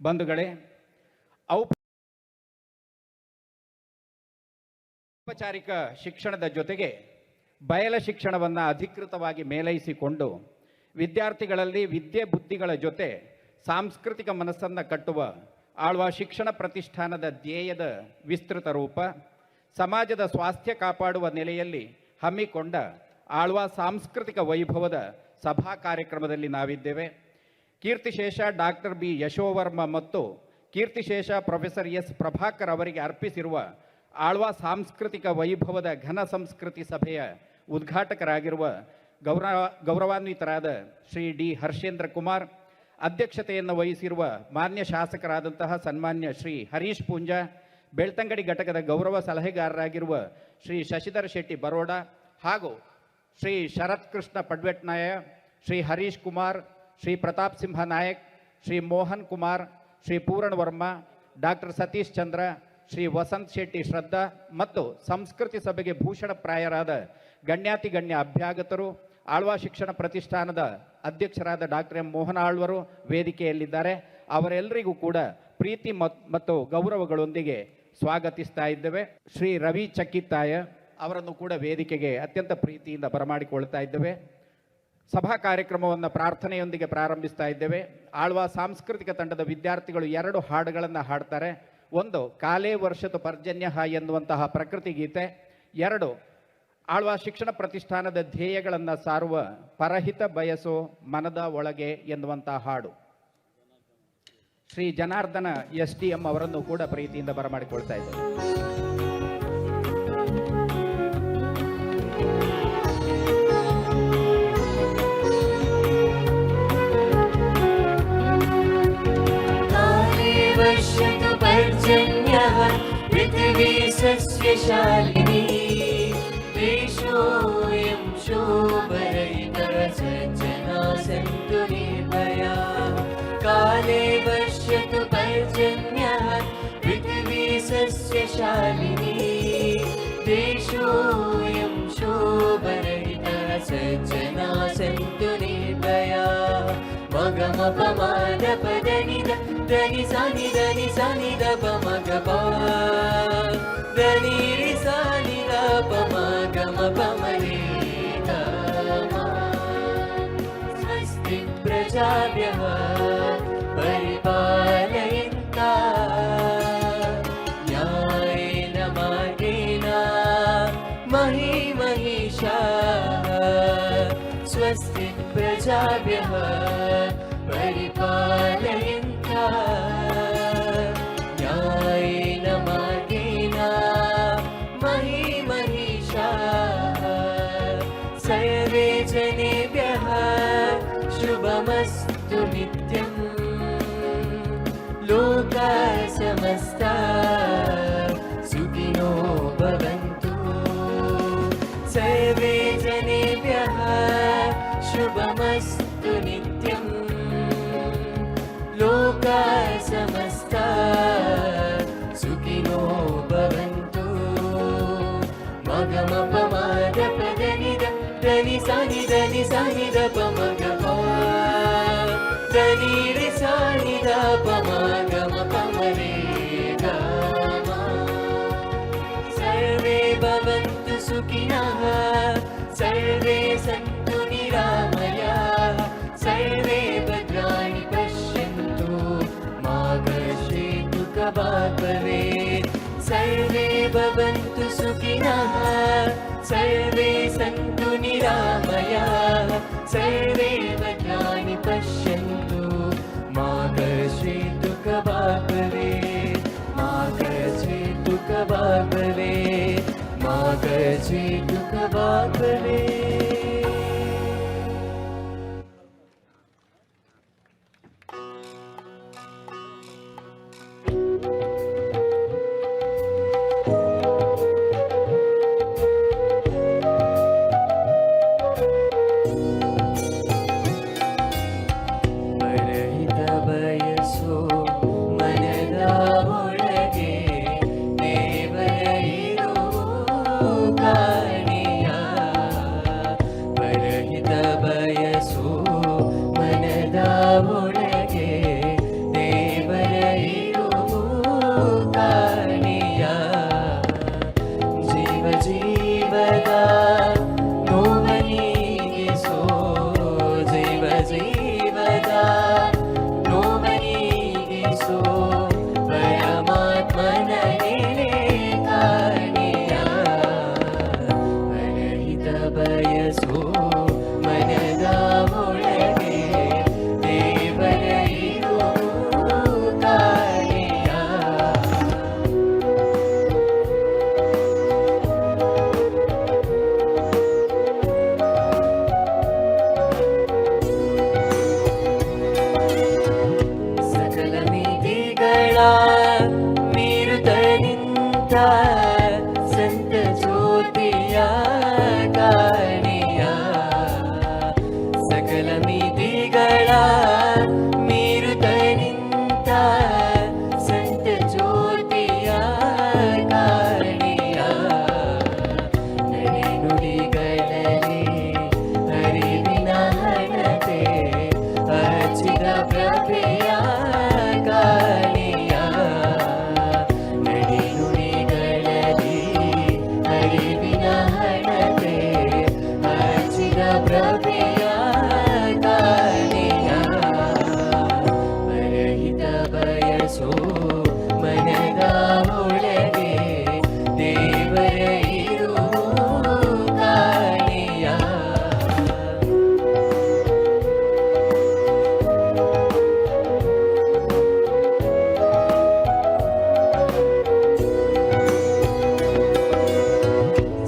ಬಂಧುಗಳೇ, ಔಪಚಾರಿಕ ಶಿಕ್ಷಣದ ಜೊತೆಗೆ ಬಯಲ ಶಿಕ್ಷಣವನ್ನು ಅಧಿಕೃತವಾಗಿ ಮೇಲೈಸಿಕೊಂಡು ವಿದ್ಯಾರ್ಥಿಗಳಲ್ಲಿ ವಿದ್ಯೆ ಬುದ್ಧಿಗಳ ಜೊತೆ ಸಾಂಸ್ಕೃತಿಕ ಮನಸ್ಸನ್ನು ಕಟ್ಟುವ ಆಳ್ವ ಶಿಕ್ಷಣ ಪ್ರತಿಷ್ಠಾನದ ಧ್ಯೇಯದ ವಿಸ್ತೃತ ರೂಪ ಸಮಾಜದ ಸ್ವಾಸ್ಥ್ಯ ಕಾಪಾಡುವ ನೆಲೆಯಲ್ಲಿ ಹಮ್ಮಿಕೊಂಡ ಆಳ್ವ ಸಾಂಸ್ಕೃತಿಕ ವೈಭವದ ಸಭಾ ಕಾರ್ಯಕ್ರಮದಲ್ಲಿ ನಾವಿದ್ದೇವೆ. ಕೀರ್ತಿಶೇಷ ಡಾಕ್ಟರ್ ಬಿ ಯಶೋವರ್ಮ ಮತ್ತು ಕೀರ್ತಿಶೇಷ ಪ್ರೊಫೆಸರ್ ಎಸ್ ಪ್ರಭಾಕರ್ ಅವರಿಗೆ ಅರ್ಪಿಸಿರುವ ಆಳ್ವ ಸಾಂಸ್ಕೃತಿಕ ವೈಭವದ ಘನ ಸಂಸ್ಕೃತಿ ಸಭೆಯ ಉದ್ಘಾಟಕರಾಗಿರುವ ಗೌರವಾನ್ವಿತರಾದ ಶ್ರೀ ಡಿ ಹರ್ಷೇಂದ್ರ ಕುಮಾರ್, ಅಧ್ಯಕ್ಷತೆಯನ್ನು ವಹಿಸಿರುವ ಮಾನ್ಯ ಶಾಸಕರಾದಂತಹ ಸನ್ಮಾನ್ಯ ಶ್ರೀ ಹರೀಶ್ ಪೂಂಜಾ, ಬೆಳ್ತಂಗಡಿ ಘಟಕದ ಗೌರವ ಸಲಹೆಗಾರರಾಗಿರುವ ಶ್ರೀ ಶಶಿಧರ್ ಶೆಟ್ಟಿ ಬರೋಡ ಹಾಗೂ ಶ್ರೀ ಶರತ್ ಕೃಷ್ಣ ಪಡ್ವೆಟ್ನಾಯ, ಶ್ರೀ ಹರೀಶ್ ಕುಮಾರ್, ಶ್ರೀ ಪ್ರತಾಪ್ ಸಿಂಹ ನಾಯಕ್, ಶ್ರೀ ಮೋಹನ್ ಕುಮಾರ್, ಶ್ರೀ ಪೂರಣ್ ವರ್ಮಾ, ಡಾಕ್ಟರ್ ಸತೀಶ್ ಚಂದ್ರ, ಶ್ರೀ ವಸಂತ್ ಶೆಟ್ಟಿ ಶ್ರದ್ಧಾ ಮತ್ತು ಸಂಸ್ಕೃತಿ ಸಭೆಗೆ ಭೂಷಣಪ್ರಾಯರಾದ ಗಣ್ಯಾತಿಗಣ್ಯ ಅಭ್ಯಾಗತರು, ಆಳ್ವ ಶಿಕ್ಷಣ ಪ್ರತಿಷ್ಠಾನದ ಅಧ್ಯಕ್ಷರಾದ ಡಾಕ್ಟರ್ ಎಂ ಮೋಹನ ಆಳ್ವರು ವೇದಿಕೆಯಲ್ಲಿದ್ದಾರೆ. ಅವರೆಲ್ಲರಿಗೂ ಕೂಡ ಪ್ರೀತಿ ಮತ್ತು ಗೌರವಗಳೊಂದಿಗೆ ಸ್ವಾಗತಿಸ್ತಾ ಇದ್ದೇವೆ. ಶ್ರೀ ರವಿ ಚಕ್ಕಿತ್ತಾಯ ಅವರನ್ನು ಕೂಡ ವೇದಿಕೆಗೆ ಅತ್ಯಂತ ಪ್ರೀತಿಯಿಂದ ಬರಮಾಡಿಕೊಳ್ತಾ ಇದ್ದೇವೆ. ಸಭಾ ಕಾರ್ಯಕ್ರಮವನ್ನು ಪ್ರಾರ್ಥನೆಯೊಂದಿಗೆ ಪ್ರಾರಂಭಿಸ್ತಾ ಇದ್ದೇವೆ. ಆಳ್ವ ಸಾಂಸ್ಕೃತಿಕ ತಂಡದ ವಿದ್ಯಾರ್ಥಿಗಳು 2 ಹಾಡುಗಳನ್ನು ಹಾಡ್ತಾರೆ. ಒಂದು ಕಾಲೇ ವರ್ಷತು ಪರ್ಜನ್ಯ ಎನ್ನುವಂತಹ ಪ್ರಕೃತಿ ಗೀತೆ, 2 ಆಳ್ವ ಶಿಕ್ಷಣ ಪ್ರತಿಷ್ಠಾನದ ಧ್ಯೇಯಗಳನ್ನು ಸಾರುವ ಪರಹಿತ ಬಯಸೋ ಮನದ ಒಳಗೆ ಎನ್ನುವಂತಹ ಹಾಡು. ಶ್ರೀ ಜನಾರ್ದನ STM ಅವರನ್ನು ಕೂಡ ಪ್ರೀತಿಯಿಂದ ಬರಮಾಡಿಕೊಳ್ತಾ ಇದ್ದೇವೆ. पृथिवी सस्यशालिनी देशोऽयं शोभरहितः सज्जना सन्तु निर्भया काले वर्षतु पर्जन्यः पृथिवी सस्यशालिनी देशोऽयं शोभरहितः सज्जना सन्तु निर्भया मगमपमादपदनिद దని సని దని సని ద పమ గ ప దని రి సని ద పమ గ మ పమ రి ద మ స్వస్తి ప్రజాభ్యః పరిపాలయంతాః న్యాయేన మార్గేణ మహీ మహిషాః స్వస్తి ప్రజాభ్యః పరిపాలయంతాః न्यायेन मार्गेण मही महिषाः सर्वे जनेभ्यः शुभमस्तु नित्यम् लोकाः समस्ताः सुखिनो भवन्तु सर्वे जनेभ्यः शुभमस्तु नित्यम् लोकाः समस्ताः सुखिनो भवन्तु मगमपमादपदनिद దని సని దని సని ద పమ గ ప దని రి సని ద పమ గ మ పమ రి ಗ ಮ सर्वे भवन्तु सुखिनः सर्वे सन्तु निरामयाः सर्वे भद्राणि पश्यन्तु मा कश्चित् दुःखभाग् भवेत् सर्वे भवन्तु सुखिनः सर्वे सन्तु निरामयाः सर्वे भद्राणि पश्यन्तु मा कश्चित् दुःखभाग् भवेत् मा कश्चित् दुःखभाग् भवेत् मा कश्चित् दुःखभाग् भवेत्. ಕಾಣೆ ಬರಹಿತ ಬಯಸೋ ಮನದ ಒಳಗೆ ದೇವರ ಇರು ಕಾಣಿಯ.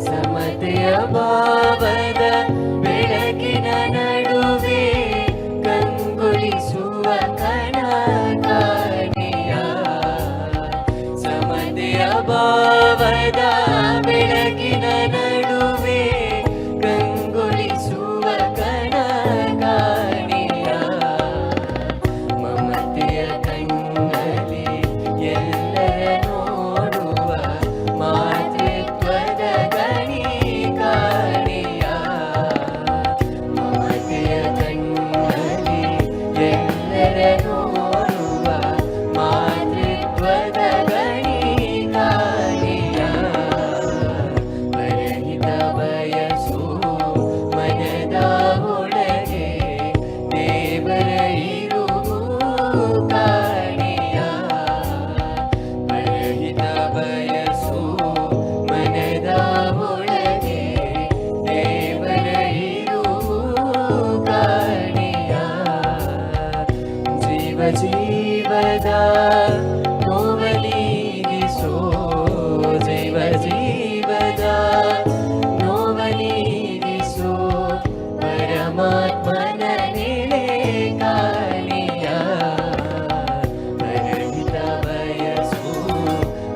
ಸಮತೆಯ ಭಾವದ ಬೆಳಕಿನ ನಡುವೆ ಕಂಗೊಳಿಸುವ ಕಣ ಕಾಣಿಯ. ಸಮತೆಯ ಭಾವದ ಬೆಳಕಿನ ನಡುವೆ ಕಂಗೊಳಿಸುವ ಕಣ ಕಾಣಿಯ. ಮಮತೆಯ ಕಣ್ಣಲ್ಲಿ ಎಲ್ಲರ ನೋಡುವ ಮಾತೃತ್ವದ ಗಣಿ ಕಾಣಿಯ. ಮಮತೆಯ ಕಣ್ಣಲ್ಲಿ ಎಲ್ಲರ ನೋಡುವ ಮಾತೃತ್ವದ ಗಣಿ ಕಾಣಿಯ. ಬರಹಿತ ಬಯಸೋ ಮನದ ಒಳಗೆ ದೇವರ ಇರು ಕಾಣಿಯ. ಬರಹಿತ ಬಯಸೋ ಮನದ ಒಳಗೆ ದೇವರ ಇರು ಕಾಣಿಯ. ಜೀವ ಜೀವದ ನೋವಲೀಗಿಸೋ ಜೀವ ಜೀವದ ನೋವಲೀಗಿಸೋ ಪರಮಾತ್ಮನ ನೆಲೆ ಕಾಣಿಯ. ಬರಹಿತ ಬಯಸೋ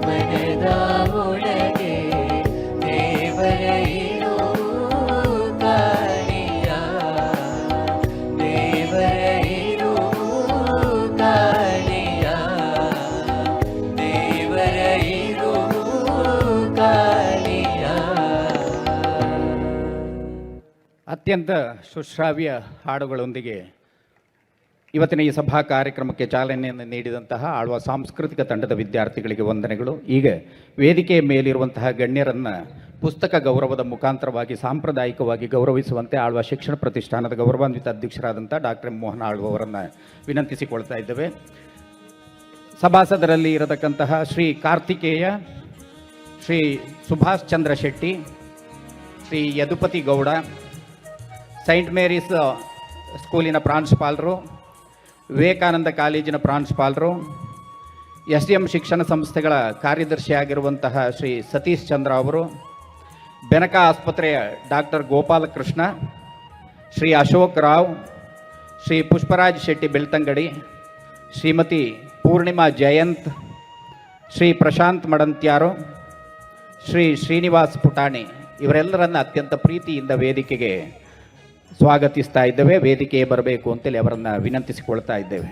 ಮನದ ಒಳಗೆ ದೇವರ ಇರು ಕಾಣಿಯ. ದೇವರ ಇರು ಕಾಣಿಯ. ದೇವರ ಇರು ಕಾಣಿಯ. ಅತ್ಯಂತ ಸುಶ್ರಾವ್ಯ ಹಾಡುಗಳೊಂದಿಗೆ ಇವತ್ತಿನ ಈ ಸಭಾ ಕಾರ್ಯಕ್ರಮಕ್ಕೆ ಚಾಲನೆಯನ್ನು ನೀಡಿದಂತಹ ಆಳ್ವ ಸಾಂಸ್ಕೃತಿಕ ತಂಡದ ವಿದ್ಯಾರ್ಥಿಗಳಿಗೆ ವಂದನೆಗಳು. ಈಗ ವೇದಿಕೆಯ ಮೇಲಿರುವಂತಹ ಗಣ್ಯರನ್ನು ಪುಸ್ತಕ ಗೌರವದ ಮುಖಾಂತರವಾಗಿ ಸಾಂಪ್ರದಾಯಿಕವಾಗಿ ಗೌರವಿಸುವಂತೆ ಆಳ್ವ ಶಿಕ್ಷಣ ಪ್ರತಿಷ್ಠಾನದ ಗೌರವಾನ್ವಿತ ಅಧ್ಯಕ್ಷರಾದಂಥ ಡಾಕ್ಟರ್ ಮೋಹನ ಆಳ್ವ ಅವರನ್ನು ವಿನಂತಿಸಿಕೊಳ್ತಾ ಇದ್ದೇವೆ. ಸಭಾಸದರಲ್ಲಿ ಇರತಕ್ಕಂತಹ ಶ್ರೀ ಕಾರ್ತಿಕೇಯ, ಶ್ರೀ ಸುಭಾಷ್ ಚಂದ್ರ ಶೆಟ್ಟಿ, ಶ್ರೀ ಯದುಪತಿ ಗೌಡ, ಸೈಂಟ್ ಮೇರೀಸ್ ಸ್ಕೂಲಿನ ಪ್ರಾಂಶುಪಾಲರು, ವಿವೇಕಾನಂದ ಕಾಲೇಜಿನ ಪ್ರಾಂಶುಪಾಲರು, SDM ಶಿಕ್ಷಣ ಸಂಸ್ಥೆಗಳ ಕಾರ್ಯದರ್ಶಿಯಾಗಿರುವಂತಹ ಶ್ರೀ ಸತೀಶ್ ಚಂದ್ರ ಅವರು, ಬೆನಕ ಆಸ್ಪತ್ರೆಯ ಡಾಕ್ಟರ್ ಗೋಪಾಲಕೃಷ್ಣ, ಶ್ರೀ ಅಶೋಕ್ ರಾವ್, ಶ್ರೀ ಪುಷ್ಪರಾಜ್ ಶೆಟ್ಟಿ ಬೆಳ್ತಂಗಡಿ, ಶ್ರೀಮತಿ ಪೂರ್ಣಿಮಾ ಜಯಂತ್, ಶ್ರೀ ಪ್ರಶಾಂತ್ ಮಡಂತ್ಯಾರು, ಶ್ರೀ ಶ್ರೀನಿವಾಸ್ ಪುಟಾಣಿ ಇವರೆಲ್ಲರನ್ನ ಅತ್ಯಂತ ಪ್ರೀತಿಯಿಂದ ವೇದಿಕೆಗೆ ಸ್ವಾಗತಿಸ್ತಾ ಇದ್ದೇವೆ. ವೇದಿಕೆಗೆ ಬರಬೇಕು ಅಂತೇಳಿ ಅವರನ್ನು ವಿನಂತಿಸಿಕೊಳ್ತಾ ಇದ್ದೇವೆ.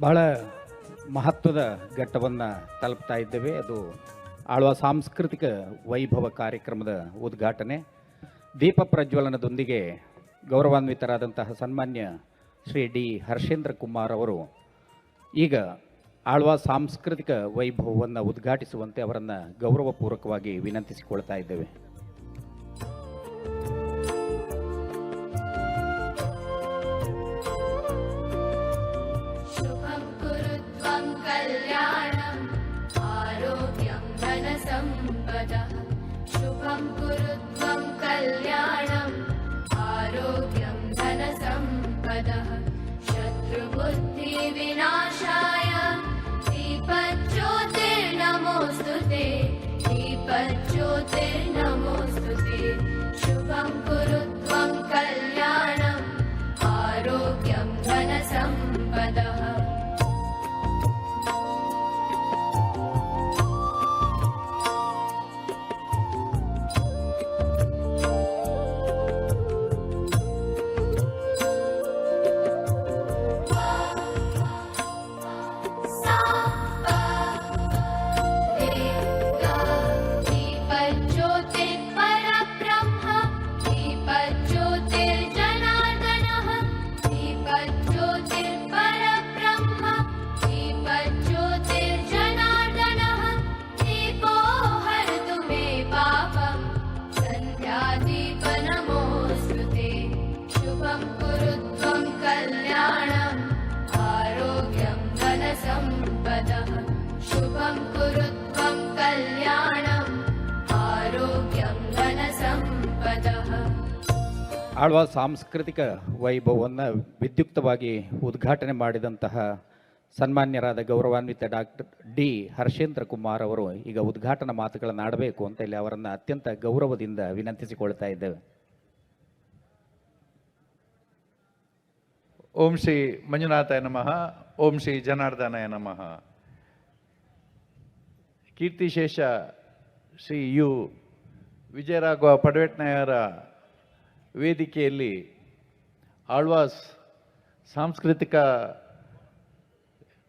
ಬಹಳ ಮಹತ್ವದ ಘಟ್ಟವನ್ನು ತಲುಪ್ತಾ ಇದ್ದೇವೆ. ಅದು ಆಳ್ವ ಸಾಂಸ್ಕೃತಿಕ ವೈಭವ ಕಾರ್ಯಕ್ರಮದ ಉದ್ಘಾಟನೆ. ದೀಪ ಪ್ರಜ್ವಲನದೊಂದಿಗೆ ಗೌರವಾನ್ವಿತರಾದಂತಹ ಸನ್ಮಾನ್ಯ ಶ್ರೀ ಡಿ ಹರ್ಷೇಂದ್ರ ಕುಮಾರ್ ಅವರು ಈಗ ಆಳ್ವ ಸಾಂಸ್ಕೃತಿಕ ವೈಭವವನ್ನು ಉದ್ಘಾಟಿಸುವಂತೆ ಅವರನ್ನು ಗೌರವಪೂರ್ವಕವಾಗಿ ವಿನಂತಿಸಿಕೊಳ್ತಾ ಇದ್ದೇವೆ. शुभं कुरुत्वं कल्याणम् आरोग्यं धनसम्पदः शुभं कुरुत्वं कल्याणम् आरोग्यं धनसम्पदः शत्रुबुद्धिविनाशाय दीपज्योतिर्नमोऽस्तुते दीपज्योतिर्नमोऽस्तुते शुभं कुरुत्वं कल्याणम् आरोग्यं धनसम्पदः शुभं कुरुत्वं कल्याणम् आरोग्यं धनसम्पदः. ಆಳ್ವ ಸಾಂಸ್ಕೃತಿಕ ವೈಭವವನ್ನು ವಿದ್ಯುಕ್ತವಾಗಿ ಉದ್ಘಾಟನೆ ಮಾಡಿದಂತಹ ಸನ್ಮಾನ್ಯರಾದ ಗೌರವಾನ್ವಿತ ಡಾಕ್ಟರ್ ಡಿ ಹರ್ಷೇಂದ್ರ ಕುಮಾರ್ ಅವರು ಈಗ ಉದ್ಘಾಟನಾ ಮಾತುಗಳನ್ನು ಆಡಬೇಕು ಅಂತ ಇಲ್ಲಿ ಅವರನ್ನು ಅತ್ಯಂತ ಗೌರವದಿಂದ ವಿನಂತಿಸಿಕೊಳ್ತಾ ಇದ್ದೇವೆ. ಓಂ ಶ್ರೀ ಮಂಜುನಾಥಾಯ ನಮಃ. ಓಂ ಶ್ರೀ ಜನಾರ್ದನಾಯ ನಮಃ. ಕೀರ್ತಿಶೇಷ ಶ್ರೀ ಯು ವಿಜಯರಾಘವ ಪಡವೆಟ್ನಾಯರ ವೇದಿಕೆಯಲ್ಲಿ ಆಳ್ವಾಸ್ ಸಾಂಸ್ಕೃತಿಕ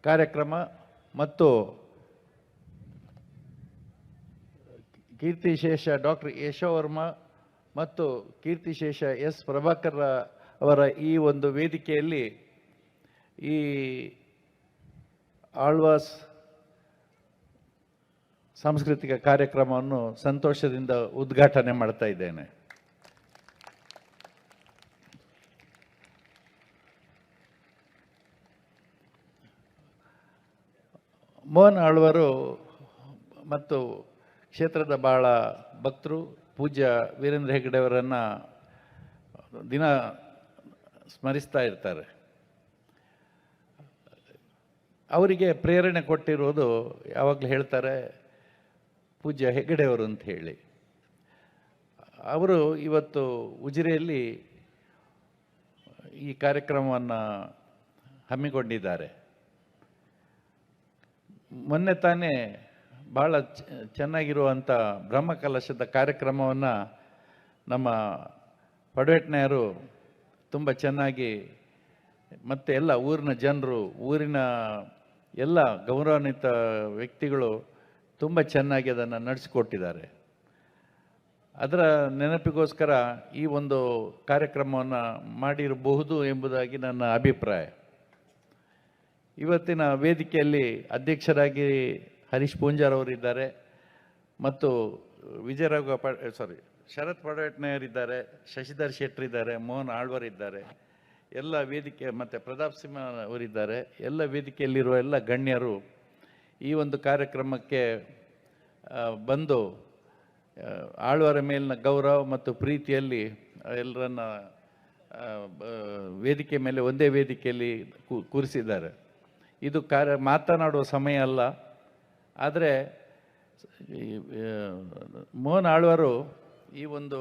ಕಾರ್ಯಕ್ರಮ ಮತ್ತು ಕೀರ್ತಿಶೇಷ ಡಾಕ್ಟರ್ ಯಶೋವರ್ಮ ಮತ್ತು ಕೀರ್ತಿಶೇಷ ಎಸ್ ಪ್ರಭಾಕರ್ ಅವರ ಈ ಒಂದು ವೇದಿಕೆಯಲ್ಲಿ ಈ ಆಳ್ವಾಸ್ ಸಾಂಸ್ಕೃತಿಕ ಕಾರ್ಯಕ್ರಮವನ್ನು ಸಂತೋಷದಿಂದ ಉದ್ಘಾಟನೆ ಮಾಡ್ತಾ ಇದ್ದೇನೆ. ಮೋಹನ್ ಆಳ್ವರು ಮತ್ತು ಕ್ಷೇತ್ರದ ಬಹಳ ಭಕ್ತರು ಪೂಜ್ಯ ವೀರೇಂದ್ರ ಹೆಗ್ಗಡೆ ಅವರನ್ನು ದಿನ ಸ್ಮರಿಸ್ತಾ ಇರ್ತಾರೆ. ಅವರಿಗೆ ಪ್ರೇರಣೆ ಕೊಟ್ಟಿರೋದು ಯಾವಾಗಲೂ ಹೇಳ್ತಾರೆ ಪೂಜ್ಯ ಹೆಗ್ಗಡೆಯವರು ಅಂತ ಹೇಳಿ. ಅವರು ಇವತ್ತು ಉಜಿರೆಯಲ್ಲಿ ಈ ಕಾರ್ಯಕ್ರಮವನ್ನು ಹಮ್ಮಿಕೊಂಡಿದ್ದಾರೆ. ಮೊನ್ನೆ ತಾನೇ ಭಾಳ ಚೆನ್ನಾಗಿರುವಂಥ ಬ್ರಹ್ಮಕಲಶದ ಕಾರ್ಯಕ್ರಮವನ್ನು ನಮ್ಮ ಪಡವೆಟ್ನಾಯರು ತುಂಬ ಚೆನ್ನಾಗಿ ಮತ್ತು ಎಲ್ಲ ಊರಿನ ಜನರು, ಊರಿನ ಎಲ್ಲ ಗೌರವಾನ್ವಿತ ವ್ಯಕ್ತಿಗಳು ತುಂಬ ಚೆನ್ನಾಗಿ ಅದನ್ನು ನಡೆಸಿಕೊಟ್ಟಿದ್ದಾರೆ. ಅದರ ನೆನಪಿಗೋಸ್ಕರ ಈ ಒಂದು ಕಾರ್ಯಕ್ರಮವನ್ನು ಮಾಡಿರಬಹುದು ಎಂಬುದಾಗಿ ನನ್ನ ಅಭಿಪ್ರಾಯ. ಇವತ್ತಿನ ವೇದಿಕೆಯಲ್ಲಿ ಅಧ್ಯಕ್ಷರಾಗಿ ಹರೀಶ್ ಪೂಂಜಾರ್ ಅವರಿದ್ದಾರೆ ಮತ್ತು ವಿಜಯರಾಘವ ಶರತ್ ಪಡವೆಟ್ನಾಯರ್ ಇದ್ದಾರೆ, ಶಶಿಧರ್ ಶೆಟ್ಟರ್ ಇದ್ದಾರೆ, ಮೋಹನ್ ಆಳ್ವರ್ ಇದ್ದಾರೆ, ಎಲ್ಲ ವೇದಿಕೆ ಮತ್ತು ಪ್ರತಾಪ್ ಸಿಂಹ ಅವರಿದ್ದಾರೆ. ಎಲ್ಲ ವೇದಿಕೆಯಲ್ಲಿರುವ ಎಲ್ಲ ಗಣ್ಯರು ಈ ಒಂದು ಕಾರ್ಯಕ್ರಮಕ್ಕೆ ಬಂದು ಆಳ್ವರ ಮೇಲಿನ ಗೌರವ ಮತ್ತು ಪ್ರೀತಿಯಲ್ಲಿ ಎಲ್ಲರನ್ನ ವೇದಿಕೆ ಮೇಲೆ ಒಂದೇ ವೇದಿಕೆಯಲ್ಲಿ ಕೂರಿಸಿದ್ದಾರೆ. ಇದು ಮಾತನಾಡುವ ಸಮಯ ಅಲ್ಲ. ಆದರೆ ಮೋಹನ್ ಆಳ್ವರು ಈ ಒಂದು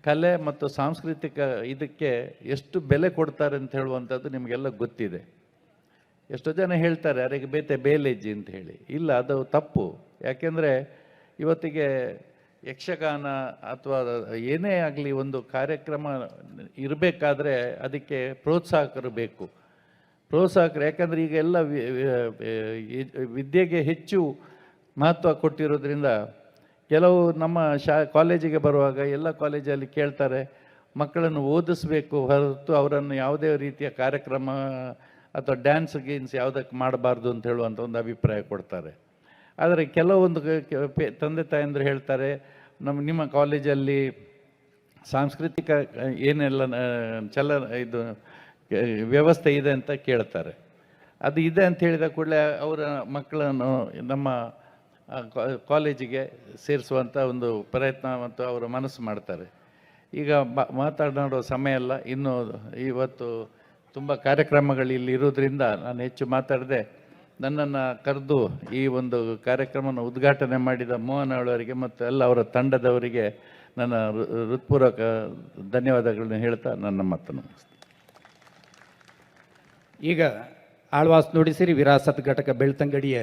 ಕಲೆ ಮತ್ತು ಸಾಂಸ್ಕೃತಿಕ ಇದಕ್ಕೆ ಎಷ್ಟು ಬೆಲೆ ಕೊಡ್ತಾರೆ ಅಂತ ಹೇಳುವಂಥದ್ದು ನಿಮಗೆಲ್ಲ ಗೊತ್ತಿದೆ. ಎಷ್ಟೋ ಜನ ಹೇಳ್ತಾರೆ ಅವರಿಗೆ ಬೇಲೇಜಿ ಅಂತ ಹೇಳಿ. ಇಲ್ಲ, ಅದು ತಪ್ಪು. ಯಾಕೆಂದರೆ ಇವತ್ತಿಗೆ ಯಕ್ಷಗಾನ ಅಥವಾ ಏನೇ ಆಗಲಿ ಒಂದು ಕಾರ್ಯಕ್ರಮ ಇರಬೇಕಾದ್ರೆ ಅದಕ್ಕೆ ಪ್ರೋತ್ಸಾಹಕರು ಬೇಕು. ಪ್ರೋತ್ಸಾಹಕರು. ಯಾಕಂದರೆ ಈಗ ಎಲ್ಲ ವಿದ್ಯೆಗೆ ಹೆಚ್ಚು ಮಹತ್ವ ಕೊಟ್ಟಿರೋದ್ರಿಂದ ಕೆಲವು ನಮ್ಮ ಕಾಲೇಜಿಗೆ ಬರುವಾಗ ಎಲ್ಲ ಕಾಲೇಜಲ್ಲಿ ಕೇಳ್ತಾರೆ, ಮಕ್ಕಳನ್ನು ಓದಿಸ್ಬೇಕು ಹೊರತು ಅವರನ್ನು ಯಾವುದೇ ರೀತಿಯ ಕಾರ್ಯಕ್ರಮ ಅಥವಾ ಡ್ಯಾನ್ಸ್ ಗೀನ್ಸ್ ಯಾವುದಕ್ಕೆ ಮಾಡಬಾರ್ದು ಅಂತ ಹೇಳುವಂಥ ಒಂದು ಅಭಿಪ್ರಾಯ ಕೊಡ್ತಾರೆ. ಆದರೆ ಕೆಲವೊಂದು ತಂದೆ ತಾಯಂದರು ಹೇಳ್ತಾರೆ, ನಿಮ್ಮ ಕಾಲೇಜಲ್ಲಿ ಸಾಂಸ್ಕೃತಿಕ ಏನೆಲ್ಲ ಇದು ವ್ಯವಸ್ಥೆ ಇದೆ ಅಂತ ಕೇಳ್ತಾರೆ. ಅದು ಇದೆ ಅಂತ ಹೇಳಿದ ಕೂಡಲೇ ಅವರ ಮಕ್ಕಳನ್ನು ನಮ್ಮ ಕಾಲೇಜಿಗೆ ಸೇರಿಸುವಂಥ ಒಂದು ಪ್ರಯತ್ನ ಮತ್ತು ಅವರು ಮನಸ್ಸು ಮಾಡ್ತಾರೆ. ಈಗ ಮಾತನಾಡೋ ಸಮಯ ಅಲ್ಲ, ಇನ್ನು ಇವತ್ತು ತುಂಬ ಕಾರ್ಯಕ್ರಮಗಳು ಇಲ್ಲಿ ಇರೋದ್ರಿಂದ ನಾನು ಹೆಚ್ಚು ಮಾತಾಡದೆ ನನ್ನನ್ನು ಕರೆದು ಈ ಒಂದು ಕಾರ್ಯಕ್ರಮವನ್ನು ಉದ್ಘಾಟನೆ ಮಾಡಿದ ಮೋಹನ್ ಅವರಿಗೆ ಮತ್ತು ಎಲ್ಲ ಅವರ ತಂಡದವರಿಗೆ ನನ್ನ ಹೃತ್ಪೂರ್ವಕ ಧನ್ಯವಾದಗಳನ್ನು ಹೇಳ್ತಾ ನನ್ನ ಮಾತನ್ನು ಮುಗಿಸ್ತೀನಿ. ಈಗ ಆಳ್ವಾಸ್ ನುಡಿಸಿರಿ ವಿರಾಸತ್ ಘಟಕ ಬೆಳ್ತಂಗಡಿಯ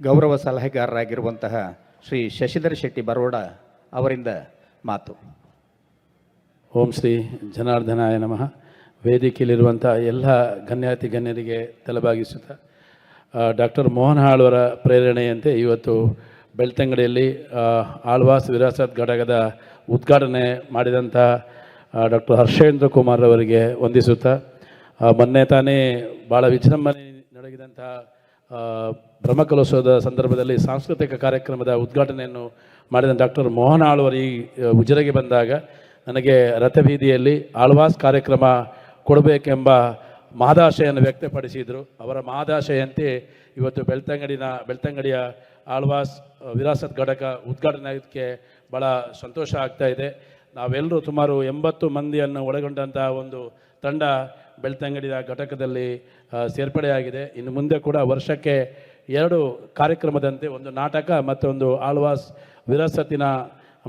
ಗೌರವ ಸಲಹೆಗಾರರಾಗಿರುವಂತಹ ಶ್ರೀ ಶಶಿಧರ್ ಶೆಟ್ಟಿ ಬರೋಡ ಅವರಿಂದ ಮಾತು. ಓಂ ಶ್ರೀ ಜನಾರ್ದನಾಯ ನಮಃ. ವೇದಿಕೆಯಲ್ಲಿರುವಂಥ ಎಲ್ಲ ಗಣ್ಯಾತಿ ಗಣ್ಯರಿಗೆ ತಲೆಬಾಗಿಸುತ್ತಾ ಡಾಕ್ಟರ್ ಮೋಹನ್ ಆಳ್ವರ ಪ್ರೇರಣೆಯಂತೆ ಇವತ್ತು ಬೆಳ್ತಂಗಡಿಯಲ್ಲಿ ಆಳ್ವಾಸ್ ವಿರಾಸತ್ ಘಟಕದ ಉದ್ಘಾಟನೆ ಮಾಡಿದಂಥ ಡಾಕ್ಟರ್ ಹರ್ಷೇಂದ್ರ ಕುಮಾರ್ ಅವರಿಗೆ ವಂದಿಸುತ್ತಾ, ಮೊನ್ನೆ ತಾನೇ ಭಾಳ ವಿಜೃಂಭಣೆ ನಡೆಗಿದಂಥ ಬ್ರಹ್ಮಕಲಶೋತ್ಸವದ ಸಂದರ್ಭದಲ್ಲಿ ಸಾಂಸ್ಕೃತಿಕ ಕಾರ್ಯಕ್ರಮದ ಉದ್ಘಾಟನೆಯನ್ನು ಮಾಡಿದ ಡಾಕ್ಟರ್ ಮೋಹನ್ ಆಳ್ವರು ಈ ಉಜಿರೆಗೆ ಬಂದಾಗ ನನಗೆ ರಥಬೀದಿಯಲ್ಲಿ ಆಳ್ವಾಸ್ ಕಾರ್ಯಕ್ರಮ ಕೊಡಬೇಕೆಂಬ ಮಹದಾಶೆಯನ್ನು ವ್ಯಕ್ತಪಡಿಸಿದರು. ಅವರ ಮಹದಾಶೆಯಂತೆ ಇವತ್ತು ಬೆಳ್ತಂಗಡಿಯ ಆಳ್ವಾಸ್ ವಿರಾಸತ್ ಘಟಕ ಉದ್ಘಾಟನೆ ಆಗೋದಕ್ಕೆ ಭಾಳ ಸಂತೋಷ ಆಗ್ತಾ ಇದೆ. ನಾವೆಲ್ಲರೂ ಸುಮಾರು 80 ಮಂದಿಯನ್ನು ಒಳಗೊಂಡಂಥ ಒಂದು ತಂಡ ಬೆಳ್ತಂಗಡಿಯ ಘಟಕದಲ್ಲಿ ಸೇರ್ಪಡೆಯಾಗಿದೆ. ಇನ್ನು ಮುಂದೆ ಕೂಡ ವರ್ಷಕ್ಕೆ 2 ಕಾರ್ಯಕ್ರಮದಂತೆ ಒಂದು ನಾಟಕ ಮತ್ತು ಒಂದು ಆಳ್ವಾಸ್ ವಿರಾಸತ್ತಿನ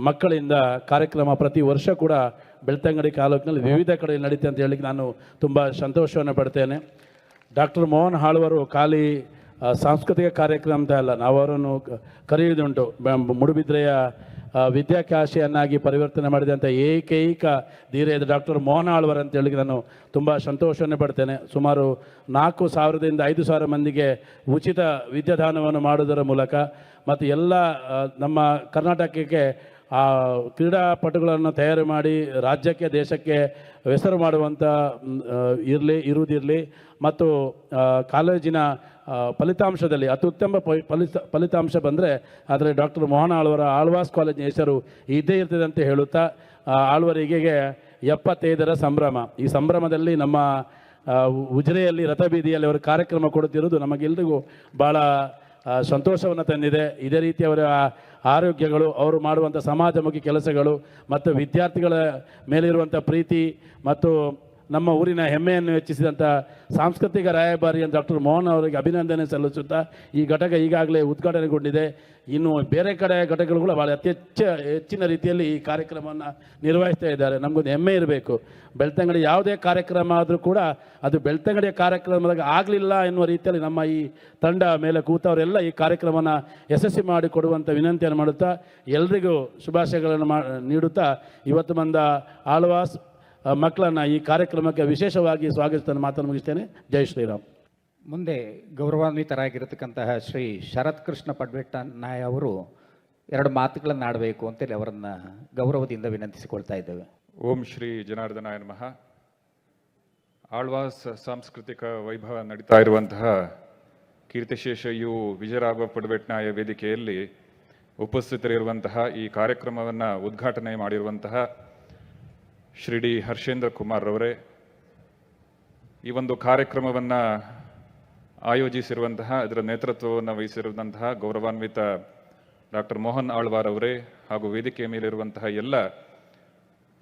ಮಕ್ಕಳಿಂದ ಕಾರ್ಯಕ್ರಮ ಪ್ರತಿ ವರ್ಷ ಕೂಡ ಬೆಳ್ತಂಗಡಿ ತಾಲೂಕಿನಲ್ಲಿ ವಿವಿಧ ಕಡೆ ನಡೀತೆ ಅಂತ ಹೇಳಲಿಕ್ಕೆ ನಾನು ತುಂಬ ಸಂತೋಷವನ್ನು ಪಡ್ತೇನೆ. ಡಾಕ್ಟರ್ ಮೋಹನ್ ಆಳ್ವರು ಖಾಲಿ ಸಾಂಸ್ಕೃತಿಕ ಕಾರ್ಯಕ್ರಮ ಅಂತ ಅಲ್ಲ, ನಾವು ಅವರನ್ನು ಕರೆಯುವುದುಂಟು. ಮೂಡುಬಿದ್ರೆಯ ವಿದ್ಯಾಕಾಶಿಯನ್ನಾಗಿ ಪರಿವರ್ತನೆ ಮಾಡಿದಂಥ ಏಕೈಕ ಧೀರೆಯಾದ ಡಾಕ್ಟರ್ ಮೋಹನ್ ಆಳ್ವರ್ ಅಂತ ಹೇಳಿ ನಾನು ತುಂಬ ಸಂತೋಷವನ್ನು ಪಡ್ತೇನೆ. ಸುಮಾರು 4,000ರಿಂದ 5,000 ಮಂದಿಗೆ ಉಚಿತ ವಿದ್ಯಾದಾನವನ್ನು ಮಾಡುವುದರ ಮೂಲಕ ಮತ್ತು ಎಲ್ಲ ನಮ್ಮ ಕರ್ನಾಟಕಕ್ಕೆ ಕ್ರೀಡಾಪಟುಗಳನ್ನು ತಯಾರು ಮಾಡಿ ರಾಜ್ಯಕ್ಕೆ ದೇಶಕ್ಕೆ ಹೆಸರು ಮಾಡುವಂಥ ಇರುವುದಿರಲಿ ಮತ್ತು ಕಾಲೇಜಿನ ಫಲಿತಾಂಶದಲ್ಲಿ ಅತ್ಯುತ್ತಮ ಫಲಿತಾಂಶ ಬಂದರೆ ಆದರೆ ಡಾಕ್ಟರ್ ಮೋಹನ್ ಆಳ್ವರ ಆಳ್ವಾಸ್ ಕಾಲೇಜಿನ ಹೆಸರು ಇದ್ದೇ ಇರ್ತದೆ ಅಂತ ಹೇಳುತ್ತಾ ಆಳ್ವರಿಗೆ 75ರ ಸಂಭ್ರಮ. ಈ ಸಂಭ್ರಮದಲ್ಲಿ ನಮ್ಮ ಉಜಿರೆಯಲ್ಲಿ ರಥಬೀದಿಯಲ್ಲಿ ಅವರು ಕಾರ್ಯಕ್ರಮ ಕೊಡುತ್ತಿರುವುದು ನಮಗೆಲ್ಲರಿಗೂ ಭಾಳ ಸಂತೋಷವನ್ನು ತಂದಿದೆ. ಇದೇ ರೀತಿ ಅವರ ಆರೋಗ್ಯಗಳು, ಅವರು ಮಾಡುವಂಥ ಸಮಾಜಮುಖಿ ಕೆಲಸಗಳು ಮತ್ತು ವಿದ್ಯಾರ್ಥಿಗಳ ಮೇಲಿರುವಂಥ ಪ್ರೀತಿ ಮತ್ತು ನಮ್ಮ ಊರಿನ ಹೆಮ್ಮೆಯನ್ನು ಹೆಚ್ಚಿಸಿದಂಥ ಸಾಂಸ್ಕೃತಿಕ ರಾಯಭಾರಿ ಡಾಕ್ಟರ್ ಮೋಹನ್ ಅವರಿಗೆ ಅಭಿನಂದನೆ ಸಲ್ಲಿಸುತ್ತಾ ಈ ಘಟಕ ಈಗಾಗಲೇ ಉದ್ಘಾಟನೆಗೊಂಡಿದೆ. ಇನ್ನು ಬೇರೆ ಕಡೆ ಘಟಕಗಳು ಕೂಡ ಭಾಳ ಹೆಚ್ಚಿನ ರೀತಿಯಲ್ಲಿ ಈ ಕಾರ್ಯಕ್ರಮವನ್ನು ನಿರ್ವಹಿಸ್ತಾ ಇದ್ದಾರೆ. ನಮಗೊಂದು ಹೆಮ್ಮೆ ಇರಬೇಕು. ಬೆಳ್ತಂಗಡಿ ಯಾವುದೇ ಕಾರ್ಯಕ್ರಮ ಆದರೂ ಕೂಡ ಅದು ಬೆಳ್ತಂಗಡಿಯ ಕಾರ್ಯಕ್ರಮದಾಗ ಆಗಲಿಲ್ಲ ಎನ್ನುವ ರೀತಿಯಲ್ಲಿ ನಮ್ಮ ಈ ತಂಡ ಮೇಲೆ ಕೂತವರೆಲ್ಲ ಈ ಕಾರ್ಯಕ್ರಮನ ಯಶಸ್ವಿ ಮಾಡಿಕೊಡುವಂಥ ವಿನಂತಿಯನ್ನು ಮಾಡುತ್ತಾ ಎಲ್ರಿಗೂ ಶುಭಾಶಯಗಳನ್ನು ನೀಡುತ್ತಾ ಇವತ್ತು ಬಂದ ಆಳ್ವಾಸ್ ಮಕ್ಕಳನ್ನು ಈ ಕಾರ್ಯಕ್ರಮಕ್ಕೆ ವಿಶೇಷವಾಗಿ ಸ್ವಾಗತಿಸ್ತಾನೆ ಮಾತನ್ನು ಮುಗಿಸ್ತೇನೆ. ಜೈ ಶ್ರೀರಾಮ್. ಮುಂದೆ ಗೌರವಾನ್ವಿತರಾಗಿರತಕ್ಕಂತಹ ಶ್ರೀ ಶರತ್ ಕೃಷ್ಣ ಪಡ್ವೆಟ್ಟ ನಾಯ ಅವರು 2 ಮಾತುಗಳನ್ನು ಆಡಬೇಕು ಅಂತೇಳಿ ಅವರನ್ನು ಗೌರವದಿಂದ ವಿನಂತಿಸಿಕೊಳ್ತಾ ಇದ್ದೇವೆ. ಓಂ ಶ್ರೀ ಜನಾರ್ದನಾಯ ನಮಃ. ಆಳ್ವಾಸ್ ಸಾಂಸ್ಕೃತಿಕ ವೈಭವ ನಡೀತಾ ಇರುವಂತಹ ಕೀರ್ತಿಶೇಷ ಯು ವಿಜಯರಾಘವ ಪಡ್ವೆಟ್ನಾಯ ವೇದಿಕೆಯಲ್ಲಿ ಉಪಸ್ಥಿತರಿರುವಂತಹ ಈ ಕಾರ್ಯಕ್ರಮವನ್ನು ಉದ್ಘಾಟನೆ ಮಾಡಿರುವಂತಹ ಶ್ರೀ ಡಿ ಹರ್ಷೇಂದ್ರ ಕುಮಾರ್ ಅವರೇ, ಈ ಒಂದು ಕಾರ್ಯಕ್ರಮವನ್ನು ಆಯೋಜಿಸಿರುವಂತಹ ಇದರ ನೇತೃತ್ವವನ್ನು ವಹಿಸಿರುವಂತಹ ಗೌರವಾನ್ವಿತ ಡಾಕ್ಟರ್ ಮೋಹನ್ ಆಳ್ವಾರ್ ಅವರೇ ಹಾಗೂ ವೇದಿಕೆಯ ಮೇಲಿರುವಂತಹ ಎಲ್ಲ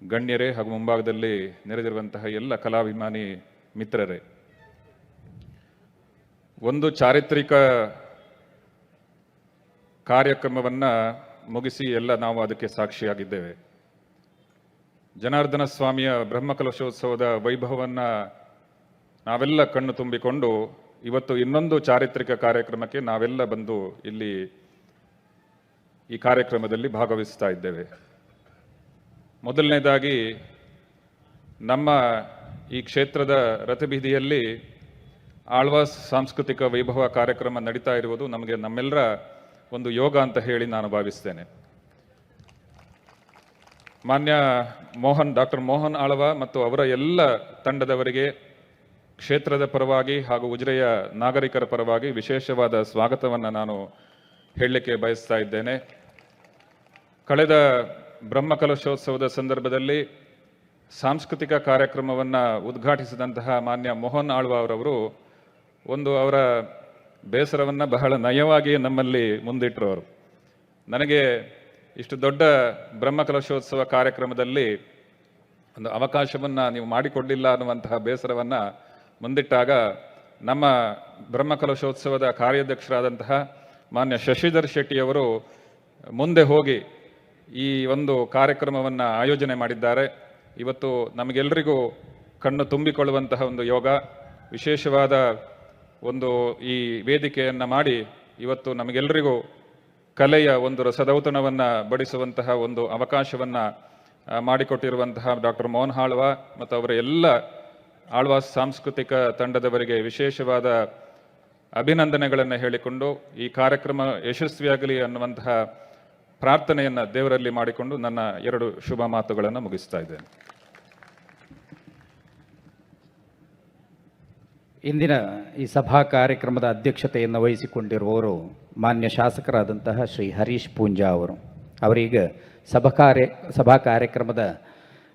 ಗಣ್ಯರೇ ಹಾಗೂ ಮುಂಭಾಗದಲ್ಲಿ ನೆರೆದಿರುವಂತಹ ಎಲ್ಲ ಕಲಾಭಿಮಾನಿ ಮಿತ್ರರೇ, ಒಂದು ಚಾರಿತ್ರಿಕ ಕಾರ್ಯಕ್ರಮವನ್ನು ಮುಗಿಸಿ ಎಲ್ಲ ನಾವು ಅದಕ್ಕೆ ಸಾಕ್ಷಿಯಾಗಿದ್ದೇವೆ. ಜನಾರ್ದನ ಸ್ವಾಮಿಯ ಬ್ರಹ್ಮಕಲಶೋತ್ಸವದ ವೈಭವವನ್ನು ನಾವೆಲ್ಲ ಕಣ್ಣು ತುಂಬಿಕೊಂಡು ಇವತ್ತು ಇನ್ನೊಂದು ಚಾರಿತ್ರಿಕ ಕಾರ್ಯಕ್ರಮಕ್ಕೆ ನಾವೆಲ್ಲ ಬಂದು ಇಲ್ಲಿ ಈ ಕಾರ್ಯಕ್ರಮದಲ್ಲಿ ಭಾಗವಹಿಸ್ತಾ ಇದ್ದೇವೆ. ಮೊದಲನೇದಾಗಿ ನಮ್ಮ ಈ ಕ್ಷೇತ್ರದ ರಥಬೀದಿಯಲ್ಲಿ ಆಳ್ವಾಸ್ ಸಾಂಸ್ಕೃತಿಕ ವೈಭವ ಕಾರ್ಯಕ್ರಮ ನಡೀತಾ ಇರುವುದು ನಮಗೆ ನಮ್ಮೆಲ್ಲರ ಒಂದು ಯೋಗ ಅಂತ ಹೇಳಿ ನಾನು ಭಾವಿಸ್ತೇನೆ. ಮಾನ್ಯ ಡಾಕ್ಟರ್ ಮೋಹನ್ ಆಳ್ವ ಮತ್ತು ಅವರ ಎಲ್ಲ ತಂಡದವರಿಗೆ ಕ್ಷೇತ್ರದ ಪರವಾಗಿ ಹಾಗೂ ಉಜಿರೆಯ ನಾಗರಿಕರ ಪರವಾಗಿ ವಿಶೇಷವಾದ ಸ್ವಾಗತವನ್ನು ನಾನು ಹೇಳಲಿಕ್ಕೆ ಬಯಸ್ತಾ ಇದ್ದೇನೆ. ಕಳೆದ ಬ್ರಹ್ಮಕಲಶೋತ್ಸವದ ಸಂದರ್ಭದಲ್ಲಿ ಸಾಂಸ್ಕೃತಿಕ ಕಾರ್ಯಕ್ರಮವನ್ನು ಉದ್ಘಾಟಿಸಿದಂತಹ ಮಾನ್ಯ ಮೋಹನ್ ಆಳ್ವ ಅವರವರು ಅವರ ಬೇಸರವನ್ನು ಬಹಳ ನಯವಾಗಿ ನಮ್ಮಲ್ಲಿ ಮುಂದಿಟ್ಟರು. ಅವರು ನನಗೆ ಇಷ್ಟು ದೊಡ್ಡ ಬ್ರಹ್ಮಕಲಶೋತ್ಸವ ಕಾರ್ಯಕ್ರಮದಲ್ಲಿ ಒಂದು ಅವಕಾಶವನ್ನು ನೀವು ಮಾಡಿಕೊಡಲಿಲ್ಲ ಅನ್ನುವಂತಹ ಬೇಸರವನ್ನು ಮುಂದಿಟ್ಟಾಗ ನಮ್ಮ ಬ್ರಹ್ಮಕಲಶೋತ್ಸವದ ಕಾರ್ಯಾಧ್ಯಕ್ಷರಾದಂತಹ ಮಾನ್ಯ ಶಶಿಧರ್ ಶೆಟ್ಟಿಯವರು ಮುಂದೆ ಹೋಗಿ ಈ ಒಂದು ಕಾರ್ಯಕ್ರಮವನ್ನು ಆಯೋಜನೆ ಮಾಡಿದ್ದಾರೆ. ಇವತ್ತು ನಮಗೆಲ್ಲರಿಗೂ ಕಣ್ಣು ತುಂಬಿಕೊಳ್ಳುವಂತಹ ಒಂದು ಯೋಗ, ವಿಶೇಷವಾದ ಈ ವೇದಿಕೆಯನ್ನು ಮಾಡಿ ಇವತ್ತು ನಮಗೆಲ್ಲರಿಗೂ ಕಲೆಯ ಒಂದು ರಸದೌತಣವನ್ನು ಬಡಿಸುವಂತಹ ಒಂದು ಅವಕಾಶವನ್ನು ಮಾಡಿಕೊಟ್ಟಿರುವಂತಹ ಡಾಕ್ಟರ್ ಮೋಹನ್ ಆಳ್ವ ಮತ್ತು ಅವರ ಎಲ್ಲ ಆಳ್ವಾಸ್ ಸಾಂಸ್ಕೃತಿಕ ತಂಡದವರಿಗೆ ವಿಶೇಷವಾದ ಅಭಿನಂದನೆಗಳನ್ನು ಹೇಳಿಕೊಂಡು ಈ ಕಾರ್ಯಕ್ರಮ ಯಶಸ್ವಿಯಾಗಲಿ ಅನ್ನುವಂತಹ ಪ್ರಾರ್ಥನೆಯನ್ನು ದೇವರಲ್ಲಿ ಮಾಡಿಕೊಂಡು ನನ್ನ 2 ಶುಭ ಮಾತುಗಳನ್ನು ಮುಗಿಸ್ತಾ ಇದ್ದೇನೆ. ಇಂದಿನ ಈ ಸಭಾ ಕಾರ್ಯಕ್ರಮದ ಅಧ್ಯಕ್ಷತೆಯನ್ನು ವಹಿಸಿಕೊಂಡಿರುವವರು ಮಾನ್ಯ ಶಾಸಕರಾದಂತಹ ಶ್ರೀ ಹರೀಶ್ ಪೂಂಜಾ ಅವರು. ಅವರೀಗ ಸಭಾ ಕಾರ್ಯಕ್ರಮದ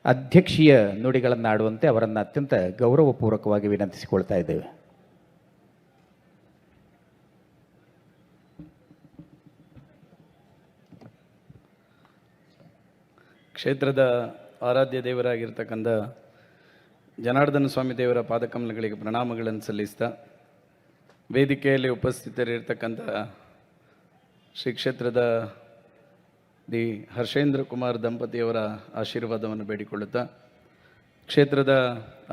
ಅಧ್ಯಕ್ಷೀಯ ನುಡಿಗಳನ್ನಾಡುವಂತೆ ಅವರನ್ನು ಅತ್ಯಂತ ಗೌರವಪೂರ್ವಕವಾಗಿ ವಿನಂತಿಸಿಕೊಳ್ತಾ ಇದ್ದೇವೆ. ಕ್ಷೇತ್ರದ ಆರಾಧ್ಯ ದೇವರಾಗಿರ್ತಕ್ಕಂಥ ಜನಾರ್ದನ ಸ್ವಾಮಿ ದೇವರ ಪಾದಕಮಲಗಳಿಗೆ ಪ್ರಣಾಮಗಳನ್ನು ಸಲ್ಲಿಸ್ತಾ, ವೇದಿಕೆಯಲ್ಲಿ ಉಪಸ್ಥಿತರಿರ್ತಕ್ಕಂಥ ಶ್ರೀ ಕ್ಷೇತ್ರದ ದಿ ಹರ್ಷೇಂದ್ರ ಕುಮಾರ್ ದಂಪತಿಯವರ ಆಶೀರ್ವಾದವನ್ನು ಬೇಡಿಕೊಳ್ಳುತ್ತಾ, ಕ್ಷೇತ್ರದ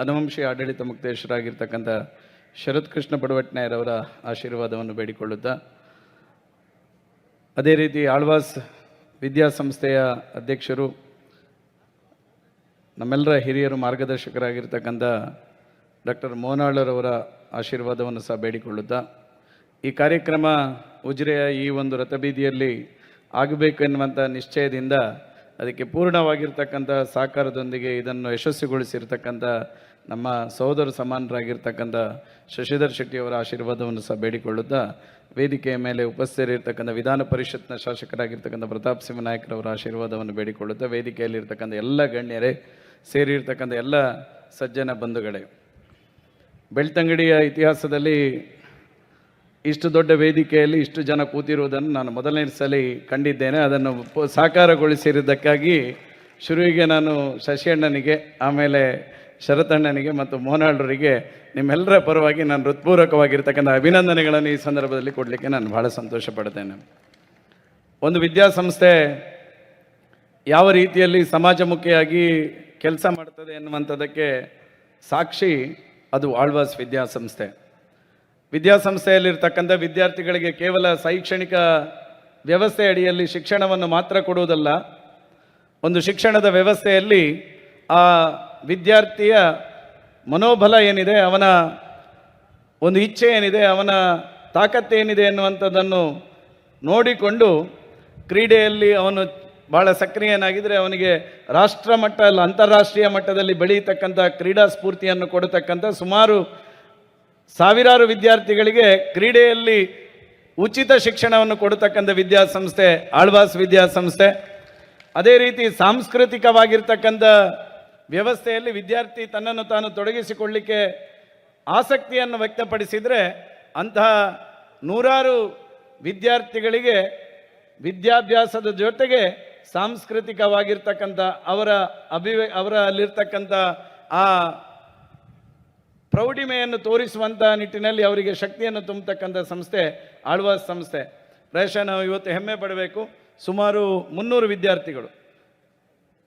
ಅನುವಂಶಿ ಆಡಳಿತ ಮುಕ್ತೇಶ್ವರಾಗಿರ್ತಕ್ಕಂಥ ಶರತ್ ಕೃಷ್ಣ ಪಡವಟ್ನಾಯರವರ ಆಶೀರ್ವಾದವನ್ನು ಬೇಡಿಕೊಳ್ಳುತ್ತಾ, ಅದೇ ರೀತಿ ಆಳ್ವಾಸ್ ವಿದ್ಯಾಸಂಸ್ಥೆಯ ಅಧ್ಯಕ್ಷರು, ನಮ್ಮೆಲ್ಲರ ಹಿರಿಯರು, ಮಾರ್ಗದರ್ಶಕರಾಗಿರ್ತಕ್ಕಂಥ ಡಾಕ್ಟರ್ ಮೋಹನಾಳರವರ ಆಶೀರ್ವಾದವನ್ನು ಸಹ ಬೇಡಿಕೊಳ್ಳುತ್ತಾ, ಈ ಕಾರ್ಯಕ್ರಮ ಉಜಿರೆಯ ಈ ಒಂದು ರಥಬೀದಿಯಲ್ಲಿ ಆಗಬೇಕು ಎನ್ನುವಂಥ ನಿಶ್ಚಯದಿಂದ ಅದಕ್ಕೆ ಪೂರ್ಣವಾಗಿರ್ತಕ್ಕಂಥ ಸಹಕಾರದೊಂದಿಗೆ ಇದನ್ನು ಯಶಸ್ವಿಗೊಳಿಸಿರ್ತಕ್ಕಂಥ ನಮ್ಮ ಸಹೋದರ ಸಮಾನರಾಗಿರ್ತಕ್ಕಂಥ ಶಶಿಧರ್ ಶೆಟ್ಟಿಯವರ ಆಶೀರ್ವಾದವನ್ನು ಸಹ ಬೇಡಿಕೊಳ್ಳುತ್ತಾ, ವೇದಿಕೆಯ ಮೇಲೆ ಉಪಸ್ಥಿತರಿರ್ತಕ್ಕಂಥ ವಿಧಾನ ಪರಿಷತ್ನ ಶಾಸಕರಾಗಿರ್ತಕ್ಕಂಥ ಪ್ರತಾಪ್ ಸಿಂಹ ನಾಯಕರವರ ಆಶೀರ್ವಾದವನ್ನು ಬೇಡಿಕೊಳ್ಳುತ್ತಾ, ವೇದಿಕೆಯಲ್ಲಿರ್ತಕ್ಕಂಥ ಎಲ್ಲ ಗಣ್ಯರೇ, ಸೇರಿರ್ತಕ್ಕಂಥ ಎಲ್ಲ ಸಜ್ಜನ ಬಂಧುಗಳೇ, ಬೆಳ್ತಂಗಡಿಯ ಇತಿಹಾಸದಲ್ಲಿ ಇಷ್ಟು ದೊಡ್ಡ ವೇದಿಕೆಯಲ್ಲಿ ಇಷ್ಟು ಜನ ಕೂತಿರುವುದನ್ನು ನಾನು ಮೊದಲನೇ ಸಲ ಕಂಡಿದ್ದೇನೆ. ಅದನ್ನು ಸಾಕಾರಗೊಳಿಸಿರುವುದಕ್ಕಾಗಿ ಶುರುವಿಗೆ ನಾನು ಶಶಿಯಣ್ಣನಿಗೆ, ಆಮೇಲೆ ಶರತಣ್ಣನಿಗೆ ಮತ್ತು ಮೋಹನಾಳರಿಗೆ ನಿಮ್ಮೆಲ್ಲರ ಪರವಾಗಿ ನಾನು ಹೃತ್ಪೂರ್ವಕವಾಗಿರ್ತಕ್ಕಂಥ ಅಭಿನಂದನೆಗಳನ್ನು ಈ ಸಂದರ್ಭದಲ್ಲಿ ಕೊಡಲಿಕ್ಕೆ ನಾನು ಬಹಳ ಸಂತೋಷ ಪಡ್ತೇನೆ. ಒಂದು ವಿದ್ಯಾಸಂಸ್ಥೆ ಯಾವ ರೀತಿಯಲ್ಲಿ ಸಮಾಜಮುಖಿಯಾಗಿ ಕೆಲಸ ಮಾಡ್ತದೆ ಎನ್ನುವಂಥದ್ದಕ್ಕೆ ಸಾಕ್ಷಿ ಅದು ಆಳ್ವಾಸ್ ವಿದ್ಯಾಸಂಸ್ಥೆ. ವಿದ್ಯಾಸಂಸ್ಥೆಯಲ್ಲಿರ್ತಕ್ಕಂಥ ವಿದ್ಯಾರ್ಥಿಗಳಿಗೆ ಕೇವಲ ಶೈಕ್ಷಣಿಕ ವ್ಯವಸ್ಥೆ ಅಡಿಯಲ್ಲಿ ಶಿಕ್ಷಣವನ್ನು ಮಾತ್ರ ಕೊಡುವುದಲ್ಲ, ಒಂದು ಶಿಕ್ಷಣದ ವ್ಯವಸ್ಥೆಯಲ್ಲಿ ಆ ವಿದ್ಯಾರ್ಥಿಯ ಮನೋಬಲ ಏನಿದೆ, ಅವನ ಒಂದು ಇಚ್ಛೆ ಏನಿದೆ, ಅವನ ತಾಕತ್ತೇನಿದೆ ಎನ್ನುವಂಥದ್ದನ್ನು ನೋಡಿಕೊಂಡು ಕ್ರೀಡೆಯಲ್ಲಿ ಅವನು ಭಾಳ ಸಕ್ರಿಯನಾಗಿದ್ದರೆ ಅವನಿಗೆ ರಾಷ್ಟ್ರ ಮಟ್ಟ ಅಲ್ಲ, ಅಂತಾರಾಷ್ಟ್ರೀಯ ಮಟ್ಟದಲ್ಲಿ ಬೆಳೆಯತಕ್ಕಂಥ ಕ್ರೀಡಾ ಸ್ಫೂರ್ತಿಯನ್ನು ಕೊಡತಕ್ಕಂಥ ಸುಮಾರು ಸಾವಿರಾರು ವಿದ್ಯಾರ್ಥಿಗಳಿಗೆ ಕ್ರೀಡೆಯಲ್ಲಿ ಉಚಿತ ಶಿಕ್ಷಣವನ್ನು ಕೊಡತಕ್ಕಂಥ ವಿದ್ಯಾಸಂಸ್ಥೆ ಆಳ್ವಾಸ್ ವಿದ್ಯಾಸಂಸ್ಥೆ. ಅದೇ ರೀತಿ ಸಾಂಸ್ಕೃತಿಕವಾಗಿರ್ತಕ್ಕಂಥ ವ್ಯವಸ್ಥೆಯಲ್ಲಿ ವಿದ್ಯಾರ್ಥಿ ತನ್ನನ್ನು ತಾನು ತೊಡಗಿಸಿಕೊಳ್ಳಲಿಕ್ಕೆ ಆಸಕ್ತಿಯನ್ನು ವ್ಯಕ್ತಪಡಿಸಿದರೆ ಅಂತಹ ನೂರಾರು ವಿದ್ಯಾರ್ಥಿಗಳಿಗೆ ವಿದ್ಯಾಭ್ಯಾಸದ ಜೊತೆಗೆ ಸಾಂಸ್ಕೃತಿಕವಾಗಿರ್ತಕ್ಕಂಥ ಅವರಲ್ಲಿರ್ತಕ್ಕಂಥ ಆ ಪ್ರೌಢಿಮೆಯನ್ನು ತೋರಿಸುವಂಥ ನಿಟ್ಟಿನಲ್ಲಿ ಅವರಿಗೆ ಶಕ್ತಿಯನ್ನು ತುಂಬತಕ್ಕಂಥ ಸಂಸ್ಥೆ ಆಳ್ವಾಸ್ ಸಂಸ್ಥೆ. ಪ್ರಾಯಶಃ ನಾವು ಇವತ್ತು ಹೆಮ್ಮೆ ಪಡಬೇಕು. ಸುಮಾರು 300 ವಿದ್ಯಾರ್ಥಿಗಳು,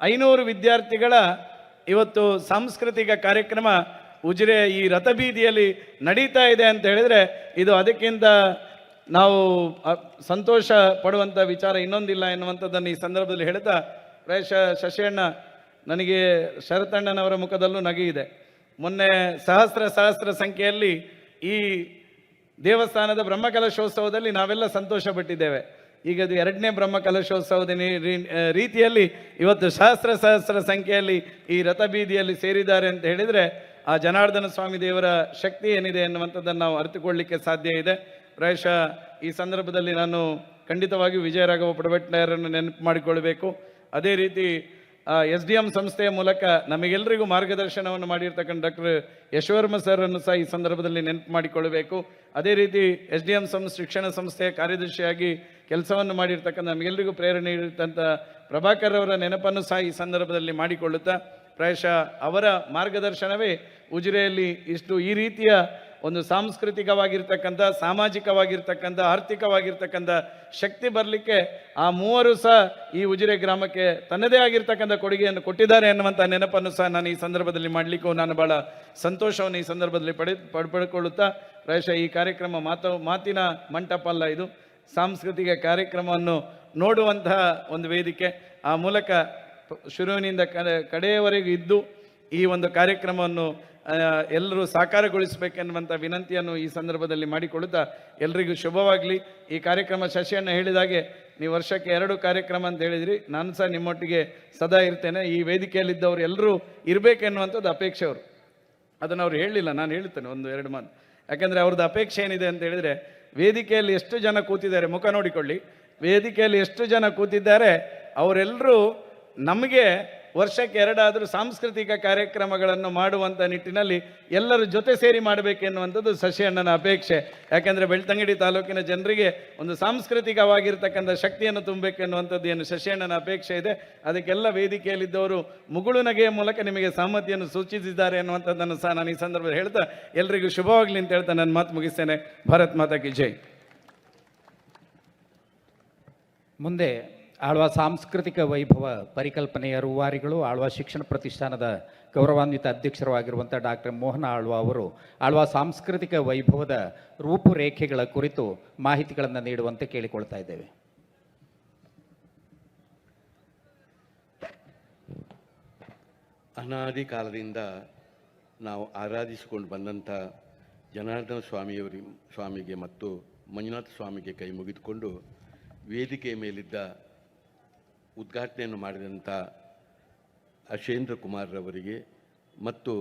500 ವಿದ್ಯಾರ್ಥಿಗಳ ಇವತ್ತು ಸಾಂಸ್ಕೃತಿಕ ಕಾರ್ಯಕ್ರಮ ಉಜಿರೆ ಈ ರಥಬೀದಿಯಲ್ಲಿ ನಡೀತಾ ಇದೆ ಅಂತ ಹೇಳಿದರೆ ಇದು ಅದಕ್ಕಿಂತ ನಾವು ಸಂತೋಷ ಪಡುವಂಥ ವಿಚಾರ ಇನ್ನೊಂದಿಲ್ಲ ಎನ್ನುವಂಥದ್ದನ್ನು ಈ ಸಂದರ್ಭದಲ್ಲಿ ಹೇಳ್ತಾ, ಪ್ರಾಯಶಃ ಶಶಿಯಣ್ಣ, ನನಗೆ ಶರತಣ್ಣನವರ ಮುಖದಲ್ಲೂ ನಗೆ ಇದೆ. ಮೊನ್ನೆ ಸಹಸ್ರ ಸಂಖ್ಯೆಯಲ್ಲಿ ಈ ದೇವಸ್ಥಾನದ ಬ್ರಹ್ಮಕಲಶೋತ್ಸವದಲ್ಲಿ ನಾವೆಲ್ಲ ಸಂತೋಷ ಪಟ್ಟಿದ್ದೇವೆ. ಈಗ ಅದು 2ನೇ ಬ್ರಹ್ಮಕಲಶೋತ್ಸವದ ರೀತಿಯಲ್ಲಿ ಇವತ್ತು ಸಹಸ್ರ ಸಂಖ್ಯೆಯಲ್ಲಿ ಈ ರಥಬೀದಿಯಲ್ಲಿ ಸೇರಿದ್ದಾರೆ ಅಂತ ಹೇಳಿದರೆ ಆ ಜನಾರ್ದನ ಸ್ವಾಮಿ ದೇವರ ಶಕ್ತಿ ಏನಿದೆ ಎನ್ನುವಂಥದ್ದನ್ನು ನಾವು ಅರಿತುಕೊಳ್ಳಲಿಕ್ಕೆ ಸಾಧ್ಯ ಇದೆ. ಪ್ರಾಯಶಃ ಈ ಸಂದರ್ಭದಲ್ಲಿ ನಾನು ಖಂಡಿತವಾಗಿಯೂ ವಿಜಯರಾಘವ ಪಡವಟ್ನಾಯರನ್ನು ನೆನಪು ಮಾಡಿಕೊಳ್ಬೇಕು. ಅದೇ ರೀತಿ SDM ಸಂಸ್ಥೆಯ ಮೂಲಕ ನಮಗೆಲ್ಲರಿಗೂ ಮಾರ್ಗದರ್ಶನವನ್ನು ಮಾಡಿರ್ತಕ್ಕಂಥ ಡಾಕ್ಟರ್ ಯಶೋವರ್ಮ ಸರ್ ಅನ್ನು ಸಹ ಈ ಸಂದರ್ಭದಲ್ಲಿ ನೆನಪು ಮಾಡಿಕೊಳ್ಳಬೇಕು. ಅದೇ ರೀತಿ SDM ಶಿಕ್ಷಣ ಸಂಸ್ಥೆಯ ಕಾರ್ಯದರ್ಶಿಯಾಗಿ ಕೆಲಸವನ್ನು ಮಾಡಿರ್ತಕ್ಕಂಥ ನಮಗೆಲ್ಲರಿಗೂ ಪ್ರೇರಣೆ ನೀಡಿರ್ತಂಥ ಪ್ರಭಾಕರ್ ಅವರ ನೆನಪನ್ನು ಸಹ ಈ ಸಂದರ್ಭದಲ್ಲಿ ಮಾಡಿಕೊಳ್ಳುತ್ತಾ, ಪ್ರಾಯಶಃ ಅವರ ಮಾರ್ಗದರ್ಶನವೇ ಉಜಿರೆಯಲ್ಲಿ ಈ ರೀತಿಯ ಒಂದು ಸಾಂಸ್ಕೃತಿಕವಾಗಿರ್ತಕ್ಕಂಥ, ಸಾಮಾಜಿಕವಾಗಿರ್ತಕ್ಕಂಥ, ಆರ್ಥಿಕವಾಗಿರ್ತಕ್ಕಂಥ ಶಕ್ತಿ ಬರಲಿಕ್ಕೆ ಆ ಮೂವರು ಸಹ ಈ ಉಜಿರೆ ಗ್ರಾಮಕ್ಕೆ ತನ್ನದೇ ಆಗಿರ್ತಕ್ಕಂಥ ಕೊಡುಗೆಯನ್ನು ಕೊಟ್ಟಿದ್ದಾರೆ ಎನ್ನುವಂಥ ನೆನಪನ್ನು ಸಹ ನಾನು ಈ ಸಂದರ್ಭದಲ್ಲಿ ಮಾಡಲಿಕ್ಕೂ ನಾನು ಭಾಳ ಸಂತೋಷವನ್ನು ಈ ಸಂದರ್ಭದಲ್ಲಿ ಪಡ್ಕೊಳ್ಳುತ್ತಾ, ಪ್ರಾಯಶಃ ಈ ಕಾರ್ಯಕ್ರಮ ಮಾತಿನ ಮಂಟಪ ಅಲ್ಲ, ಇದು ಸಾಂಸ್ಕೃತಿಕ ಕಾರ್ಯಕ್ರಮವನ್ನು ನೋಡುವಂತಹ ಒಂದು ವೇದಿಕೆ. ಆ ಮೂಲಕ ಶುರುವಿನಿಂದ ಕಡೆಯವರೆಗೂ ಇದ್ದು ಈ ಒಂದು ಕಾರ್ಯಕ್ರಮವನ್ನು ಎಲ್ಲರೂ ಸಾಕಾರಗೊಳಿಸಬೇಕೆನ್ನುವಂಥ ವಿನಂತಿಯನ್ನು ಈ ಸಂದರ್ಭದಲ್ಲಿ ಮಾಡಿಕೊಳ್ಳುತ್ತಾ, ಎಲ್ರಿಗೂ ಶುಭವಾಗಲಿ. ಈ ಕಾರ್ಯಕ್ರಮ ಶಶಿಯಣ್ಣ ಹೇಳಿದಾಗೆ ನೀವು ವರ್ಷಕ್ಕೆ 2 ಕಾರ್ಯಕ್ರಮ ಅಂತ ಹೇಳಿದ್ರಿ, ನಾನು ಸಹ ನಿಮ್ಮೊಟ್ಟಿಗೆ ಸದಾ ಇರ್ತೇನೆ. ಈ ವೇದಿಕೆಯಲ್ಲಿದ್ದವರು ಎಲ್ಲರೂ ಇರಬೇಕೆನ್ನುವಂಥದ್ದು ಅಪೇಕ್ಷೆ ಅವರು. ಅದನ್ನು ಅವ್ರು ಹೇಳಲಿಲ್ಲ, ನಾನು ಹೇಳ್ತೇನೆ 1-2 ಮಾತು. ಯಾಕಂದರೆ ಅವ್ರದ್ದು ಅಪೇಕ್ಷೆ ಏನಿದೆ ಅಂತ ಹೇಳಿದರೆ, ವೇದಿಕೆಯಲ್ಲಿ ಎಷ್ಟು ಜನ ಕೂತಿದ್ದಾರೆ ಮುಖ ನೋಡಿಕೊಳ್ಳಿ, ವೇದಿಕೆಯಲ್ಲಿ ಎಷ್ಟು ಜನ ಕೂತಿದ್ದಾರೆ ಅವರೆಲ್ಲರೂ ನಮಗೆ ವರ್ಷಕ್ಕೆ 2 ಆದರೂ ಸಾಂಸ್ಕೃತಿಕ ಕಾರ್ಯಕ್ರಮಗಳನ್ನು ಮಾಡುವಂಥ ನಿಟ್ಟಿನಲ್ಲಿ ಎಲ್ಲರ ಜೊತೆ ಸೇರಿ ಮಾಡಬೇಕೆನ್ನುವಂಥದ್ದು ಶಶಿಯಣ್ಣನ ಅಪೇಕ್ಷೆ. ಯಾಕೆಂದರೆ ಬೆಳ್ತಂಗಡಿ ತಾಲೂಕಿನ ಜನರಿಗೆ ಒಂದು ಸಾಂಸ್ಕೃತಿಕವಾಗಿರ್ತಕ್ಕಂಥ ಶಕ್ತಿಯನ್ನು ತುಂಬಬೇಕೆನ್ನುವಂಥದ್ದು ಏನು ಶಶಿಯಣ್ಣನ ಅಪೇಕ್ಷೆ ಇದೆ. ಅದಕ್ಕೆಲ್ಲ ವೇದಿಕೆಯಲ್ಲಿದ್ದವರು ಮುಗುಳು ನಗೆಯ ಮೂಲಕ ನಿಮಗೆ ಸಮ್ಮತಿಯನ್ನು ಸೂಚಿಸಿದ್ದಾರೆ ಎನ್ನುವಂಥದ್ದನ್ನು ಸಹ ನಾನು ಈ ಸಂದರ್ಭದಲ್ಲಿ ಹೇಳ್ತಾ ಎಲ್ರಿಗೂ ಶುಭವಾಗಲಿ ಅಂತ ಹೇಳ್ತಾ ನನ್ನ ಮಾತು ಮುಗಿಸ್ತೇನೆ. ಭಾರತ್ ಮಾತಾ ಕಿ ಜೈ. ಮುಂದೆ ಆಳ್ವ ಸಾಂಸ್ಕೃತಿಕ ವೈಭವ ಪರಿಕಲ್ಪನೆಯ ರೂವಾರಿಗಳು, ಆಳ್ವ ಶಿಕ್ಷಣ ಪ್ರತಿಷ್ಠಾನದ ಗೌರವಾನ್ವಿತ ಅಧ್ಯಕ್ಷರು ಆಗಿರುವಂಥ ಡಾಕ್ಟರ್ ಮೋಹನ ಆಳ್ವ ಅವರು ಆಳ್ವ ಸಾಂಸ್ಕೃತಿಕ ವೈಭವದ ರೂಪುರೇಖೆಗಳ ಕುರಿತು ಮಾಹಿತಿಗಳನ್ನು ನೀಡುವಂತೆ ಕೇಳಿಕೊಳ್ತಾ ಇದ್ದೇವೆ. ಅನಾದಿ ಕಾಲದಿಂದ ನಾವು ಆರಾಧಿಸಿಕೊಂಡು ಬಂದಂಥ ಜನಾರ್ದನ ಸ್ವಾಮಿಗೆ ಮತ್ತು ಮಂಜುನಾಥ ಸ್ವಾಮಿಗೆ ಕೈ ಮುಗಿದುಕೊಂಡು ವೇದಿಕೆಯ ಮೇಲಿದ್ದ ಉದ್ಘಾಟನೆಯನ್ನು ಮಾಡಿದಂಥ ಹರ್ಷೇಂದ್ರ ಕುಮಾರ್ರವರಿಗೆ ಮತ್ತು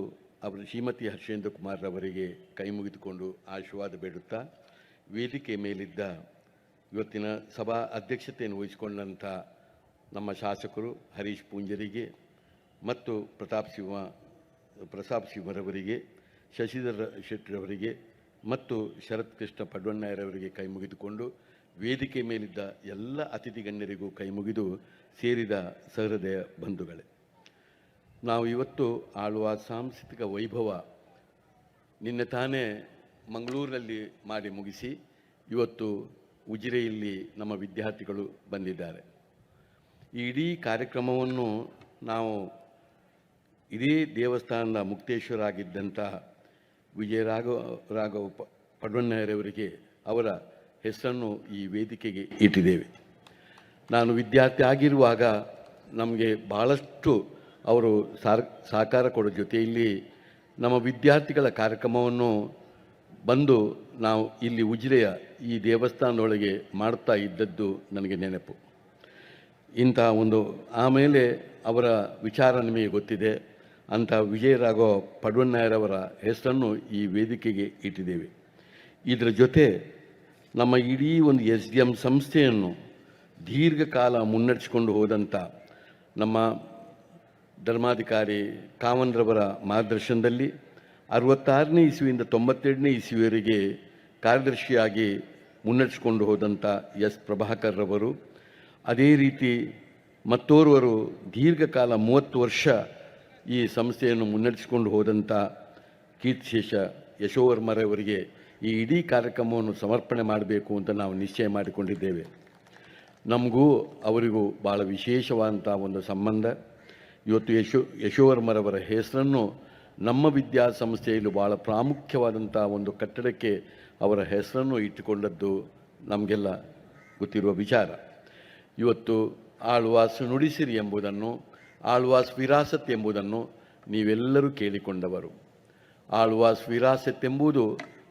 ಅವರ ಶ್ರೀಮತಿ ಹರ್ಷೇಂದ್ರ ಕುಮಾರ್ರವರಿಗೆ ಕೈ ಮುಗಿದುಕೊಂಡು ಆಶೀರ್ವಾದ ಬೇಡುತ್ತಾ, ವೇದಿಕೆಯ ಮೇಲಿದ್ದ ಇವತ್ತಿನ ಸಭಾ ಅಧ್ಯಕ್ಷತೆಯನ್ನು ವಹಿಸಿಕೊಂಡಂಥ ನಮ್ಮ ಶಾಸಕರು ಹರೀಶ್ ಪೂಂಜರಿಗೆ ಮತ್ತು ಪ್ರತಾಪ್ ಸಿಂಹರವರಿಗೆ, ಶಶಿಧರ ಶೆಟ್ಟಿರವರಿಗೆ ಮತ್ತು ಶರತ್ ಕೃಷ್ಣ ಪಡ್ವಣ್ಣಯ್ಯರವರಿಗೆ ಕೈ ಮುಗಿದುಕೊಂಡು, ವೇದಿಕೆ ಮೇಲಿದ್ದ ಎಲ್ಲ ಅತಿಥಿ ಗಣ್ಯರಿಗೂ ಕೈ ಮುಗಿದು ಸೇರಿದ ಸಹೃದಯ ಬಂಧುಗಳೇ, ನಾವು ಇವತ್ತು ಆಳ್ವ ಸಾಂಸ್ಕೃತಿಕ ವೈಭವ ನಿನ್ನೆ ತಾನೇ ಮಂಗಳೂರಿನಲ್ಲಿ ಮಾಡಿ ಮುಗಿಸಿ ಇವತ್ತು ಉಜಿರೆಯಲ್ಲಿ ನಮ್ಮ ವಿದ್ಯಾರ್ಥಿಗಳು ಬಂದಿದ್ದಾರೆ. ಈ ಇಡೀ ಕಾರ್ಯಕ್ರಮವನ್ನು ನಾವು ಇಡೀ ದೇವಸ್ಥಾನದ ಮುಕ್ತೇಶ್ವರ ಆಗಿದ್ದಂಥ ವಿಜಯರಾಘವ ಪಡ್ವಣ್ಣಯ್ಯರವರಿಗೆ ಅವರ ಹೆಸರನ್ನು ಈ ವೇದಿಕೆಗೆ ಇಟ್ಟಿದ್ದೇವೆ. ನಾನು ವಿದ್ಯಾರ್ಥಿ ಆಗಿರುವಾಗ ನಮಗೆ ಭಾಳಷ್ಟು ಅವರು ಸಹಕಾರ ಕೊಡೋ ಜೊತೆಯಲ್ಲಿ ನಮ್ಮ ವಿದ್ಯಾರ್ಥಿಗಳ ಕಾರ್ಯಕ್ರಮವನ್ನು ಬಂದು ನಾವು ಇಲ್ಲಿ ಉಜಿರೆಯ ಈ ದೇವಸ್ಥಾನದೊಳಗೆ ಮಾಡ್ತಾ ಇದ್ದದ್ದು ನನಗೆ ನೆನಪು. ಇಂಥ ಒಂದು ಆಮೇಲೆ ಅವರ ವಿಚಾರ ನಿಮಗೆ ಗೊತ್ತಿದೆ. ಅಂಥ ವಿಜಯರಾಘವ ಪಡ್ವಣ್ಣಯ್ಯರವರ ಹೆಸರನ್ನು ಈ ವೇದಿಕೆಗೆ ಇಟ್ಟಿದ್ದೇವೆ. ಇದರ ಜೊತೆ ನಮ್ಮ ಇಡೀ ಒಂದು SDM ಸಂಸ್ಥೆಯನ್ನು ದೀರ್ಘಕಾಲ ಮುನ್ನಡೆಸಿಕೊಂಡು ಹೋದಂಥ ನಮ್ಮ ಧರ್ಮಾಧಿಕಾರಿ ಕಾಮನ್ರವರ ಮಾರ್ಗದರ್ಶನದಲ್ಲಿ 66ನೇ ಇಸ್ವಿಯಿಂದ 92ನೇ ಇಸ್ವಿಯವರೆಗೆ ಕಾರ್ಯದರ್ಶಿಯಾಗಿ ಮುನ್ನಡೆಸಿಕೊಂಡು ಹೋದಂಥ ಪ್ರಭಾಕರ್ರವರು, ಅದೇ ರೀತಿ ಮತ್ತೋರ್ವರು ದೀರ್ಘಕಾಲ 30 ವರ್ಷ ಈ ಸಂಸ್ಥೆಯನ್ನು ಮುನ್ನಡೆಸಿಕೊಂಡು ಹೋದಂಥ ಕೀರ್ತಿಶೇಷ ಯಶೋವರ್ಮರವರಿಗೆ ಈ ಇಡೀ ಕಾರ್ಯಕ್ರಮವನ್ನು ಸಮರ್ಪಣೆ ಮಾಡಬೇಕು ಅಂತ ನಾವು ನಿಶ್ಚಯ ಮಾಡಿಕೊಂಡಿದ್ದೇವೆ. ನಮಗೂ ಅವರಿಗೂ ಭಾಳ ವಿಶೇಷವಾದಂಥ ಒಂದು ಸಂಬಂಧ. ಇವತ್ತು ಯಶೋವರ್ಮರವರ ಹೆಸರನ್ನು ನಮ್ಮ ವಿದ್ಯಾಸಂಸ್ಥೆಯಲ್ಲಿ ಭಾಳ ಪ್ರಾಮುಖ್ಯವಾದಂಥ ಒಂದು ಕಟ್ಟಡಕ್ಕೆ ಅವರ ಹೆಸರನ್ನು ಇಟ್ಟುಕೊಂಡದ್ದು ನಮಗೆಲ್ಲ ಗೊತ್ತಿರುವ ವಿಚಾರ. ಇವತ್ತು ಆಳ್ವಾಸ್ ನುಡಿಸಿರಿ ಎಂಬುದನ್ನು, ಆಳ್ವಾಸ್ ವಿರಾಸತ್ ಎಂಬುದನ್ನು ನೀವೆಲ್ಲರೂ ಕೇಳಿಕೊಂಡವರು. ಆಳ್ವಾಸ್ ವಿರಾಸತ್ ಎಂಬುದು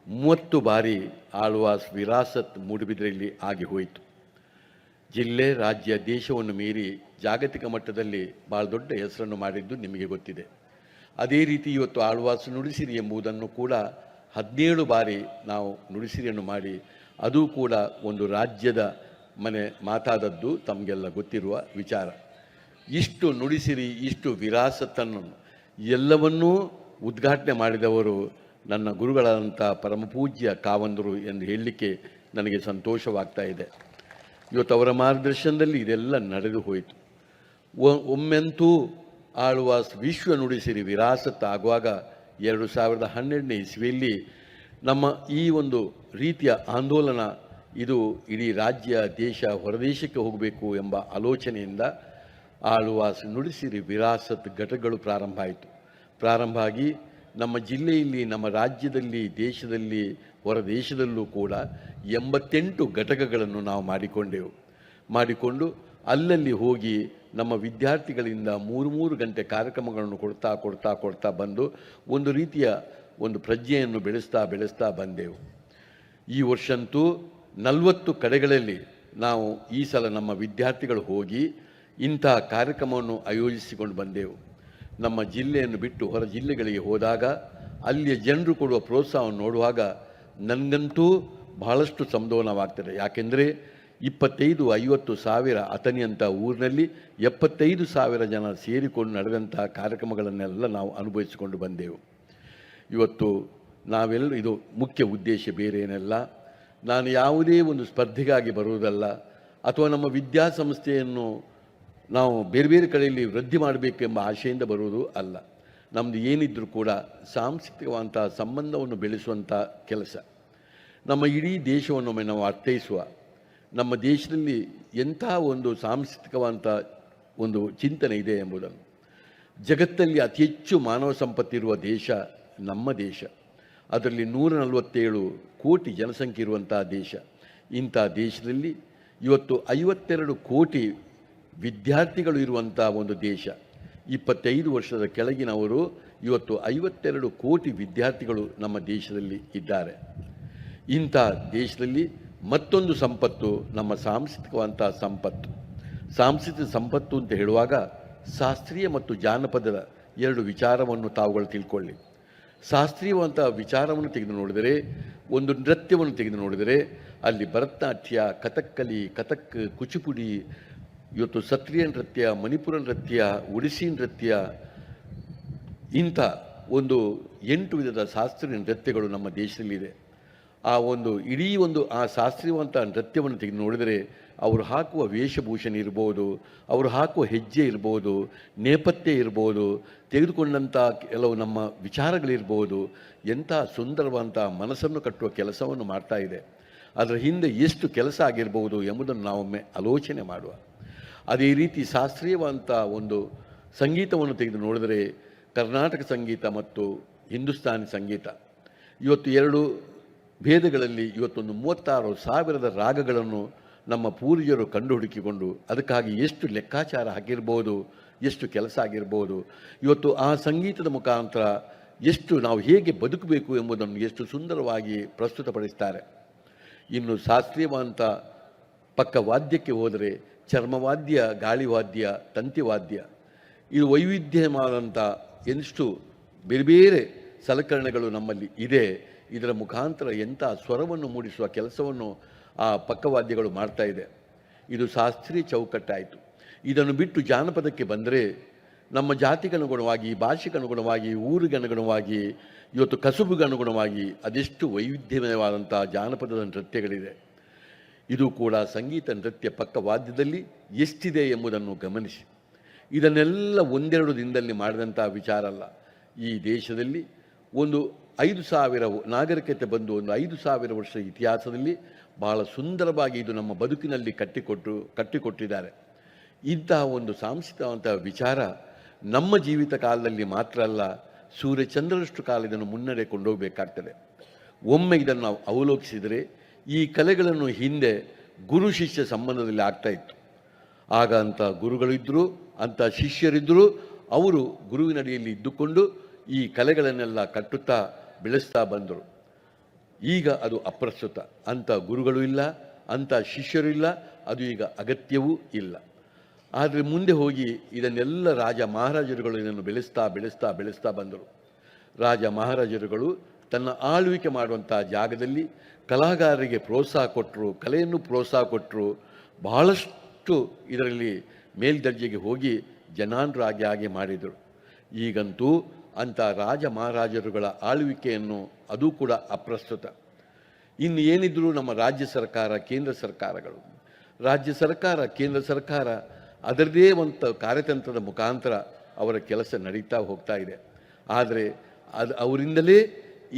30 ಬಾರಿ ಆಳ್ವಾಸ್ ವಿರಾಸತ್ ಮೂಡುಬಿದಿರೆಯಲ್ಲಿ ಆಗಿ ಹೋಯಿತು. ಜಿಲ್ಲೆ, ರಾಜ್ಯ, ದೇಶವನ್ನು ಮೀರಿ ಜಾಗತಿಕ ಮಟ್ಟದಲ್ಲಿ ಭಾಳ ದೊಡ್ಡ ಹೆಸರನ್ನು ಮಾಡಿದ್ದು ನಿಮಗೆ ಗೊತ್ತಿದೆ. ಅದೇ ರೀತಿ ಇವತ್ತು ಆಳ್ವಾಸ್ ನುಡಿಸಿರಿ ಎಂಬುದನ್ನು ಕೂಡ 17 ಬಾರಿ ನಾವು ನುಡಿಸಿರಿಯನ್ನು ಮಾಡಿ ಅದು ಕೂಡ ಒಂದು ರಾಜ್ಯದ ಮನೆ ಮಾತಾದದ್ದು ತಮಗೆಲ್ಲ ಗೊತ್ತಿರುವ ವಿಚಾರ. ಇಷ್ಟು ನುಡಿಸಿರಿ, ಇಷ್ಟು ವಿರಾಸತ್ತನ್ನು ಎಲ್ಲವನ್ನೂ ಉದ್ಘಾಟನೆ ಮಾಡಿದವರು ನನ್ನ ಗುರುಗಳಾದಂಥ ಪರಮಪೂಜ್ಯ ಕಾವಂದರು ಎಂದು ಹೇಳಲಿಕ್ಕೆ ನನಗೆ ಸಂತೋಷವಾಗ್ತಾ ಇದೆ. ಇವತ್ತು ಅವರ ಮಾರ್ಗದರ್ಶನದಲ್ಲಿ ಇದೆಲ್ಲ ನಡೆದು ಹೋಯಿತು. ಒಮ್ಮೆಂತೂ ಆಳ್ವಾಸ್ ವಿಶ್ವ ನುಡಿಸಿರಿ ವಿರಾಸತ್ ಆಗುವಾಗ 2012ನೇ ಇಸ್ವಿಯಲ್ಲಿ ನಮ್ಮ ಈ ಒಂದು ರೀತಿಯ ಆಂದೋಲನ ಇದು ಇಡೀ ರಾಜ್ಯ, ದೇಶ, ಹೊರದೇಶಕ್ಕೆ ಹೋಗಬೇಕು ಎಂಬ ಆಲೋಚನೆಯಿಂದ ಆಳ್ವಾಸ್ ನುಡಿಸಿರಿ ವಿರಾಸತ್ ಘಟಕಗಳು ಪ್ರಾರಂಭ ಆಗಿ ನಮ್ಮ ಜಿಲ್ಲೆಯಲ್ಲಿ, ನಮ್ಮ ರಾಜ್ಯದಲ್ಲಿ, ದೇಶದಲ್ಲಿ, ಹೊರ ದೇಶದಲ್ಲೂ ಕೂಡ 88 ಘಟಕಗಳನ್ನು ನಾವು ಮಾಡಿಕೊಂಡು ಅಲ್ಲಲ್ಲಿ ಹೋಗಿ ನಮ್ಮ ವಿದ್ಯಾರ್ಥಿಗಳಿಂದ 3 ಗಂಟೆ ಕಾರ್ಯಕ್ರಮಗಳನ್ನು ಕೊಡ್ತಾ ಬಂದು ಒಂದು ರೀತಿಯ ಒಂದು ಪ್ರಜ್ಞೆಯನ್ನು ಬೆಳೆಸ್ತಾ ಬಂದೆವು. ಈ ವರ್ಷಂತೂ 40 ಕಡೆಗಳಲ್ಲಿ ನಾವು ಈ ಸಲ ನಮ್ಮ ವಿದ್ಯಾರ್ಥಿಗಳು ಹೋಗಿ ಇಂಥ ಕಾರ್ಯಕ್ರಮವನ್ನು ಆಯೋಜಿಸಿಕೊಂಡು ಬಂದೆವು. ನಮ್ಮ ಜಿಲ್ಲೆಯನ್ನು ಬಿಟ್ಟು ಹೊರ ಜಿಲ್ಲೆಗಳಿಗೆ ಹೋದಾಗ ಅಲ್ಲಿಯ ಜನರು ಕೊಡುವ ಪ್ರೋತ್ಸಾಹವನ್ನು ನೋಡುವಾಗ ನನಗಂತೂ ಬಹಳಷ್ಟು ಸಂತೋಷವಾಗ್ತದೆ. ಯಾಕೆಂದರೆ 25-50 ಸಾವಿರ ಅಥಣಿ ಅಂತ ಊರಿನಲ್ಲಿ 75,000 ಜನ ಸೇರಿಕೊಂಡು ನಡೆದಂಥ ಕಾರ್ಯಕ್ರಮಗಳನ್ನೆಲ್ಲ ನಾವು ಅನುಭವಿಸಿಕೊಂಡು ಬಂದೆವು. ಇವತ್ತು ನಾವೆಲ್ಲರೂ ಇದು ಮುಖ್ಯ ಉದ್ದೇಶ ಬೇರೆ ಏನಲ್ಲ. ನಾನು ಯಾವುದೇ ಒಂದು ಸ್ಪರ್ಧೆಗಾಗಿ ಬರುವುದಲ್ಲ, ಅಥವಾ ನಮ್ಮ ವಿದ್ಯಾಸಂಸ್ಥೆಯನ್ನು ನಾವು ಬೇರೆ ಬೇರೆ ಕಡೆಯಲ್ಲಿ ವೃದ್ಧಿ ಮಾಡಬೇಕೆಂಬ ಆಶೆಯಿಂದ ಬರುವುದು ಅಲ್ಲ. ನಮ್ಮದು ಏನಿದ್ರೂ ಕೂಡ ಸಾಂಸ್ಕೃತಿಕವಂಥ ಸಂಬಂಧವನ್ನು ಬೆಳೆಸುವಂಥ ಕೆಲಸ. ನಮ್ಮ ಇಡೀ ದೇಶವನ್ನು ನಾವು ಅರ್ಥೈಸುವ, ನಮ್ಮ ದೇಶದಲ್ಲಿ ಎಂಥ ಒಂದು ಸಾಂಸ್ಕೃತಿಕವಂಥ ಒಂದು ಚಿಂತನೆ ಇದೆ ಎಂಬುದನ್ನು, ಜಗತ್ತಲ್ಲಿ ಅತಿ ಹೆಚ್ಚು ಮಾನವ ಸಂಪತ್ತಿರುವ ದೇಶ ನಮ್ಮ ದೇಶ. ಅದರಲ್ಲಿ 147 ಕೋಟಿ ಜನಸಂಖ್ಯೆ ಇರುವಂಥ ದೇಶ. ಇಂಥ ದೇಶದಲ್ಲಿ ಇವತ್ತು 52 ಕೋಟಿ ವಿದ್ಯಾರ್ಥಿಗಳು ಇರುವಂಥ ಒಂದು ದೇಶ. 25 ವರ್ಷದ ಕೆಳಗಿನವರು ಇವತ್ತು 52 ಕೋಟಿ ವಿದ್ಯಾರ್ಥಿಗಳು ನಮ್ಮ ದೇಶದಲ್ಲಿ ಇದ್ದಾರೆ. ಇಂಥ ದೇಶದಲ್ಲಿ ಮತ್ತೊಂದು ಸಂಪತ್ತು ನಮ್ಮ ಸಾಂಸ್ಕೃತಿಕವಂಥ ಸಂಪತ್ತು. ಸಾಂಸ್ಕೃತಿಕ ಸಂಪತ್ತು ಅಂತ ಹೇಳುವಾಗ ಶಾಸ್ತ್ರೀಯ ಮತ್ತು ಜಾನಪದದ 2 ವಿಚಾರವನ್ನು ತಾವುಗಳು ತಿಳ್ಕೊಳ್ಳಿ. ಶಾಸ್ತ್ರೀಯವಂಥ ವಿಚಾರವನ್ನು ತೆಗೆದು ನೋಡಿದರೆ, ಒಂದು ನೃತ್ಯವನ್ನು ತೆಗೆದು ನೋಡಿದರೆ ಅಲ್ಲಿ ಭರತನಾಟ್ಯ, ಕಥಕ್ಕಲಿ, ಕಥಕ್, ಕುಚಿಪುಡಿ, ಇವತ್ತು ಸತ್ರಿಯ ನೃತ್ಯ, ಮಣಿಪುರ ನೃತ್ಯ, ಒಡಿಸ್ಸಿ ನೃತ್ಯ, ಇಂಥ ಒಂದು 8 ವಿಧದ ಶಾಸ್ತ್ರೀಯ ನೃತ್ಯಗಳು ನಮ್ಮ ದೇಶದಲ್ಲಿದೆ. ಆ ಒಂದು ಇಡೀ ಒಂದು ಆ ಶಾಸ್ತ್ರೀಯವಂಥ ನೃತ್ಯವನ್ನು ತೆಗೆದು ನೋಡಿದರೆ ಅವರು ಹಾಕುವ ವೇಷಭೂಷಣ ಇರ್ಬೋದು, ಅವರು ಹಾಕುವ ಹೆಜ್ಜೆ ಇರ್ಬೋದು, ನೇಪಥ್ಯ ಇರ್ಬೋದು, ತೆಗೆದುಕೊಂಡಂಥ ಕೆಲವು ನಮ್ಮ ವಿಚಾರಗಳಿರ್ಬೋದು, ಎಂಥ ಸುಂದರವಂಥ ಮನಸ್ಸನ್ನು ಕಟ್ಟುವ ಕೆಲಸವನ್ನು ಮಾಡ್ತಾ ಇದೆ. ಅದರ ಹಿಂದೆ ಎಷ್ಟು ಕೆಲಸ ಆಗಿರ್ಬೋದು ಎಂಬುದನ್ನು ನಾವೊಮ್ಮೆ ಆಲೋಚನೆ ಮಾಡುವ. ಅದೇ ರೀತಿ ಶಾಸ್ತ್ರೀಯವಂಥ ಒಂದು ಸಂಗೀತವನ್ನು ತೆಗೆದು ನೋಡಿದರೆ ಕರ್ನಾಟಕ ಸಂಗೀತ ಮತ್ತು ಹಿಂದೂಸ್ತಾನಿ ಸಂಗೀತ, ಇವತ್ತು 2 ಭೇದಗಳಲ್ಲಿ ಇವತ್ತೊಂದು 36,000 ರಾಗಗಳನ್ನು ನಮ್ಮ ಪೂರ್ವಜರು ಹುಡುಕಿಕೊಂಡು ಅದಕ್ಕಾಗಿ ಎಷ್ಟು ಲೆಕ್ಕಾಚಾರ ಆಗಿರ್ಬೋದು, ಎಷ್ಟು ಕೆಲಸ ಆಗಿರ್ಬೋದು. ಇವತ್ತು ಆ ಸಂಗೀತದ ಮುಖಾಂತರ ಎಷ್ಟು ನಾವು ಹೇಗೆ ಬದುಕಬೇಕು ಎಂಬುದನ್ನು ಎಷ್ಟು ಸುಂದರವಾಗಿ ಪ್ರಸ್ತುತಪಡಿಸ್ತಾರೆ. ಇನ್ನು ಶಾಸ್ತ್ರೀಯವಂತ ಪಕ್ಕ ವಾದ್ಯಕ್ಕೆ ಹೋದರೆ ಚರ್ಮವಾದ್ಯ, ಗಾಳಿವಾದ್ಯ, ತಂತಿವಾದ್ಯ, ಇದು ವೈವಿಧ್ಯವಾದಂಥ ಎಷ್ಟು ಬೇರೆ ಬೇರೆ ಸಲಕರಣೆಗಳು ನಮ್ಮಲ್ಲಿ ಇದೆ. ಇದರ ಮುಖಾಂತರ ಎಂಥ ಸ್ವರವನ್ನು ಮೂಡಿಸುವ ಕೆಲಸವನ್ನು ಆ ಪಕ್ಕವಾದ್ಯಗಳು ಮಾಡ್ತಾ ಇದೆ. ಇದು ಶಾಸ್ತ್ರೀಯ ಚೌಕಟ್ಟಾಯಿತು. ಇದನ್ನು ಬಿಟ್ಟು ಜಾನಪದಕ್ಕೆ ಬಂದರೆ ನಮ್ಮ ಜಾತಿಗನುಗುಣವಾಗಿ, ಭಾಷೆಗನುಗುಣವಾಗಿ, ಊರಿಗನುಗುಣವಾಗಿ, ಇವತ್ತು ಕಸುಬುಗನುಗುಣವಾಗಿ ಅದೆಷ್ಟು ವೈವಿಧ್ಯಮಯವಾದಂಥ ಜಾನಪದದ ನೃತ್ಯಗಳಿದೆ. ಇದು ಕೂಡ ಸಂಗೀತ ನೃತ್ಯ ಪಕ್ಕವಾದ್ಯದಲ್ಲಿ ಎಷ್ಟಿದೆ ಎಂಬುದನ್ನು ಗಮನಿಸಿ. ಇದನ್ನೆಲ್ಲ 1-2 ದಿನದಲ್ಲಿ ಮಾಡಿದಂಥ ವಿಚಾರ ಅಲ್ಲ. ಈ ದೇಶದಲ್ಲಿ ಒಂದು 5,000 ನಾಗರಿಕತೆ ಬಂದು ಒಂದು 5,000 ವರ್ಷ ಇತಿಹಾಸದಲ್ಲಿ ಬಹಳ ಸುಂದರವಾಗಿ ಇದು ನಮ್ಮ ಬದುಕಿನಲ್ಲಿ ಕಟ್ಟಿಕೊಟ್ಟಿದ್ದಾರೆ. ಇಂತಹ ಒಂದು ಸಾಂಸ್ಕೃತಿಕವಂಥ ವಿಚಾರ ನಮ್ಮ ಜೀವಿತ ಕಾಲದಲ್ಲಿ ಮಾತ್ರ ಅಲ್ಲ, ಸೂರ್ಯಚಂದ್ರರಷ್ಟು ಕಾಲ ಇದನ್ನು ಮುನ್ನಡೆ ಕೊಂಡೋಗಬೇಕಾಗ್ತದೆ. ಒಮ್ಮೆ ಇದನ್ನು ನಾವು ಅವಲೋಕಿಸಿದರೆ ಈ ಕಲೆಗಳನ್ನು ಹಿಂದೆ ಗುರು ಶಿಷ್ಯ ಸಂಬಂಧದಲ್ಲಿ ಆಗ್ತಾ ಇತ್ತು. ಆಗ ಅಂಥ ಗುರುಗಳಿದ್ದರು, ಅಂಥ ಶಿಷ್ಯರಿದ್ದರು. ಅವರು ಗುರುವಿನಡಿಯಲ್ಲಿ ಇದ್ದುಕೊಂಡು ಈ ಕಲೆಗಳನ್ನೆಲ್ಲ ಕಟ್ಟುತ್ತಾ ಬೆಳೆಸ್ತಾ ಬಂದರು. ಈಗ ಅದು ಅಪ್ರಸ್ತುತ. ಅಂಥ ಗುರುಗಳು ಇಲ್ಲ, ಅಂಥ ಶಿಷ್ಯರು ಇಲ್ಲ, ಅದು ಈಗ ಅಗತ್ಯವೂ ಇಲ್ಲ. ಆದರೆ ಮುಂದೆ ಹೋಗಿ ಇದನ್ನೆಲ್ಲ ರಾಜ ಮಹಾರಾಜರುಗಳು ಇದನ್ನು ಬೆಳೆಸ್ತಾ ಬಂದರು. ರಾಜ ಮಹಾರಾಜರುಗಳು ತನ್ನ ಆಳ್ವಿಕೆ ಮಾಡುವಂಥ ಜಾಗದಲ್ಲಿ ಕಲಾಗಾರರಿಗೆ ಪ್ರೋತ್ಸಾಹ ಕೊಟ್ಟರು, ಕಲೆಯನ್ನು ಪ್ರೋತ್ಸಾಹ ಕೊಟ್ಟರು. ಬಹಳಷ್ಟು ಇದರಲ್ಲಿ ಮೇಲ್ದರ್ಜೆಗೆ ಹೋಗಿ ಜನಾನುರಾಗಿ ಹಾಗೆ ಮಾಡಿದರು. ಈಗಂತೂ ಅಂಥ ರಾಜ ಮಹಾರಾಜರುಗಳ ಆಳ್ವಿಕೆಯನ್ನು ಅದು ಕೂಡ ಅಪ್ರಸ್ತುತ. ಇನ್ನು ಏನಿದ್ರೂ ನಮ್ಮ ರಾಜ್ಯ ಸರ್ಕಾರ, ಕೇಂದ್ರ ಸರ್ಕಾರಗಳು, ರಾಜ್ಯ ಸರ್ಕಾರ, ಕೇಂದ್ರ ಸರ್ಕಾರ ಅದರದೇ ಒಂದು ಕಾರ್ಯತಂತ್ರದ ಮುಖಾಂತರ ಅವರ ಕೆಲಸ ನಡೀತಾ ಹೋಗ್ತಾ ಇದೆ. ಆದರೆ ಅವರಿಂದಲೇ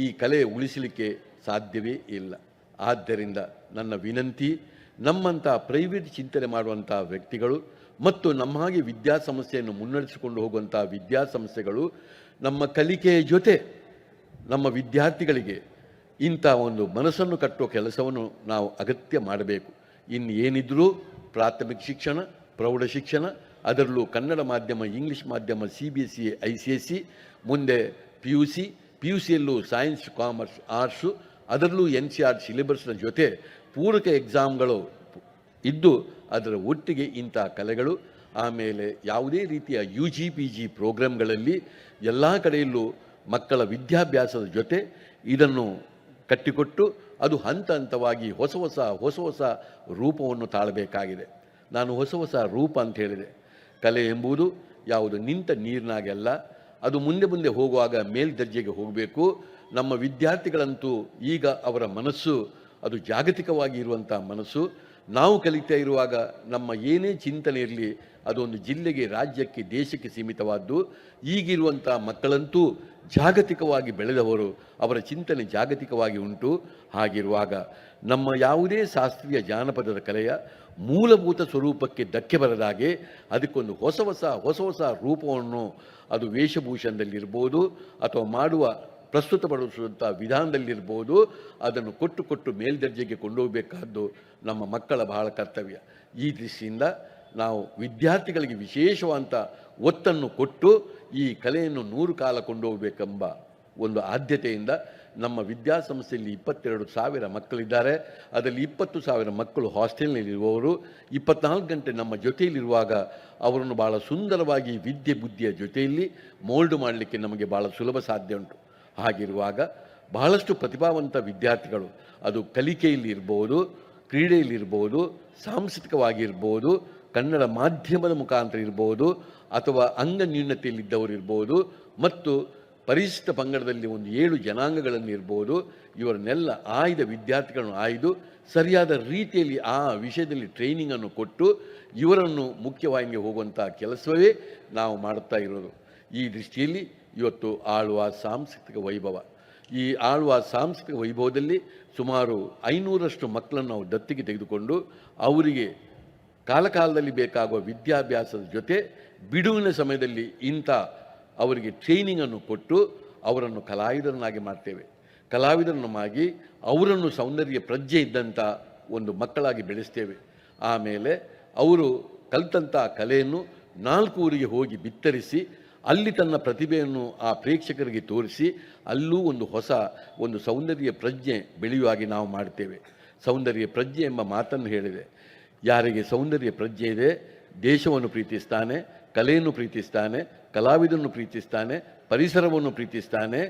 ಈ ಕಲೆ ಉಳಿಸಲಿಕ್ಕೆ ಸಾಧ್ಯವೇ ಇಲ್ಲ. ಆದ್ದರಿಂದ ನನ್ನ ವಿನಂತಿ, ನಮ್ಮಂಥ ಪ್ರೈವೇಟ್ ಚಿಂತನೆ ಮಾಡುವಂಥ ವ್ಯಕ್ತಿಗಳು ಮತ್ತು ನಮ್ಮ ಹಾಗೆ ವಿದ್ಯಾಸಂಸ್ಥೆಯನ್ನು ಮುನ್ನಡೆಸಿಕೊಂಡು ಹೋಗುವಂಥ ವಿದ್ಯಾಸಂಸ್ಥೆಗಳು ನಮ್ಮ ಕಲಿಕೆಯ ಜೊತೆ ನಮ್ಮ ವಿದ್ಯಾರ್ಥಿಗಳಿಗೆ ಇಂಥ ಒಂದು ಮನಸ್ಸನ್ನು ಕಟ್ಟುವ ಕೆಲಸವನ್ನು ನಾವು ಅಗತ್ಯ ಮಾಡಬೇಕು. ಇನ್ನು ಏನಿದ್ರೂ ಪ್ರಾಥಮಿಕ ಶಿಕ್ಷಣ, ಪ್ರೌಢ ಶಿಕ್ಷಣ, ಅದರಲ್ಲೂ ಕನ್ನಡ ಮಾಧ್ಯಮ, ಇಂಗ್ಲೀಷ್ ಮಾಧ್ಯಮ, CBSE, ICSE, ಮುಂದೆ PUCಯಲ್ಲೂ ಸೈನ್ಸ್, ಕಾಮರ್ಸ್, ಆರ್ಟ್ಸು, ಅದರಲ್ಲೂ NCERT ಸಿಲೆಬಸ್ನ ಜೊತೆ ಪೂರಕ ಎಕ್ಸಾಮ್ಗಳು ಇದ್ದು ಅದರ ಒಟ್ಟಿಗೆ ಇಂಥ ಕಲೆಗಳು, ಆಮೇಲೆ ಯಾವುದೇ ರೀತಿಯ UG PG ಪ್ರೋಗ್ರಾಮ್ಗಳಲ್ಲಿ ಎಲ್ಲ ಕಡೆಯಲ್ಲೂ ಮಕ್ಕಳ ವಿದ್ಯಾಭ್ಯಾಸದ ಜೊತೆ ಇದನ್ನು ಕಟ್ಟಿಕೊಟ್ಟು ಅದು ಹಂತ ಹಂತವಾಗಿ ಹೊಸ ರೂಪವನ್ನು ತಾಳಬೇಕಾಗಿದೆ. ನಾನು ಹೊಸ ರೂಪ ಅಂತ ಹೇಳಿದೆ. ಕಲೆ ಎಂಬುದು ಯಾವುದು ನಿಂತ ನೀರಿನಾಗೆಲ್ಲ, ಅದು ಮುಂದೆ ಹೋಗುವಾಗ ಮೇಲ್ದರ್ಜೆಗೆ ಹೋಗಬೇಕು. ನಮ್ಮ ವಿದ್ಯಾರ್ಥಿಗಳಂತೂ ಈಗ ಅವರ ಮನಸ್ಸು ಅದು ಜಾಗತಿಕವಾಗಿ ಇರುವಂಥ ಮನಸ್ಸು. ನಾವು ಕಲಿತಾ ಇರುವಾಗ ನಮ್ಮ ಏನೇ ಚಿಂತನೆ ಇರಲಿ ಅದೊಂದು ಜಿಲ್ಲೆಗೆ, ರಾಜ್ಯಕ್ಕೆ, ದೇಶಕ್ಕೆ ಸೀಮಿತವಾದ್ದು. ಈಗಿರುವಂಥ ಮಕ್ಕಳಂತೂ ಜಾಗತಿಕವಾಗಿ ಬೆಳೆದವರು, ಅವರ ಚಿಂತನೆ ಜಾಗತಿಕವಾಗಿ ಉಂಟು. ಹಾಗಿರುವಾಗ ನಮ್ಮ ಯಾವುದೇ ಶಾಸ್ತ್ರೀಯ ಜಾನಪದದ ಕಲೆಯ ಮೂಲಭೂತ ಸ್ವರೂಪಕ್ಕೆ ಧಕ್ಕೆ ಬರದಾಗೆ ಅದಕ್ಕೊಂದು ಹೊಸ ರೂಪವನ್ನು, ಅದು ವೇಷಭೂಷಣದಲ್ಲಿರ್ಬೋದು ಅಥವಾ ಮಾಡುವ ಪ್ರಸ್ತುತಪಡಿಸುವಂಥ ವಿಧಾನದಲ್ಲಿರ್ಬೋದು, ಅದನ್ನು ಕೊಟ್ಟು ಮೇಲ್ದರ್ಜೆಗೆ ಕೊಂಡೋಗಬೇಕಾದ್ದು ನಮ್ಮ ಮಕ್ಕಳ ಬಹಳ ಕರ್ತವ್ಯ. ಈ ದೃಷ್ಟಿಯಿಂದ ನಾವು ವಿದ್ಯಾರ್ಥಿಗಳಿಗೆ ವಿಶೇಷವಾದಂಥ ಒತ್ತನ್ನು ಕೊಟ್ಟು ಈ ಕಲೆಯನ್ನು 100 ಕಾಲ ಕೊಂಡೋಗಬೇಕೆಂಬ ಒಂದು ಆದ್ಯತೆಯಿಂದ ನಮ್ಮ ವಿದ್ಯಾಸಂಸ್ಥೆಯಲ್ಲಿ 22,000 ಮಕ್ಕಳಿದ್ದಾರೆ. ಅದರಲ್ಲಿ 20,000 ಮಕ್ಕಳು ಹಾಸ್ಟೆಲ್ನಲ್ಲಿರುವವರು. 24 ಗಂಟೆ ನಮ್ಮ ಜೊತೆಯಲ್ಲಿರುವಾಗ ಅವರನ್ನು ಭಾಳ ಸುಂದರವಾಗಿ ವಿದ್ಯೆ ಬುದ್ಧಿಯ ಜೊತೆಯಲ್ಲಿ ಮೋಲ್ಡ್ ಮಾಡಲಿಕ್ಕೆ ನಮಗೆ ಭಾಳ ಸುಲಭ ಸಾಧ್ಯ ಉಂಟು. ಹಾಗಿರುವಾಗ ಬಹಳಷ್ಟು ಪ್ರತಿಭಾವಂತ ವಿದ್ಯಾರ್ಥಿಗಳು, ಅದು ಕಲಿಕೆಯಲ್ಲಿ ಇರ್ಬೋದು, ಕ್ರೀಡೆಯಲ್ಲಿರ್ಬೋದು, ಸಾಂಸ್ಕೃತಿಕವಾಗಿರ್ಬೋದು, ಕನ್ನಡ ಮಾಧ್ಯಮದ ಮುಖಾಂತರ ಇರ್ಬೋದು, ಅಥವಾ ಅಂಗನ್ಯೂನತೆಯಲ್ಲಿದ್ದವರು ಇರ್ಬೋದು, ಮತ್ತು ಪರಿಶಿಷ್ಟ ಪಂಗಡದಲ್ಲಿ ಒಂದು 7 ಜನಾಂಗಗಳನ್ನು ಇರ್ಬೋದು, ಇವರನ್ನೆಲ್ಲ ಆಯ್ದ ವಿದ್ಯಾರ್ಥಿಗಳನ್ನು ಆಯ್ದು ಸರಿಯಾದ ರೀತಿಯಲ್ಲಿ ಆ ವಿಷಯದಲ್ಲಿ ಟ್ರೈನಿಂಗನ್ನು ಕೊಟ್ಟು ಇವರನ್ನು ಮುಖ್ಯವಾಹಿನಿಗೆ ಹೋಗುವಂಥ ಕೆಲಸವೇ ನಾವು ಮಾಡುತ್ತಾ ಇರೋದು. ಈ ದೃಷ್ಟಿಯಲ್ಲಿ ಇವತ್ತು ಆಳುವ ಸಾಂಸ್ಕೃತಿಕ ವೈಭವ, ಈ ಆಳುವ ಸಾಂಸ್ಕೃತಿಕ ವೈಭವದಲ್ಲಿ ಸುಮಾರು 500ರಷ್ಟು ಮಕ್ಕಳನ್ನು ನಾವು ದತ್ತಿಗೆ ತೆಗೆದುಕೊಂಡು ಅವರಿಗೆ ಕಾಲಕಾಲದಲ್ಲಿ ಬೇಕಾಗುವ ವಿದ್ಯಾಭ್ಯಾಸದ ಜೊತೆ ಬಿಡುವಿನ ಸಮಯದಲ್ಲಿ ಇಂಥ ಅವರಿಗೆ ಟ್ರೈನಿಂಗನ್ನು ಕೊಟ್ಟು ಅವರನ್ನು ಕಲಾವಿದರನ್ನಾಗಿ ಮಾಡ್ತೇವೆ. ಕಲಾವಿದರನ್ನಾಗಿ ಅವರನ್ನು ಸೌಂದರ್ಯ ಪ್ರಜ್ಞೆ ಇದ್ದಂಥ ಒಂದು ಮಕ್ಕಳಾಗಿ ಬೆಳೆಸ್ತೇವೆ. ಆಮೇಲೆ ಅವರು ಕಲಿತಂಥ ಕಲೆಯನ್ನು 4 ಊರಿಗೆ ಹೋಗಿ ಬಿತ್ತರಿಸಿ ಅಲ್ಲಿ ತನ್ನ ಪ್ರತಿಭೆಯನ್ನು ಆ ಪ್ರೇಕ್ಷಕರಿಗೆ ತೋರಿಸಿ ಅಲ್ಲೂ ಒಂದು ಸೌಂದರ್ಯ ಪ್ರಜ್ಞೆ ಬೆಳೆಯುವಾಗಿ ನಾವು ಮಾಡ್ತೇವೆ. ಸೌಂದರ್ಯ ಪ್ರಜ್ಞೆ ಎಂಬ ಮಾತನ್ನು ಹೇಳಿದೆ. ಯಾರಿಗೆ ಸೌಂದರ್ಯ ಪ್ರಜ್ಞೆ ಇದೆ, ದೇಶವನ್ನು ಪ್ರೀತಿಸ್ತಾನೆ, ಕಲೆಯನ್ನು ಪ್ರೀತಿಸ್ತಾನೆ, ಕಲಾವಿದನ್ನು ಪ್ರೀತಿಸ್ತಾನೆ, ಪರಿಸರವನ್ನು ಪ್ರೀತಿಸ್ತಾನೆ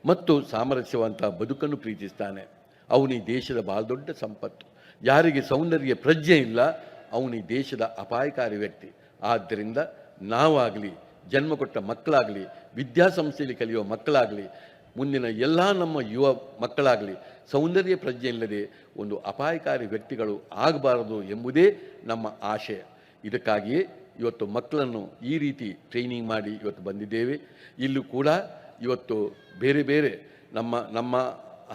ಮತ್ತು ಸಾಮರಸ್ಯವಂತ ಬದುಕನ್ನು ಪ್ರೀತಿಸ್ತಾನೆ. ಅವನು ಈ ದೇಶದ ಬಹಳ ದೊಡ್ಡ ಸಂಪತ್ತು. ಯಾರಿಗೆ ಸೌಂದರ್ಯ ಪ್ರಜ್ಞೆ ಇಲ್ಲ ಅವನು ಈ ದೇಶದ ಅಪಾಯಕಾರಿ ವ್ಯಕ್ತಿ. ಆದ್ದರಿಂದ ನಾವಾಗಲಿ, ಜನ್ಮ ಕೊಟ್ಟ ಮಕ್ಕಳಾಗಲಿ, ವಿದ್ಯಾಸಂಸ್ಥೆಯಲ್ಲಿ ಕಲಿಯುವ ಮಕ್ಕಳಾಗಲಿ, ಮುಂದಿನ ಎಲ್ಲ ನಮ್ಮ ಯುವ ಮಕ್ಕಳಾಗಲಿ ಸೌಂದರ್ಯ ಪ್ರಜ್ಞೆ ಇಲ್ಲದೆ ಒಂದು ಅಪಾಯಕಾರಿ ವ್ಯಕ್ತಿಗಳು ಆಗಬಾರದು ಎಂಬುದೇ ನಮ್ಮ ಆಶಯ. ಇದಕ್ಕಾಗಿಯೇ ಇವತ್ತು ಮಕ್ಕಳನ್ನು ಈ ರೀತಿ ಟ್ರೈನಿಂಗ್ ಮಾಡಿ ಇವತ್ತು ಬಂದಿದ್ದೇವೆ. ಇಲ್ಲೂ ಕೂಡ ಇವತ್ತು ಬೇರೆ ನಮ್ಮ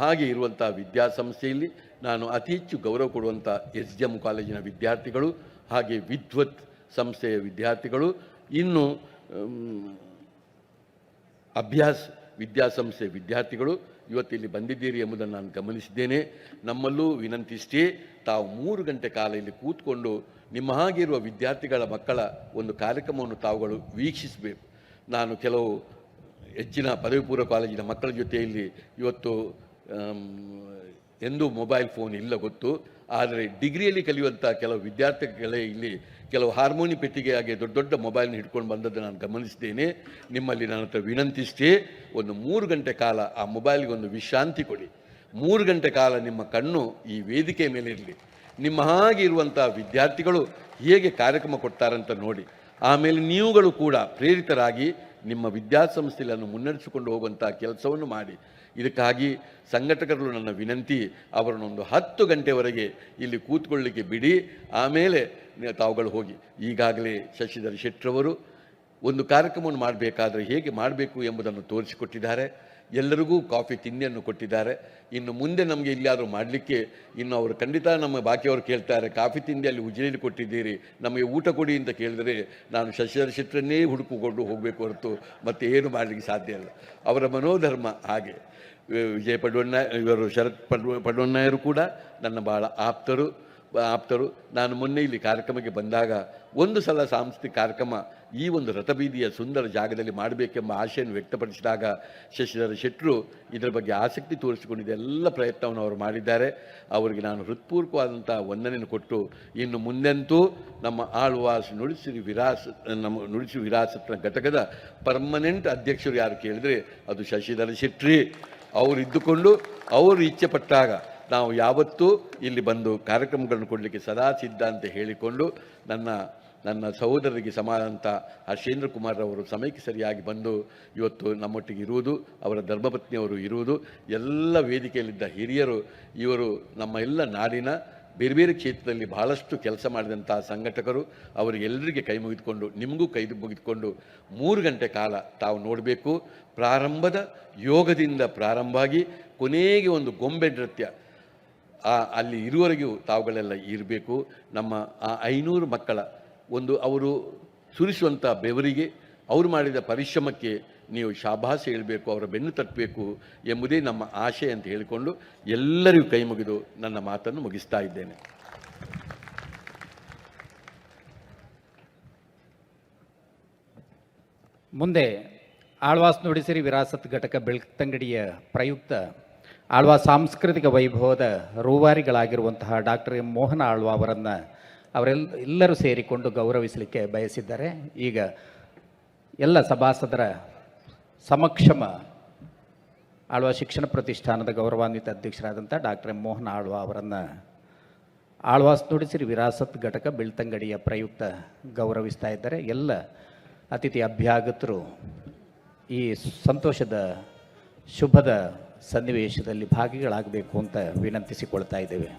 ಹಾಗೆ ಇರುವಂಥ ವಿದ್ಯಾಸಂಸ್ಥೆಯಲ್ಲಿ ನಾನು ಅತಿ ಹೆಚ್ಚು ಗೌರವ ಕೊಡುವಂಥ SGM ಕಾಲೇಜಿನ ವಿದ್ಯಾರ್ಥಿಗಳು, ಹಾಗೆ ವಿದ್ವತ್ ಸಂಸ್ಥೆಯ ವಿದ್ಯಾರ್ಥಿಗಳು, ಇನ್ನು ಅಭ್ಯಾಸ್ ವಿದ್ಯಾಸಂಸ್ಥೆ ವಿದ್ಯಾರ್ಥಿಗಳು ಇವತ್ತಿಲ್ಲಿ ಬಂದಿದ್ದೀರಿ ಎಂಬುದನ್ನು ನಾನು ಗಮನಿಸಿದ್ದೇನೆ. ನಮ್ಮಲ್ಲೂ ವಿನಂತಿಷ್ಟೇ, ತಾವು 3 ಗಂಟೆ ಕಾಲ ಇಲ್ಲಿ ಕೂತ್ಕೊಂಡು ನಿಮ್ಮ ಹಾಗೆ ಇರುವ ವಿದ್ಯಾರ್ಥಿಗಳ ಮಕ್ಕಳ ಒಂದು ಕಾರ್ಯಕ್ರಮವನ್ನು ತಾವುಗಳು ವೀಕ್ಷಿಸಬೇಕು. ನಾನು ಕೆಲವು ಹೆಚ್ಚಿನ ಪದವಿ ಪೂರ್ವ ಕಾಲೇಜಿನ ಮಕ್ಕಳ ಜೊತೆಯಲ್ಲಿ ಇವತ್ತು ಎಂದೂ ಮೊಬೈಲ್ ಫೋನ್ ಇಲ್ಲ ಗೊತ್ತು. ಆದರೆ ಡಿಗ್ರಿಯಲ್ಲಿ ಕಲಿಯುವಂಥ ಕೆಲವು ವಿದ್ಯಾರ್ಥಿಗಳೇ ಇಲ್ಲಿ ಕೆಲವು ಹಾರ್ಮೋನಿ ಪೆಟ್ಟಿಗೆಯಾಗಿ ದೊಡ್ಡ ದೊಡ್ಡ ಮೊಬೈಲ್ನ ಹಿಡ್ಕೊಂಡು ಬಂದದ್ದು ನಾನು ಗಮನಿಸಿದ್ದೇನೆ. ನಿಮ್ಮಲ್ಲಿ ನನ್ನ ಹತ್ರ ವಿನಂತಿಷ್ಟೇ, ಒಂದು 3 ಗಂಟೆ ಕಾಲ ಆ ಮೊಬೈಲ್ಗೆ ಒಂದು ವಿಶ್ರಾಂತಿ ಕೊಡಿ. 3 ಗಂಟೆ ಕಾಲ ನಿಮ್ಮ ಕಣ್ಣು ಈ ವೇದಿಕೆ ಮೇಲೆ ಇರಲಿ. ನಿಮ್ಮ ಹಾಗೆ ಇರುವಂಥ ವಿದ್ಯಾರ್ಥಿಗಳು ಹೇಗೆ ಕಾರ್ಯಕ್ರಮ ಕೊಡ್ತಾರಂತ ನೋಡಿ. ಆಮೇಲೆ ನೀವುಗಳು ಕೂಡ ಪ್ರೇರಿತರಾಗಿ ನಿಮ್ಮ ವಿದ್ಯಾಸಂಸ್ಥೆಗಳನ್ನು ಮುನ್ನಡೆಸಿಕೊಂಡು ಹೋಗುವಂಥ ಕೆಲಸವನ್ನು ಮಾಡಿ. ಇದಕ್ಕಾಗಿ ಸಂಘಟಕರು ನನ್ನ ವಿನಂತಿ, ಅವರನ್ನೊಂದು 10 ಗಂಟೆವರೆಗೆ ಇಲ್ಲಿ ಕೂತ್ಕೊಳ್ಳಿಕ್ಕೆ ಬಿಡಿ, ಆಮೇಲೆ ತಾವುಗಳು ಹೋಗಿ. ಈಗಾಗಲೇ ಶಶಿಧರ್ ಶೆಟ್ಟರವರು ಒಂದು ಕಾರ್ಯಕ್ರಮವನ್ನು ಮಾಡಬೇಕಾದ್ರೆ ಹೇಗೆ ಮಾಡಬೇಕು ಎಂಬುದನ್ನು ತೋರಿಸಿಕೊಟ್ಟಿದ್ದಾರೆ. ಎಲ್ಲರಿಗೂ ಕಾಫಿ ತಿಂಡಿಯನ್ನು ಕೊಟ್ಟಿದ್ದಾರೆ. ಇನ್ನು ಮುಂದೆ ನಮಗೆ ಇಲ್ಲಿಯಾದರೂ ಮಾಡಲಿಕ್ಕೆ ಇನ್ನು ಅವರು ಖಂಡಿತ ನಮ್ಮ ಬಾಕಿಯವರು ಕೇಳ್ತಾರೆ, ಕಾಫಿ ತಿಂಡಿಯಲ್ಲಿ ಉಜಿರೆಯಲ್ಲಿ ಕೊಟ್ಟಿದ್ದೀರಿ, ನಮಗೆ ಊಟ ಕೊಡಿ ಅಂತ ಕೇಳಿದರೆ ನಾನು ಶಶಿಧರ್ ಶೆಟ್ಟರನ್ನೇ ಹುಡುಕಿಕೊಂಡು ಹೋಗಬೇಕು ಹೊರತು ಮತ್ತೆ ಏನು ಮಾಡಲಿಕ್ಕೆ ಸಾಧ್ಯ ಇಲ್ಲ. ಅವರ ಮನೋಧರ್ಮ ಹಾಗೆ. ವಿಜಯ ಪಡ್ವಣ್ಣ ಇವರು ಶರತ್ ಪಡ್ವಣ್ಣಯರು ಕೂಡ ನನ್ನ ಭಾಳ ಆಪ್ತರು. ನಾನು ಮೊನ್ನೆ ಇಲ್ಲಿ ಕಾರ್ಯಕ್ರಮಕ್ಕೆ ಬಂದಾಗ ಒಂದು ಸಲ ಸಾಂಸ್ಕೃತಿಕ ಕಾರ್ಯಕ್ರಮ ಈ ಒಂದು ರಥಬೀದಿಯ ಸುಂದರ ಜಾಗದಲ್ಲಿ ಮಾಡಬೇಕೆಂಬ ಆಶೆಯನ್ನು ವ್ಯಕ್ತಪಡಿಸಿದಾಗ ಶಶಿಧರ್ ಶೆಟ್ಟರು ಇದರ ಬಗ್ಗೆ ಆಸಕ್ತಿ ತೋರಿಸಿಕೊಂಡಿದ್ದ ಎಲ್ಲ ಪ್ರಯತ್ನವನ್ನು ಅವರು ಮಾಡಿದ್ದಾರೆ. ಅವರಿಗೆ ನಾನು ಹೃತ್ಪೂರ್ವಕವಾದಂಥ ವಂದನೆಯನ್ನು ಕೊಟ್ಟು, ಇನ್ನು ಮುಂದೆಂತೂ ನಮ್ಮ ಆಳ್ವಾಸ್ ನುಡಿಸಿರಿ ವಿರಾಸತ್ನ ಘಟಕದ ಪರ್ಮನೆಂಟ್ ಅಧ್ಯಕ್ಷರು ಯಾರು ಕೇಳಿದರೆ ಅದು ಶಶಿಧರ್ ಶೆಟ್ಟಿ. ಅವರು ಇದ್ದುಕೊಂಡು ಅವರು ಇಚ್ಛೆ ಪಟ್ಟಾಗ ನಾವು ಯಾವತ್ತೂ ಇಲ್ಲಿ ಬಂದು ಕಾರ್ಯಕ್ರಮಗಳನ್ನು ಕೊಡಲಿಕ್ಕೆ ಸದಾ ಸಿದ್ಧ ಅಂತ ಹೇಳಿಕೊಂಡು ನನ್ನ ಸಹೋದರರಿಗೆ ಸಮಾನಂತ ಹರ್ಷೇಂದ್ರ ಕುಮಾರ್ ಅವರು ಸಮಯಕ್ಕೆ ಸರಿಯಾಗಿ ಬಂದು ಇವತ್ತು ನಮ್ಮೊಟ್ಟಿಗೆ ಇರುವುದು, ಅವರ ಧರ್ಮಪತ್ನಿಯವರು ಇರುವುದು, ಎಲ್ಲ ವೇದಿಕೆಯಲ್ಲಿದ್ದ ಹಿರಿಯರು, ಇವರು ನಮ್ಮ ಎಲ್ಲ ನಾಡಿನ ಬೇರೆ ಬೇರೆ ಕ್ಷೇತ್ರದಲ್ಲಿ ಬಹಳಷ್ಟು ಕೆಲಸ ಮಾಡಿದಂಥ ಸಂಘಟಕರು, ಅವರಿಗೆಲ್ಲರಿಗೆ ಕೈ ಮುಗಿದುಕೊಂಡು ನಿಮಗೂ ಕೈ ಮುಗಿದುಕೊಂಡು 3 ಗಂಟೆ ಕಾಲ ತಾವು ನೋಡಬೇಕು. ಪ್ರಾರಂಭದ ಯೋಗದಿಂದ ಪ್ರಾರಂಭವಾಗಿ ಕೊನೆಗೆ ಒಂದು ಗೊಂಬೆ ನೃತ್ಯ ಅಲ್ಲಿ ಇರುವವರೆಗೂ ತಾವುಗಳೆಲ್ಲ ಇರಬೇಕು. ನಮ್ಮ ಆ 500 ಮಕ್ಕಳ ಒಂದು ಅವರು ಸುರಿಸುವಂಥ ಬೆವರಿಗೆ, ಅವರು ಮಾಡಿದ ಪರಿಶ್ರಮಕ್ಕೆ ನೀವು ಶಾಬಾಸ್ ಹೇಳಬೇಕು, ಅವರ ಬೆನ್ನು ತಟ್ಟಬೇಕು ಎಂಬುದೇ ನಮ್ಮ ಆಶೆ ಅಂತ ಹೇಳಿಕೊಂಡು ಎಲ್ಲರಿಗೂ ಕೈ ಮುಗಿದು ನನ್ನ ಮಾತನ್ನು ಮುಗಿಸ್ತಾ ಇದ್ದೇನೆ. ಮುಂದೆ ಆಳ್ವಾಸ್ ನುಡಿಸಿರಿ ವಿರಾಸತ್ ಘಟಕ ಬೆಳ್ತಂಗಡಿಯ ಪ್ರಯುಕ್ತ ಆಳ್ವಾಸ್ ಸಾಂಸ್ಕೃತಿಕ ವೈಭವದ ರೂವಾರಿಗಳಾಗಿರುವಂತಹ ಡಾಕ್ಟರ್ ಎಂ ಮೋಹನ ಆಳ್ವ ಅವರನ್ನು ಅವರೆಲ್ಲರೂ ಸೇರಿಕೊಂಡು ಗೌರವಿಸಲಿಕ್ಕೆ ಬಯಸಿದ್ದಾರೆ. ಈಗ ಎಲ್ಲ ಸಭಾಸದರ ಸಮಕ್ಷಮ ಆಳ್ವ ಶಿಕ್ಷಣ ಪ್ರತಿಷ್ಠಾನದ ಗೌರವಾನ್ವಿತ ಅಧ್ಯಕ್ಷರಾದಂಥ ಡಾಕ್ಟರ್ ಎಂ ಮೋಹನ ಆಳ್ವ ಅವರನ್ನು ಆಳ್ವಾಸ್ ನುಡಿಸಿರಿ ವಿರಾಸತ್ ಘಟಕ ಬೆಳ್ತಂಗಡಿಯ ಪ್ರಯುಕ್ತ ಗೌರವಿಸ್ತಾ ಇದ್ದಾರೆ. ಎಲ್ಲ ಅತಿಥಿ ಅಭ್ಯಾಗತರು ಈ ಸಂತೋಷದ ಶುಭದ ಸನ್ನಿವೇಶದಲ್ಲಿ ಭಾಗಿಗಳಾಗಬೇಕು ಅಂತ ವಿನಂತಿಸಿಕೊಳ್ತಾ ಇದ್ದೇವೆ.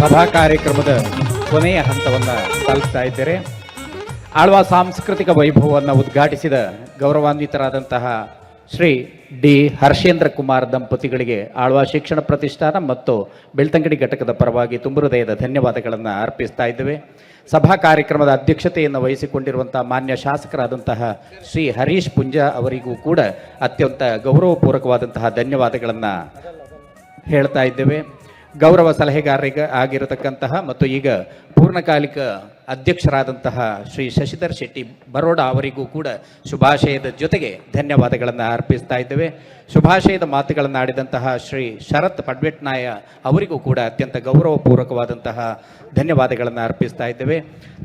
ಸಭಾ ಕಾರ್ಯಕ್ರಮದ ಕೊನೆಯ ಹಂತವನ್ನು ತಲುಪ್ತಾ ಇದ್ದಾರೆ. ಆಳ್ವ ಸಾಂಸ್ಕೃತಿಕ ವೈಭವವನ್ನು ಉದ್ಘಾಟಿಸಿದ ಗೌರವಾನ್ವಿತರಾದಂತಹ ಶ್ರೀ ಡಿ ಹರ್ಷೇಂದ್ರ ಕುಮಾರ್ ದಂಪತಿಗಳಿಗೆ ಆಳ್ವಾಸ್ ಶಿಕ್ಷಣ ಪ್ರತಿಷ್ಠಾನ ಮತ್ತು ಬೆಳ್ತಂಗಡಿ ಘಟಕದ ಪರವಾಗಿ ತುಂಬು ಹೃದಯದ ಧನ್ಯವಾದಗಳನ್ನು ಅರ್ಪಿಸ್ತಾ ಇದ್ದೇವೆ. ಸಭಾ ಕಾರ್ಯಕ್ರಮದ ಅಧ್ಯಕ್ಷತೆಯನ್ನು ವಹಿಸಿಕೊಂಡಿರುವಂಥ ಮಾನ್ಯ ಶಾಸಕರಾದಂತಹ ಶ್ರೀ ಹರೀಶ್ ಪುಂಜಾ ಅವರಿಗೂ ಕೂಡ ಅತ್ಯಂತ ಗೌರವಪೂರ್ವಕವಾದಂತಹ ಧನ್ಯವಾದಗಳನ್ನು ಹೇಳ್ತಾ ಇದ್ದೇವೆ. ಗೌರವ ಸಲಹೆಗಾರರಿಗೆ ಆಗಿರತಕ್ಕಂತಹ ಮತ್ತು ಈಗ ಪೂರ್ಣಕಾಲಿಕ ಅಧ್ಯಕ್ಷರಾದಂತಹ ಶ್ರೀ ಶಶಿಧರ್ ಶೆಟ್ಟಿ ಬರೋಡ ಅವರಿಗೂ ಕೂಡ ಶುಭಾಶಯದ ಜೊತೆಗೆ ಧನ್ಯವಾದಗಳನ್ನು ಅರ್ಪಿಸ್ತಾ ಇದ್ದೇವೆ. ಶುಭಾಶಯದ ಮಾತುಗಳನ್ನು ಆಡಿದಂತಹ ಶ್ರೀ ಶರತ್ ಪಡ್ವೆಟ್ನಾಯ ಅವರಿಗೂ ಕೂಡ ಅತ್ಯಂತ ಗೌರವಪೂರ್ವಕವಾದಂತಹ ಧನ್ಯವಾದಗಳನ್ನು ಅರ್ಪಿಸ್ತಾ ಇದ್ದೇವೆ.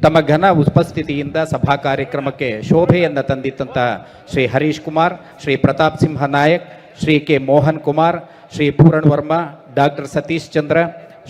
ತಮ್ಮ ಘನ ಉಪಸ್ಥಿತಿಯಿಂದ ಸಭಾ ಕಾರ್ಯಕ್ರಮಕ್ಕೆ ಶೋಭೆಯನ್ನು ತಂದಿದ್ದಂತಹ ಶ್ರೀ ಹರೀಶ್ ಕುಮಾರ್, ಶ್ರೀ ಪ್ರತಾಪ್ ಸಿಂಹ ನಾಯಕ್, ಶ್ರೀ ಕೆ ಮೋಹನ್ ಕುಮಾರ್, ಶ್ರೀ ಪೂರಣ್ ವರ್ಮಾ, ಡಾಕ್ಟರ್ ಸತೀಶ್ ಚಂದ್ರ,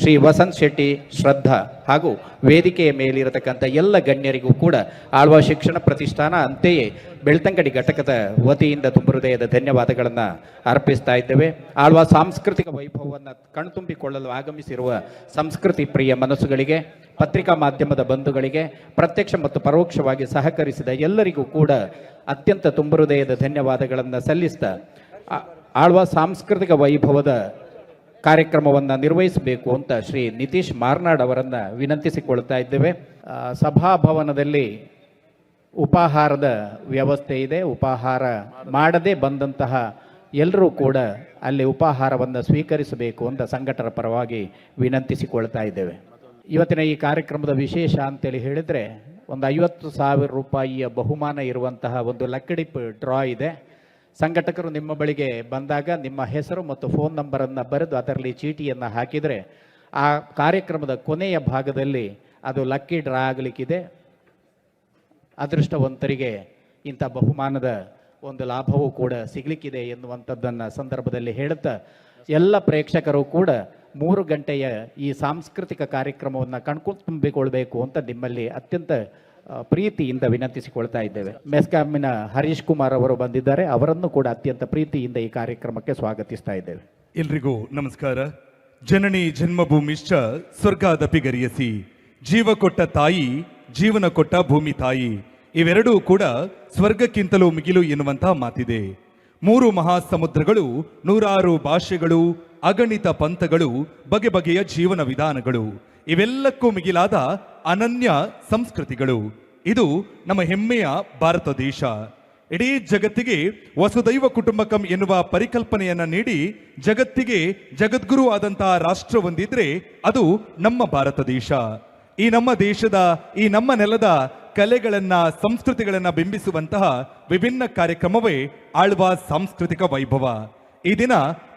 ಶ್ರೀ ವಸಂತ್ ಶೆಟ್ಟಿ, ಶ್ರದ್ಧಾ ಹಾಗೂ ವೇದಿಕೆಯ ಮೇಲಿರತಕ್ಕಂಥ ಎಲ್ಲ ಗಣ್ಯರಿಗೂ ಕೂಡ ಆಳ್ವಾಸ್ ಶಿಕ್ಷಣ ಪ್ರತಿಷ್ಠಾನ ಅಂತೆಯೇ ಬೆಳ್ತಂಗಡಿ ಘಟಕದ ವತಿಯಿಂದ ತುಂಬ ಹೃದಯದ ಧನ್ಯವಾದಗಳನ್ನು ಅರ್ಪಿಸ್ತಾ ಇದ್ದೇವೆ. ಆಳ್ವಾಸ್ ಸಾಂಸ್ಕೃತಿಕ ವೈಭವವನ್ನು ಕಣ್ತುಂಬಿಕೊಳ್ಳಲು ಆಗಮಿಸಿರುವ ಸಂಸ್ಕೃತಿ ಪ್ರಿಯ ಮನಸ್ಸುಗಳಿಗೆ, ಪತ್ರಿಕಾ ಮಾಧ್ಯಮದ ಬಂಧುಗಳಿಗೆ, ಪ್ರತ್ಯಕ್ಷ ಮತ್ತು ಪರೋಕ್ಷವಾಗಿ ಸಹಕರಿಸಿದ ಎಲ್ಲರಿಗೂ ಕೂಡ ಅತ್ಯಂತ ತುಂಬ ಹೃದಯದ ಧನ್ಯವಾದಗಳನ್ನು ಸಲ್ಲಿಸ್ತಾ ಆಳ್ವಾಸ್ ಸಾಂಸ್ಕೃತಿಕ ವೈಭವದ ಕಾರ್ಯಕ್ರಮವನ್ನು ನಿರ್ವಹಿಸಬೇಕು ಅಂತ ಶ್ರೀ ನಿತೀಶ್ ಮಾರ್ನಾಡ್ ಅವರನ್ನು ವಿನಂತಿಸಿಕೊಳ್ತಾ ಇದ್ದೇವೆ. ಸಭಾಭವನದಲ್ಲಿ ಉಪಾಹಾರದ ವ್ಯವಸ್ಥೆ ಇದೆ. ಉಪಾಹಾರ ಮಾಡದೆ ಬಂದಂತಹ ಎಲ್ಲರೂ ಕೂಡ ಅಲ್ಲಿ ಉಪಾಹಾರವನ್ನು ಸ್ವೀಕರಿಸಬೇಕು ಅಂತ ಸಂಘಟರ ಪರವಾಗಿ ವಿನಂತಿಸಿಕೊಳ್ತಾ ಇದ್ದೇವೆ. ಇವತ್ತಿನ ಈ ಕಾರ್ಯಕ್ರಮದ ವಿಶೇಷ ಅಂತೇಳಿ ಹೇಳಿದರೆ ಒಂದು 50,000 ರೂಪಾಯಿಯ ಬಹುಮಾನ ಇರುವಂತಹ ಒಂದು ಲಕ್ಕಡಿಪ್ ಡ್ರಾ ಇದೆ. ಸಂಘಟಕರು ನಿಮ್ಮ ಬಳಿಗೆ ಬಂದಾಗ ನಿಮ್ಮ ಹೆಸರು ಮತ್ತು ಫೋನ್ ನಂಬರನ್ನು ಬರೆದು ಅದರಲ್ಲಿ ಚೀಟಿಯನ್ನು ಹಾಕಿದರೆ ಆ ಕಾರ್ಯಕ್ರಮದ ಕೊನೆಯ ಭಾಗದಲ್ಲಿ ಅದು ಲಕ್ಕಿ ಡ್ರಾ ಆಗಲಿಕ್ಕಿದೆ. ಅದೃಷ್ಟವಂತರಿಗೆ ಇಂಥ ಬಹುಮಾನದ ಒಂದು ಲಾಭವೂ ಕೂಡ ಸಿಗಲಿಕ್ಕಿದೆ ಎನ್ನುವಂಥದ್ದನ್ನು ಸಂದರ್ಭದಲ್ಲಿ ಹೇಳುತ್ತಾ ಎಲ್ಲ ಪ್ರೇಕ್ಷಕರು ಕೂಡ 3 ಗಂಟೆಯ ಈ ಸಾಂಸ್ಕೃತಿಕ ಕಾರ್ಯಕ್ರಮವನ್ನು ಕಣ್ತುಂಬಿಕೊಳ್ಬೇಕು ಅಂತ ನಿಮ್ಮಲ್ಲಿ ಅತ್ಯಂತ ಪ್ರೀತಿಯಿಂದ ವಿನಂತಿಸಿಕೊಳ್ತಾ ಇದ್ದೇವೆ. ಮೆಸ್ಕಾಮಿನ ಹರೀಶ್ ಕುಮಾರ್ ಅವರು ಬಂದಿದ್ದಾರೆ, ಅವರನ್ನು ಕೂಡ ಅತ್ಯಂತ ಪ್ರೀತಿಯಿಂದ ಈ ಕಾರ್ಯಕ್ರಮಕ್ಕೆ ಸ್ವಾಗತಿಸ್ತಾ ಇದ್ದೇವೆ. ಎಲ್ರಿಗೂ ನಮಸ್ಕಾರ. ಜನನಿ ಜನ್ಮಭೂಮಿಶ್ಚ ಸ್ವರ್ಗಾದಪಿ ಗರಿಯಸಿ, ಜೀವ ಕೊಟ್ಟ ತಾಯಿ, ಜೀವನ ಕೊಟ್ಟ ಭೂಮಿ ತಾಯಿ, ಇವೆರಡೂ ಕೂಡ ಸ್ವರ್ಗಕ್ಕಿಂತಲೂ ಮಿಗಿಲು ಎನ್ನುವಂತಹ ಮಾತಿದೆ. 3 ಮಹಾಸಮುದ್ರಗಳು, 100 ಭಾಷೆಗಳು, ಅಗಣಿತ ಪಂಥಗಳು, ಬಗೆ ಬಗೆಯ ಜೀವನ ವಿಧಾನಗಳು, ಇವೆಲ್ಲಕ್ಕೂ ಮಿಗಿಲಾದ ಅನನ್ಯ ಸಂಸ್ಕೃತಿಗಳು. ಇದು ನಮ್ಮ ಹೆಮ್ಮೆಯ ಭಾರತ ದೇಶ. ಇಡೀ ಜಗತ್ತಿಗೆ ವಸುದೈವ ಕುಟುಂಬಕಂ ಎನ್ನುವ ಪರಿಕಲ್ಪನೆಯನ್ನ ನೀಡಿ ಜಗತ್ತಿಗೆ ಜಗದ್ಗುರು ಆದಂತಹ ರಾಷ್ಟ್ರ ಒಂದಿದ್ರೆ ಅದು ನಮ್ಮ ಭಾರತ ದೇಶ. ಈ ನಮ್ಮ ದೇಶದ, ಈ ನಮ್ಮ ನೆಲದ ಕಲೆಗಳನ್ನ, ಸಂಸ್ಕೃತಿಗಳನ್ನ ಬಿಂಬಿಸುವಂತಹ ವಿಭಿನ್ನ ಕಾರ್ಯಕ್ರಮವೇ ಆಳ್ವಾಸ್ ಸಾಂಸ್ಕೃತಿಕ ವೈಭವ. ಈ ದಿನ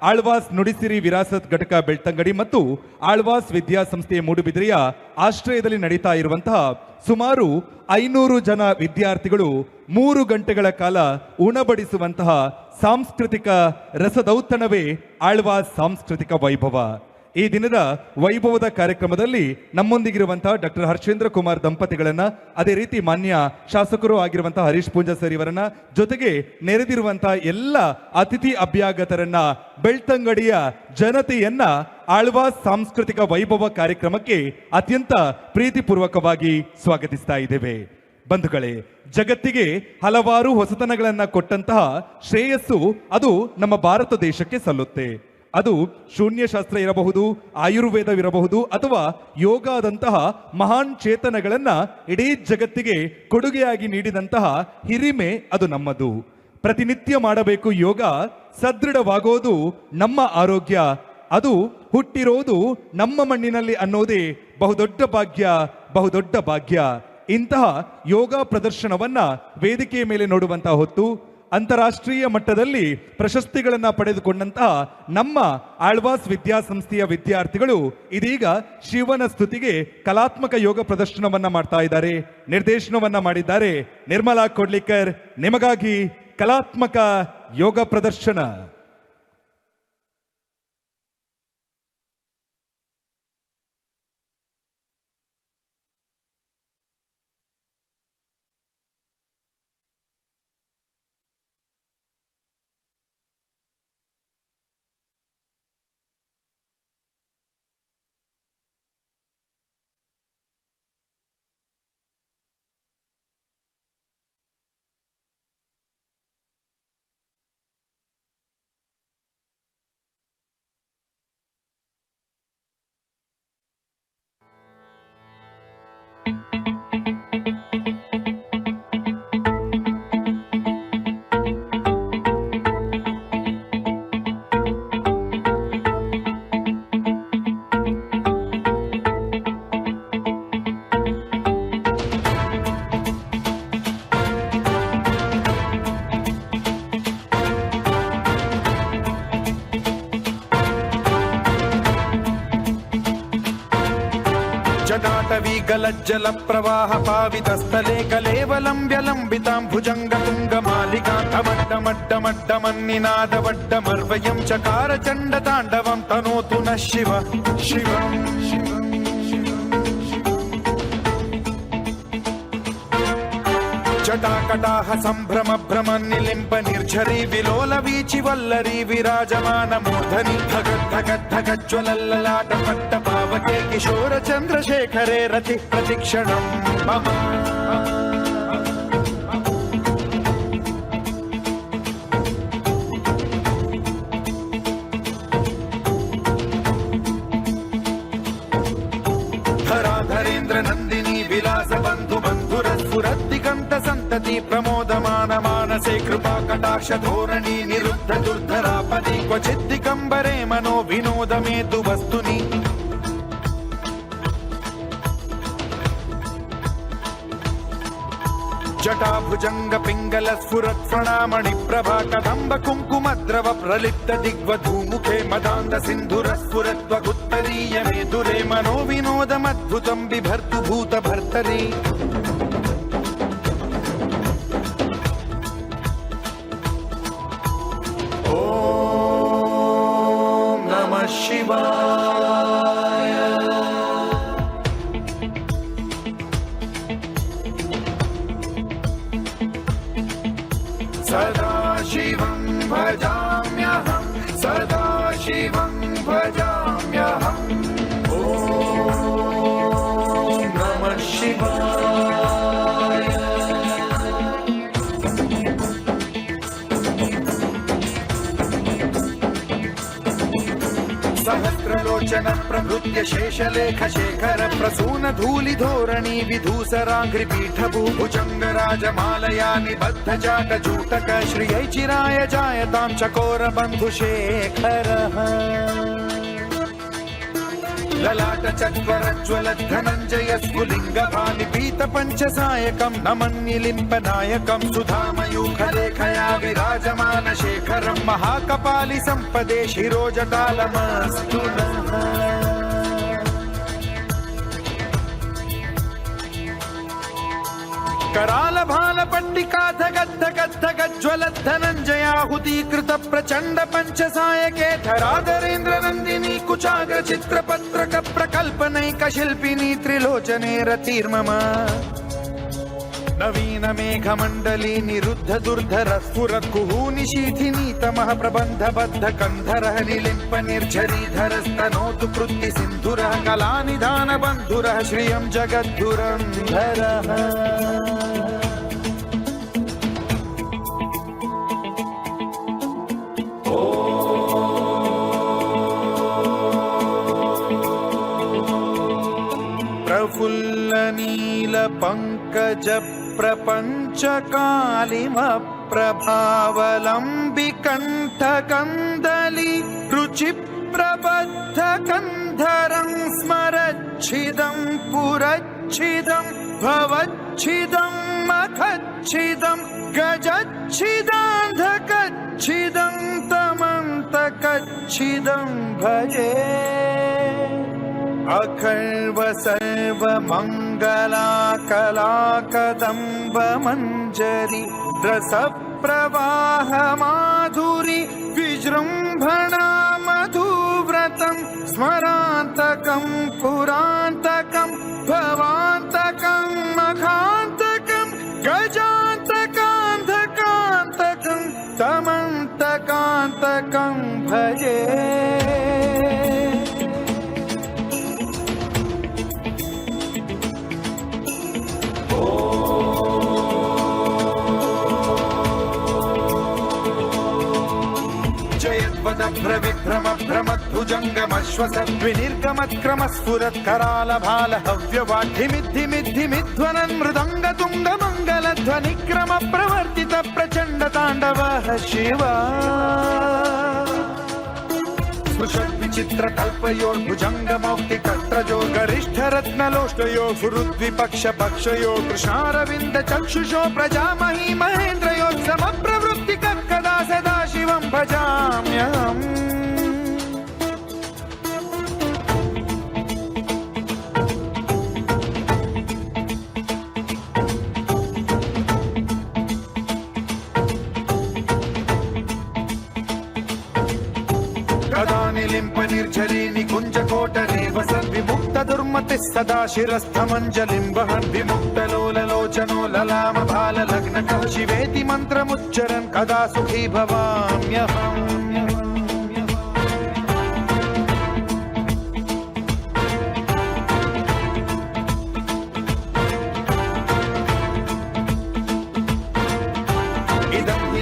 ಆಳ್ವಾಸ್ ನುಡಿಸಿರಿ ವಿರಾಸತ್ ಘಟಕ ಬೆಳ್ತಂಗಡಿ ಮತ್ತು ಆಳ್ವಾಸ್ ವಿದ್ಯಾಸಂಸ್ಥೆಯ ಮೂಡುಬಿದಿರೆಯ ಆಶ್ರಯದಲ್ಲಿ ನಡೀತಾ ಇರುವಂತಹ ಸುಮಾರು 500 ಜನ ವಿದ್ಯಾರ್ಥಿಗಳು 3 ಗಂಟೆಗಳ ಕಾಲ ಉಣಬಡಿಸುವಂತಹ ಸಾಂಸ್ಕೃತಿಕ ರಸದೌತಣವೇ ಆಳ್ವಾಸ್ ಸಾಂಸ್ಕೃತಿಕ ವೈಭವ. ಈ ದಿನದ ವೈಭವದ ಕಾರ್ಯಕ್ರಮದಲ್ಲಿ ನಮ್ಮೊಂದಿಗಿರುವಂತಹ ಡಾಕ್ಟರ್ ಹರ್ಷೇಂದ್ರ ಕುಮಾರ್ ದಂಪತಿಗಳನ್ನ, ಅದೇ ರೀತಿ ಮಾನ್ಯ ಶಾಸಕರು ಆಗಿರುವಂತಹ ಹರೀಶ್ ಪೂಂಜಾ ಸರ್ ಇವರನ್ನ, ಜೊತೆಗೆ ನೆರೆದಿರುವಂತಹ ಎಲ್ಲ ಅತಿಥಿ ಅಭ್ಯಾಗತರನ್ನ, ಬೆಳ್ತಂಗಡಿಯ ಜನತೆಯನ್ನ ಆಳ್ವಾಸ್ ಸಾಂಸ್ಕೃತಿಕ ವೈಭವ ಕಾರ್ಯಕ್ರಮಕ್ಕೆ ಅತ್ಯಂತ ಪ್ರೀತಿಪೂರ್ವಕವಾಗಿ ಸ್ವಾಗತಿಸ್ತಾ ಇದ್ದೇವೆ. ಬಂಧುಗಳೇ, ಜಗತ್ತಿಗೆ ಹಲವಾರು ಹೊಸತನಗಳನ್ನ ಕೊಟ್ಟಂತಹ ಶ್ರೇಯಸ್ಸು ಅದು ನಮ್ಮ ಭಾರತ ದೇಶಕ್ಕೆ ಸಲ್ಲುತ್ತೆ. ಅದು ಶೂನ್ಯಶಾಸ್ತ್ರ ಇರಬಹುದು, ಆಯುರ್ವೇದವಿರಬಹುದು, ಅಥವಾ ಯೋಗದಂತಹ ಮಹಾನ್ ಚೇತನಗಳನ್ನ ಇಡೀ ಜಗತ್ತಿಗೆ ಕೊಡುಗೆಯಾಗಿ ನೀಡಿದಂತಹ ಹಿರಿಮೆ ಅದು ನಮ್ಮದು. ಪ್ರತಿನಿತ್ಯ ಮಾಡಬೇಕು ಯೋಗ, ಸದೃಢವಾಗೋದು ನಮ್ಮ ಆರೋಗ್ಯ, ಅದು ಹುಟ್ಟಿರೋದು ನಮ್ಮ ಮಣ್ಣಿನಲ್ಲಿ ಅನ್ನೋದೇ ಬಹುದೊಡ್ಡ ಭಾಗ್ಯ, ಬಹುದೊಡ್ಡ ಭಾಗ್ಯ. ಇಂತಹ ಯೋಗ ಪ್ರದರ್ಶನವನ್ನ ವೇದಿಕೆಯ ಮೇಲೆ ನೋಡುವಂತಹ ಹೊತ್ತು ಅಂತಾರಾಷ್ಟ್ರೀಯ ಮಟ್ಟದಲ್ಲಿ ಪ್ರಶಸ್ತಿಗಳನ್ನು ಪಡೆದುಕೊಂಡಂತಹ ನಮ್ಮ ಆಳ್ವಾಸ್ ವಿದ್ಯಾಸಂಸ್ಥೆಯ ವಿದ್ಯಾರ್ಥಿಗಳು ಇದೀಗ ಶಿವನ ಸ್ತುತಿಗೆ ಕಲಾತ್ಮಕ ಯೋಗ ಪ್ರದರ್ಶನವನ್ನ ಮಾಡ್ತಾ ಇದ್ದಾರೆ. ನಿರ್ದೇಶನವನ್ನ ಮಾಡಿದ್ದಾರೆ ನಿರ್ಮಲಾ ಕೊಡ್ಲಿಕರ್. ನಿಮಗಾಗಿ ಕಲಾತ್ಮಕ ಯೋಗ ಪ್ರದರ್ಶನ. गलज्जल प्रवाह पावितस्थले कलेवलम्ब्यलम्बितां भुजङ्गतुङ्गमालिकान्तमड्डमड्डमड्डमन्निनादवड्डमर्वयं चकार चण्डताण्डवं तनोतु नः शिव शिवम् जटाकटाह सम्भ्रम भ्रम निलिम्प निर्झरी विलोल वीचि वल्लरी विराजमान मूर्धनि धगद्धगद्धगज्ज्वलल्ललाट पट्ट पावके किशोर चन्द्रशेखरे रति प्रतिक्षणं मम धराधरेन्द्र नन्दिनी विलास बन्धु बन्धुरस्फुरद्दिगन्त सन्तति प्रमोदमान मानसे कृपा कटाक्ष धोरणी निरुद्ध दुर्धरापदि क्वचिद्दिगम्बरे मनो विनोद मेतु वस्तुनि जटाभुजंग पिंगल स्फुरत् प्रणामणि प्रभा कदम्ब कुङ्कुमद्रव प्रलिप्त दिग्वधूमुखे मदान्ध सिन्धुर स्फुरत्वगुत्तरीय मेदुरे मनो विनोदमद्भुतं बिभर्तु भूत भर्तरि ॐ नमः शिवाय सदा शिवं भजाम्यहं सदा शिवं भजाम्यहम् ॐ नमः शिवाय सहस्रलोचन प्रभृत्य शेषलेख शेखर प्रसून धूलि धोरणी विधूसराङ्घ्रिपीठ भूभुजङ्ग राजमालया निबद्ध जाट जूटक श्रियै चिराय जायतां चकोर बन्धुशेखरः ललाट चत्वरज्वल धनञ्जय स्फुलिङ्ग भानिपीत पञ्चसायकं नमन्निलिम्प नायकं सुधामयूखलेखया विराजमान शेखरं महाकपालि सम्पदे शिरोजटालमस्तु नः कराल भाल पट्टिका धगद्धगद्धगज्ज्वल धनञ्जयाहुतीकृत प्रचण्ड पञ्चसायके धराधरेन्द्र नन्दिनी कुचाग्र चित्रपत्रक प्रकल्पनैक शिल्पिनी त्रिलोचने रतिर्मम नवीन मेघमण्डली निरुद्ध दुर्धर स्फुरत् कुहूनिशीथिनी तमः प्रबन्धबद्ध कन्धरः निलिम्प निर्झरीधरस्तनोतु कृत्ति सिन्धुरः कलानिधान बन्धुरः श्रियं जगद्धुरन्धरः प्रफुल्ल नील पंकज प्रपंच कालिम प्रभावलंबि कंठ कंदली रुचि प्रबद्ध कंधरं स्मरच्छिदं पुरच्छिदं भवच्छिदं मखच्छिदं गजच्छिदान्धकच्छिदं तमन्तकच्छिदं भजे अखर्व सर्व मंगला कला कदम्ब मंजरी रस प्रवाह माधुरी विजृंभणा मधुव्रतं स्मरान्तकं पुरान्तकं भवान्तकं मखान्तकं गजान्तकान्धकान्तकं तमन्तकान्तकं भजे भ्रविभ्रम भ्रमद्भुजङ्गमश्वसद्विनिर्गमत्क्रम स्फुरत् कराल भाल हव्यवाढ्यमिद्धिमिद्धिमिध्वनन् मृदङ्ग तुङ्ग मङ्गलध्वनिक्रम प्रवर्तित प्रचण्ड ताण्डवः शिवा स्पृशद्विचित्र कल्पयोर्भुजङ्ग मौक्तिकत्रजो गरिष्ठ रत्नलोष्टयो सुहृद्विपक्ष पक्षयो कृष्णारविन्द चक्षुषो प्रजामही महेन्द्रयोत्सम प्रवृत्ति कदा सदा शिवं भजाम्यहम् कदा निलिम्प निर्झरी निकुञ्ज कोटरे वसन् विमुक्त दुर्मतिः सदा शिरस्थमञ्जलिं वहन् विमुक्त लोललोचनो ललाम भाल लग्न शिवेति मन्त्रमुच्चरन् कदा सुखी भवाम्यहम्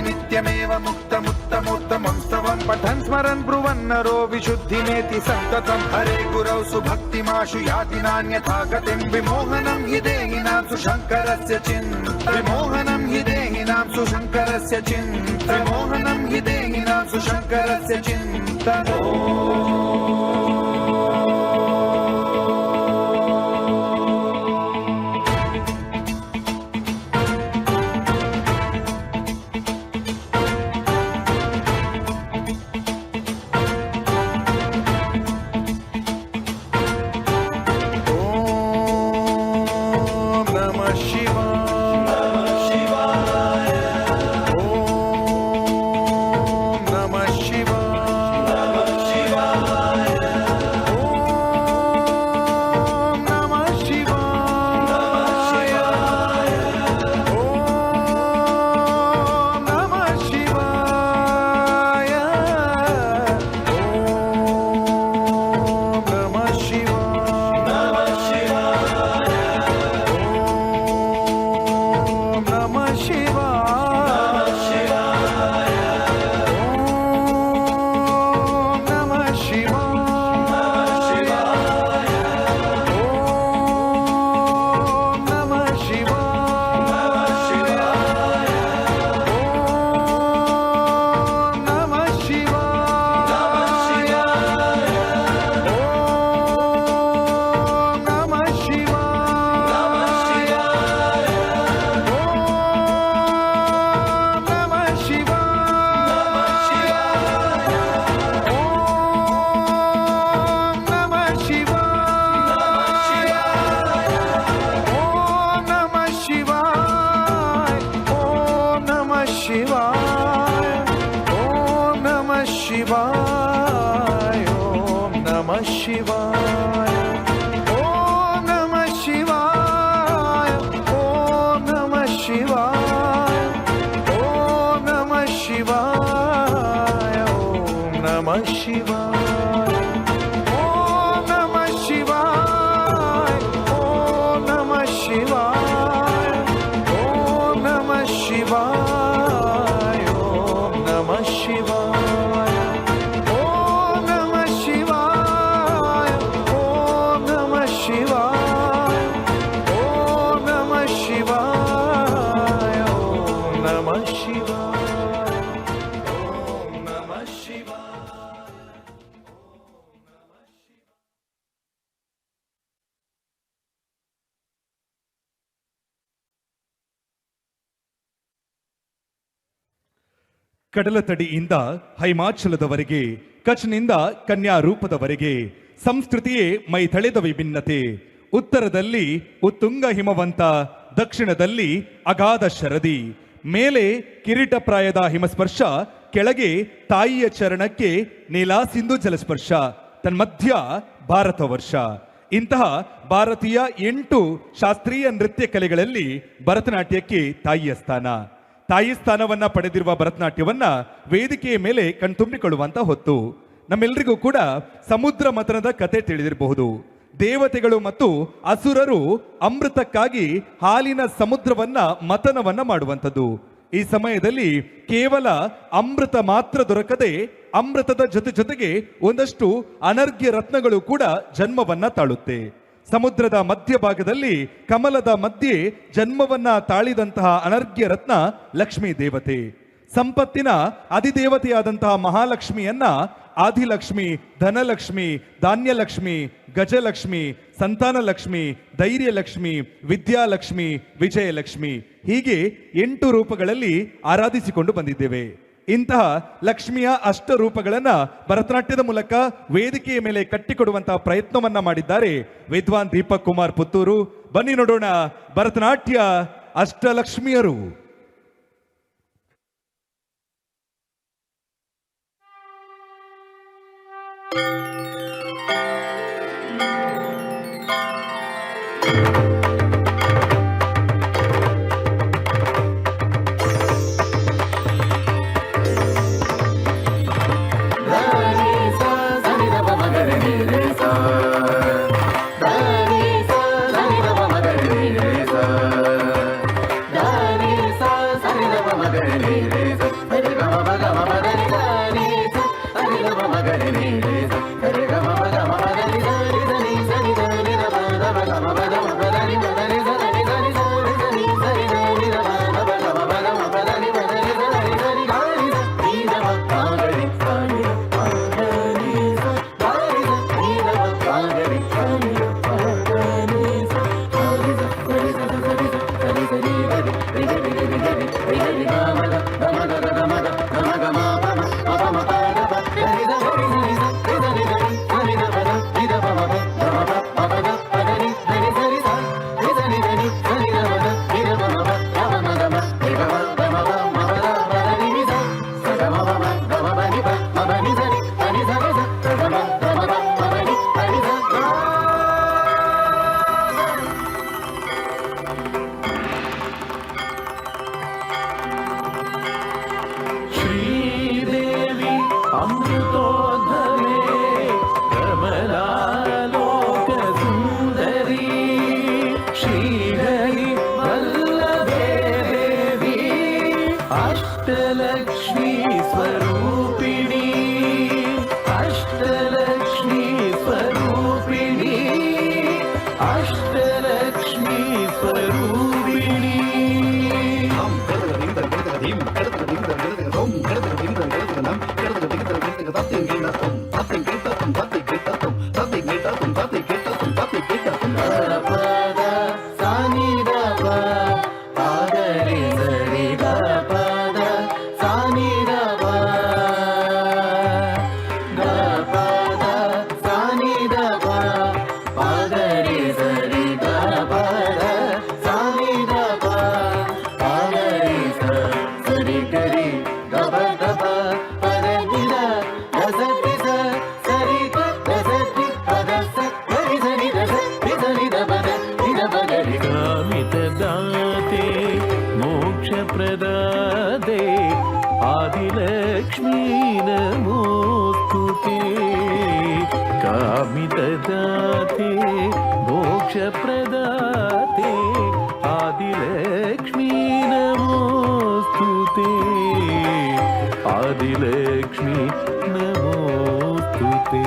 नित्यमेव मुक्तमुत्तमोत्तमं स्तवं पठन् स्मरन् ब्रुवन्नरो विशुद्धिमेति सन्ततं हरे गुरौ सुभक्तिमाशु याति नान्यथा गतिं विमोहनं हि देहिनां सुशङ्करस्य विमोहनं हि देहिनां सुशङ्करस्य विमोहनं हि देहिनां सुशङ्करस्य चिन्तनो ಕಡಲತಡಿಯಿಂದ ಹಿಮಾಚಲದವರೆಗೆ, ಕಚ್ನಿಂದ ಕನ್ಯಾ ರೂಪದವರೆಗೆ ಸಂಸ್ಕೃತಿಯೇ ಮೈ ತಳೆದ ವಿಭಿನ್ನತೆ. ಉತ್ತರದಲ್ಲಿ ಉತ್ತುಂಗ ಹಿಮವಂತ, ದಕ್ಷಿಣದಲ್ಲಿ ಅಗಾಧ ಶರದಿ, ಮೇಲೆ ಕಿರೀಟಪ್ರಾಯದ ಹಿಮಸ್ಪರ್ಶ, ಕೆಳಗೆ ತಾಯಿಯ ಚರಣಕ್ಕೆ ನೀಲಾ ಸಿಂಧು ಜಲಸ್ಪರ್ಶ, ತನ್ಮಧ್ಯ ಭಾರತ ವರ್ಷ. ಇಂತಹ ಭಾರತೀಯ 8 ಶಾಸ್ತ್ರೀಯ ನೃತ್ಯ ಕಲೆಗಳಲ್ಲಿ ಭರತನಾಟ್ಯಕ್ಕೆ ತಾಯಿಯ ಸ್ಥಾನ. ತಾಯಿ ಸ್ಥಾನವನ್ನ ಪಡೆದಿರುವ ಭರತನಾಟ್ಯವನ್ನ ವೇದಿಕೆಯ ಮೇಲೆ ಕಣ್ತುಂಬಿಕೊಳ್ಳುವಂತ ಹೊತ್ತು. ನಮ್ಮೆಲ್ಲರಿಗೂ ಕೂಡ ಸಮುದ್ರ ಮಥನದ ಕತೆ ತಿಳಿದಿರಬಹುದು. ದೇವತೆಗಳು ಮತ್ತು ಅಸುರರು ಅಮೃತಕ್ಕಾಗಿ ಹಾಲಿನ ಸಮುದ್ರವನ್ನ ಮಥನವನ್ನ ಮಾಡುವಂಥದ್ದು. ಈ ಸಮಯದಲ್ಲಿ ಕೇವಲ ಅಮೃತ ಮಾತ್ರ ದೊರಕದೆ ಅಮೃತದ ಜೊತೆಗೆ ಒಂದಷ್ಟು ಅನರ್ಘ್ಯ ರತ್ನಗಳು ಕೂಡ ಜನ್ಮವನ್ನ ತಾಳುತ್ತೆ. ಸಮುದ್ರದ ಮಧ್ಯಭಾಗದಲ್ಲಿ ಕಮಲದ ಮಧ್ಯೆ ಜನ್ಮವನ್ನ ತಾಳಿದಂತಹ ಅನರ್ಘ್ಯ ರತ್ನ ಲಕ್ಷ್ಮೀ ದೇವತೆ. ಸಂಪತ್ತಿನ ಅಧಿದೇವತೆಯಾದಂತಹ ಮಹಾಲಕ್ಷ್ಮಿಯನ್ನ ಆದಿಲಕ್ಷ್ಮಿ, ಧನಲಕ್ಷ್ಮಿ, ಧಾನ್ಯಲಕ್ಷ್ಮಿ, ಗಜಲಕ್ಷ್ಮಿ, ಸಂತಾನಲಕ್ಷ್ಮಿ, ಧೈರ್ಯಲಕ್ಷ್ಮಿ, ವಿದ್ಯಾಲಕ್ಷ್ಮಿ, ವಿಜಯಲಕ್ಷ್ಮಿ ಹೀಗೆ 8 ರೂಪಗಳಲ್ಲಿ ಆರಾಧಿಸಿಕೊಂಡು ಬಂದಿದ್ದೇವೆ. ಇಂತಹ ಲಕ್ಷ್ಮಿಯ ಅಷ್ಟ ರೂಪಗಳನ್ನ ಭರತನಾಟ್ಯದ ಮೂಲಕ ವೇದಿಕೆಯ ಮೇಲೆ ಕಟ್ಟಿಕೊಡುವಂತಹ ಪ್ರಯತ್ನವನ್ನ ಮಾಡಿದ್ದಾರೆ ವಿದ್ವಾನ್ ದೀಪಕ್ ಕುಮಾರ್ ಪುತ್ತೂರು. ಬನ್ನಿ ನೋಡೋಣ ಭರತನಾಟ್ಯ ಅಷ್ಟಲಕ್ಷ್ಮಿಯರು. श्रीदेवी अमृतोद्धरे कमलालोक सुन्दरी श्रीहरि वल्लभे देवी अष्टलक्ष्मी स्वरूपिणी अष्टलक्ष्मी स्वरूपिणी अष्टलक्ष्मी स्वरूपिणी कामितदाते मोक्षप्रदाते आदिलक्ष्मी नमोस्तुते कामितदाते मोक्षप्रदाते आदिलक्ष्मी नमोस्तुते आदिलक्ष्मी नमोस्तुते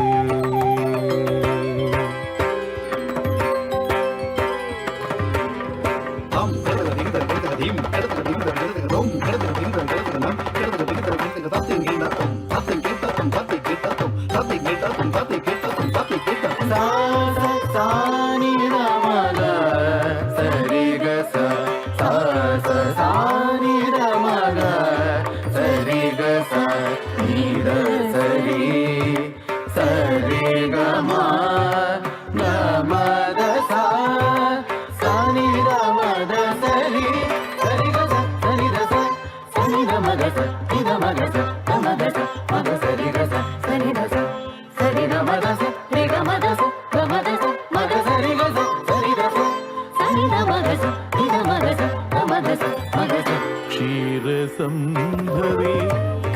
क्षीरसंभवे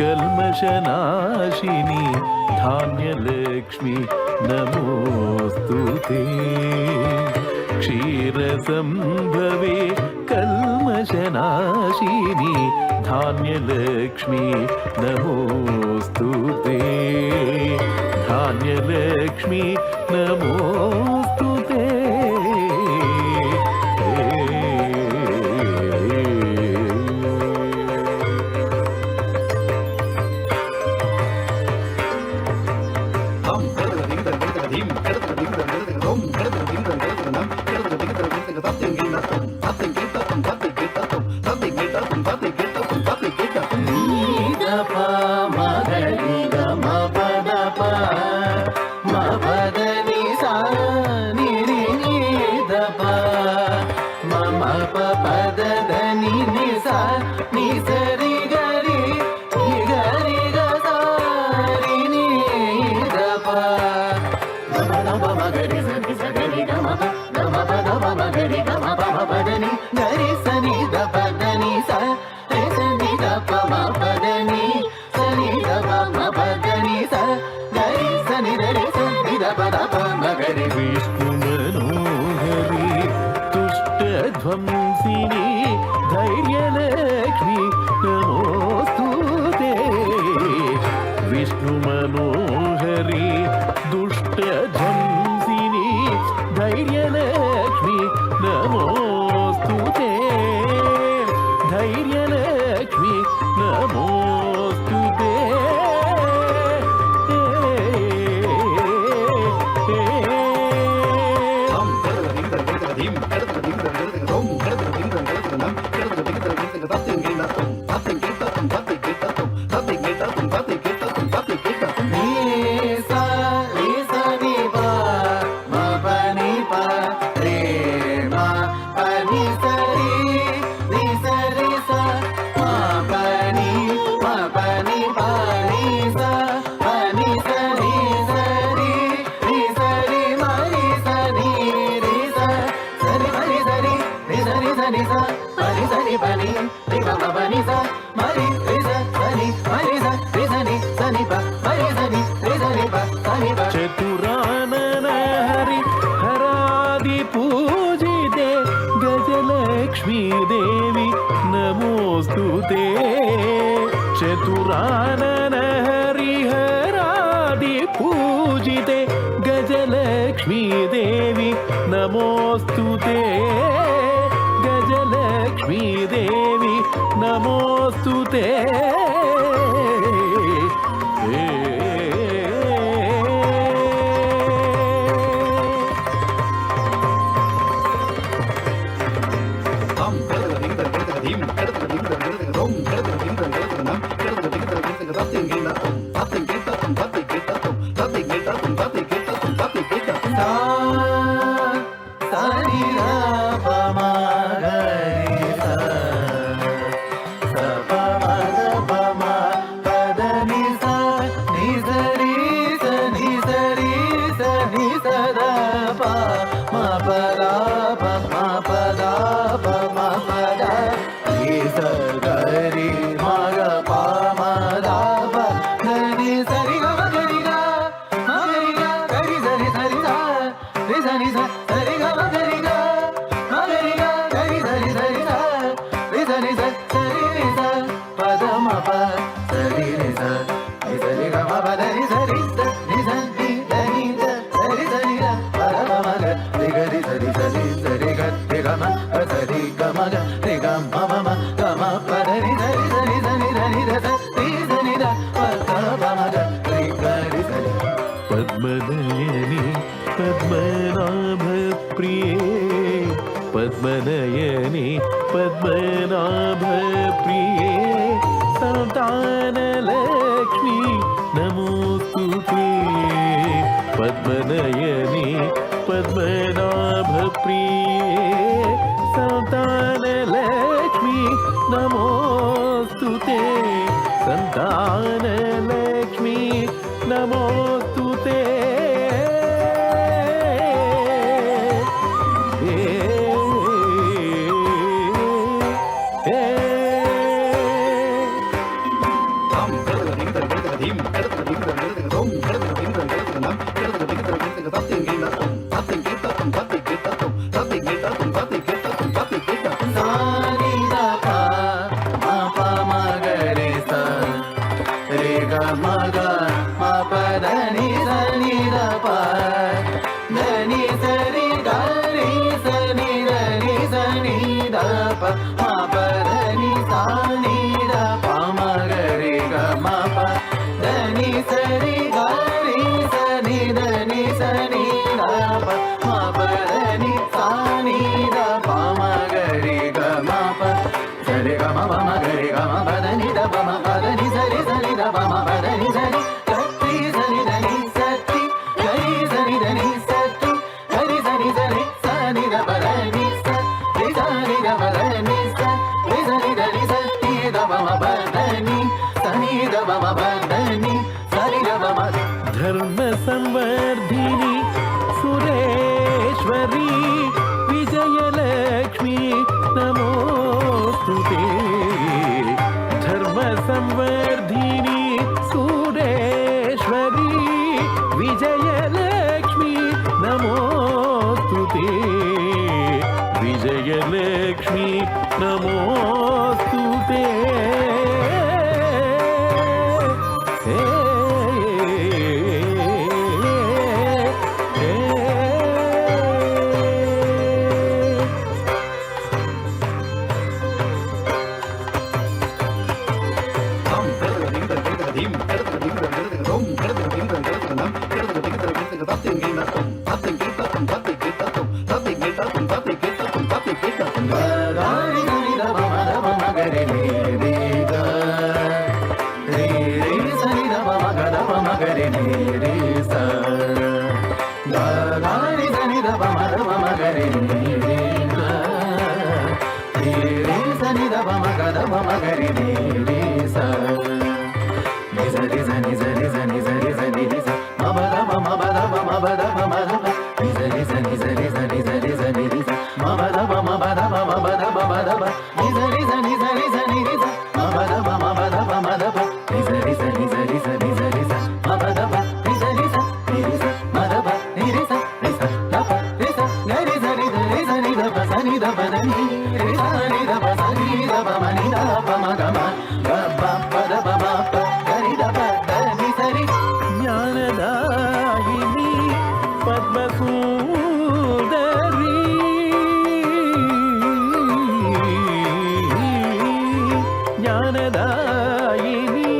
कल्मषनाशिनी धान्यलक्ष्मी नमोस्तुते क्षीरसंभवे कल्मषनाशिनी धान्यलक्ष्मी नमोस्तुते धान्यलक्ष्मी नमोस्तुते ಮಪದನಿ ಸಾನಿ ಮಗರಿ ಸರಿ ಸಗರಿ ಗಮ ಪದ ಮಗರಿ ಗಮ ಪದನಿ ಗರಿ ಸನಿ ದ ಪದನಿ ಸ ರೆ ಸನಿ ದ ಪ ಮ ಪದನಿ ಸನಿ ದ ಪ ಮ ಪದನಿ ಸ ಗರಿ ಸನಿ ರೆ ಸನಿ ದ ಪದ ಪ ಮಗರಿ ವಿಷ್ಣು ಮನೋಹರಿ ತುಷ್ಟ ಧ್ವಂಸಿನಿ ಧೈರ್ಯಲಕ್ಷ್ಮಿ ನಮೋಸ್ತುತೆ ವಿಷ್ಣು ಮನೋಹರಿ ದುಷ್ಟ ಧ್ವಂಸಿನಿ ಧೈರ್ಯಲಕ್ಷ್ಮಿ ನಮೋಸ್ತುತೆ ಧೈರ್ಯಲಕ್ಷ್ಮಿ ನಮೋಸ್ತುತೆ ಚತುರಾನನ ಹರಿ ಹರಾದಿ ಪೂಜಿತೆ ಗಜಲಕ್ಷ್ಮೀ ದೇವಿ ನಮೋಸ್ತುತೆ ಚತುರಾನನ ಹರಿಹರಾದಿ ಪೂಜಿತೆ ಗಜಲಕ್ಷ್ಮೀ ದೇವಿ ನಮೋಸ್ತುತೆ ಗಜಲಕ್ಷ್ಮೀ ದೇವಿ ನಮೋಸ್ತುತೆ ಪದ್ಮನಯನಿ ಪದ್ಮನಾಭ ಪ್ರಿಯೇ ಪದ್ಮನಯನಿ ಪದ್ಮನಾಭ ಪ್ರಿಯೇ ಸಂತಾನ ಲಕ್ಷ್ಮೀ ನಮೋಸ್ತುತೆ ಪದ್ಮನಯನಿ ಪದ್ಮನಾಭ ಪ್ರಿಯೇ ಸಂತಾನ ಲಕ್ಷ್ಮೀ ನಮೋಸ್ತುತೆ ಸಂತಾನ ಲಕ್ಷ್ಮೀ ನಮೋಸ್ತುತೆ ಧರ್ಮ ಸಂವರ್ಧಿನಿ ಸುರ विजयलक्ष्मी नमोस्तुते विजयलक्ष्मी नमोस्तुते ज्ञानदायिनी पद्मसूदरी ज्ञानदायिनी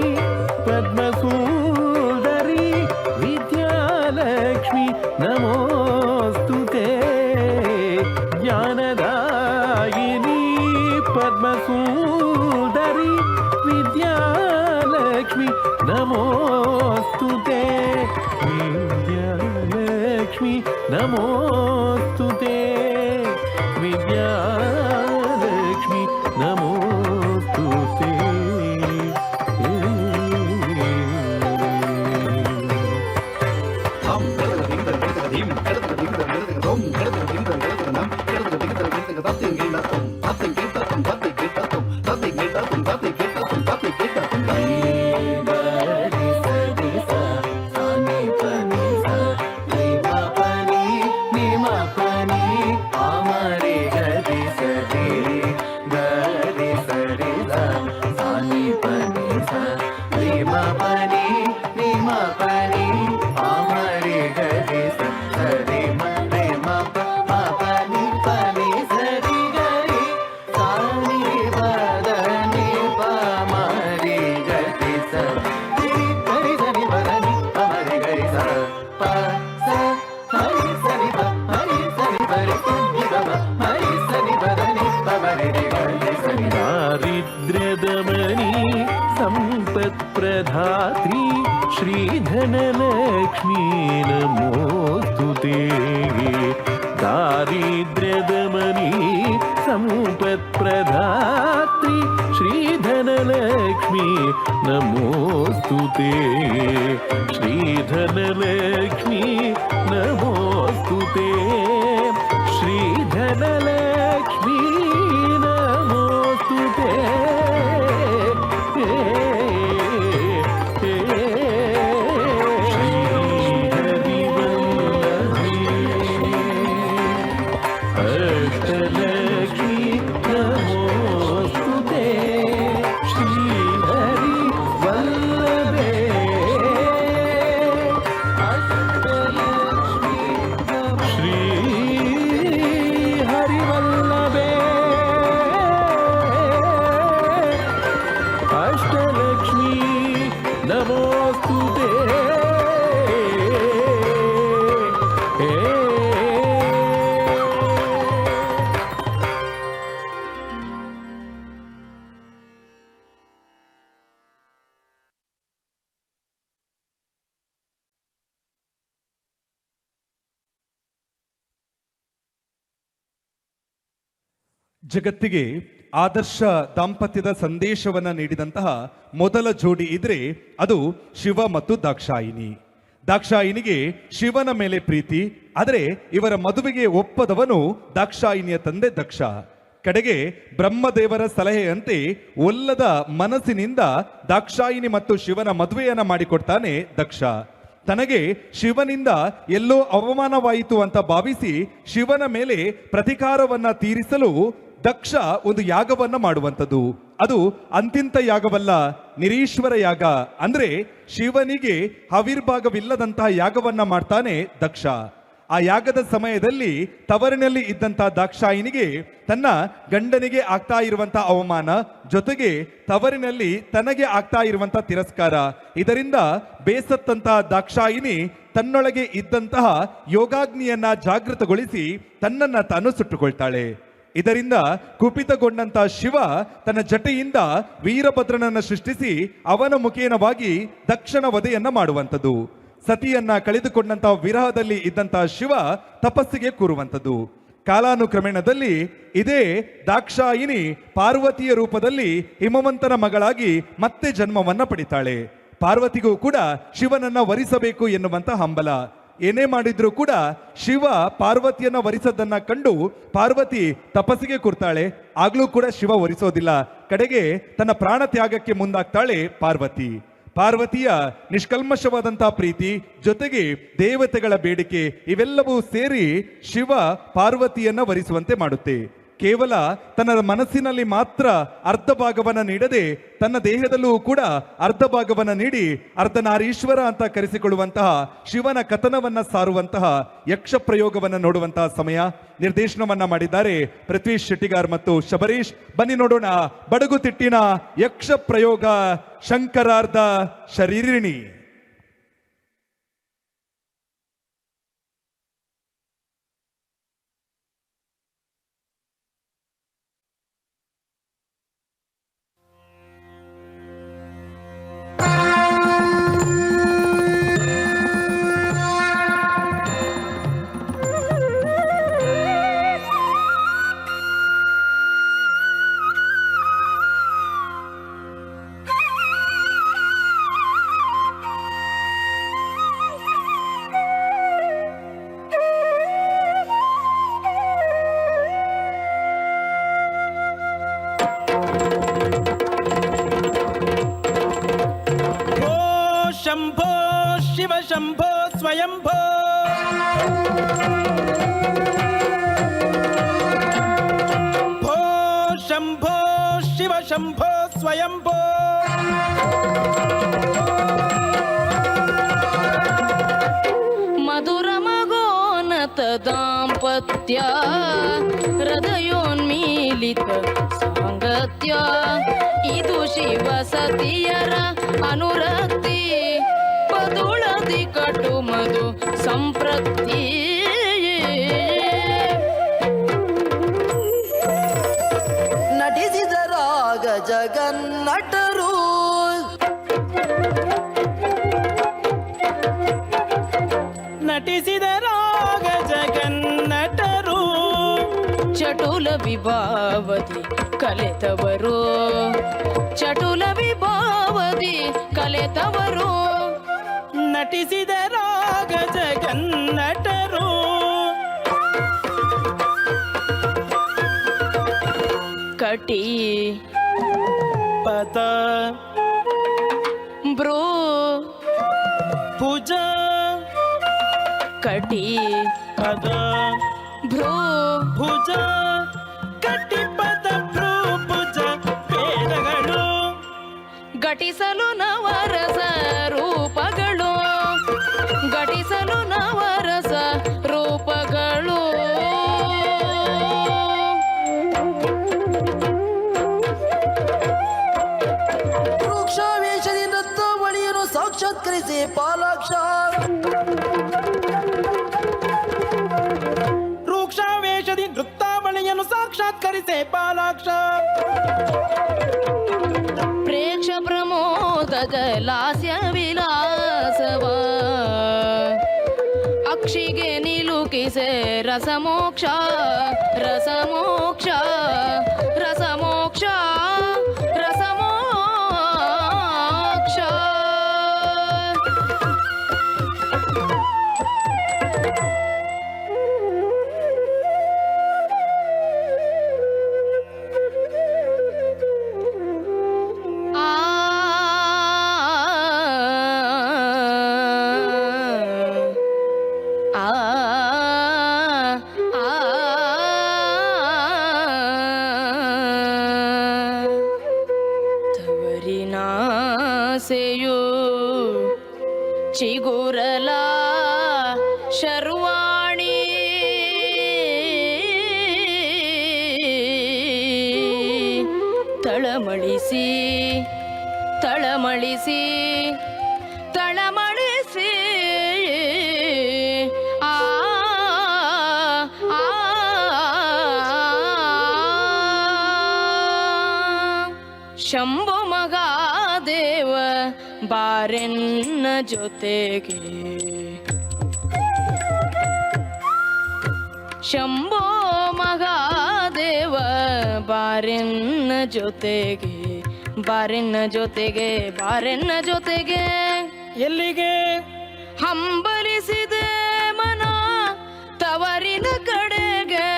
पद्मसूदरी विद्यालक्ष्मी नमोस्तुते ज्ञानदायिनी पद्मसूदरी विद्यालक्ष्मी नमोस्तुते विद्यालक्ष्मी नमोस्तुते विद्यालक्ष्मी नमोस्तुते दारिद्र्यदमनी सम्पत्प्रधात्री श्रीधनलक्ष्मी नमोस्तुते दारिद्र्यदमनी सम्पत्प्रधात्री श्रीधनलक्ष्मी नमोस्तुते श्रीधनलक्ष्मी नमोस्तुते श्रीधनलक्ष्मी नमोस्तुते अष्टलक्ष्मी नमोस्तुते श्रीहरि वल्लभे श्रीहरि वल्लभे अष्टलक्ष्मी नमोस्तुते ಜಗತ್ತಿಗೆ ಆದರ್ಶ ದಾಂಪತ್ಯದ ಸಂದೇಶವನ್ನ ನೀಡಿದಂತಹ ಮೊದಲ ಜೋಡಿ ಇದ್ರೆ ಅದು ಶಿವ ಮತ್ತು ದಾಕ್ಷಾಯಿನಿ. ದಾಕ್ಷಾಯಿನಿಗೆ ಶಿವನ ಮೇಲೆ ಪ್ರೀತಿ, ಆದರೆ ಇವರ ಮದುವೆಗೆ ಒಪ್ಪದವನು ದಾಕ್ಷಾಯಿನಿಯ ತಂದೆ ದಕ್ಷ. ಕಡೆಗೆ ಬ್ರಹ್ಮದೇವರ ಸಲಹೆಯಂತೆ ಒಲ್ಲದ ಮನಸ್ಸಿನಿಂದ ದಾಕ್ಷಾಯಿನಿ ಮತ್ತು ಶಿವನ ಮದುವೆಯನ್ನ ಮಾಡಿಕೊಡ್ತಾನೆ ದಕ್ಷ. ತನಗೆ ಶಿವನಿಂದ ಎಲ್ಲೋ ಅವಮಾನವಾಯಿತು ಅಂತ ಭಾವಿಸಿ ಶಿವನ ಮೇಲೆ ಪ್ರತಿಕಾರವನ್ನ ತೀರಿಸಲು ದಕ್ಷ ಒಂದು ಯಾಗವನ್ನ ಮಾಡುವಂಥದ್ದು. ಅದು ಅಂತಿಂತ ಯಾಗವಲ್ಲ, ನಿರೀಶ್ವರ ಯಾಗ. ಅಂದ್ರೆ ಶಿವನಿಗೆ ಆವಿರ್ಭಾಗವಿಲ್ಲದಂತಹ ಯಾಗವನ್ನ ಮಾಡ್ತಾನೆ ದಕ್ಷ. ಆ ಯಾಗದ ಸಮಯದಲ್ಲಿ ತವರಿನಲ್ಲಿ ಇದ್ದಂತಹ ದಾಕ್ಷಾಯಿನಿಗೆ ತನ್ನ ಗಂಡನಿಗೆ ಆಗ್ತಾ ಇರುವಂತಹ ಅವಮಾನ, ಜೊತೆಗೆ ತವರಿನಲ್ಲಿ ತನಗೆ ಆಗ್ತಾ ಇರುವಂತಹ ತಿರಸ್ಕಾರ, ಇದರಿಂದ ಬೇಸತ್ತಂತಹ ದಾಕ್ಷಾಯಿನಿ ತನ್ನೊಳಗೆ ಇದ್ದಂತಹ ಯೋಗಾಗ್ನಿಯನ್ನ ಜಾಗೃತಗೊಳಿಸಿ ತನ್ನನ್ನ ತಾನು ಸುಟ್ಟುಕೊಳ್ತಾಳೆ. ಇದರಿಂದ ಕುಪಿತಗೊಂಡಂತಹ ಶಿವ ತನ್ನ ಜಟೆಯಿಂದ ವೀರಭದ್ರನನ್ನ ಸೃಷ್ಟಿಸಿ ಅವನ ಮುಖೇನವಾಗಿ ದಕ್ಷನ ವಧೆಯನ್ನ ಮಾಡುವಂಥದ್ದು. ಸತಿಯನ್ನ ಕಳೆದುಕೊಂಡಂತಹ ವಿರಹದಲ್ಲಿ ಇದ್ದಂತಹ ಶಿವ ತಪಸ್ಸಿಗೆ ಕೂರುವಂಥದ್ದು. ಕಾಲಾನುಕ್ರಮೇಣದಲ್ಲಿ ಇದೇ ದಾಕ್ಷಾಯಿನಿ ಪಾರ್ವತಿಯ ರೂಪದಲ್ಲಿ ಹಿಮವಂತನ ಮಗಳಾಗಿ ಮತ್ತೆ ಜನ್ಮವನ್ನ ಪಡಿತಾಳೆ. ಪಾರ್ವತಿಗೂ ಕೂಡ ಶಿವನನ್ನ ವರಿಸಬೇಕು ಎನ್ನುವಂತ ಹಂಬಲ. ಏನೇ ಮಾಡಿದ್ರೂ ಕೂಡ ಶಿವ ಪಾರ್ವತಿಯನ್ನ ವರಿಸೋದನ್ನ ಕಂಡು ಪಾರ್ವತಿ ತಪಸ್ಸಿಗೆ ಕೂರ್ತಾಳೆ. ಆಗ್ಲೂ ಕೂಡ ಶಿವ ವರಿಸೋದಿಲ್ಲ. ಕಡೆಗೆ ತನ್ನ ಪ್ರಾಣ ತ್ಯಾಗಕ್ಕೆ ಮುಂದಾಗ್ತಾಳೆ ಪಾರ್ವತಿ. ಪಾರ್ವತಿಯ ನಿಷ್ಕಲ್ಮಶವಾದಂತಹ ಪ್ರೀತಿ ಜೊತೆಗೆ ದೇವತೆಗಳ ಬೇಡಿಕೆ ಇವೆಲ್ಲವೂ ಸೇರಿ ಶಿವ ಪಾರ್ವತಿಯನ್ನ ವರಿಸುವಂತೆ ಮಾಡುತ್ತೆ. ಕೇವಲ ತನ್ನ ಮನಸ್ಸಿನಲ್ಲಿ ಮಾತ್ರ ಅರ್ಧ ಭಾಗವನ್ನ ನೀಡದೆ ತನ್ನ ದೇಹದಲ್ಲೂ ಕೂಡ ಅರ್ಧ ಭಾಗವನ್ನ ನೀಡಿ ಅರ್ಧನಾರೀಶ್ವರ ಅಂತ ಕರೆಸಿಕೊಳ್ಳುವಂತಹ ಶಿವನ ಕಥನವನ್ನ ಸಾರುವಂತಹ ಯಕ್ಷ ಪ್ರಯೋಗವನ್ನ ನೋಡುವಂತಹ ಸಮಯ. ನಿರ್ದೇಶನವನ್ನ ಮಾಡಿದ್ದಾರೆ ಪೃಥ್ವೀಶ್ ಶೆಟ್ಟಿಗಾರ್ ಮತ್ತು ಶಬರೀಶ್. ಬನ್ನಿ ನೋಡೋಣ ಬಡಗುತಿಟ್ಟಿನ ಯಕ್ಷ ಪ್ರಯೋಗ ಶಂಕರಾರ್ಧ ಶರೀರಿಣಿ. शंभो शिव शंभो स्वयंभो भो शंभो शिव शंभो स्वयंभो मधुर मगोनत दाम्पत्य हृदयोन्मीलित सांगत्य ಇದು ಶಿವ ಸತಿಯರ ಅನುರಕ್ತಿ ಪದುಳದಿ ಕಟು ಮಧು ಸಂಪ್ರತಿ ನಟಿಸಿದರಾಗ ಜಗನ್ನಟರು ನಟಿಸಿದರಾಗ ಜಗನ್ನಟರು ಚಟುಲ ವಿಭಾವತಿ ಕಲೆತವರು ಚಟುಲ ವಿಭಾವತಿ ಕಲೆತವರು ನಟಿಸಿದರಾಗ ಜಗನ್ನಟರು ಕಟಿ ಪದ ಬ್ರೋ ಭುಜ ಕಟಿ ಪದ ಭ್ರೂ ಭುಜ ಕಟಿಪದ ಭ್ರೂ ಭುಜ ವೇದಗಳು ಘಟಿಸಲು ನವರಸ ರೂಪಗಳು ಘಟಿಸಲು ನವರಸ ರೂಪಗಳು ವೃಕ್ಷಾವೇಶದಿ ನೃತ್ಯವಳಿಯನ್ನು ಸಾಕ್ಷಾತ್ಕರಿಸಿ ಪಾಲಾಕ್ಷ ರೂಕ್ಷಾವೇಶದಿ ನೃತ್ತಾವಳಿಯನ್ನು ಸಾಕ್ಷಾತ್ಕರಿಸೆ ಪಾಲಾಕ್ಷ ಪ್ರೇಕ್ಷ ಪ್ರಮೋದದ ಲಾಸ್ಯ ವಿಲಾಸವ ಅಕ್ಷಿಗೆ ನಿಲುಕಿಸೆ ರಸಮೋಕ್ಷ ರಸಮೋಕ್ಷ ರಸಮೋಕ್ಷ ರಸಮೋಕ್ಷ ಆ ಕಮಲಾ ಶರ್ವಾಣಿ ತಳಮಳಿಸಿ ತಳಮಳಿಸಿ ತಳಮಳಿಸಿ ಆ ಶಂಭು ಮಹಾದೇವ ಬಾರೆನ್ನ ಜೊತೆಗೆ ಶಂಭೋ ಮಹಾದೇವ ಬಾರೆನ್ನ ಜೊತೆಗೆ ಬಾರೆನ್ನ ಜೊತೆಗೆ ಬಾರೆನ್ನ ಜೊತೆಗೆ ಎಲ್ಲಿಗೆ ಹಂಬಲಿಸಿದೆ ಮನ ತವರಿನ ಕಡೆಗೆ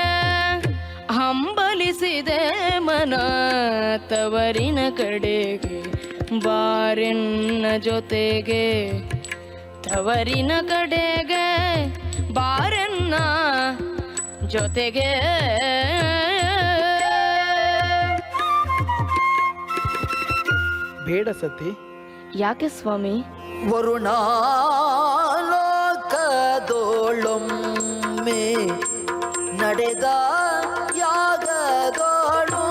ಹಂಬಲಿಸಿದೆ ಮನ ತವರಿನ ಕಡೆಗೆ ಬಾರೆನ್ನ ಜೊತೆಗೆ ತವರಿನ ಕಡೆಗೆ ಬಾರೆನ್ನ ಜೊತೆಗೆ ಬೇಡ ಸತಿ. ಯಾಕೆ ಸ್ವಾಮಿ? ವರುಣಾಲೋಕದೋಳೊಮ್ಮೆ ನಡೆದ ಯಾಗದೋಳು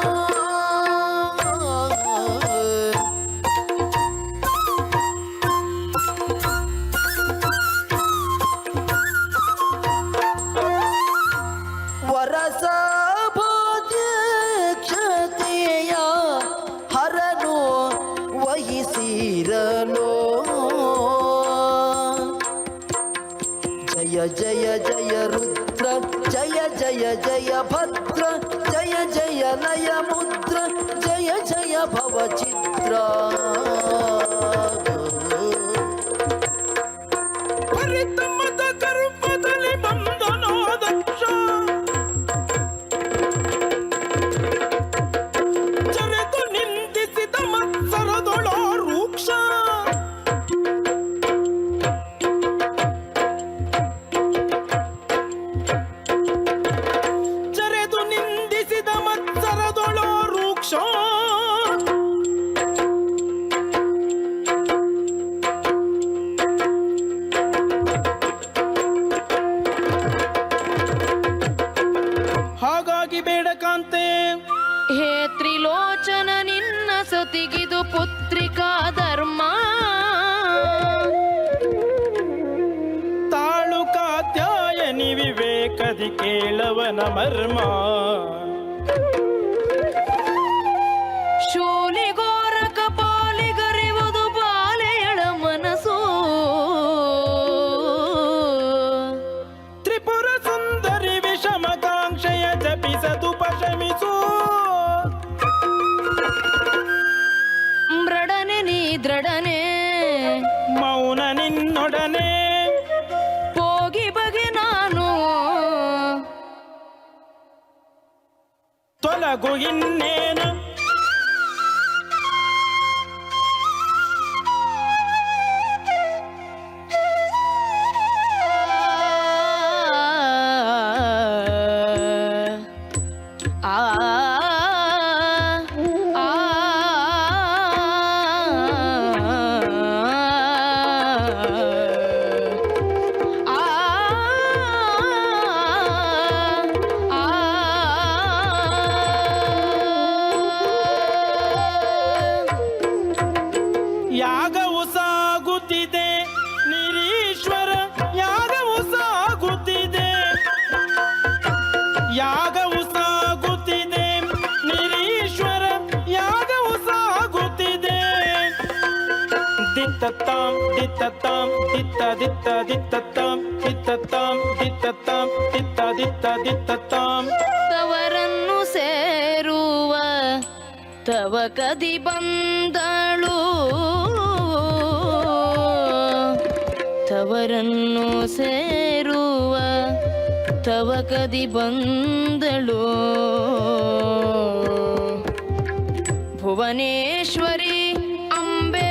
ವರಸ ಭೋಜಕ್ಷತೆಯ ಹರನು ವಹಿಸಿರಲೋ ಜಯ ಜಯ ಜಯ ರುದ್ರ ಜಯ ಜಯ ಜಯ ಭದ್ರ ಜಯ ಜಯ ಲಯ ಮುದ್ರ ಜಯ ಜಯ ಭವ ಚಿತ್ರ ಪರಿತಮದ ಗರ್ಭದಲ್ಲಿ ಬಂದನಾದಕ್ಷ ಜರೆದು ನಿಂದಿಸಿದ ಮತ್ಸರದೊಳ ರೂಕ್ಷ ಜರೆದು ನಿಂದಿಸಿದ ಮತ್ಸರದೊಳ ರೂಕ್ಷ ಹಾಗಾಗಿ ಬೇಡ ಕಾಂತೆ. ಹೇ ತ್ರಿಲೋಚನ ನಿನ್ನ ಸತಿಗಿದು ಪುತ್ರಿಕಾ ಧರ್ಮ ತಾಳು ಕಾತ್ಯಾಯನಿ ವಿವೇಕದಿ ಕೇಳವನ ಮರ್ಮ ಶೂಲಿಗೋರ ಕಪಾಲಿಗರಿವುದು ಬಾಲೆಯಳ ಮನಸ್ಸು ತ್ರಿಪುರ ಸುಂದರಿ ವಿಷಮಕಾಂಕ್ಷೆಯ ಜಪಿಸದು ಪಶಮಿಸು ಮೃಡನೆ ನೀ ದೃಢನೆ ಮೌನ ನಿನ್ನೊಡನೆ ಹೋಗಿ ಬಗೆ ನಾನು ತೊಲಗು ಇನ್ನೇನು ಆ ಯಾಗವು ಸಾಗುತ್ತಿದೆ ನಿರೀಶ್ವರ ಯಾಗವು ಸಾಗುತ್ತಿದೆ ಯಾಗವು ಸಾಗುತ್ತಿದೆ ನಿರೀಶ್ವರ ಯಾಗವು ಸಾಗುತ್ತಿದೆ ದಿತ್ತತ್ತಾಂ ದಿತ್ತತ್ತಾಂ ದಿತ್ತ ದಿತ್ತ ದಿತ್ತತ್ತಾಂ ದಿತ್ತತ್ತಾಂ ದಿತ್ತತ್ತಾಂ ದಿತ್ತ ದಿತ್ತ ದಿತ್ತತ್ತಾಂ ತವರನ್ನು ಸೇರುವ ತವ ಕದಿ ಬಂದಳು ತವರನ್ನು ಸೇರುವ ತವ ಕದಿ ಬಂದಳು ಭುವನೇಶ್ವರಿ ಅಂಬೆ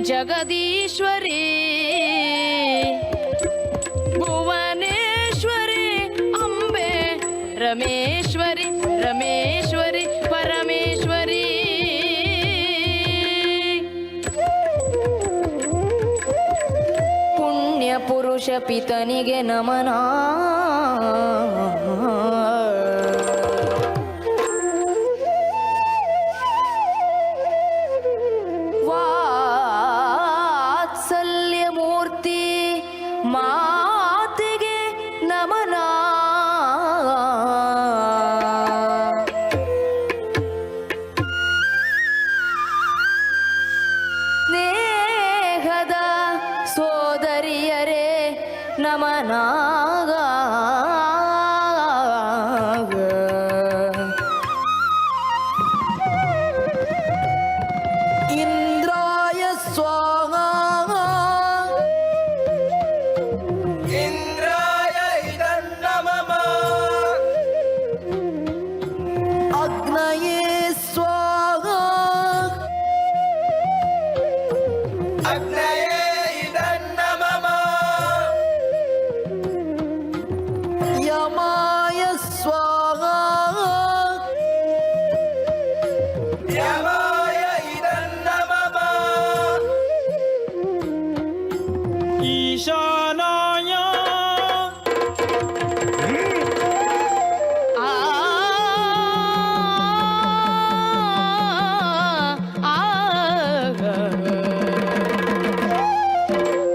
ಜಗದೀಶ್ವರಿ ಭುವನೇಶ್ವರಿ ಅಂಬೆ ರಮೇಶ್ವರಿ ರಮೇಶ್ವರಿ ಪರಮೇಶ್ವರಿ ಪುಣ್ಯ ಪುರುಷ ಪುರುಷ ಪಿತನಿಗೆ ನಮನ. ವಾತ್ಸಲ್ಯ ಮೂರ್ತಿ ಮಾತೆಗೆ ನಮನ. ಸ್ನೇಹದ ಸೋದರಿಯರೇ ನಮನ. ಇಂದ್ರಾಯ ಸ್ವಾಹ. ಇಂದ್ರಾಯ ಇದನ್ನಮಮ. ಅಗ್ನಯೇ ಸ್ವಾಹ. ಅಗ್ನಯೇ ಇದನ್ನಮಮ. ಯಮಾಯ ಸ್ವಾಹ. ಯಮಾಯ ಇದನ್ನಮಮ. ಈಶಾನಾಯ. ಆ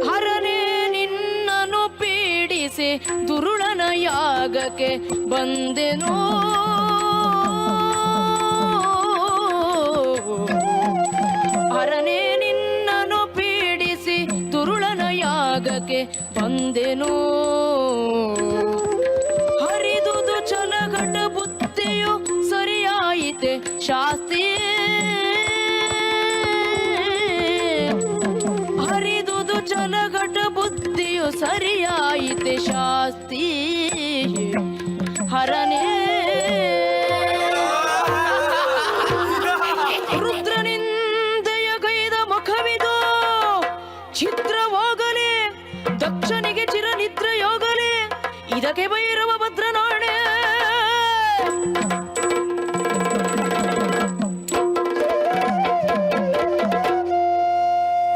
ಹರನೇ ನಿನ್ನನ್ನು ಪೀಡಿಸಿ ದುರುಳನ ಯಾಗಕ್ಕೆ ಬಂದೆನೋ. ಹರನೇ ನಿನ್ನನ್ನು ಪೀಡಿಸಿ ದುರುಳನ ಯಾಗಕ್ಕೆ ಬಂದೆನೋ. ಹರಿದುದು ಚಲಘಟ ಬುದ್ಧಿಯು ಸರಿಯಾಯಿತೆ ಶಾಸ್ತಿ. ಹರಿದುದು ಚಲಘಟ ಬುದ್ಧಿಯು ಸರಿಯಾಯಿತೆ ಶಾಸ್ತಿ. ಹರನೇ ರುದ್ರನಿಂದೆಯ ಗೈದ ಮುಖವಿದು ಛಿದ್ರವಾಗಲೇ ದಕ್ಷನಿಗೆ ಚಿರನಿದ್ರೆಯೋಗಲೇ ಇದಕ್ಕೆ ಭೈರವ ಭದ್ರನಾಣೆ.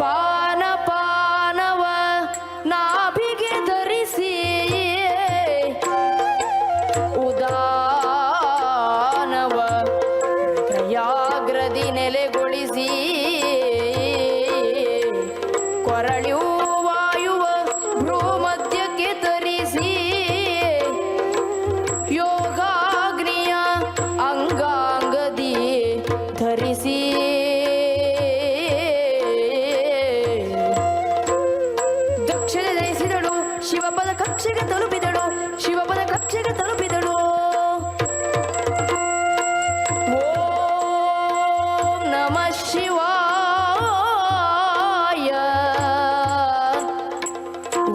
ಪಾನ ಪಾನವ ನಾಭಿಗೆ ಧರಿಸಿ ಉದಾನವ ಹೃದಯಾಗ್ರದಿ ನೆಲೆಗೊಳಿಸಿ ಕೊರಳಿಯು ವಾಯುವ ಭ್ರೂ ಮಧ್ಯಕ್ಕೆ ತರಿಸಿ ಯೋಗಾಗ್ನಿಯ ಅಂಗಾಂಗದಿ ಧರಿಸಿ ದಕ್ಷಿಣ ಧರಿಸಿದಳು. ಶಿವಪದ ಕಕ್ಷೆಗೆ ತಲುಪಿದಳು. ಶಿವಪದ ಕಕ್ಷೆಗೆ ತಲುಪಿದಳು. ಓಂ ನಮಃ ಶಿವಾಯ.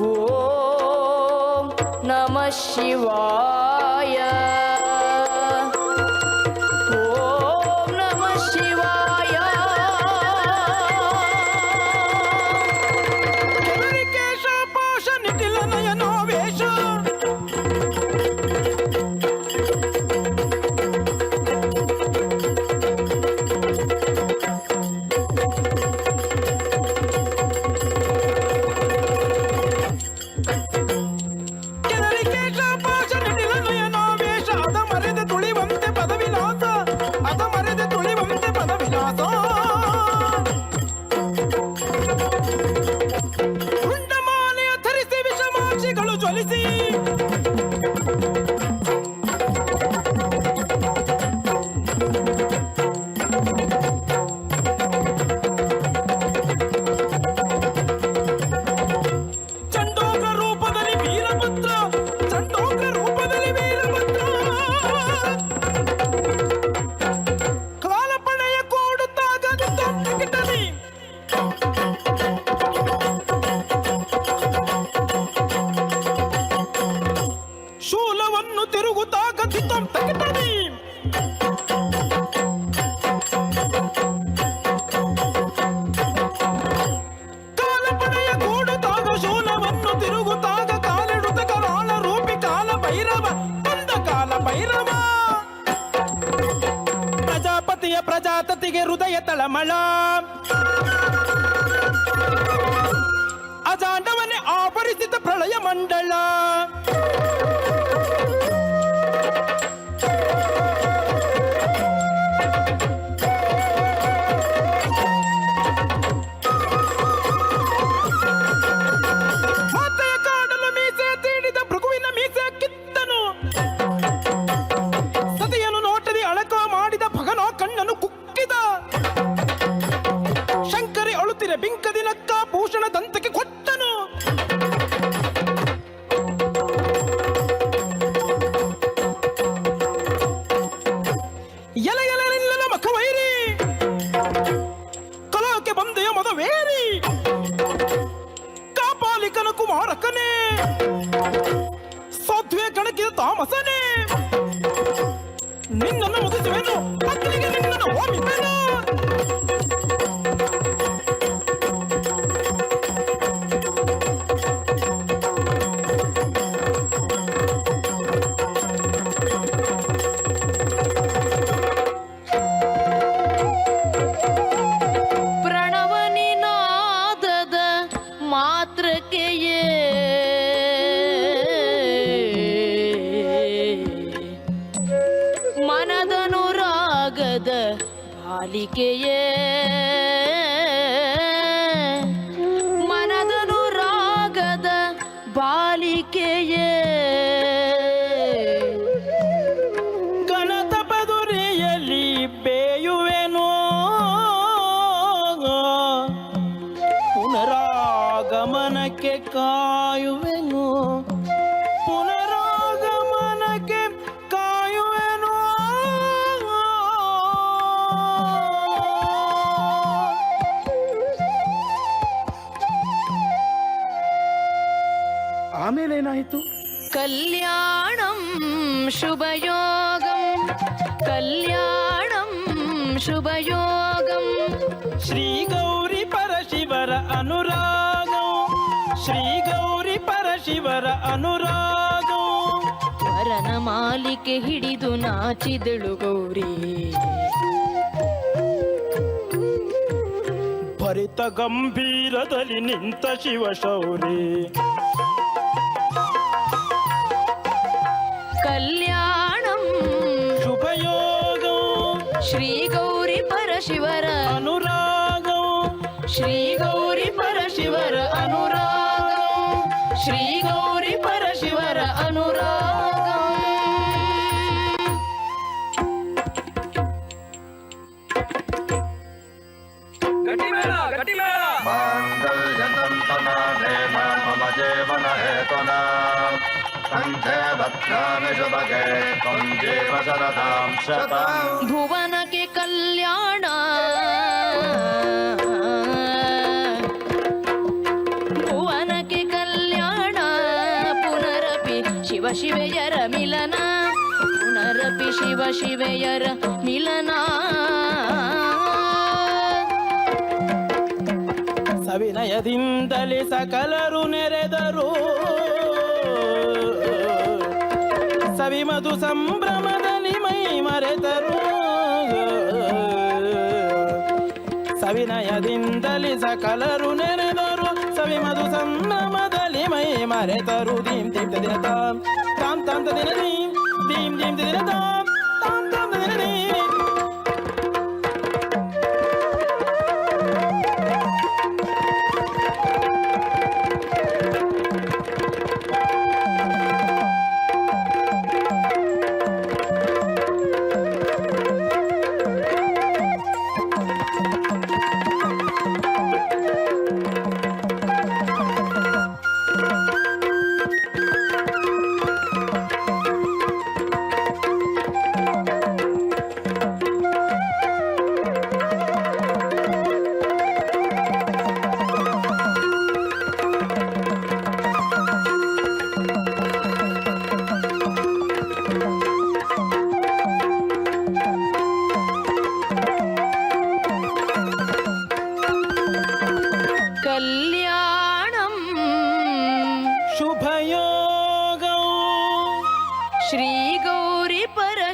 ಓಂ ನಮಃ ಶಿವಾಯ. ಓಂ ನಮಃ ಶಿವಾಯ. ಕೇಶ ಪಾಶ ನಿಖಿಲ ನಯನೋ ವೇಷ. ಕೇಶ ಪಾಶ ನಿಖಿಲ ನಯನೋ ವೇಷ. ಅದ ಮರೆದೆ ತುಳಿವಂತೆ ಪದವಿಲಾಸ. ಅದ ಮರೆದೆ ತುಳಿವಂತೆ ಪದವಿಲಾಸ. ಉಂಡಮಾಲೆಯ ಧರಿಸಿ ವಿಷಮಾಕ್ಷಿಗಳು ಜ್ವಲಿಸಿ. ಚಂಡೋಗ್ರ ರೂಪದಲ್ಲಿ ವೀರಭದ್ರ. ಚಂಡೋಗ್ರ ರೂಪದಲ್ಲಿ ವೀರಭದ್ರ. ಕಾಲಪಣೆಯ ಕೂಡುತ್ತಾಗ ಕಿಟನಿ. ಶೂಲವನ್ನು ತಿರುಗುತ್ತಾಗ ಕಿಟನಿ. ಕಾಲಪಣೆಯ ಕೂಡುತ್ತಾಗ ಶೂಲವನ್ನು ತಿರುಗುತ್ತಾಗ ಕಾಲಿಡುತ್ತ ಕರಾಳ ರೂಪಿ ಕಾಲ ಭೈರವ ಬಂದ ಕಾಲ ಭೈರವ. ಪ್ರಜಾಪತಿಯ ಪ್ರಜಾತತಿಗೆ ಹೃದಯ ತಳಮಳ. ಅಜಾಂಡವನೇ ಆಪ ಆವರಿಸಿದ ಪ್ರಳಯ ಮಂಡಳ. ಮಾತೆಯ ಕಾಡಲು ಮೀಸೆ ತೀಡಿದ ಭೃಗುವಿನ ಮೀಸೆ ಕಿತ್ತನು. ಸತಿಯನ್ನು ನೋಟದಿ ಅಳಕ ಮಾಡಿದ ಭಗನೋ ಕಣ್ಣನು ಕುಕ್ಕಿದ. ಶಂಕರಿ ಅಳುತ್ತಿರೆ ಬಿಂಕದಿ ನಕ್ಕ ಭೂಷಣ ದಂತಕ್ಕೆ ಕೊಟ್ಟನು. ಎಲೆ ಎಲೆ ನಿಲ್ಲಲ ಮಖವೈರಿ ಕಲೋಕೆ ಬಂದೆಯ ಮದವೇರಿ. ಕಾಪಾಲಿಕನ ಕುಮಾರಕನೇ ಸಾಧ್ವೆ ಕಣಕಿದ ತಾಮಸನೇ. ನಿನ್ನನ್ನು ಮುಗಿಸುವೆನು ಅಗ್ನಿಗೆ ನಿನ್ನನ್ನು ಹೋಮಿಪೆನು. ಪ್ರಣವನಿನಾದದ ಮಾತ್ರಕ್ಕೆಯೇ ಮನದನುರಾಗದ ಬಾಲಿಕೆಯೇ ಮನದನುರಾಗದ ಬಾಲಿಕೆಯೇ ಗಣತಪದುರಿಯಲ್ಲಿ ಬೇಯುವೆನು. ಪುನರಾಗಮನಕ್ಕೆ ಕಾಯುವೆನು. ಪುನರಾಗಮನಕ್ಕೆ ಕಾಯುವೆನು. ಆಮೇಲೆ ಏನಾಯಿತು? ಕಲ್ಯಾಣಂ ಶುಭಯೋಗಂ ಕಲ್ಯಾಣಂ ಶುಭಯೋಗಂ. ಶ್ರೀ ಗೌರಿ ಪರಶಿವರ ಅನುರಾಗಂ. ಶ್ರೀ ಗೌರಿ ಪರಶಿವರ ಅನುರಾಗಂ. ವರನ ಮಾಲಿಕೆ ಹಿಡಿದು ನಾಚಿದಳು ಗೌರಿ. ಭರಿತ ಗಂಭೀರದಲ್ಲಿ ನಿಂತ ಶಿವಶೌರಿ. ಕಲ್ಯಾಣಂ ಶುಭಯೋಗಂ ಶ್ರೀ ಗೌರಿ ಪರಶಿವರ ಅನುರಾಗಂ. ಶ್ರೀ ಗೌರಿ ಪರಶಿವರ ಅನುರಾಗಂ. ಶ್ರೀ ಗೌರಿ ಪರಶಿವರ ಅನುರಾಗಂ. ಭುವನಕ್ಕೆ ಕಲ್ಯಾಣ ಭುವನಕ್ಕೆ ಕಲ್ಯಾಣ. ಪುನರಪಿ ಶಿವ ಶಿವೆಯರ ಮಿಲನ. ಪುನರಪಿ ಶಿವ ಶಿವೆಯರ ಮಿಲನ. ಸವಿನಯದಿಂದಲೇ ಸಕಲರು ನೆರೆದರು. ಸವಿಮಧು ಸಂಭ್ರಮದಲ್ಲಿ ಮೈ ಮರೆತರು. ಸವಿನಯದಿಂದಲೇ ಸಕಲರು ನೆರೆದರು. ಸವಿಮಧು ಸಂಭ್ರಮದಲ್ಲಿ ಮೈ ಮರೆತರು. ದೀಂ ದೀಂ ದಿನ ತಾಂ ತಾಂ ತಾಂ ದಿನ ದೀಂ ದೀಂ ದೀಂ ದಿನ ತಾಂ ತಾಂ ತಾಂ ದಿನ ದೀಂ.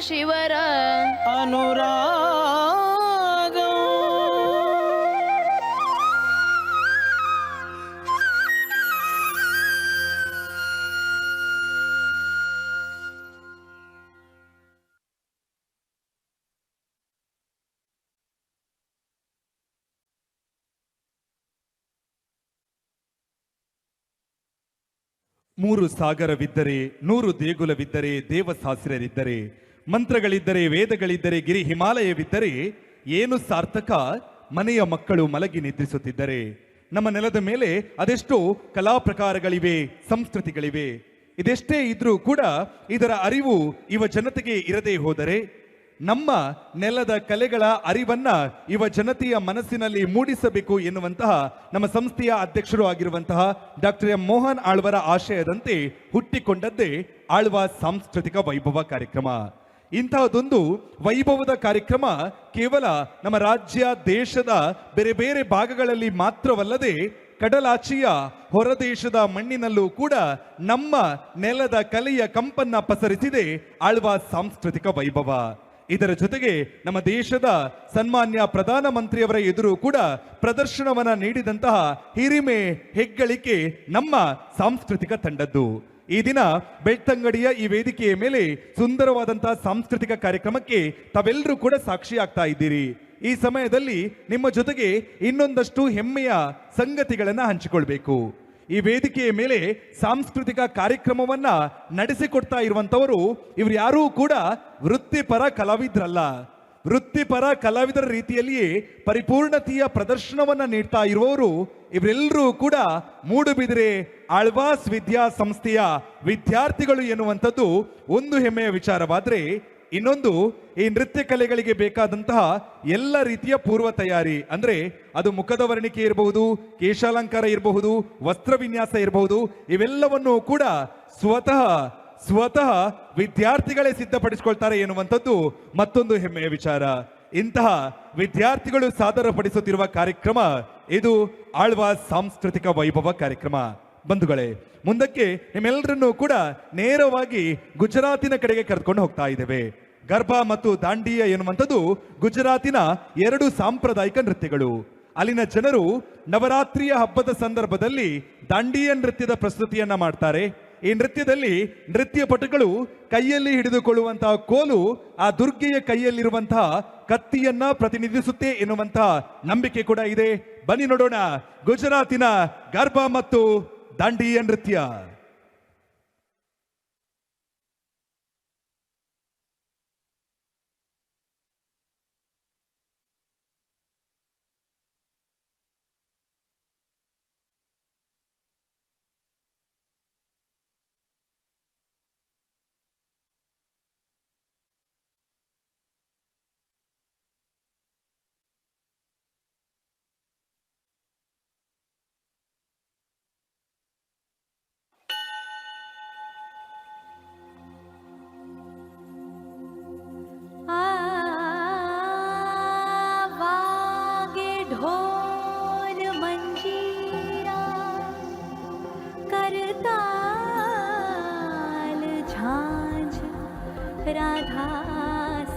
ಶಿವರ ಅನುರಾಗ ಮೂರು ಸಾಗರವಿದ್ದರೆ 100 ದೇಗುಲವಿದ್ದರೆ ದೇವಸಾಸಿರರಿದ್ದರೆ ಮಂತ್ರಗಳಿದ್ದರೆ ವೇದಗಳಿದ್ದರೆ ಗಿರಿ ಹಿಮಾಲಯವಿದ್ದರೆ ಏನು ಸಾರ್ಥಕ ಮನೆಯ ಮಕ್ಕಳು ಮಲಗಿ ನಿದ್ರಿಸುತ್ತಿದ್ದರೆ. ನಮ್ಮ ನೆಲದ ಮೇಲೆ ಅದೆಷ್ಟೋ ಕಲಾ ಪ್ರಕಾರಗಳಿವೆ, ಸಂಸ್ಕೃತಿಗಳಿವೆ. ಇದೆಷ್ಟೇ ಇದ್ರೂ ಕೂಡ ಇದರ ಅರಿವು ಯುವ ಜನತೆಗೆ ಇರದೇ ಹೋದರೆ ನಮ್ಮ ನೆಲದ ಕಲೆಗಳ ಅರಿವನ್ನ ಯುವ ಜನತೆಯ ಮನಸ್ಸಿನಲ್ಲಿ ಮೂಡಿಸಬೇಕು ಎನ್ನುವಂತಹ ನಮ್ಮ ಸಂಸ್ಥೆಯ ಅಧ್ಯಕ್ಷರು ಆಗಿರುವಂತಹ ಡಾಕ್ಟರ್ ಎಂ ಮೋಹನ್ ಆಳ್ವರ ಆಶಯದಂತೆ ಹುಟ್ಟಿಕೊಂಡದ್ದೇ ಆಳ್ವಾಸ್ ಸಾಂಸ್ಕೃತಿಕ ವೈಭವ ಕಾರ್ಯಕ್ರಮ. ಇಂತಹದೊಂದು ವೈಭವದ ಕಾರ್ಯಕ್ರಮ ಕೇವಲ ನಮ್ಮ ರಾಜ್ಯ ದೇಶದ ಬೇರೆ ಬೇರೆ ಭಾಗಗಳಲ್ಲಿ ಮಾತ್ರವಲ್ಲದೆ ಕಡಲಾಚೆಯ ಹೊರದೇಶದ ಮಣ್ಣಿನಲ್ಲೂ ಕೂಡ ನಮ್ಮ ನೆಲದ ಕಲೆಯ ಕಂಪನ್ನ ಪಸರಿಸಿದೆ ಆಳ್ವಾಸ್ ಸಾಂಸ್ಕೃತಿಕ ವೈಭವ. ಇದರ ಜೊತೆಗೆ ನಮ್ಮ ದೇಶದ ಸನ್ಮಾನ್ಯ ಪ್ರಧಾನಮಂತ್ರಿಯವರ ಎದುರು ಕೂಡ ಪ್ರದರ್ಶನವನ್ನ ನೀಡಿದಂತಹ ಹಿರಿಮೆ ಹೆಗ್ಗಳಿಕೆ ನಮ್ಮ ಸಾಂಸ್ಕೃತಿಕ ತಂಡದ್ದು. ಈ ದಿನ ಬೆಳ್ತಂಗಡಿಯ ಈ ವೇದಿಕೆಯ ಮೇಲೆ ಸುಂದರವಾದಂತಹ ಸಾಂಸ್ಕೃತಿಕ ಕಾರ್ಯಕ್ರಮಕ್ಕೆ ತಾವೆಲ್ಲರೂ ಕೂಡ ಸಾಕ್ಷಿ ಆಗ್ತಾ ಇದ್ದೀರಿ. ಈ ಸಮಯದಲ್ಲಿ ನಿಮ್ಮ ಜೊತೆಗೆ ಇನ್ನೊಂದಷ್ಟು ಹೆಮ್ಮೆಯ ಸಂಗತಿಗಳನ್ನ ಹಂಚಿಕೊಳ್ಬೇಕು. ಈ ವೇದಿಕೆಯ ಮೇಲೆ ಸಾಂಸ್ಕೃತಿಕ ಕಾರ್ಯಕ್ರಮವನ್ನ ನಡೆಸಿಕೊಡ್ತಾ ಇರುವಂತವರು ಇವರು ಯಾರೂ ಕೂಡ ವೃತ್ತಿಪರ ಕಲಾವಿದರಲ್ಲ. ವೃತ್ತಿಪರ ಕಲಾವಿದರ ರೀತಿಯಲ್ಲಿಯೇ ಪರಿಪೂರ್ಣತೆಯ ಪ್ರದರ್ಶನವನ್ನ ನೀಡ್ತಾ ಇರುವವರು ಇವರೆಲ್ಲರೂ ಕೂಡ ಮೂಡುಬಿದಿರೆ ಆಳ್ವಾಸ್ ವಿದ್ಯಾಸಂಸ್ಥೆಯ ವಿದ್ಯಾರ್ಥಿಗಳು ಎನ್ನುವಂಥದ್ದು ಒಂದು ಹೆಮ್ಮೆಯ ವಿಚಾರವಾದ್ರೆ, ಇನ್ನೊಂದು ಈ ನೃತ್ಯ ಕಲೆಗಳಿಗೆ ಬೇಕಾದಂತಹ ಎಲ್ಲ ರೀತಿಯ ಪೂರ್ವ ತಯಾರಿ, ಅಂದ್ರೆ ಅದು ಮುಖದ ವರ್ಣಿಕೆ ಇರಬಹುದು, ಕೇಶಾಲಂಕಾರ ಇರಬಹುದು, ವಸ್ತ್ರ ವಿನ್ಯಾಸ ಇರಬಹುದು, ಇವೆಲ್ಲವನ್ನು ಕೂಡ ಸ್ವತಃ ವಿದ್ಯಾರ್ಥಿಗಳೇ ಸಿದ್ಧಪಡಿಸಿಕೊಳ್ತಾರೆ ಎನ್ನುವಂಥದ್ದು ಮತ್ತೊಂದು ಹೆಮ್ಮೆಯ ವಿಚಾರ. ಇಂತಹ ವಿದ್ಯಾರ್ಥಿಗಳು ಸಾದರಪಡಿಸುತ್ತಿರುವ ಕಾರ್ಯಕ್ರಮ ಇದು ಆಳ್ವಾಸ್ ಸಾಂಸ್ಕೃತಿಕ ವೈಭವ ಕಾರ್ಯಕ್ರಮ. ಬಂಧುಗಳೇ, ಮುಂದಕ್ಕೆ ನಿಮ್ಮೆಲ್ಲರನ್ನೂ ಕೂಡ ನೇರವಾಗಿ ಗುಜರಾತಿನ ಕಡೆಗೆ ಕರೆದುಕೊಂಡು ಹೋಗ್ತಾ ಇದ್ದೇವೆ. ಗರ್ಭಾ ಮತ್ತು ದಾಂಡಿಯಾ ಎನ್ನುವಂಥದ್ದು ಗುಜರಾತಿನ 2 ಸಾಂಪ್ರದಾಯಿಕ ನೃತ್ಯಗಳು. ಅಲ್ಲಿನ ಜನರು ನವರಾತ್ರಿಯ ಹಬ್ಬದ ಸಂದರ್ಭದಲ್ಲಿ ದಾಂಡಿಯಾ ನೃತ್ಯದ ಪ್ರಸ್ತುತಿಯನ್ನ ಮಾಡ್ತಾರೆ. ಈ ನೃತ್ಯದಲ್ಲಿ ನೃತ್ಯ ಪಟುಗಳು ಕೈಯಲ್ಲಿ ಹಿಡಿದುಕೊಳ್ಳುವಂತಹ ಕೋಲು ಆ ದುರ್ಗೆಯ ಕೈಯಲ್ಲಿರುವಂತಹ ಕತ್ತಿಯನ್ನ ಪ್ರತಿನಿಧಿಸುತ್ತೆ ಎನ್ನುವಂತಹ ನಂಬಿಕೆ ಕೂಡ ಇದೆ. ಬನ್ನಿ ನೋಡೋಣ ಗುಜರಾತಿನ ಗರ್ಭಾ ಮತ್ತು ದಾಂಡಿಯಾ ನೃತ್ಯ. राधा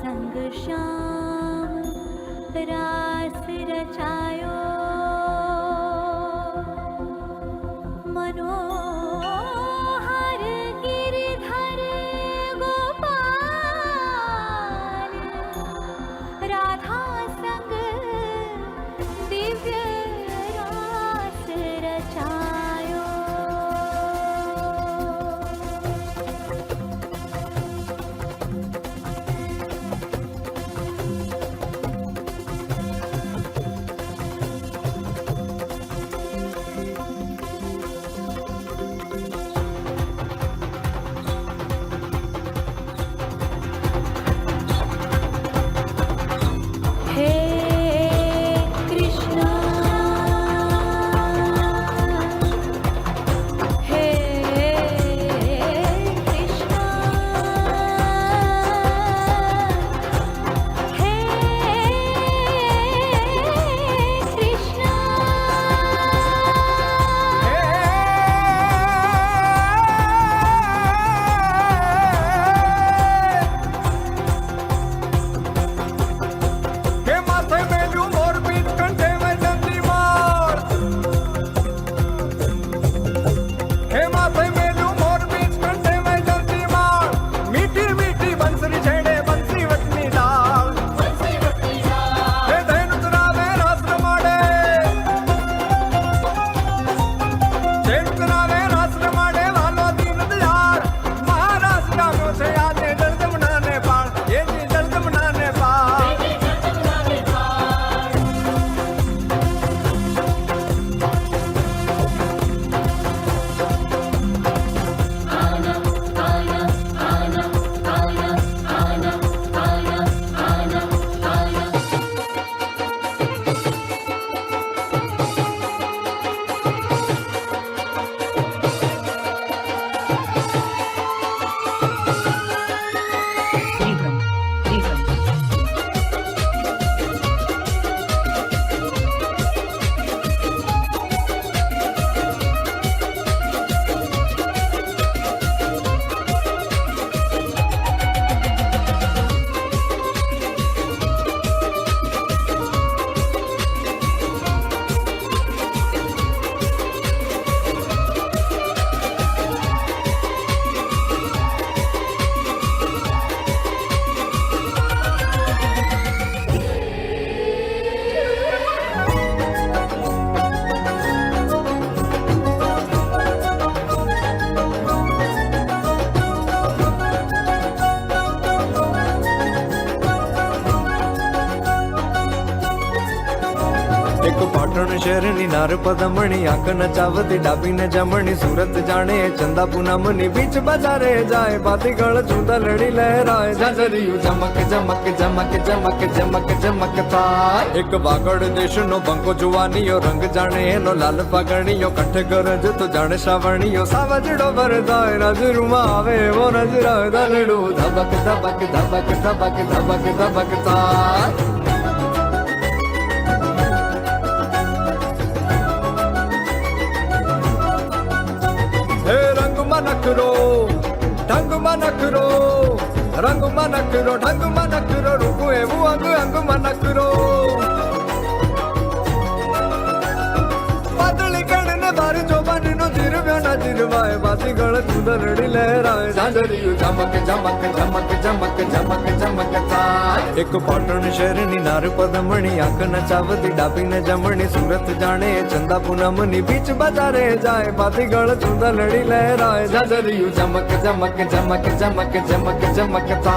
संग श्याम रास रचायो मनोहर गिरिधर गोपाल राधा संग दिव्य रास रचायो. पाटण शहरनी नार पदमणी आंख नचावती डाबी न जमणी सूरत जाने चंदा पूनमनी बीच बाजारे जाए बाती गळ चूंदा लड़ी लहराए झांझरिયું चमक चमक चमक चमक चमक चमकता एक बागड़ देश नो बंको जुवानियो रंग जाने एनो लाल पागणियो कंठ गरज तो जाने श्रावणियो सावजड़ो भरदाय नजरुमा आवे वो नजरा दलड़ू धबक धबक धबक धबक धबक धबकता हे रंग मनकरो ढंग मनकरो रंग मनकरो ढंग मनकरो रूप एवं अंग अंग मनकरो बादल कड़ने बार जो बन नो जिरव्या न जिरवाए बाती गळ दूध रड़ी लहराए झांझरिયું चमक चमक चमक चमक चमक चमकता एक पाटण शहरनी नार पदमणी आंख नचावती डाबी न जमणी सूरत जाने चंदा पूनमनी बीच बाजारे जाए बाती गळ दूध लड़ी लहराए झांझरिયું चमक चमक चमक चमक चमक चमकता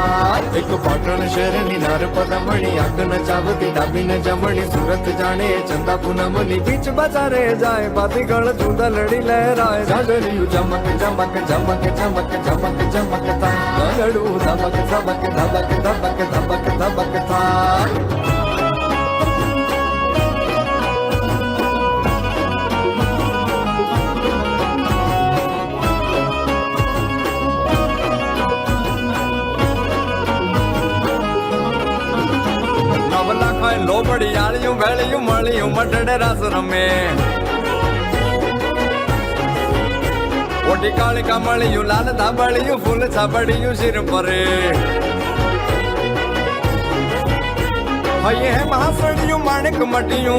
एक पाटण शहरनी नार पदमणी आंख नचावती डाबी न जमणी सूरत जाने चंदा पूनमनी बीच बाजारे जाए बाती गळ दूध लड़ी लहराए झांझरिયું चमक चमक चमक चमक चमक चमकता लड़ू धबक धबक धबक धबक धबक धबकता नवला खाए लोबड़ी आलियूं वेलियूं मलियूं मटड़े रस रमे ओटी काली कमलियूं लाल धाबड़ियूं फूल छाबड़ियूं सिर परे ये है महासड़ियूं माणिक मटियूं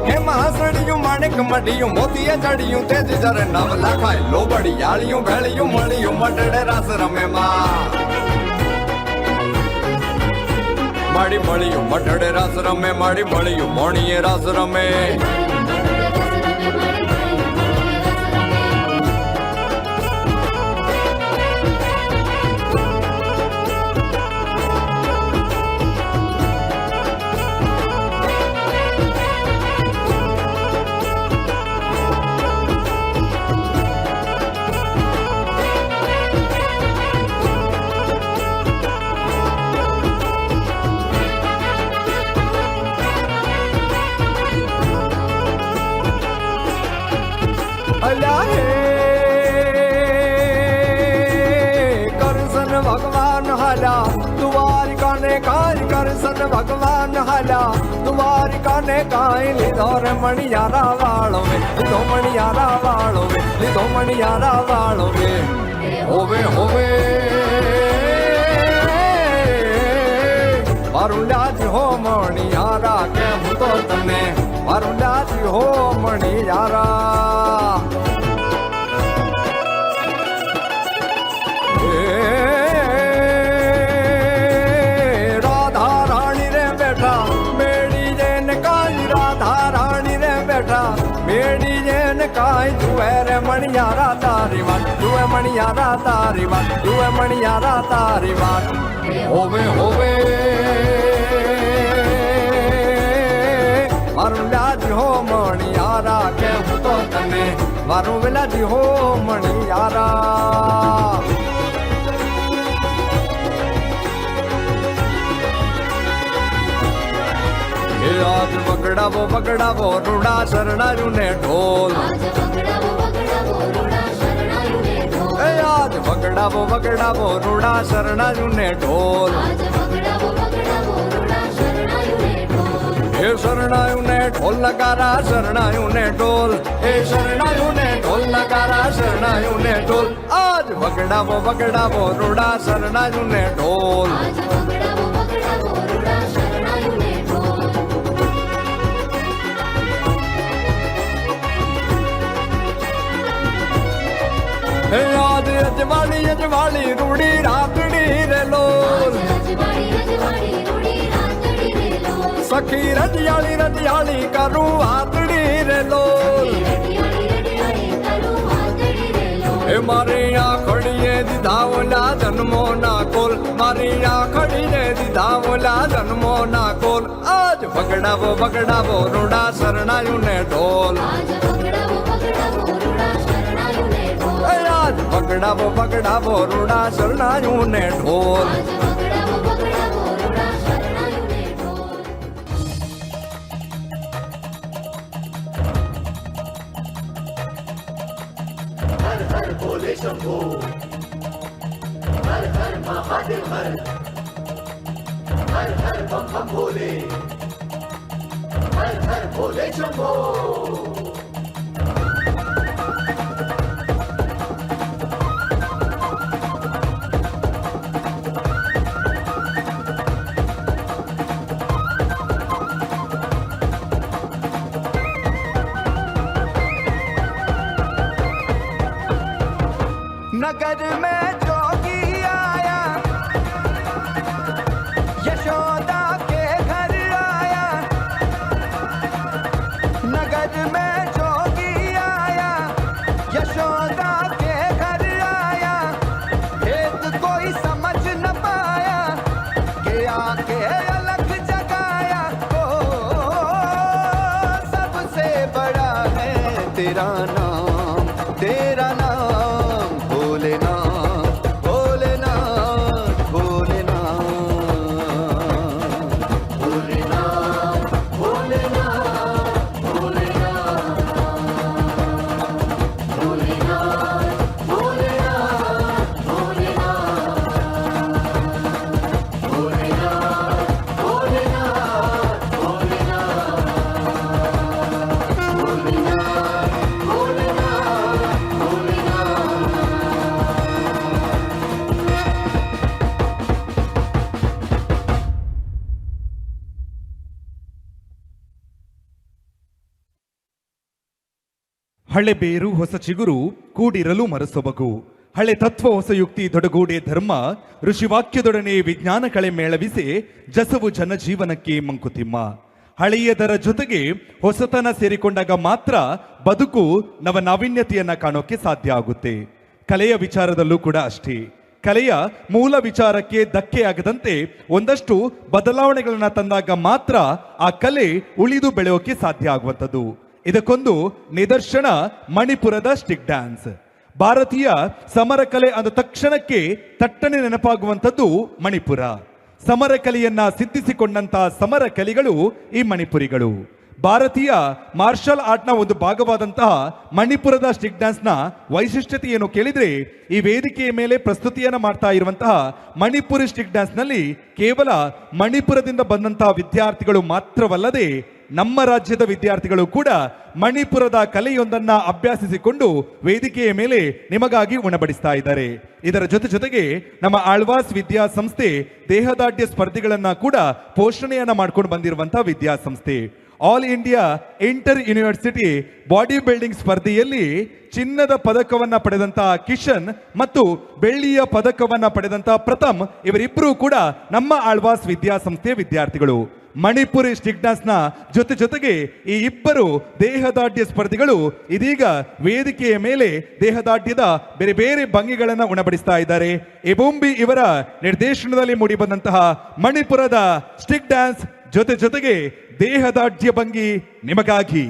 हे महासड़ियूं माणिक मटियूं मोतिया जड़ियूं तेज जर नवला खाए लोबड़ी आलियूं भेलियूं मलियूं मटड़े रस रमे माड़ी मलियूं मटड़े रस रमे माड़ी मलियूं मोणिये रस रमे भगवान हला द्वारिका ने काय करसन भगवान हला द्वारिका ने काय लिधोर मणियारा वालों में लिधो मणियारा वालों में लिधो मणियारा वालों में होवे होवे मारू लाज हो मणियारा के हूँ तो तने मारू लाज हो मणियारा मेरी जैन काय जुए रे मणियारा तारी बात जुए मणियारा तारी बात जुए मणियारा तारी बात होवे होवे मारू लाज हो मणियारा के हूँ तो तने मारू लाज हो मणियारा आज बगड़ावो रूड़ा शरणायु ने ढोल आज बगड़ावो रूड़ा शरणायु ने ढोल हे शरणायु ने ढोल नगारा शरणायु ने ढोल हे शरणायु ने ढोल नगारा शरणायु ने ढोल आज बगड़ावो रूड़ा शरणायु ने ढोल आज अजवाली रूड़ी रातड़ी रे लोल सखी रजियाली करूं हाथड़ी रे लोल हे मारे आखड़िए दिधावला जन જન્મો ના કોલ મારી આખડીને દીધા ઓલા જન્મો ના કોલ આજ બગડાવો બગડાવો રૂડા શરણાયું ને ઢોલ આજ બગડાવો બગડાવો રૂડા શરણાયું ને ઢોલ नगर में जोगी आया यशोदा के घर आया नगर में जोगी आया यशोदा के घर आया भेद कोई समझ न पाया के आके अलग जगाया ओ सबसे बड़ा है तेरा नाम तेरा नाम ಹಳೆ ಬೇರು ಹೊಸ ಚಿಗುರು ಕೂಡಿರಲು ಮರಸೊಬಗು ಹಳೆ ತತ್ವ ಹೊಸ ಯುಕ್ತಿ ದೊಡಗೂಡೆ ಧರ್ಮ ಋಷಿವಾಕ್ಯದೊಡನೆ ವಿಜ್ಞಾನ ಕಳೆ ಮೇಳವಿಸಿ ಜಸವು ಜನಜೀವನಕ್ಕೆ ಮಂಕುತಿಮ್ಮ ಹಳೆಯದರ ಜೊತೆಗೆ ಹೊಸತನ ಸೇರಿಕೊಂಡಾಗ ಮಾತ್ರ ಬದುಕು ನವನಾವಿನ್ಯತೆಯನ್ನ ಕಾಣೋಕೆ ಸಾಧ್ಯ ಆಗುತ್ತೆ ಕಲೆಯ ವಿಚಾರದಲ್ಲೂ ಕೂಡ ಅಷ್ಟೇ ಕಲೆಯ ಮೂಲ ವಿಚಾರಕ್ಕೆ ಧಕ್ಕೆಯಾಗದಂತೆ ಒಂದಷ್ಟು ಬದಲಾವಣೆಗಳನ್ನ ತಂದಾಗ ಮಾತ್ರ ಆ ಕಲೆ ಉಳಿದು ಬೆಳೆಯೋಕೆ ಸಾಧ್ಯ ಆಗುವಂಥದ್ದು ಇದಕ್ಕೊಂದು ನಿದರ್ಶನ ಮಣಿಪುರದ ಸ್ಟಿಕ್ ಡ್ಯಾನ್ಸ್ ಭಾರತೀಯ ಸಮರ ಕಲೆ ಅಂದ ತಕ್ಷಣಕ್ಕೆ ತಟ್ಟನೆ ನೆನಪಾಗುವಂಥದ್ದು ಮಣಿಪುರ ಸಮರ ಕಲೆಯನ್ನ ಸಿದ್ಧಿಸಿಕೊಂಡಂತ ಸಮರ ಕಲಿಗಳು ಈ ಮಣಿಪುರಿಗಳು ಭಾರತೀಯ ಮಾರ್ಷಲ್ ಆರ್ಟ್ನ ಒಂದು ಭಾಗವಾದಂತಹ ಮಣಿಪುರದ ಸ್ಟಿಕ್ ಡ್ಯಾನ್ಸ್ನ ವೈಶಿಷ್ಟ್ಯತೆ ಏನು ಕೇಳಿದ್ರೆ ಈ ವೇದಿಕೆಯ ಮೇಲೆ ಪ್ರಸ್ತುತಿಯನ್ನು ಮಾಡ್ತಾ ಇರುವಂತಹ ಮಣಿಪುರಿ ಸ್ಟಿಕ್ ಡ್ಯಾನ್ಸ್ನಲ್ಲಿ ಕೇವಲ ಮಣಿಪುರದಿಂದ ಬಂದಂತಹ ವಿದ್ಯಾರ್ಥಿಗಳು ಮಾತ್ರವಲ್ಲದೆ ನಮ್ಮ ರಾಜ್ಯದ ವಿದ್ಯಾರ್ಥಿಗಳು ಕೂಡ ಮಣಿಪುರದ ಕಲೆಯೊಂದನ್ನ ಅಭ್ಯಾಸಿಸಿಕೊಂಡು ವೇದಿಕೆಯ ಮೇಲೆ ನಿಮಗಾಗಿ ಉಣಬಡಿಸ್ತಾ ಇದ್ದಾರೆ ಇದರ ಜೊತೆಗೆ ನಮ್ಮ ಆಳ್ವಾಸ್ ವಿದ್ಯಾಸಂಸ್ಥೆ ದೇಹದಾಢ್ಯ ಸ್ಪರ್ಧೆಗಳನ್ನ ಕೂಡ ಪೋಷಣೆಯನ್ನ ಮಾಡ್ಕೊಂಡು ಬಂದಿರುವಂತಹ ವಿದ್ಯಾಸಂಸ್ಥೆ all India inter university body building ಸ್ಪರ್ಧೆಯಲ್ಲಿ ಚಿನ್ನದ ಪದಕವನ್ನ ಪಡೆದಂತಹ ಕಿಶನ್ ಮತ್ತು ಬೆಳ್ಳಿಯ ಪದಕವನ್ನ ಪಡೆದಂತಹ ಪ್ರಥಮ್ ಇವರಿಬ್ಬರೂ ಕೂಡ ನಮ್ಮ ಆಳ್ವಾಸ್ ವಿದ್ಯಾಸಂಸ್ಥೆಯ ವಿದ್ಯಾರ್ಥಿಗಳು ಮಣಿಪುರಿ ಸ್ಟಿಕ್ ಡ್ಯಾನ್ಸ್ನ ಜೊತೆಗೆ ಈ ಇಬ್ಬರು ದೇಹದಾಢ್ಯ ಸ್ಪರ್ಧಿಗಳು ಇದೀಗ ವೇದಿಕೆಯ ಮೇಲೆ ದೇಹದಾಢ್ಯದ ಬೇರೆ ಬೇರೆ ಭಂಗಿಗಳನ್ನು ಉಣಬಡಿಸ್ತಾ ಇದ್ದಾರೆ ಎಬೊಂಬಿ ಇವರ ನಿರ್ದೇಶನದಲ್ಲಿ ಮೂಡಿಬಂದಂತಹ ಮಣಿಪುರದ ಸ್ಟಿಕ್ ಡ್ಯಾನ್ಸ್ ಜೊತೆಗೆ ದೇಹದಾಢ್ಯ ಭಂಗಿ ನಿಮಗಾಗಿ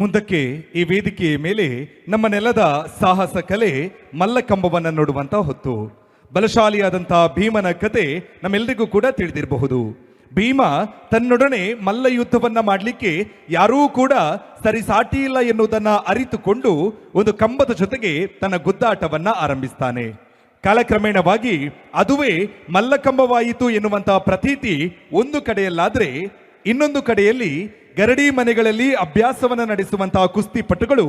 ಮುಂದಕ್ಕೆ ಈ ವೇದಿಕೆಯ ಮೇಲೆ ನಮ್ಮ ನೆಲದ ಸಾಹಸ ಕಲೆ ಮಲ್ಲಕಂಬವನ್ನು ನೋಡುವಂತ ಹೊತ್ತು. ಬಲಶಾಲಿಯಾದಂಥ ಭೀಮನ ಕತೆ ನಮ್ಮೆಲ್ಲರಿಗೂ ಕೂಡ ತಿಳಿದಿರಬಹುದು. ಭೀಮ ತನ್ನೊಡನೆ ಮಲ್ಲ ಯುದ್ಧವನ್ನ ಮಾಡಲಿಕ್ಕೆ ಯಾರೂ ಕೂಡ ಸರಿಸಾಟಿ ಇಲ್ಲ ಎನ್ನುವುದನ್ನ ಅರಿತುಕೊಂಡು ಒಂದು ಕಂಬದ ಜೊತೆಗೆ ತನ್ನ ಗುದ್ದಾಟವನ್ನ ಆರಂಭಿಸ್ತಾನೆ. ಕಾಲಕ್ರಮೇಣವಾಗಿ ಅದುವೇ ಮಲ್ಲಕಂಬವಾಯಿತು ಎನ್ನುವಂತಹ ಪ್ರತೀತಿ ಒಂದು ಕಡೆಯಲ್ಲಾದ್ರೆ, ಇನ್ನೊಂದು ಕಡೆಯಲ್ಲಿ ಗರಡಿ ಮನೆಗಳಲ್ಲಿ ಅಭ್ಯಾಸವನ್ನ ನಡೆಸುವಂತಹ ಕುಸ್ತಿಪಟುಗಳು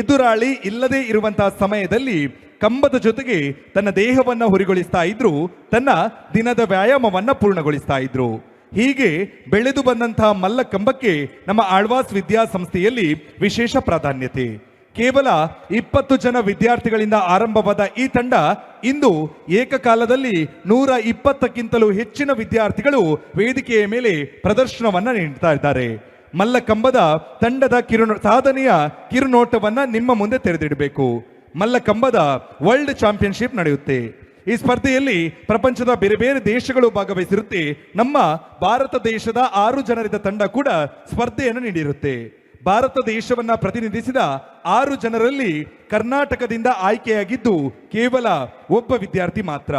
ಎದುರಾಳಿ ಇಲ್ಲದೆ ಇರುವಂತಹ ಸಮಯದಲ್ಲಿ ಕಂಬದ ಜೊತೆಗೆ ತನ್ನ ದೇಹವನ್ನ ಹುರಿಗೊಳಿಸ್ತಾ ಇದ್ರು, ತನ್ನ ದಿನದ ವ್ಯಾಯಾಮವನ್ನ ಪೂರ್ಣಗೊಳಿಸ್ತಾ ಇದ್ರು. ಹೀಗೆ ಬೆಳೆದು ಬಂದಂತಹ ಮಲ್ಲಕಂಬಕ್ಕೆ ನಮ್ಮ ಆಳ್ವಾಸ್ ವಿದ್ಯಾಸಂಸ್ಥೆಯಲ್ಲಿ ವಿಶೇಷ ಪ್ರಾಧಾನ್ಯತೆ. ಕೇವಲ 20 ಜನ ವಿದ್ಯಾರ್ಥಿಗಳಿಂದ ಆರಂಭವಾದ ಈ ತಂಡ ಇಂದು ಏಕಕಾಲದಲ್ಲಿ 120ಕ್ಕಿಂತಲೂ ಹೆಚ್ಚಿನ ವಿದ್ಯಾರ್ಥಿಗಳು ವೇದಿಕೆಯ ಮೇಲೆ ಪ್ರದರ್ಶನವನ್ನ ನೀಡ್ತಾ ಇದ್ದಾರೆ. ಮಲ್ಲಕಂಬದ ತಂಡದ ಸಾಧನೆಯ ಕಿರುನೋಟವನ್ನ ನಿಮ್ಮ ಮುಂದೆ ತೆರೆದಿಡಬೇಕು. ಮಲ್ಲಕಂಬದ ವರ್ಲ್ಡ್ ಚಾಂಪಿಯನ್ಶಿಪ್ ನಡೆಯುತ್ತೆ. ಈ ಸ್ಪರ್ಧೆಯಲ್ಲಿ ಪ್ರಪಂಚದ ಬೇರೆ ಬೇರೆ ದೇಶಗಳು ಭಾಗವಹಿಸಿರುತ್ತೆ. ನಮ್ಮ ಭಾರತ ದೇಶದ 6 ಜನರಿದ್ದ ತಂಡ ಕೂಡ ಸ್ಪರ್ಧೆಯನ್ನು ನೀಡಿರುತ್ತೆ. ಭಾರತ ದೇಶವನ್ನ ಪ್ರತಿನಿಧಿಸಿದ 6 ಜನರಲ್ಲಿ ಕರ್ನಾಟಕದಿಂದ ಆಯ್ಕೆಯಾಗಿದ್ದು ಕೇವಲ ಒಬ್ಬ ವಿದ್ಯಾರ್ಥಿ ಮಾತ್ರ.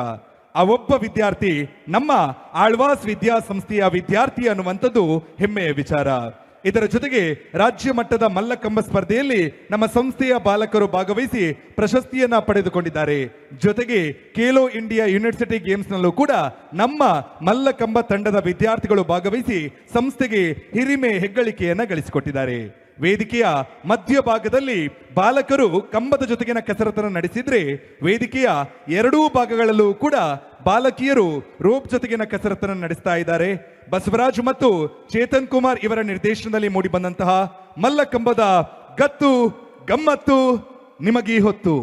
ಆ ಒಬ್ಬ ವಿದ್ಯಾರ್ಥಿ ನಮ್ಮ ಆಳ್ವಾಸ್ ವಿದ್ಯಾಸಂಸ್ಥೆಯ ವಿದ್ಯಾರ್ಥಿ ಅನ್ನುವಂಥದ್ದು ಹೆಮ್ಮೆಯ ವಿಚಾರ. ಇದರ ಜೊತೆಗೆ ರಾಜ್ಯ ಮಟ್ಟದ ಮಲ್ಲಕಂಬ ಸ್ಪರ್ಧೆಯಲ್ಲಿ ನಮ್ಮ ಸಂಸ್ಥೆಯ ಬಾಲಕರು ಭಾಗವಹಿಸಿ ಪ್ರಶಸ್ತಿಯನ್ನ ಪಡೆದುಕೊಂಡಿದ್ದಾರೆ. ಜೊತೆಗೆ ಖೇಲೋ ಇಂಡಿಯಾ ಯೂನಿವರ್ಸಿಟಿ ಗೇಮ್ಸ್ ನಲ್ಲೂ ಕೂಡ ನಮ್ಮ ಮಲ್ಲಕಂಬ ತಂಡದ ವಿದ್ಯಾರ್ಥಿಗಳು ಭಾಗವಹಿಸಿ ಸಂಸ್ಥೆಗೆ ಹಿರಿಮೆ ಹೆಗ್ಗಳಿಕೆಯನ್ನ ಗಳಿಸಿಕೊಟ್ಟಿದ್ದಾರೆ. ವೇದಿಕೆಯ ಮಧ್ಯಭಾಗದಲ್ಲಿ ಬಾಲಕರು ಕಂಬದ ಜೊತೆಗಿನ ಕಸರತ್ತನ್ನು ನಡೆಸಿದ್ರೆ, ವೇದಿಕೆಯ ಎರಡೂ ಭಾಗಗಳಲ್ಲೂ ಕೂಡ ಬಾಲಕಿಯರು ರೋಪ್ ಜೊತೆಗಿನ ಕಸರತ್ತನ್ನು ನಡೆಸ್ತಾ ಇದ್ದಾರೆ. ಬಸವರಾಜ್ ಮತ್ತು ಚೇತನ್ ಕುಮಾರ್ ಇವರ ನಿರ್ದೇಶನದಲ್ಲಿ ಮೂಡಿ ಬಂದಂತಹ ಮಲ್ಲಕಂಬದ ಗತ್ತು ಗಮ್ಮತ್ತು ನಿಮಗೀ ಹೊತ್ತು.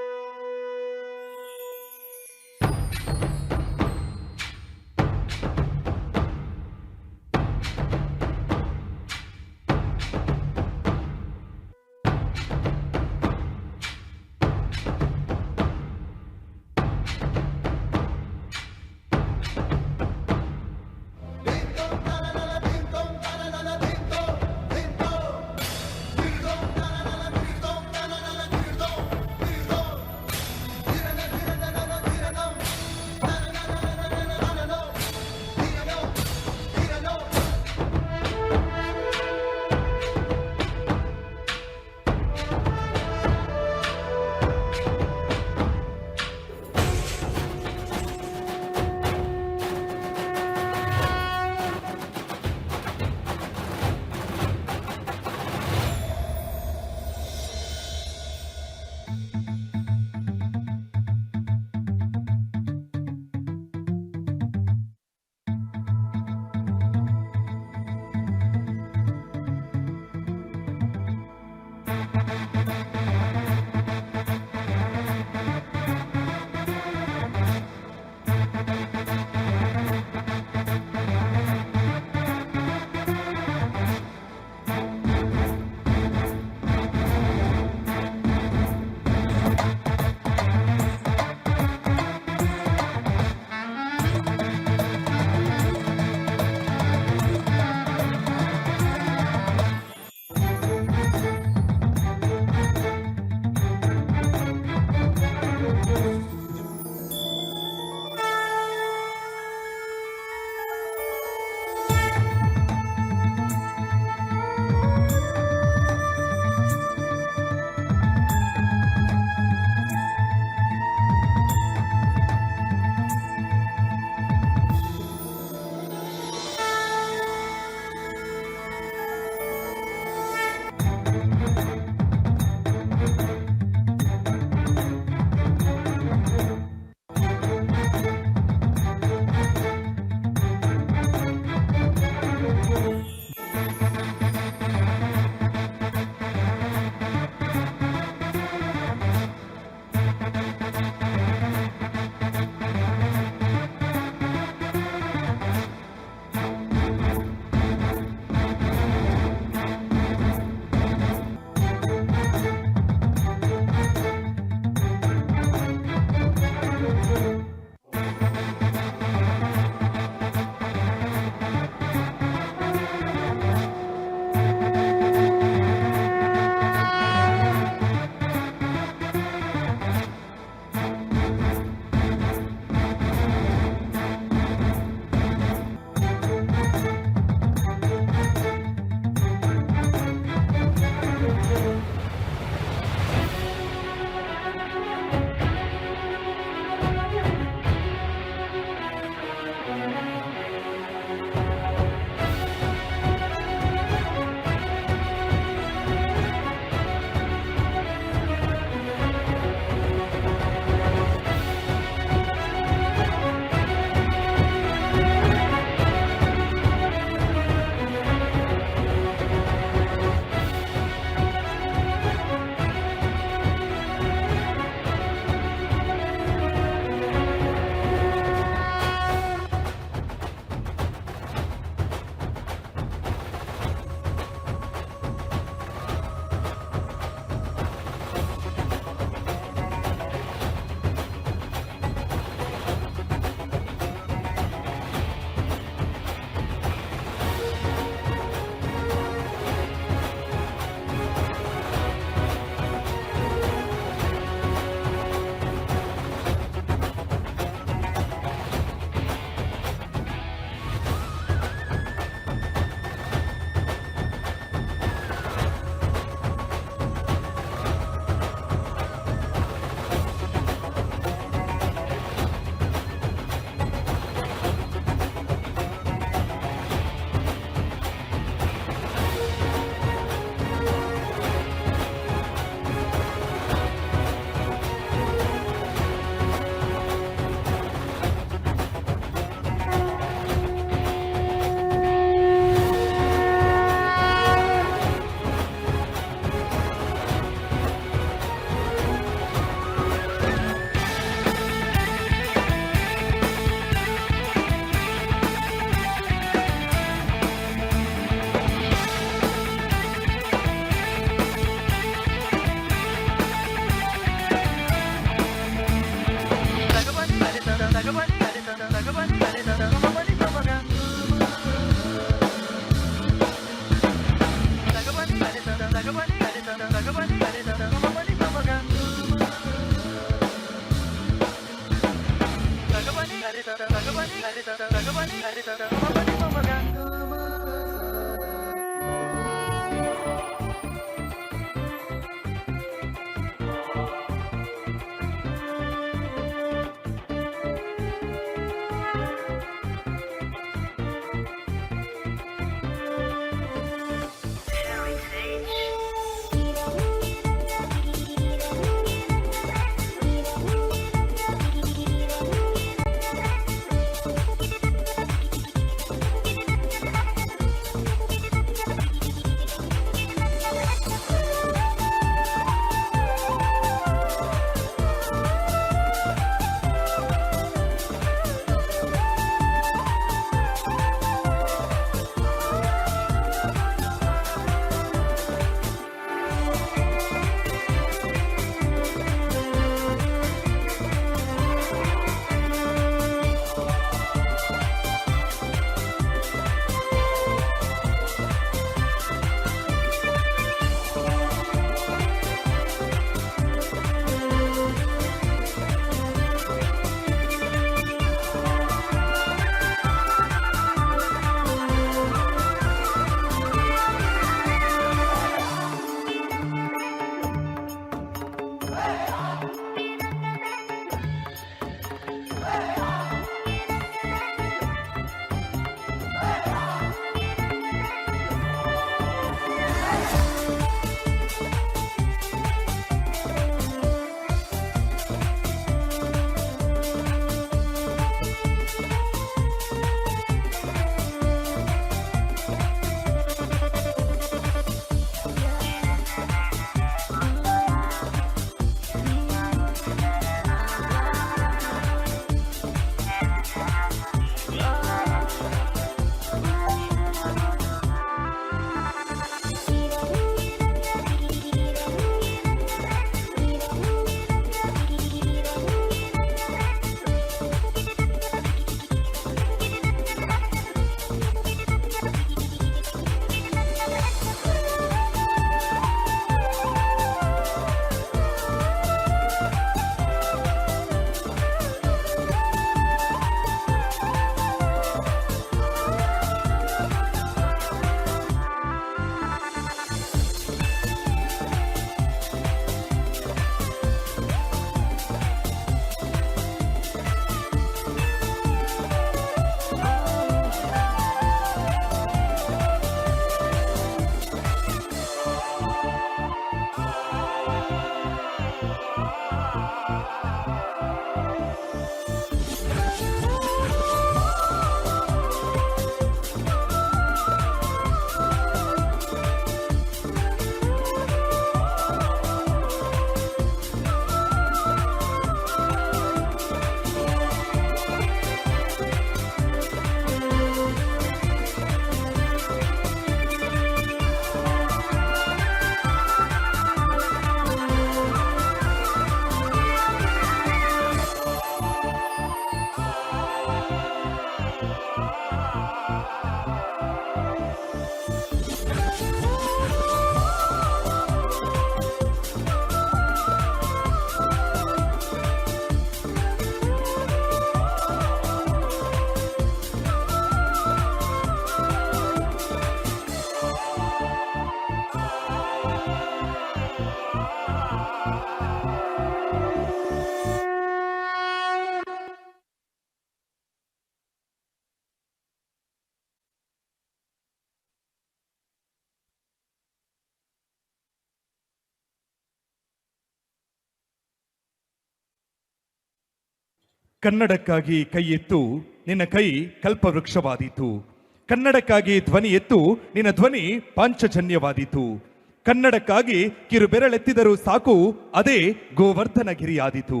ಕನ್ನಡಕ್ಕಾಗಿ ಕೈ ಎತ್ತು, ನಿನ್ನ ಕೈ ಕಲ್ಪವೃಕ್ಷವಾದೀತು. ಕನ್ನಡಕ್ಕಾಗಿ ಧ್ವನಿ ಎತ್ತು, ನಿನ್ನ ಧ್ವನಿ ಪಾಂಚಜನ್ಯವಾದೀತು. ಕನ್ನಡಕ್ಕಾಗಿ ಕಿರು ಬೆರಳೆತ್ತಿದರೂ ಸಾಕು, ಅದೇ ಗೋವರ್ಧನಗಿರಿಯಾದೀತು.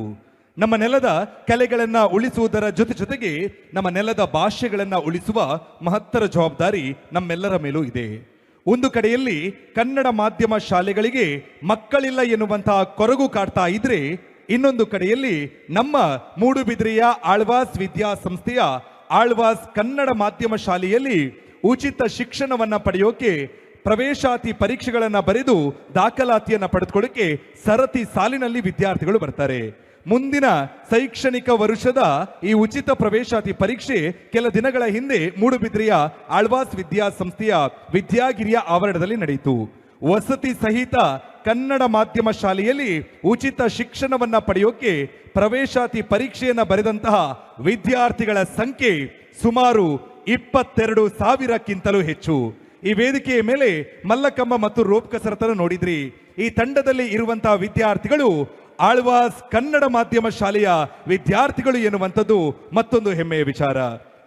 ನಮ್ಮ ನೆಲದ ಕಲೆಗಳನ್ನ ಉಳಿಸುವುದರ ಜೊತೆಗೆ ನಮ್ಮ ನೆಲದ ಭಾಷೆಗಳನ್ನ ಉಳಿಸುವ ಮಹತ್ತರ ಜವಾಬ್ದಾರಿ ನಮ್ಮೆಲ್ಲರ ಮೇಲೂ ಇದೆ. ಒಂದು ಕಡೆಯಲ್ಲಿ ಕನ್ನಡ ಮಾಧ್ಯಮ ಶಾಲೆಗಳಿಗೆ ಮಕ್ಕಳಿಲ್ಲ ಎನ್ನುವಂತಹ ಕೊರಗು ಕಾಡ್ತಾ ಇದ್ರೆ, ಇನ್ನೊಂದು ಕಡೆಯಲ್ಲಿ ನಮ್ಮ ಮೂಡುಬಿದಿರೆಯ ಆಳ್ವಾಸ್ ವಿದ್ಯಾಸಂಸ್ಥೆಯ ಆಳ್ವಾಸ್ ಕನ್ನಡ ಮಾಧ್ಯಮ ಶಾಲೆಯಲ್ಲಿ ಉಚಿತ ಶಿಕ್ಷಣವನ್ನ ಪಡೆಯೋಕೆ ಪ್ರವೇಶಾತಿ ಪರೀಕ್ಷೆಗಳನ್ನು ಬರೆದು ದಾಖಲಾತಿಯನ್ನು ಪಡೆದುಕೊಳ್ಳಕ್ಕೆ ಸರತಿ ಸಾಲಿನಲ್ಲಿ ವಿದ್ಯಾರ್ಥಿಗಳು ಬರ್ತಾರೆ. ಮುಂದಿನ ಶೈಕ್ಷಣಿಕ ವರ್ಷದ ಈ ಉಚಿತ ಪ್ರವೇಶಾತಿ ಪರೀಕ್ಷೆ ಕೆಲ ದಿನಗಳ ಹಿಂದೆ ಮೂಡುಬಿದಿರೆಯ ಆಳ್ವಾಸ್ ವಿದ್ಯಾಸಂಸ್ಥೆಯ ವಿದ್ಯಾಗಿರಿಯ ಆವರಣದಲ್ಲಿ ನಡೆಯಿತು. ವಸತಿ ಸಹಿತ ಕನ್ನಡ ಮಾಧ್ಯಮ ಶಾಲೆಯಲ್ಲಿ ಉಚಿತ ಶಿಕ್ಷಣವನ್ನ ಪಡೆಯೋಕೆ ಪ್ರವೇಶಾತಿ ಪರೀಕ್ಷೆಯನ್ನ ಬರೆದಂತಹ ವಿದ್ಯಾರ್ಥಿಗಳ ಸಂಖ್ಯೆ ಸುಮಾರು 22,000ಕ್ಕಿಂತಲೂ ಹೆಚ್ಚು. ಈ ವೇದಿಕೆಯ ಮೇಲೆ ಮಲ್ಲಕಮ್ಮ ಮತ್ತು ರೋಪ್ ಕಸರತನ್ನು ನೋಡಿದ್ರಿ. ಈ ತಂಡದಲ್ಲಿ ಇರುವಂತಹ ವಿದ್ಯಾರ್ಥಿಗಳು ಆಳ್ವಾಸ್ ಕನ್ನಡ ಮಾಧ್ಯಮ ಶಾಲೆಯ ವಿದ್ಯಾರ್ಥಿಗಳು ಎನ್ನುವಂಥದ್ದು ಮತ್ತೊಂದು ಹೆಮ್ಮೆಯ ವಿಚಾರ.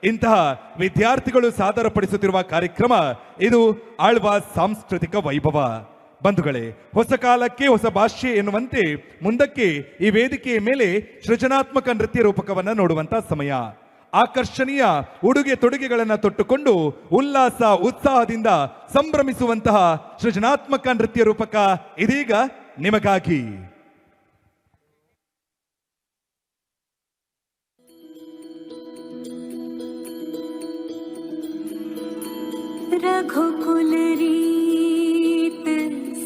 ಇಂತಹ ವಿದ್ಯಾರ್ಥಿಗಳು ಸಾದರಪಡಿಸುತ್ತಿರುವ ಕಾರ್ಯಕ್ರಮ ಇದು ಆಳ್ವಾಸ್ ಸಾಂಸ್ಕೃತಿಕ ವೈಭವ. ಬಂಧುಗಳೇ, ಹೊಸ ಕಾಲಕ್ಕೆ ಹೊಸ ಭಾಷೆ ಎನ್ನುವಂತೆ ಮುಂದಕ್ಕೆ ಈ ವೇದಿಕೆಯ ಮೇಲೆ ಸೃಜನಾತ್ಮಕ ನೃತ್ಯ ರೂಪಕವನ್ನ ನೋಡುವಂತ ಸಮಯ. ಆಕರ್ಷಣೀಯ ಉಡುಗೆ ತೊಡುಗೆಗಳನ್ನು ತೊಟ್ಟುಕೊಂಡು ಉಲ್ಲಾಸ ಉತ್ಸಾಹದಿಂದ ಸಂಭ್ರಮಿಸುವಂತಹ ಸೃಜನಾತ್ಮಕ ನೃತ್ಯ ರೂಪಕ ಇದೀಗ ನಿಮಗಾಗಿ. रघुकुल रीत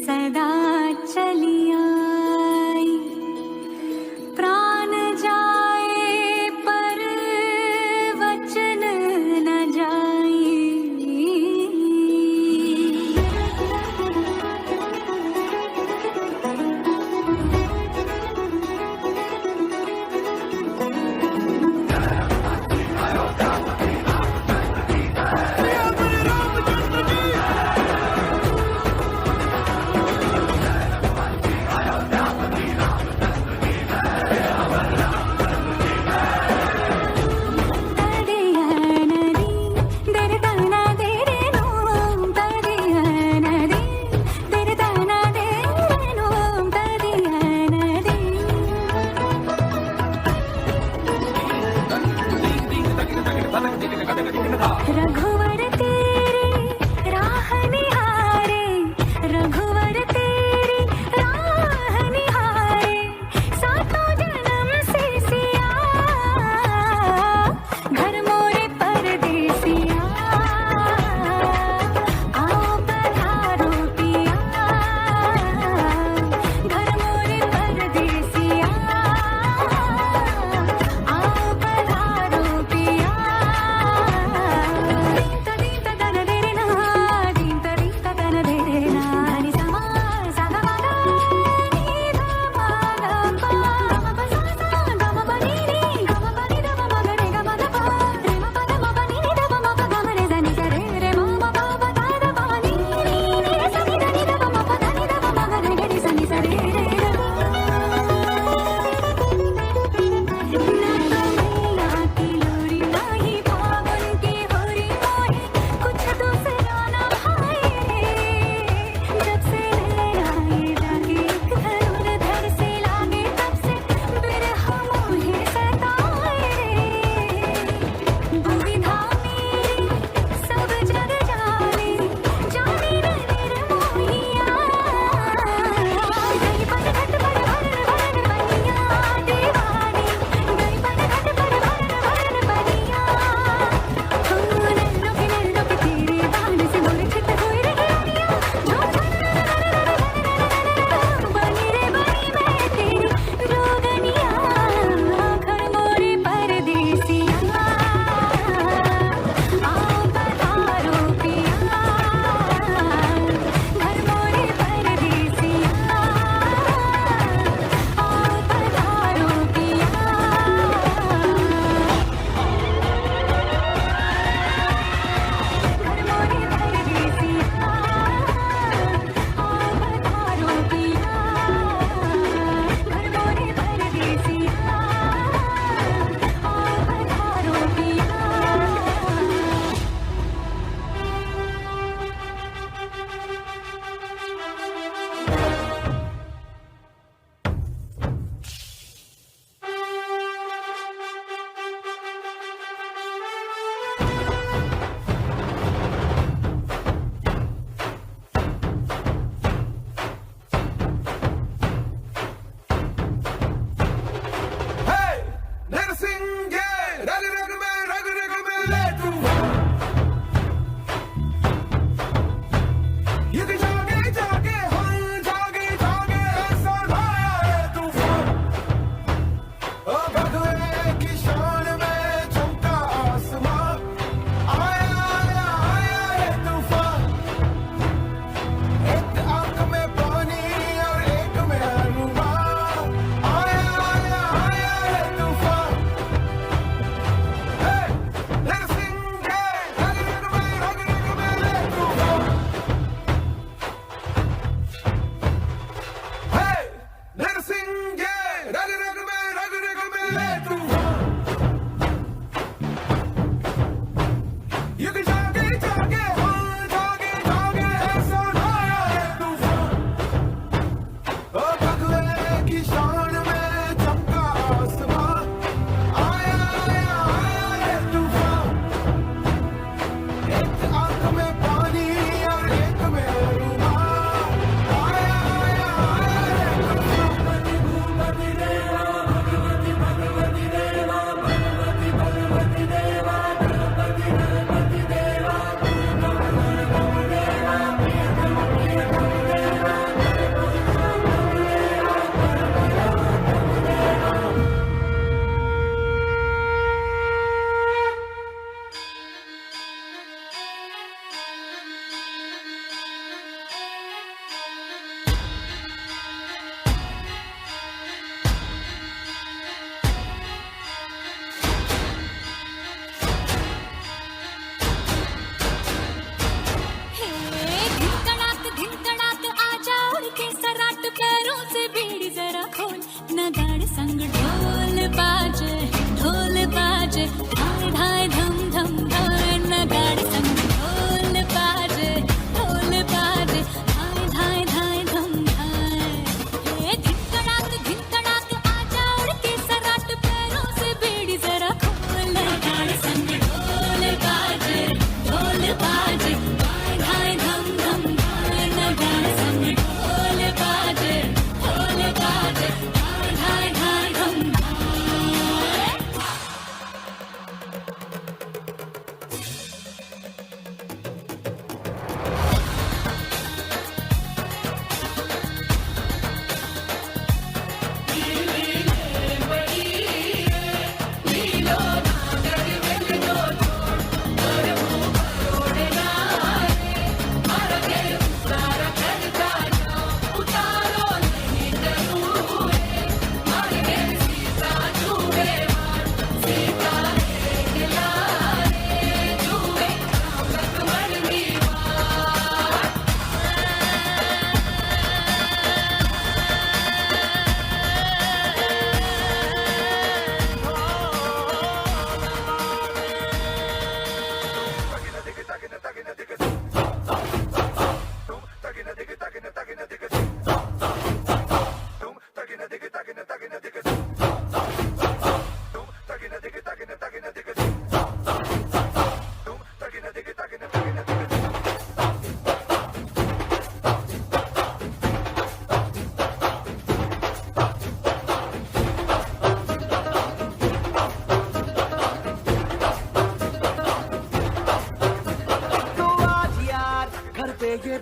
सदा चली आई, प्राण जाए पर वचन न जाए। रघुवर तेरी राह निहारे, रघुवर तेरी राह निहारे, सातों जन्म से सिया, घर मोरे परदेसिया, आओ पधारो पिया, घर मोरे परदेसिया, आओ पधारो पिया।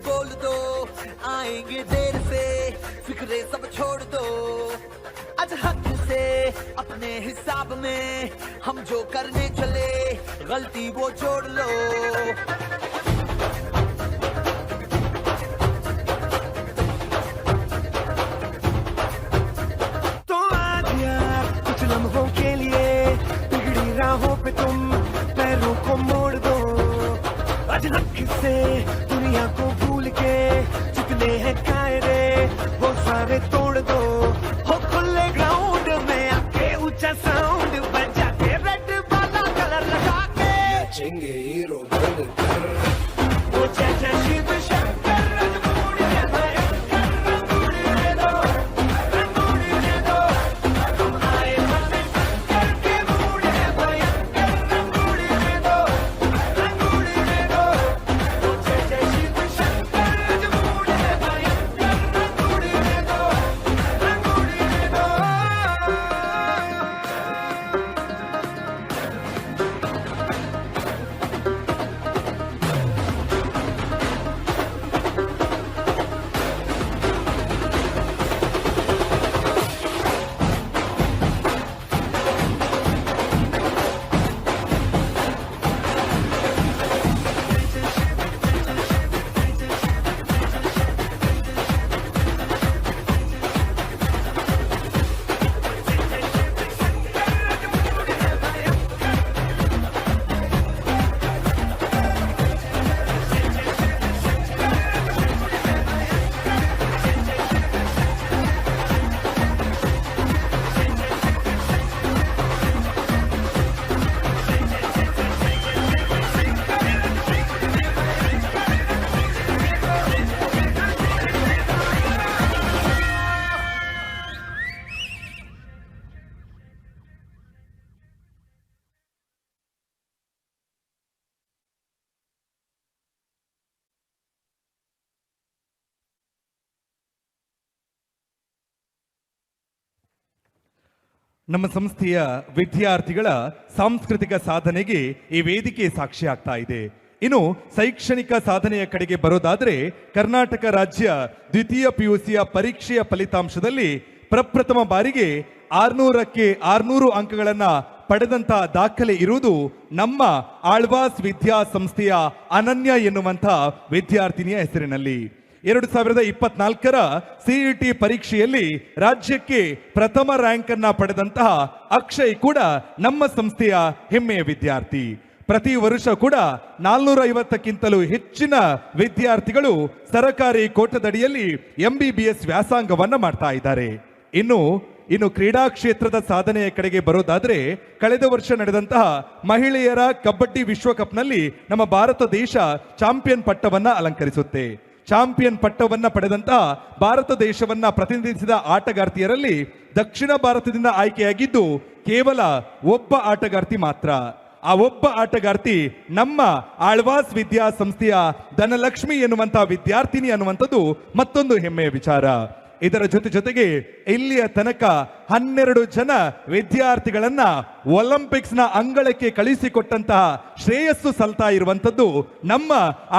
बोल दो, आएंगे देर से, फिक्रे सब छोड़ दो। आज हक से अपने हिसाब में हम जो करने चले, गलती वो जोड़ लो। तो आज यार कुछ लम्हों के लिए बिगड़ी राहों पे तुम पैरों को मोड़ दो। आज हक से दुनिया को भूल के जितने हैं कायदे वो सारे तोड़ दो। हो खुले ग्राउंड में आके ऊंचा साउंड बजा के रेड वाला कलर लगा के चेंगे हीरो बनकर वो जय शिव शंकर रंगूड़ी है भयंकर रंगूड़ी दे दो रंगूड़ी दे दो। तुम आए मन शंकर के मूड है भयंकर रंगूड़ी दे दो रंगूड़ी दे दो। वो जय शिव शंकर रंगूड़ी है भयंकर रंगूड़ी दे दो रंगूड़ी दे दो। ನಮ್ಮ ಸಂಸ್ಥೆಯ ವಿದ್ಯಾರ್ಥಿಗಳ ಸಾಂಸ್ಕೃತಿಕ ಸಾಧನೆಗೆ ಈ ವೇದಿಕೆ ಸಾಕ್ಷಿ ಆಗ್ತಾ ಇದೆ. ಇನ್ನು ಶೈಕ್ಷಣಿಕ ಸಾಧನೆಯ ಕಡೆಗೆ ಬರೋದಾದ್ರೆ ಕರ್ನಾಟಕ ರಾಜ್ಯ ದ್ವಿತೀಯ PUCಯ ಪರೀಕ್ಷೆಯ ಫಲಿತಾಂಶದಲ್ಲಿ ಪ್ರಪ್ರಥಮ ಬಾರಿಗೆ 600ಕ್ಕೆ 600 ಅಂಕಗಳನ್ನ ಪಡೆದಂತ ದಾಖಲೆ ಇರುವುದು ನಮ್ಮ ಆಳ್ವಾಸ್ ವಿದ್ಯಾ ಸಂಸ್ಥೆಯ ಅನನ್ಯ ಎನ್ನುವಂಥ ವಿದ್ಯಾರ್ಥಿನಿಯ ಹೆಸರಿನಲ್ಲಿ. 2024ರ CET ಪರೀಕ್ಷೆಯಲ್ಲಿ ರಾಜ್ಯಕ್ಕೆ ಪ್ರಥಮ ರ್ಯಾಂಕ್ ಅನ್ನ ಪಡೆದಂತಹ ಅಕ್ಷಯ್ ಕೂಡ ನಮ್ಮ ಸಂಸ್ಥೆಯ ಹೆಮ್ಮೆಯ ವಿದ್ಯಾರ್ಥಿ. ಪ್ರತಿ ವರ್ಷ ಕೂಡ 450ಕ್ಕಿಂತಲೂ ಹೆಚ್ಚಿನ ವಿದ್ಯಾರ್ಥಿಗಳು ಸರಕಾರಿ ಕೋಟದಡಿಯಲ್ಲಿ MBBS ವ್ಯಾಸಂಗವನ್ನ ಮಾಡ್ತಾ ಇದ್ದಾರೆ. ಇನ್ನು ಕ್ರೀಡಾ ಕ್ಷೇತ್ರದ ಸಾಧನೆಯ ಕಡೆಗೆ ಬರೋದಾದ್ರೆ ಕಳೆದ ವರ್ಷ ನಡೆದಂತಹ ಮಹಿಳೆಯರ ಕಬಡ್ಡಿ ವಿಶ್ವಕಪ್ನಲ್ಲಿ ನಮ್ಮ ಭಾರತ ದೇಶ ಚಾಂಪಿಯನ್ ಪಟ್ಟವನ್ನ ಅಲಂಕರಿಸುತ್ತೆ. ಚಾಂಪಿಯನ್ ಪಟ್ಟವನ್ನ ಪಡೆದಂತಹ ಭಾರತ ದೇಶವನ್ನ ಪ್ರತಿನಿಧಿಸಿದ ಆಟಗಾರ್ತಿಯರಲ್ಲಿ ದಕ್ಷಿಣ ಭಾರತದಿಂದ ಆಯ್ಕೆಯಾಗಿದ್ದು ಕೇವಲ ಒಬ್ಬ ಆಟಗಾರ್ತಿ ಮಾತ್ರ. ಆ ಒಬ್ಬ ಆಟಗಾರ್ತಿ ನಮ್ಮ ಆಳ್ವಾಸ್ ವಿದ್ಯಾ ಸಂಸ್ಥೆಯ ಧನಲಕ್ಷ್ಮಿ ಎನ್ನುವಂತಹ ವಿದ್ಯಾರ್ಥಿನಿ ಅನ್ನುವಂಥದ್ದು ಮತ್ತೊಂದು ಹೆಮ್ಮೆಯ ವಿಚಾರ. ಇದರ ಜೊತೆಗೆ ಇಲ್ಲಿಯ ತನಕ 12 ಜನ ವಿದ್ಯಾರ್ಥಿಗಳನ್ನ ಒಲಿಂಪಿಕ್ಸ್ನ ಅಂಗಳಕ್ಕೆ ಕಳಿಸಿಕೊಟ್ಟಂತಹ ಶ್ರೇಯಸ್ಸು ಸಲ್ತಾ ಇರುವಂತದ್ದು ನಮ್ಮ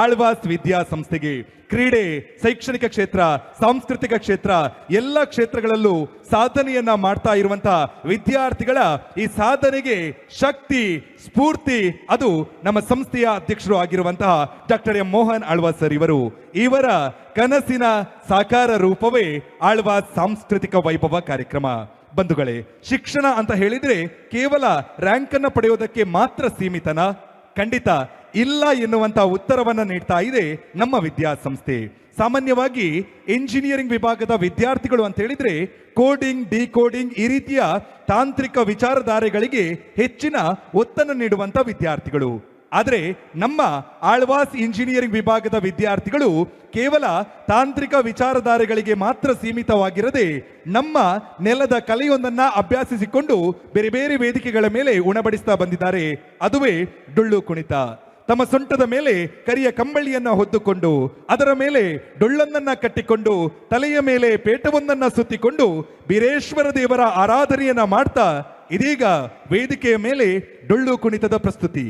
ಆಳ್ವಾಸ್ ವಿದ್ಯಾ ಸಂಸ್ಥೆಗೆ. ಕ್ರೀಡೆ, ಶೈಕ್ಷಣಿಕ ಕ್ಷೇತ್ರ, ಸಾಂಸ್ಕೃತಿಕ ಕ್ಷೇತ್ರ ಎಲ್ಲ ಕ್ಷೇತ್ರಗಳಲ್ಲೂ ಸಾಧನೆಯನ್ನ ಮಾಡ್ತಾ ಇರುವಂತಹ ವಿದ್ಯಾರ್ಥಿಗಳ ಈ ಸಾಧನೆಗೆ ಶಕ್ತಿ, ಸ್ಫೂರ್ತಿ ಅದು ನಮ್ಮ ಸಂಸ್ಥೆಯ ಅಧ್ಯಕ್ಷರು ಆಗಿರುವಂತಹ doctor M Mohan Alvas sir ಇವರ ಕನಸಿನ ಸಾಕಾರ ರೂಪವೇ ಆಳ್ವಾಸ್ ಸಾಂಸ್ಕೃತಿಕ ವೈಭವ ಕಾರ್ಯಕ್ರಮ. ಬಂಧುಗಳೇ, ಶಿಕ್ಷಣ ಅಂತ ಹೇಳಿದ್ರೆ ಕೇವಲ ರ್ಯಾಂಕ್ ಅನ್ನ ಪಡೆಯೋದಕ್ಕೆ ಮಾತ್ರ ಸೀಮಿತನ? ಖಂಡಿತ ಇಲ್ಲ ಎನ್ನುವಂತ ಉತ್ತರವನ್ನ ನೀಡ್ತಾ ಇದೆ ನಮ್ಮ ವಿದ್ಯಾಸಂಸ್ಥೆ. ಸಾಮಾನ್ಯವಾಗಿ ಇಂಜಿನಿಯರಿಂಗ್ ವಿಭಾಗದ ವಿದ್ಯಾರ್ಥಿಗಳು ಅಂತ ಹೇಳಿದ್ರೆ ಕೋಡಿಂಗ್, ಡಿಕೋಡಿಂಗ್ ಈ ರೀತಿಯ ತಾಂತ್ರಿಕ ವಿಚಾರಧಾರೆಗಳಿಗೆ ಹೆಚ್ಚಿನ ಒತ್ತನ್ನು ನೀಡುವಂತ ವಿದ್ಯಾರ್ಥಿಗಳು. ಆದರೆ ನಮ್ಮ ಆಳ್ವಾಸ್ ಇಂಜಿನಿಯರಿಂಗ್ ವಿಭಾಗದ ವಿದ್ಯಾರ್ಥಿಗಳು ಕೇವಲ ತಾಂತ್ರಿಕ ವಿಚಾರಧಾರೆಗಳಿಗೆ ಮಾತ್ರ ಸೀಮಿತವಾಗಿರದೆ ನಮ್ಮ ನೆಲದ ಕಲೆಯೊಂದನ್ನ ಅಭ್ಯಾಸಿಸಿಕೊಂಡು ಬೇರೆ ಬೇರೆ ವೇದಿಕೆಗಳ ಮೇಲೆ ಉಣಬಡಿಸ್ತಾ ಬಂದಿದ್ದಾರೆ. ಅದುವೇ ಡೊಳ್ಳು ಕುಣಿತ. ತಮ್ಮ ಸೊಂಟದ ಮೇಲೆ ಕರಿಯ ಕಂಬಳಿಯನ್ನ ಹೊದ್ದುಕೊಂಡು ಅದರ ಮೇಲೆ ಡೊಳ್ಳನ್ನನ್ನ ಕಟ್ಟಿಕೊಂಡು ತಲೆಯ ಮೇಲೆ ಪೇಟವೊಂದನ್ನ ಸುತ್ತಿಕೊಂಡು ಬೀರೇಶ್ವರ ದೇವರ ಆರಾಧನೆಯನ್ನ ಮಾಡ್ತಾ ಇದೀಗ ವೇದಿಕೆಯ ಮೇಲೆ ಡೊಳ್ಳು ಕುಣಿತದ ಪ್ರಸ್ತುತಿ.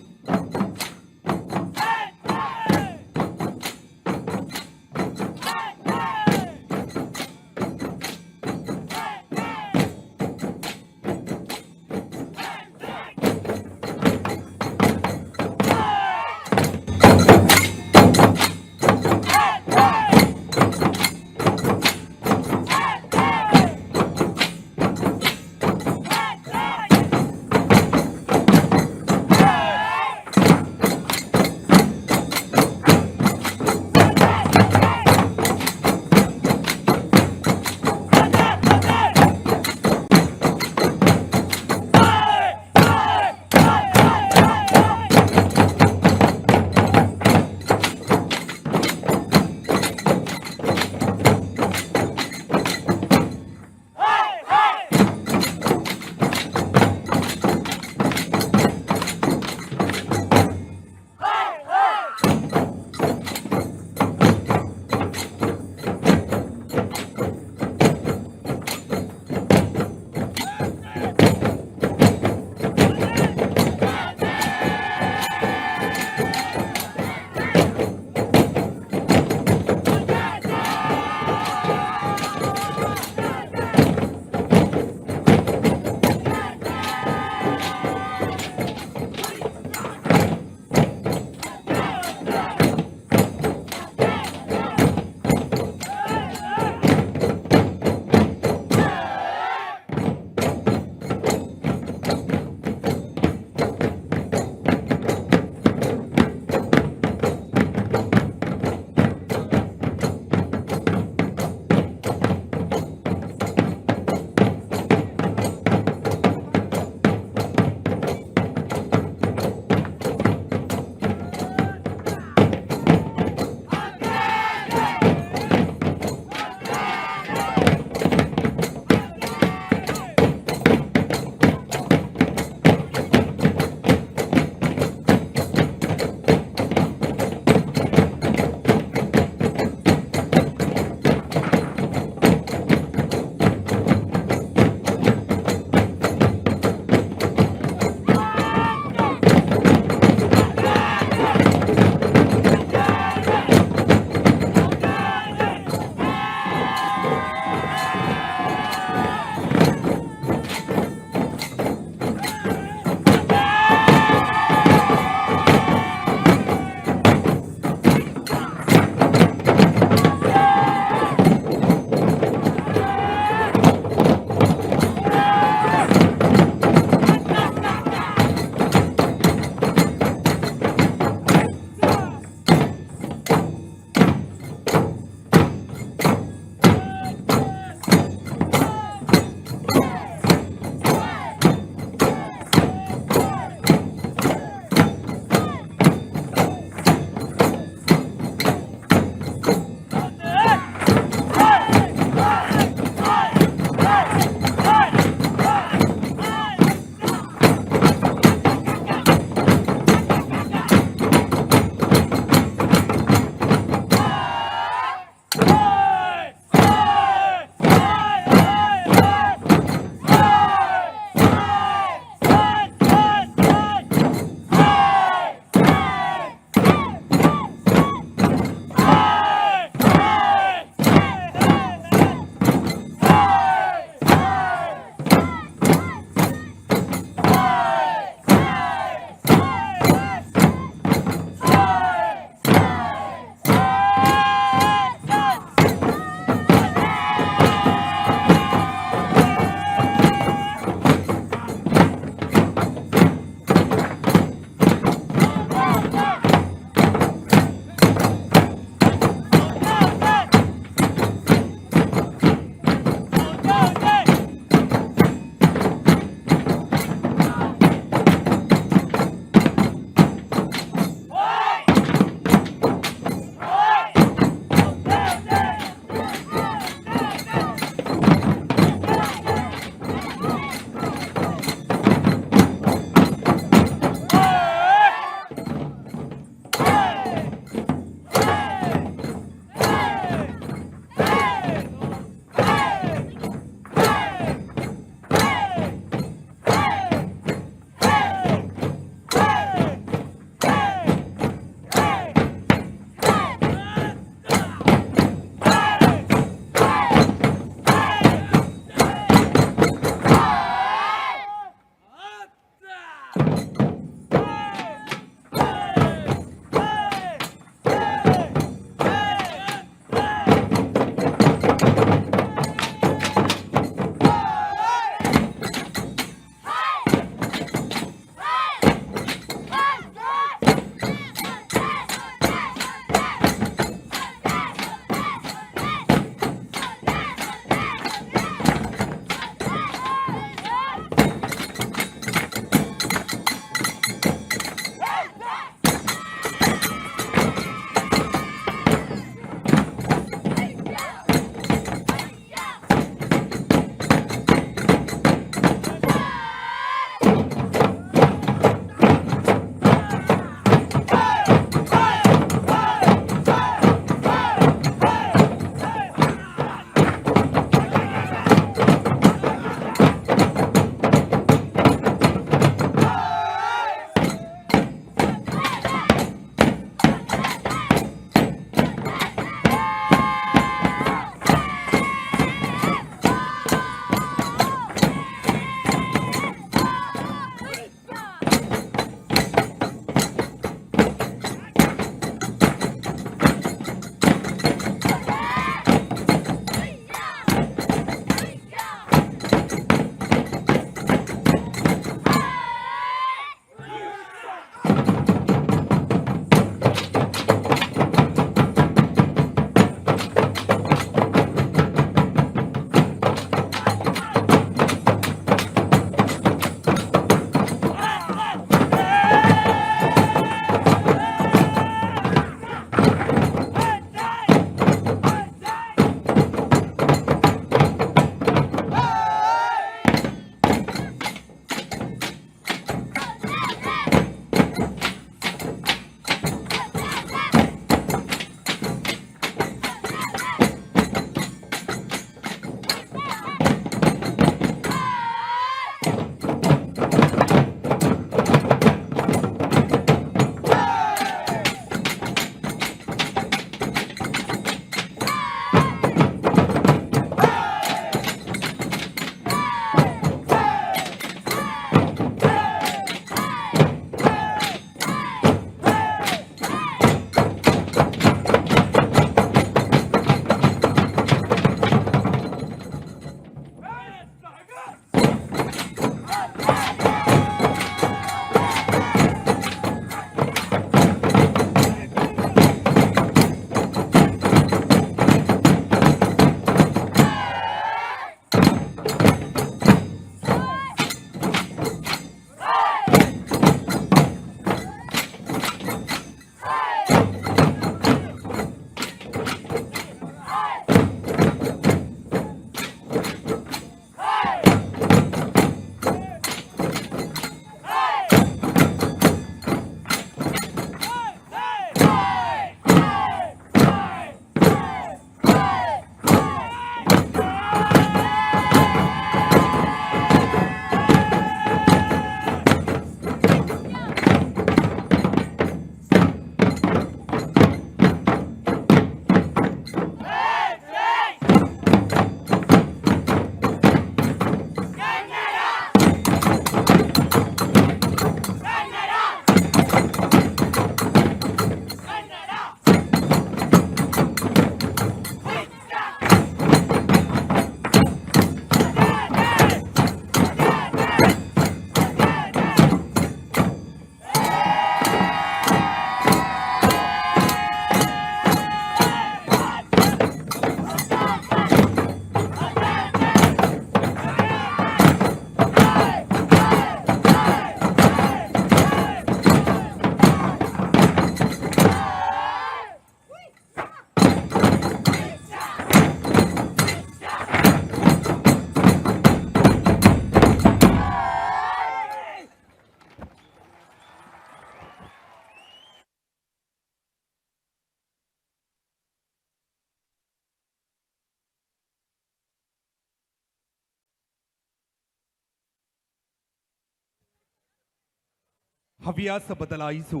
ಹವ್ಯಾಸ ಬದಲಾಯಿಸು,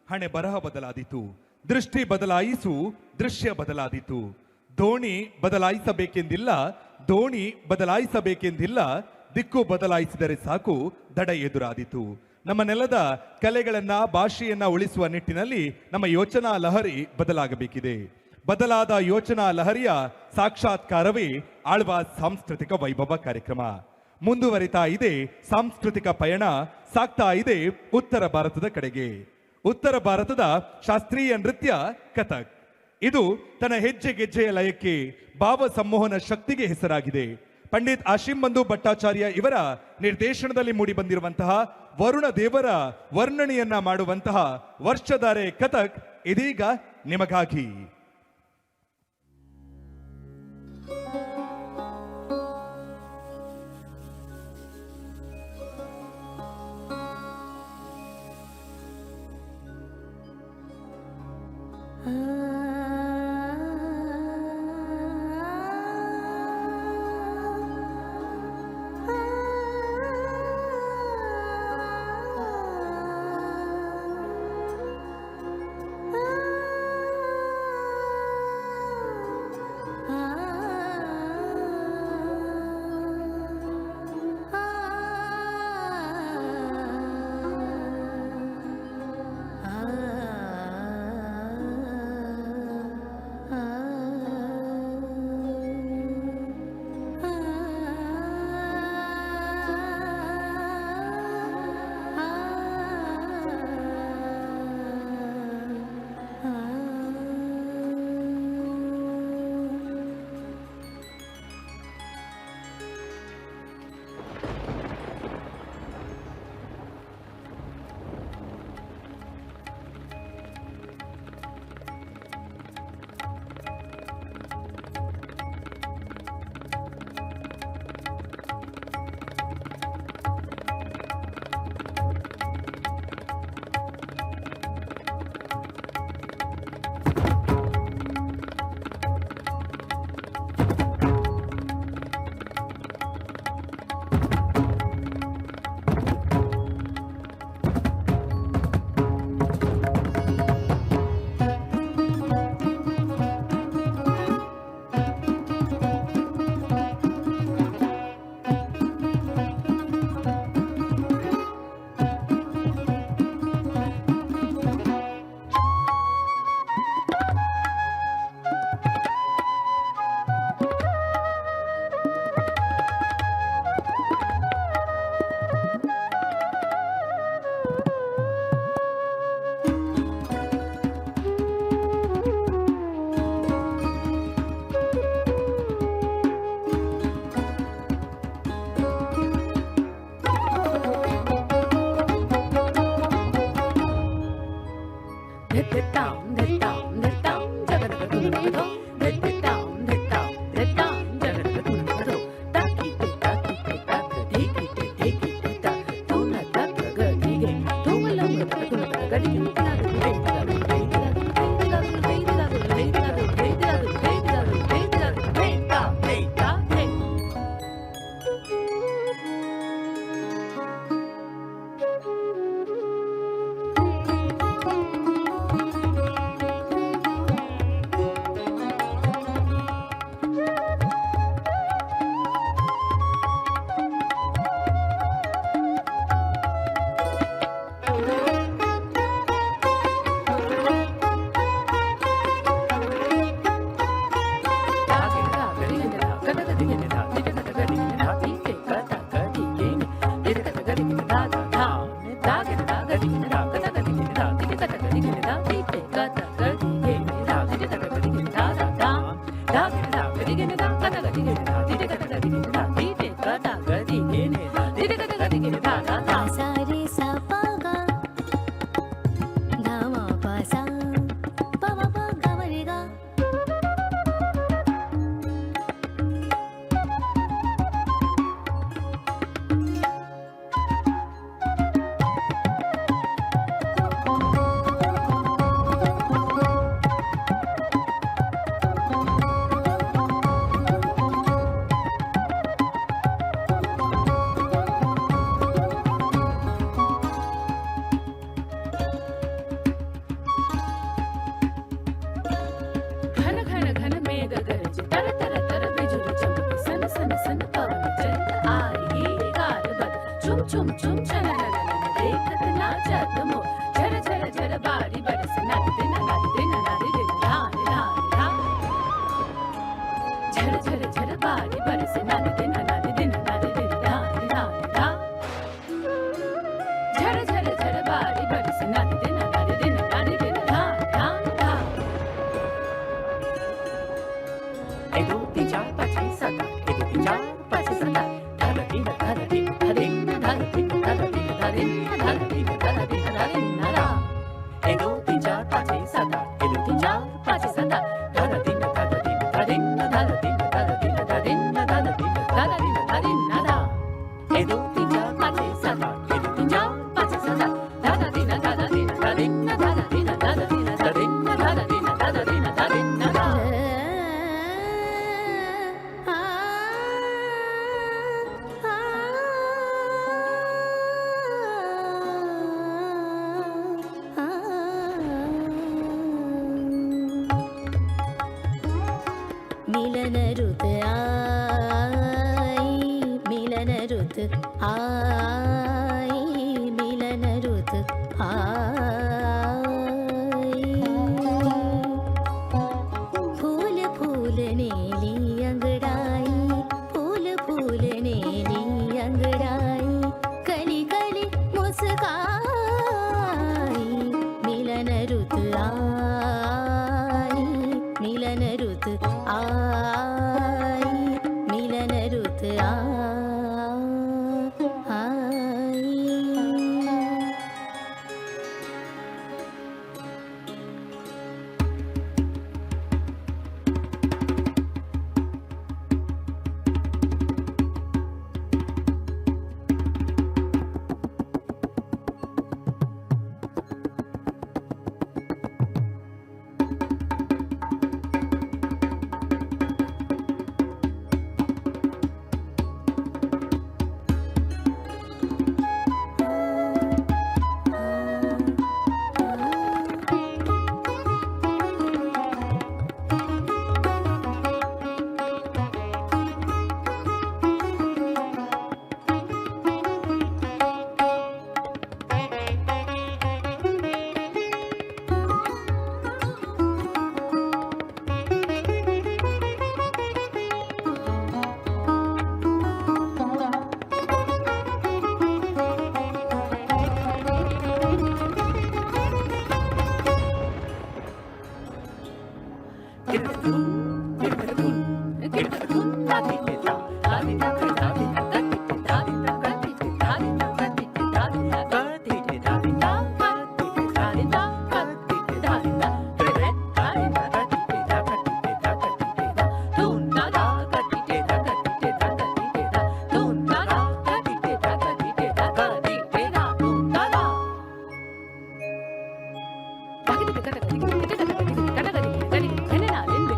ಹಣೆ ಬರಹ ಬದಲಾದೀತು. ದೃಷ್ಟಿ ಬದಲಾಯಿಸು, ದೃಶ್ಯ ಬದಲಾದೀತು. ದೋಣಿ ಬದಲಾಯಿಸಬೇಕೆಂದಿಲ್ಲ, ದೋಣಿ ಬದಲಾಯಿಸಬೇಕೆಂದಿಲ್ಲ, ದಿಕ್ಕು ಬದಲಾಯಿಸಿದರೆ ಸಾಕು, ದಡ ಎದುರಾದೀತು. ನಮ್ಮ ನೆಲದ ಕಲೆಗಳನ್ನ, ಭಾಷೆಯನ್ನ ಉಳಿಸುವ ನಿಟ್ಟಿನಲ್ಲಿ ನಮ್ಮ ಯೋಚನಾ ಲಹರಿ ಬದಲಾಗಬೇಕಿದೆ. ಬದಲಾದ ಯೋಚನಾ ಲಹರಿಯ ಸಾಕ್ಷಾತ್ಕಾರವೇ ಆಳ್ವಾಸ್ ಸಾಂಸ್ಕೃತಿಕ ವೈಭವ ಕಾರ್ಯಕ್ರಮ. ಮುಂದುವರಿತಾ ಇದೆ ಸಾಂಸ್ಕೃತಿಕ ಪಯಣ, ಸಾಗ್ತಾ ಇದೆ ಉತ್ತರ ಭಾರತದ ಕಡೆಗೆ. ಉತ್ತರ ಭಾರತದ ಶಾಸ್ತ್ರೀಯ ನೃತ್ಯ ಕಥಕ್. ಇದು ತನ್ನ ಹೆಜ್ಜೆ ಗೆಜ್ಜೆಯ ಲಯಕ್ಕೆ, ಭಾವ ಸಂಮೋಹನ ಶಕ್ತಿಗೆ ಹೆಸರಾಗಿದೆ. ಪಂಡಿತ್ ಆಶೀಂಬಂಧು ಭಟ್ಟಾಚಾರ್ಯ ಇವರ ನಿರ್ದೇಶನದಲ್ಲಿ ಮೂಡಿ ಬಂದಿರುವಂತಹ ವರುಣ ದೇವರ ವರ್ಣನೆಯನ್ನ ಮಾಡುವಂತಹ ವರ್ಷಧಾರೆ ಕಥಕ್ ಇದೀಗ ನಿಮಗಾಗಿ. चुम चला ला ला ला देखत नाचा तुम झर झर झर बारी बरस नाच दिन नाच दिन नाच दिन ला ला ला झर झर झर बारी बरस नाच दिन नाच दिन नाच दिन ला ला ला झर झर झर बारी बरस नाच दिन नाच दिन नाच दिन ला ला ला 1 2 3 4 5 6 7 8 1 2 3 4 5 6 7 धारा दिन धारा दिन धारा दिन धारा दिन धारा दिन धारा दिन धारा दिन धारा दिन धारा दिन नारा 1 2 3 4 5 6 7 1 2 3 4 5 6 7 धारा दिन धारा दिन धारा दिन धारा दिन धारा दिन धारा दिन धारा दिन धारा दिन धारा दिन नारा 1 2 3 4 5 6 7 1 2 3 4 5 6 7 धारा दिन धारा दिन धारा दिन धारा दिन धारा दिन धारा दिन धारा दिन धारा दिन धारा दिन नारा मिलन रुत आई मिलन रुत आई मिलन रुत आई फूल फूल नेली अंगड़ाई फूल फूल नेली अंगड़ाई कली कली मुस्काई मिलन रुत आई मिलन रुत आई मिलन रुत आई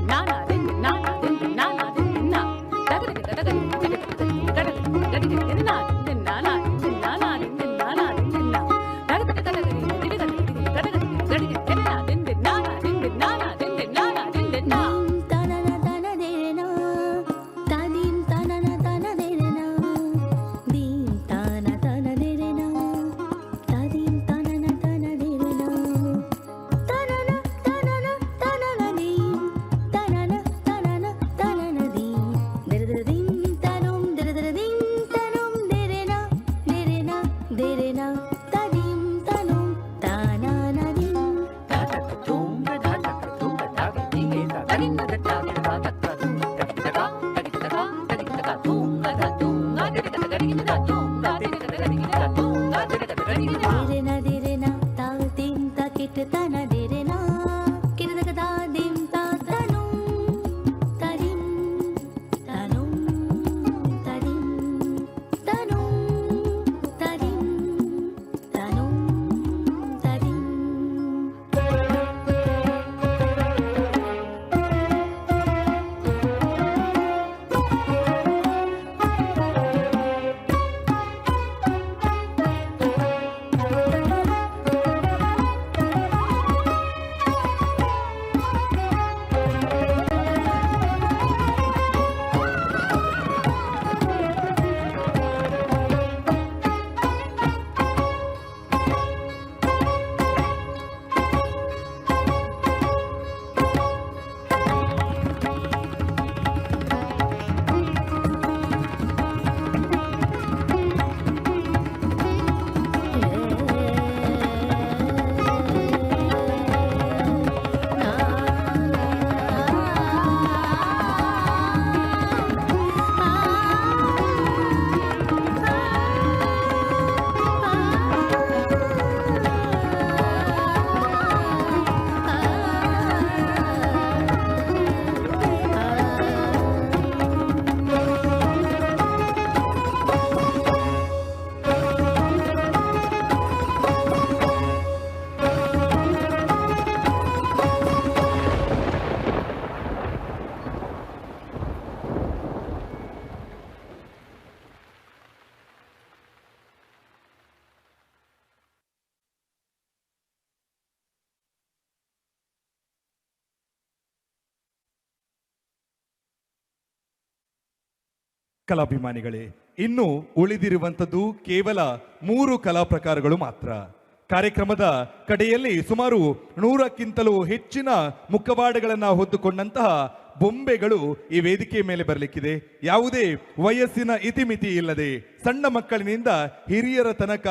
Na na ಕಲಾಭಿಮಾನಿಗಳೇ, ಇನ್ನು ಉಳಿದಿರುವಂಥದ್ದು ಕೇವಲ 3 ಕಲಾ ಪ್ರಕಾರಗಳು ಮಾತ್ರ. ಕಾರ್ಯಕ್ರಮದ ಕಡೆಯಲ್ಲಿ ಸುಮಾರು 100ಕ್ಕಿಂತಲೂ ಹೆಚ್ಚಿನ ಮುಖವಾಡಗಳನ್ನು ಹೊತ್ತುಕೊಂಡಂತಹ ಬೊಂಬೆಗಳು ಈ ವೇದಿಕೆ ಮೇಲೆ ಬರಲಿಕ್ಕಿದೆ. ಯಾವುದೇ ವಯಸ್ಸಿನ ಇತಿಮಿತಿ ಇಲ್ಲದೆ ಸಣ್ಣ ಮಕ್ಕಳಿನಿಂದ ಹಿರಿಯರ ತನಕ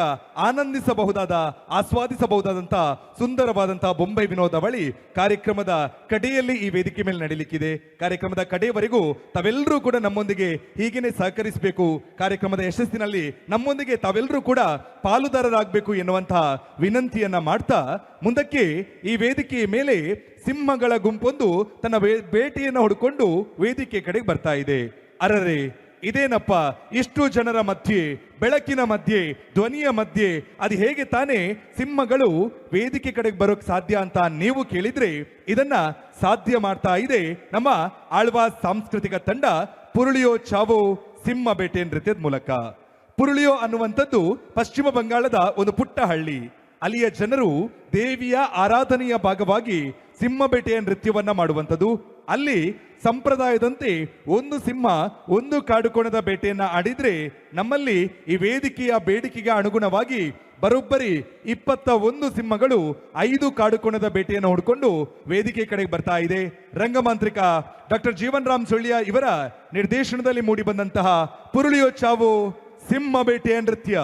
ಆನಂದಿಸಬಹುದಾದ, ಆಸ್ವಾದಿಸಬಹುದಾದಂತಹ ಸುಂದರವಾದಂತಹ ಬೊಂಬೆ ವಿನೋದಾವಳಿ ಕಾರ್ಯಕ್ರಮದ ಕಡೆಯಲ್ಲಿ ಈ ವೇದಿಕೆ ಮೇಲೆ ನಡೀಲಿಕ್ಕಿದೆ. ಕಾರ್ಯಕ್ರಮದ ಕಡೆಯವರೆಗೂ ತಾವೆಲ್ಲರೂ ಕೂಡ ನಮ್ಮೊಂದಿಗೆ ಹೀಗೇನೆ ಸಹಕರಿಸಬೇಕು, ಕಾರ್ಯಕ್ರಮದ ಯಶಸ್ಸಿನಲ್ಲಿ ನಮ್ಮೊಂದಿಗೆ ತಾವೆಲ್ಲರೂ ಕೂಡ ಪಾಲುದಾರರಾಗಬೇಕು ಎನ್ನುವಂತಹ ವಿನಂತಿಯನ್ನ ಮಾಡ್ತಾ ಮುಂದಕ್ಕೆ ಈ ವೇದಿಕೆಯ ಮೇಲೆ ಸಿಂಹಗಳ ಗುಂಪೊಂದು ತನ್ನ ಬೇಟೆಯನ್ನು ಹುಡುಕೊಂಡು ವೇದಿಕೆ ಕಡೆಗೆ ಬರ್ತಾ ಇದೆ. ಅರರೆ, ಇದೇನಪ್ಪ, ಇಷ್ಟು ಜನರ ಮಧ್ಯೆ, ಬೆಳಕಿನ ಮಧ್ಯೆ, ಧ್ವನಿಯ ಮಧ್ಯೆ ಅದು ಹೇಗೆ ತಾನೇ ಸಿಂಹಗಳು ವೇದಿಕೆ ಕಡೆಗೆ ಬರೋಕ್ ಸಾಧ್ಯ ಅಂತ ನೀವು ಕೇಳಿದ್ರೆ, ಇದನ್ನ ಸಾಧ್ಯ ಮಾಡ್ತಾ ಇದೆ ನಮ್ಮ ಆಳ್ವಾಸ್ ಸಾಂಸ್ಕೃತಿಕ ತಂಡ ಪುರುಳಿಯೋ ಚಾವೋ ಸಿಂಹ ಬೇಟೆ ನೃತ್ಯದ ಮೂಲಕ. ಪುರುಳಿಯೋ ಅನ್ನುವಂಥದ್ದು ಪಶ್ಚಿಮ ಬಂಗಾಳದ ಒಂದು ಪುಟ್ಟ ಹಳ್ಳಿ. ಅಲ್ಲಿಯ ಜನರು ದೇವಿಯ ಆರಾಧನೆಯ ಭಾಗವಾಗಿ ಸಿಂಹ ಬೇಟೆಯ ನೃತ್ಯವನ್ನ ಮಾಡುವಂಥದ್ದು. ಅಲ್ಲಿ ಸಂಪ್ರದಾಯದಂತೆ ಒಂದು ಸಿಂಹ ಒಂದು ಕಾಡುಕೋಣದ ಬೇಟೆಯನ್ನ ಆಡಿದ್ರೆ, ನಮ್ಮಲ್ಲಿ ಈ ವೇದಿಕೆಯ ಬೇಡಿಕೆಗೆ ಅನುಗುಣವಾಗಿ ಬರೋಬ್ಬರಿ 21 ಸಿಂಹಗಳು 5 ಕಾಡುಕೋಣದ ಬೇಟೆಯನ್ನು ಹುಡ್ಕೊಂಡು ವೇದಿಕೆ ಕಡೆಗೆ ಬರ್ತಾ ಇದೆ. ರಂಗಮಾಂತ್ರಿಕ ಡಾಕ್ಟರ್ ಜೀವನ್ ರಾಮ್ ಸುಳ್ಯ ಇವರ ನಿರ್ದೇಶನದಲ್ಲಿ ಮೂಡಿ ಬಂದಂತಹ ಪುರುಳಿಯೋ ಚಾವು ಸಿಂಹ ಬೇಟೆಯ ನೃತ್ಯ.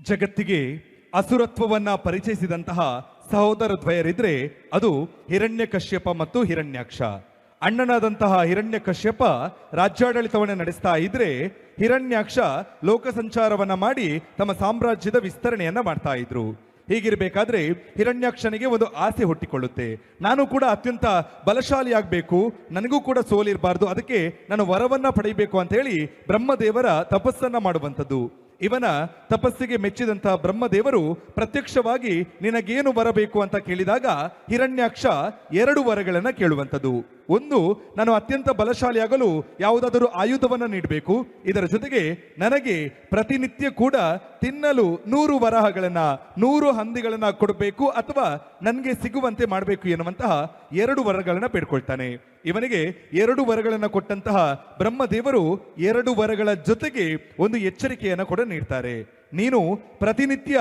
ಜಗತ್ತಿಗೆ ಅಸುರತ್ವವನ್ನ ಪರಿಚಯಿಸಿದಂತಹ ಸಹೋದರ ದ್ವಯರಿದ್ರೆ ಅದು ಹಿರಣ್ಯಕಶ್ಯಪ ಮತ್ತು ಹಿರಣ್ಯಾಕ್ಷ. ಅಣ್ಣನಾದಂತಹ ಹಿರಣ್ಯಕಶ್ಯಪ ರಾಜ್ಯಾಡಳಿತವನ್ನು ನಡೆಸ್ತಾ ಇದ್ರೆ ಹಿರಣ್ಯಾಕ್ಷ ಲೋಕ ಸಂಚಾರವನ್ನ ಮಾಡಿ ತಮ್ಮ ಸಾಮ್ರಾಜ್ಯದ ವಿಸ್ತರಣೆಯನ್ನ ಮಾಡ್ತಾ ಇದ್ರು. ಹೀಗಿರಬೇಕಾದ್ರೆ ಹಿರಣ್ಯಾಕ್ಷನಿಗೆ ಒಂದು ಆಸೆ ಹುಟ್ಟಿಕೊಳ್ಳುತ್ತೆ, ನಾನು ಕೂಡ ಅತ್ಯಂತ ಬಲಶಾಲಿ ಆಗಬೇಕು, ನನಗೂ ಕೂಡ ಸೋಲಿರಬಾರ್ದು, ಅದಕ್ಕೆ ನಾನು ವರವನ್ನ ಪಡೆಯಬೇಕು ಅಂತ ಹೇಳಿ ಬ್ರಹ್ಮದೇವರ ತಪಸ್ಸನ್ನ ಮಾಡುವಂಥದ್ದು. ಇವನ ತಪಸ್ಸಿಗೆ ಮೆಚ್ಚಿದಂತಹ ಬ್ರಹ್ಮದೇವರು ಪ್ರತ್ಯಕ್ಷವಾಗಿ ನಿನಗೇನು ಬರಬೇಕು ಅಂತ ಕೇಳಿದಾಗ ಹಿರಣ್ಯಾಕ್ಷ 2 ವರಗಳನ್ನ ಕೇಳುವಂಥದ್ದು. ಒಂದು, ನಾನು ಅತ್ಯಂತ ಬಲಶಾಲಿಯಾಗಲು ಯಾವುದಾದರೂ ಆಯುಧವನ್ನ ನೀಡಬೇಕು, ಇದರ ಜೊತೆಗೆ ನನಗೆ ಪ್ರತಿನಿತ್ಯ ಕೂಡ ತಿನ್ನಲು 100 ವರಹಗಳನ್ನ 100 ಹಂದಿಗಳನ್ನ ಕೊಡಬೇಕು ಅಥವಾ ನನಗೆ ಸಿಗುವಂತೆ ಮಾಡಬೇಕು ಎನ್ನುವಂತಹ 2 ವರಗಳನ್ನ ಬೇಡ್ಕೊಳ್ತಾನೆ. ಇವನಿಗೆ 2 ವರಗಳನ್ನ ಕೊಟ್ಟಂತಹ ಬ್ರಹ್ಮದೇವರು 2 ವರಗಳ ಜೊತೆಗೆ ಒಂದು ಎಚ್ಚರಿಕೆಯನ್ನ ಕೂಡ ನೀಡ್ತಾರೆ. ನೀನು ಪ್ರತಿನಿತ್ಯ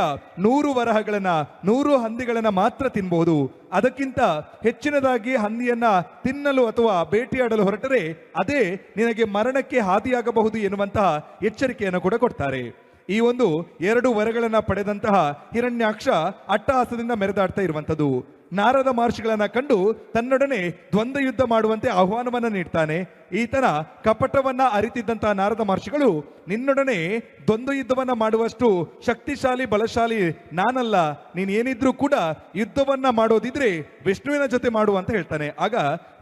100 ವರಹಗಳನ್ನ 100 ಹಂದಿಗಳನ್ನ ಮಾತ್ರ ತಿನ್ಬಹುದು, ಅದಕ್ಕಿಂತ ಹೆಚ್ಚಿನದಾಗಿ ಹಂದಿಯನ್ನ ತಿನ್ನಲು ಅಥವಾ ಬೇಟೆಯಾಡಲು ಹೊರಟರೆ ಅದೇ ನಿನಗೆ ಮರಣಕ್ಕೆ ಹಾದಿಯಾಗಬಹುದು ಎನ್ನುವಂತಹ ಎಚ್ಚರಿಕೆಯನ್ನು ಕೂಡ ಕೊಡ್ತಾರೆ. ಈ ಒಂದು 2 ವರಗಳನ್ನ ಪಡೆದಂತಹ ಹಿರಣ್ಯಾಕ್ಷ ಅಟ್ಟಹಾಸದಿಂದ ಮೆರೆದಾಡ್ತಾ ಇರುವಂಥದ್ದು. ನಾರದ ಮಹರ್ಷಿಗಳನ್ನ ಕಂಡು ತನ್ನೊಡನೆ ದ್ವಂದ್ವ ಯುದ್ಧ ಮಾಡುವಂತೆ ಆಹ್ವಾನವನ್ನ ನೀಡ್ತಾನೆ. ಈತನ ಕಪಟವನ್ನ ಅರಿತಿದ್ದಂತಹ ನಾರದ ಮಹರ್ಷಿಗಳು, ನಿನ್ನೊಡನೆ ದ್ವಂದ್ವ ಯುದ್ಧವನ್ನ ಮಾಡುವಷ್ಟು ಶಕ್ತಿಶಾಲಿ ಬಲಶಾಲಿ ನಾನಲ್ಲ, ನೀನ್ ಏನಿದ್ರೂ ಕೂಡ ಯುದ್ಧವನ್ನ ಮಾಡೋದಿದ್ರೆ ವಿಷ್ಣುವಿನ ಜೊತೆ ಮಾಡು ಅಂತ ಹೇಳ್ತಾನೆ. ಆಗ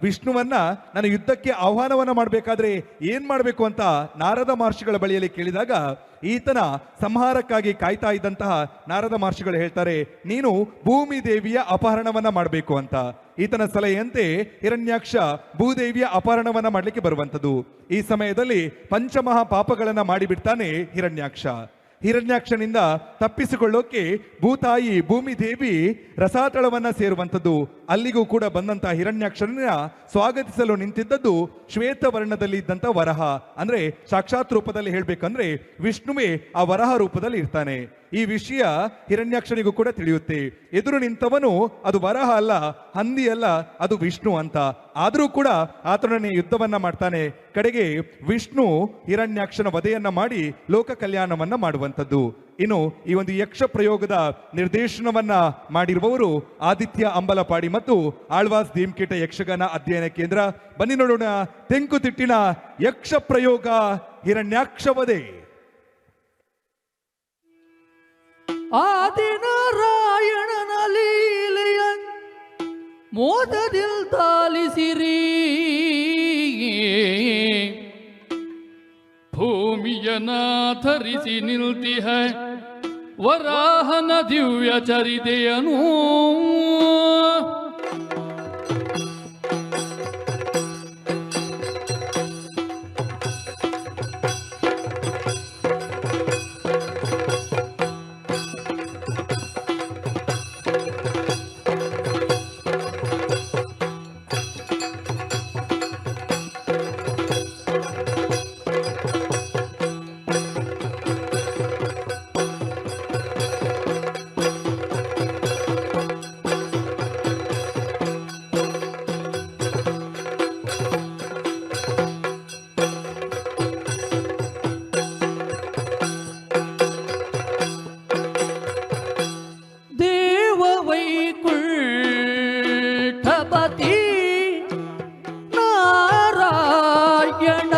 ವಿಷ್ಣುವನ್ನ ನಾನು ಯುದ್ಧಕ್ಕೆ ಆಹ್ವಾನವನ್ನ ಮಾಡಬೇಕಾದ್ರೆ ಏನ್ ಮಾಡಬೇಕು ಅಂತ ನಾರದ ಮಹರ್ಷಿಗಳ ಬಳಿಯಲ್ಲಿ ಕೇಳಿದಾಗ ಈತನ ಸಂಹಾರಕ್ಕಾಗಿ ಕಾಯ್ತಾ ಇದ್ದಂತಹ ನಾರದ ಮಹರ್ಷಿಗಳು ಹೇಳ್ತಾರೆ, ನೀನು ಭೂಮಿ ದೇವಿಯ ಅಪಹರಣವನ್ನ ಮಾಡಬೇಕು ಅಂತ. ಈತನ ಸಲಹೆಯಂತೆ ಹಿರಣ್ಯಾಕ್ಷ ಭೂದೇವಿಯ ಅಪಹರಣವನ್ನ ಮಾಡಲಿಕ್ಕೆ ಬರುವಂಥದ್ದು. ಈ ಸಮಯದಲ್ಲಿ ಪಂಚಮಹಾ ಪಾಪಗಳನ್ನ ಮಾಡಿಬಿಡ್ತಾನೆ ಹಿರಣ್ಯಾಕ್ಷ. ಹಿರಣ್ಯಾಕ್ಷನಿಂದ ತಪ್ಪಿಸಿಕೊಳ್ಳೋಕೆ ಭೂತಾಯಿ ಭೂಮಿ ದೇವಿ ರಸಾತಳವನ್ನ ಸೇರುವಂಥದ್ದು. ಅಲ್ಲಿಗೂ ಕೂಡ ಬಂದಂತಹ ಹಿರಣ್ಯಾಕ್ಷರನ್ನ ಸ್ವಾಗತಿಸಲು ನಿಂತಿದ್ದದ್ದು ಶ್ವೇತವರ್ಣದಲ್ಲಿ ಇದ್ದಂತ ವರಹ, ಅಂದ್ರೆ ಸಾಕ್ಷಾತ್ ರೂಪದಲ್ಲಿ ಹೇಳ್ಬೇಕಂದ್ರೆ ವಿಷ್ಣುವೇ ಆ ವರಹ ರೂಪದಲ್ಲಿ ಇರ್ತಾನೆ. ಈ ವಿಷಯ ಹಿರಣ್ಯಾಕ್ಷನಿಗೂ ಕೂಡ ತಿಳಿಯುತ್ತೆ. ಎದುರು ನಿಂತವನು ಅದು ವರಹ ಅಲ್ಲ, ಹಂದಿ ಅಲ್ಲ, ಅದು ವಿಷ್ಣು ಅಂತ. ಆದರೂ ಕೂಡ ಆತನೊಡನೆ ಯುದ್ಧವನ್ನ ಮಾಡ್ತಾನೆ. ಕಡೆಗೆ ವಿಷ್ಣು ಹಿರಣ್ಯಾಕ್ಷನ ವಧೆಯನ್ನ ಮಾಡಿ ಲೋಕ ಕಲ್ಯಾಣವನ್ನ ಮಾಡುವಂಥದ್ದು. ಇನ್ನು ಈ ಒಂದು ಯಕ್ಷ ಪ್ರಯೋಗದ ನಿರ್ದೇಶನವನ್ನ ಮಾಡಿರುವವರು ಆದಿತ್ಯ ಅಂಬಲಪಾಡಿ ಮತ್ತು ಆಳ್ವಾಸ್ ಧೀಮ್ಕೀಟ ಯಕ್ಷಗಾನ ಅಧ್ಯಯನ ಕೇಂದ್ರ. ಬನ್ನಿ ನೋಡೋಣ ತೆಂಕುತಿಟ್ಟಿನ ಯಕ್ಷ ಪ್ರಯೋಗ ಹಿರಣ್ಯಾಕ್ಷ ವಧೆ. ಆದಿನಾರಾಯಣನ ಲೀಲೆಯ ಮೋದದಿಲ್ ತಾಲಿಸಿರಿ, ಭೂಮಿಯನಾಥರಿಸಿ ನಿಲ್ತಿಹ ವರಾಹನ ದಿವ್ಯ ಚರಿತೆಯನು. ವೈಕುಂಠಪತಿ ನಾರಾಯಣ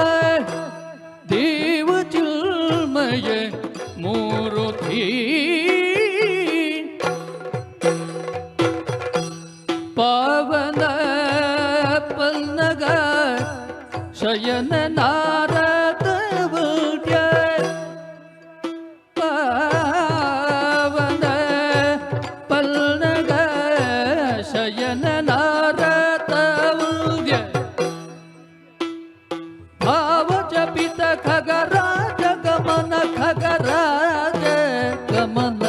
ದೇವ ಚಿನ್ಮಯ ಮೂರುತಿ, ಪಾವನ ಪನ್ನಗ ಶಯನ ನಾರದ ವಲ್ಯ, ಪಾವನ ಪನ್ನಗ ಶಯನ ನಾರದ ವಲ್ಯ, ಭಾವ ಜಪಿತ ಖಗರಾಜ ಗಮನ ಖಗರಾಜ ಗಮನ,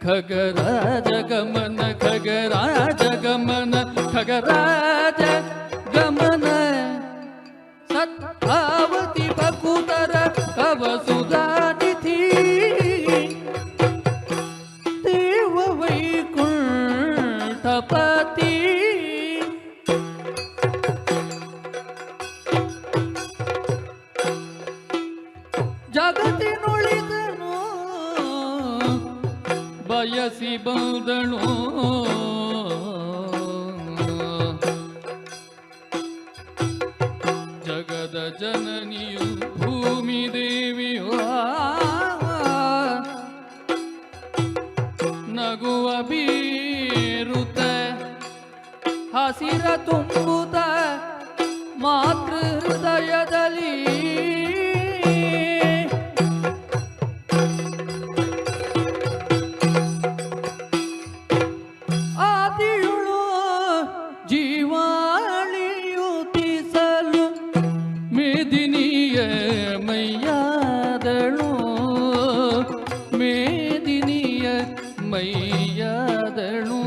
ಖಗರಾಜ ಗಮನ ಖಗರಾಜ ಗಮನ ಖಗರಾಜ ಗಮನ, ಸತ್ಭಾವತಿ ಬಕುತರ ಕವಸುಧಾನಿಧಿ, ದೇವ ವೈಕುಂಠಪತಿ. ಜಗತ್ತಿನುಳಿದನು ಹಸಿರ ತುಂಬುತ್ತ ಮಾತೃ ಹೃದಯದಲ್ಲಿ ಆದಿಯುಳು ಜೀವಾಳಿಯುತಿಸಲು ಮೇದಿನಿಯ ಮೈಯಾದಳು ಮೇದಿನಿಯ ಮೈಯಾದಳು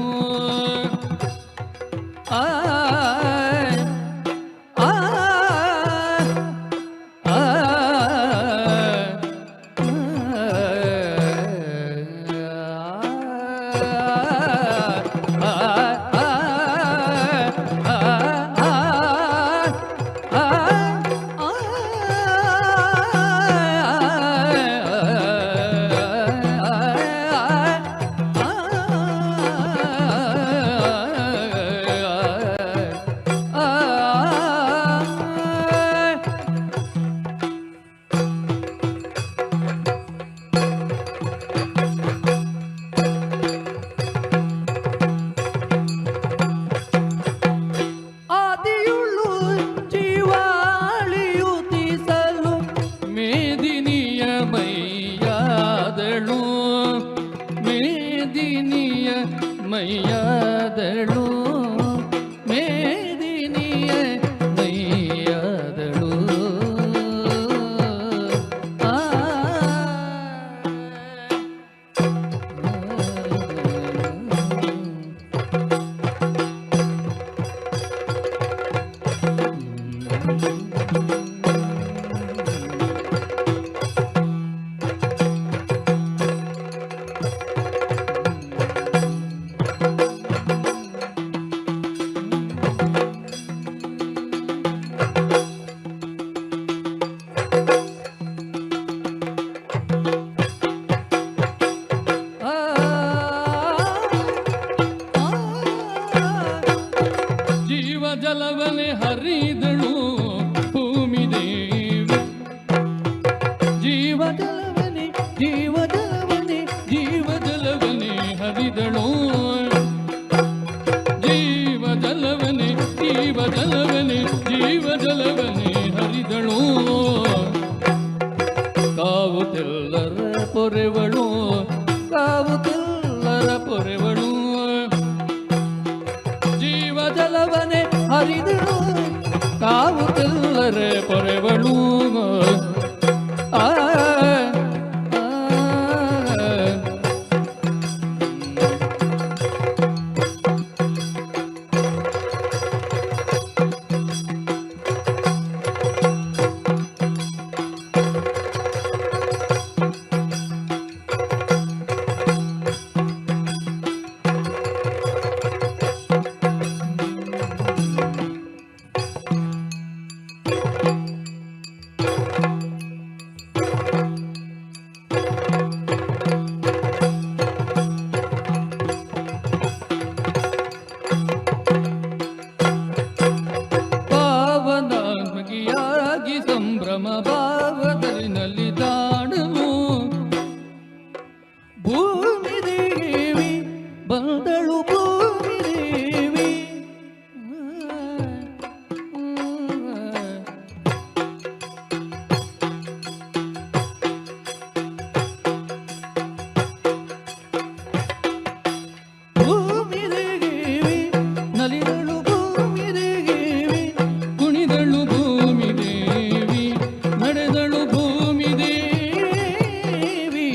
ಆ ಆ ಆ ಆದಿಯುಳು ಜೀವಾಳಿಯುತಿಸಲು ಮೇದಿನಿಯ ಮೈಯಾದಳು ಮೇದಿನಿಯ ಮೈಯಾದಳು ಮೇದಿನಿಯ ಮೈಯಾದಳು ಆ ಜೀವ ಜಲವನೆ ಹರಿದಳು ಭೂಮಿ ದೇವಿ ಜೀವ ಜಲವನೆ ಜೀವ ಜಲವನೆ ಜೀವ ಜಲವನೆ ಹರಿದಳು ಜೀವ ಜಲವನೆ ಜೀವ ಜಲವನೆ ಜೀವ ಜಲವನೆ ಹರಿದಳು ಕಾವುತೆಲ್ಲರ ಪೊರೆವಳು ಕಾವುತೆಲ್ಲರ ಪೊರೆವಳು ಜೀವ ಜಲವನೆ ಹರಿದಳು ಕಾವುತೆಲ್ಲರೆ ಪೊರೆವಳು ಆ ಪಾವನಾಗಿ ಸಂಭ್ರಮ ಭಾವದಲ್ಲಿ ದಾಡಲು ಭೂಮಿ ದೇವಿ ಬಂದಳು ಭೂಮಿ ದೇವಿ ಭೂಮಿ ದೇವಿ ನಲಿದಳು ಭೂಮಿ ದೇವಿ ಕುಣಿದಳು ಭೂಮಿ ದೇವಿ ನಡೆದಳು ಭೂಮಿ ದೇವಿ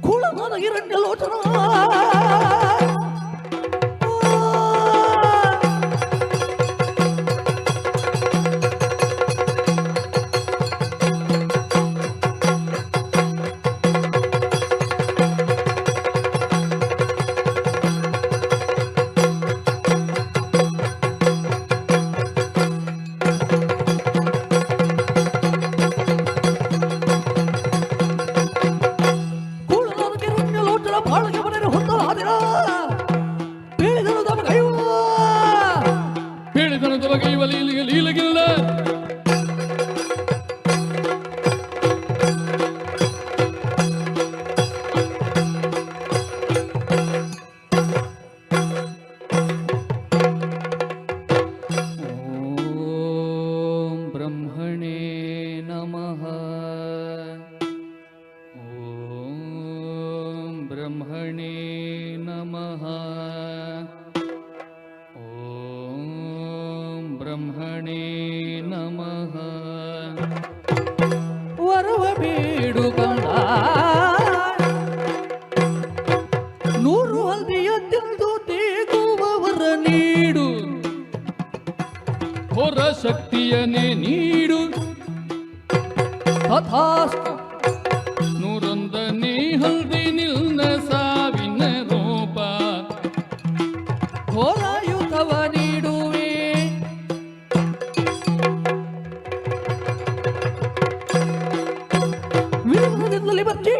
ಕುಳಮದ ಹಿರಣ್ಯ ಲೋಚನ ಓಂ ಬ್ರಹ್ಮಣೇ ನಮಃ. ವರವ ಬೇಡುಕೊಂಡ ನೂರು ಹಲ್ದಿಯ ತಿಂದು ತೇಗುವವರ ನೀಡು, ಹೊರ ಶಕ್ತಿಯನ್ನೇ ನೀಡು. ತಥಾಸ್ತು. ನೂರೊಂದನೇ ಹಲ್ದಿ ನಿಲ್ನ ಸಾವಿನ ರೂಪ, ಹೋರಾಯುಧವ ನೀಡುವೆ. ವಿರೋಧದಿಂದಲೇ ಬಚ್ಚಿ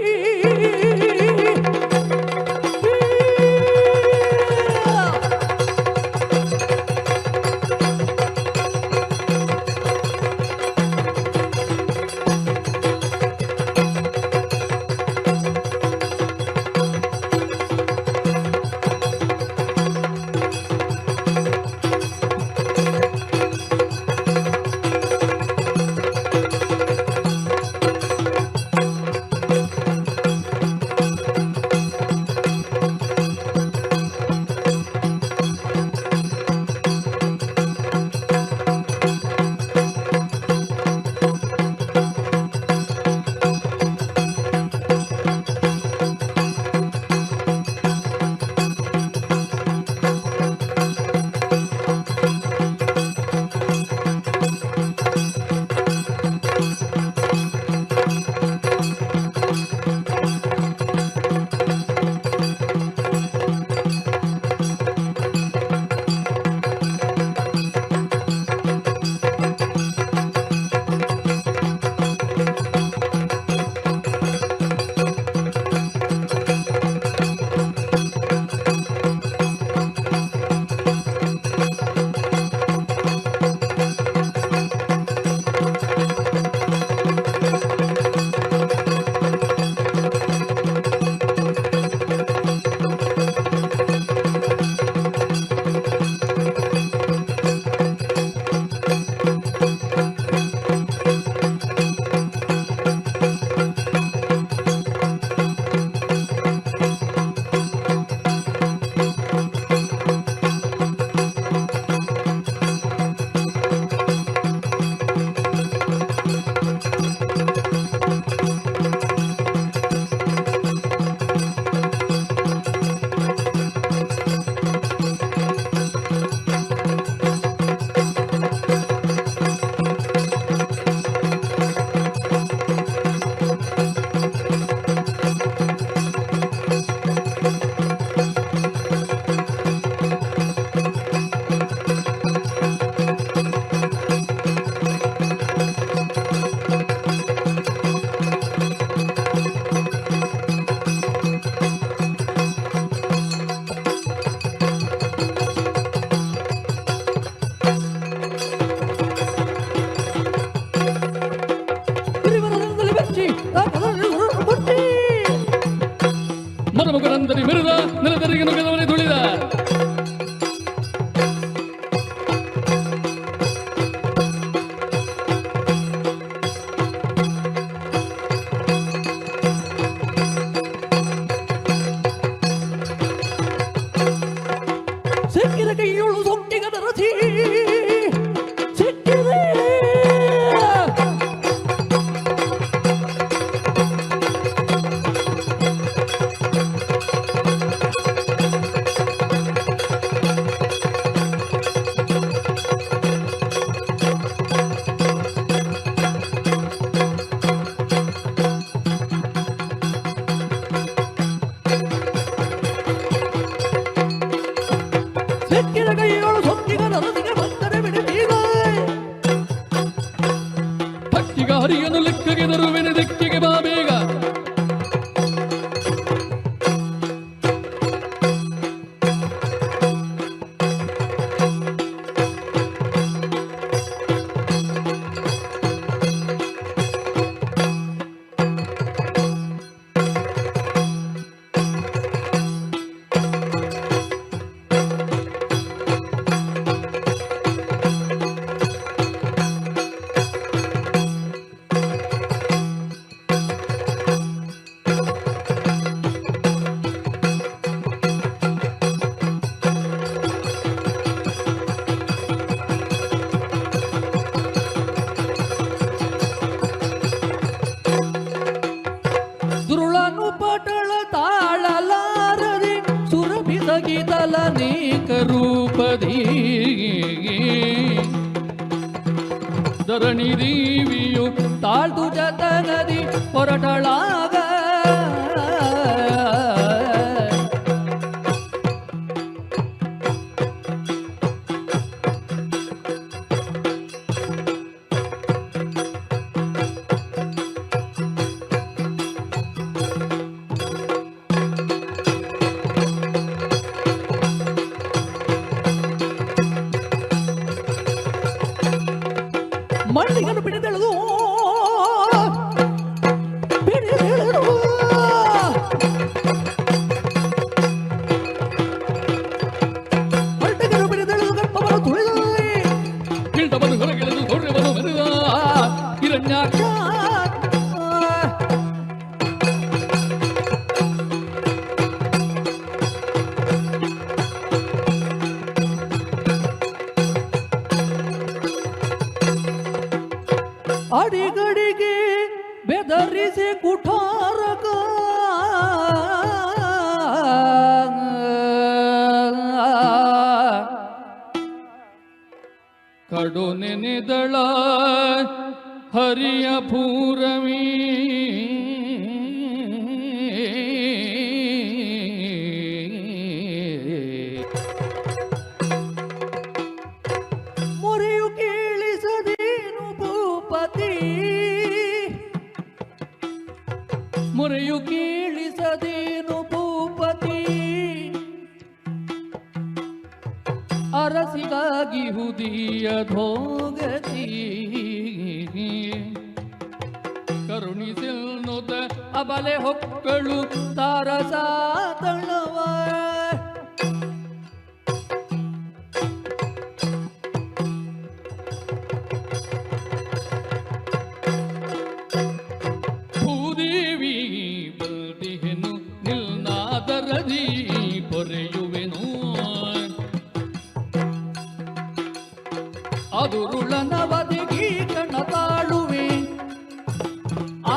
ಮರಮಗರಂದರಿ ಮೆರೆದ ನೆಲದರಿಗೆ ನುಗ್ಗದವನೇ ತುಳಿದ. ಸಿಕ್ಕಿದ ಕೈಯೋಳು ಸೊಕ್ಕಿಗದ ರಥಿ ಸಿಕ್ಕಿದೆ. ಸಿಕ್ಕಿದ ಕೈಯೋಳು ಸೊಕ್ಕಿಗದ ರಥಿಗೆ ಬಂದರೆ ಬಿಡುತ್ತೀಗ. ಭಕ್ತಿಗ ಹರಿಯನು ಲೆಕ್ಕಗೆ ತರುವೆನೆ ದಿಕ್ಕಿಗೆ ಬಾ ಬೇಗ. ಅನೇಕ ರೂಪದಿ ಧರಣಿ ದೇವಿಯು ತಾಳ್ದು ಜತನದಿ ಹೊರಟಳಾಗ ಮಣ್ಣಿಗನ್ನು ಬಿಡಿದೆಳೆದು ಮಣ್ಣಿಗನ್ನು ಬಿಡಿದೆಳೆದು ಗರ್ಭವನ್ನು ತುಳಿದು ಕಿರೀಟವನ್ನು ಹೊರಗೆಳೆದು ಗೌರವವನ್ನು ಮೆರೆದ ಹಿರಣ್ಯಾಕ್ಷ ಅಡಿಗಡಿಗೆ ಬೆದರಿಸಿ ಕುಠಾರಕ ಕಡು ನೆನೆದಳ ಹರಿಯ ಪೂರಮೀ ಮೊರೆಯು ಕೇಳಿಸದೇನು ಭೂಪತಿ ಮೊರೆಯು ಕೇಳಿಸದೇನು ಭೂಪತಿ ಅರಸಿಗಾಗಿ ಹುದಿಯ ಧೋಗತಿ ಕರುಣಿಸಿಲ್ನುತ ಅಬಲೆ ಹೊಕ್ಕಳು ತಾರಸ ತಳವ ಭೂದೇವಿ ಬದಿಹೆನು ನಿಲ್ನಾದರದಿ ಪೊರೆಯುವೆನು ಅದುರುಳನವದಿಗಿ ಕಣ ತಾಳುವೆ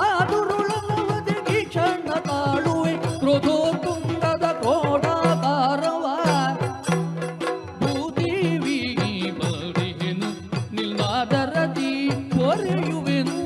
ಆದುರುಳನವದಿಗಿ ಕ್ಷಣ ತಾಳುವೆ ಕ್ರೋಧೋತ್ತುಂಗದ ಕ್ರೋಢಾಕಾರವ ಭೂದೇವಿ ಬದಿಹೆನು ನಿಲ್ನಾದರದಿ ಪೊರೆಯುವೆನು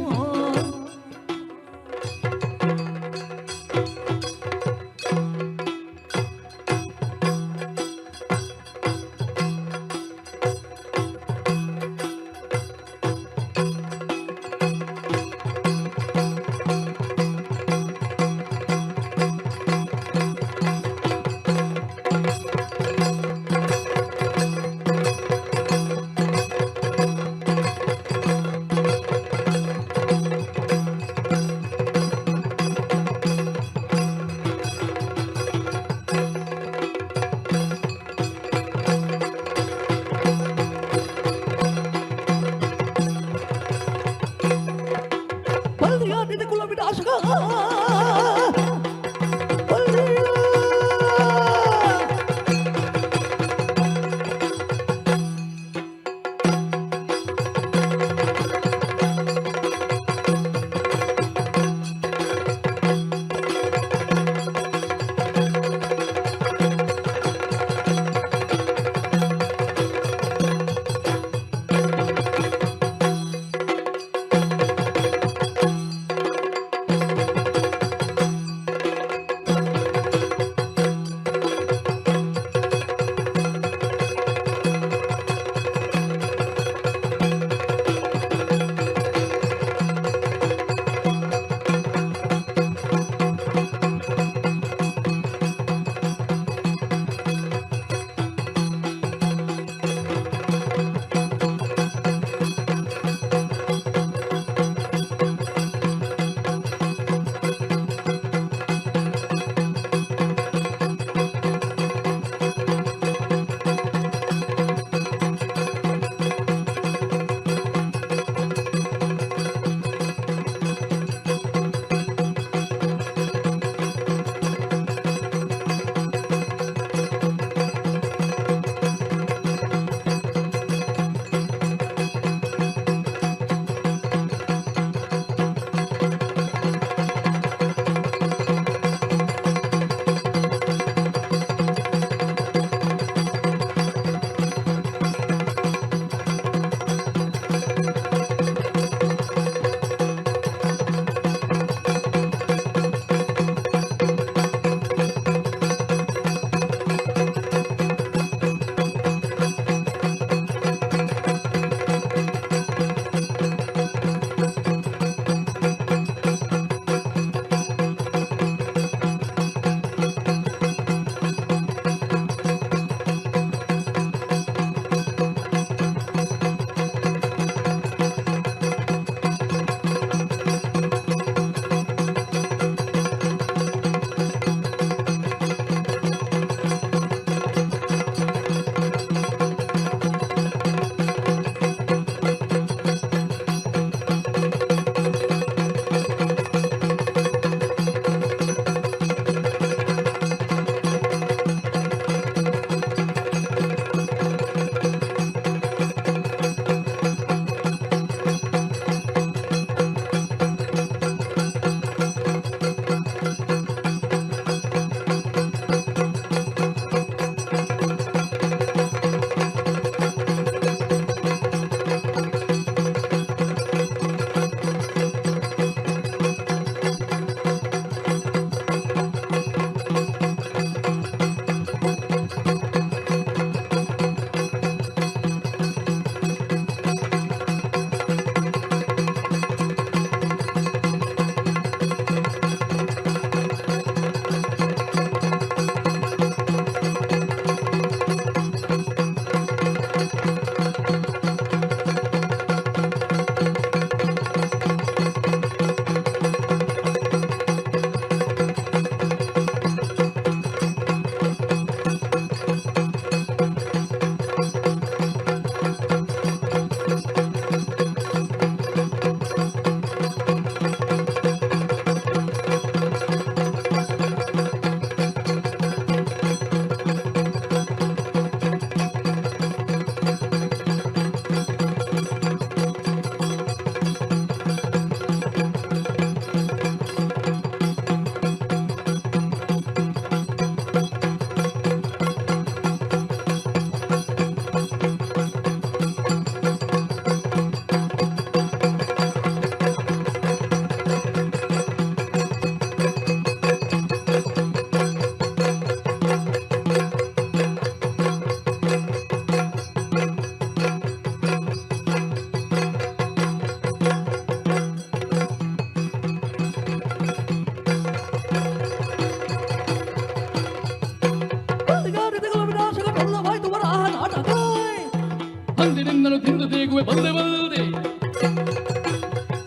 ಅಂದಿನಿಂದಲೂ ತಿಂದು ತೇಗುವೆ ಬಲ್ಲೆ ಬಲ್ದೆ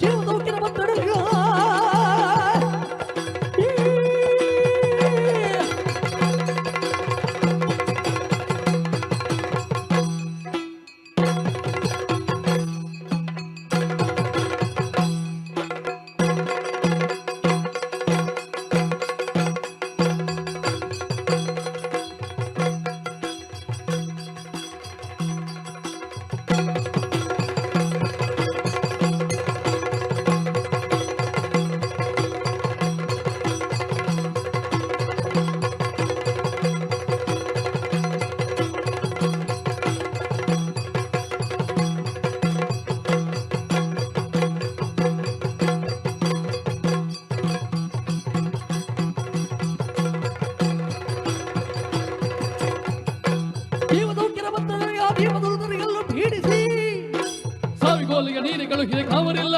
ಜೀವದೌಕಿನ ಒತ್ತಡಗ ಭೀಮದುರ್ಗರಿಗೆಲ್ಲೂ ಪೀಡಿಸಿ ಸಾವಿಗೋಲಿಗೆ ನೀರಿಗಳು ಹಿರೆ ಕಾವರಿಲ್ಲ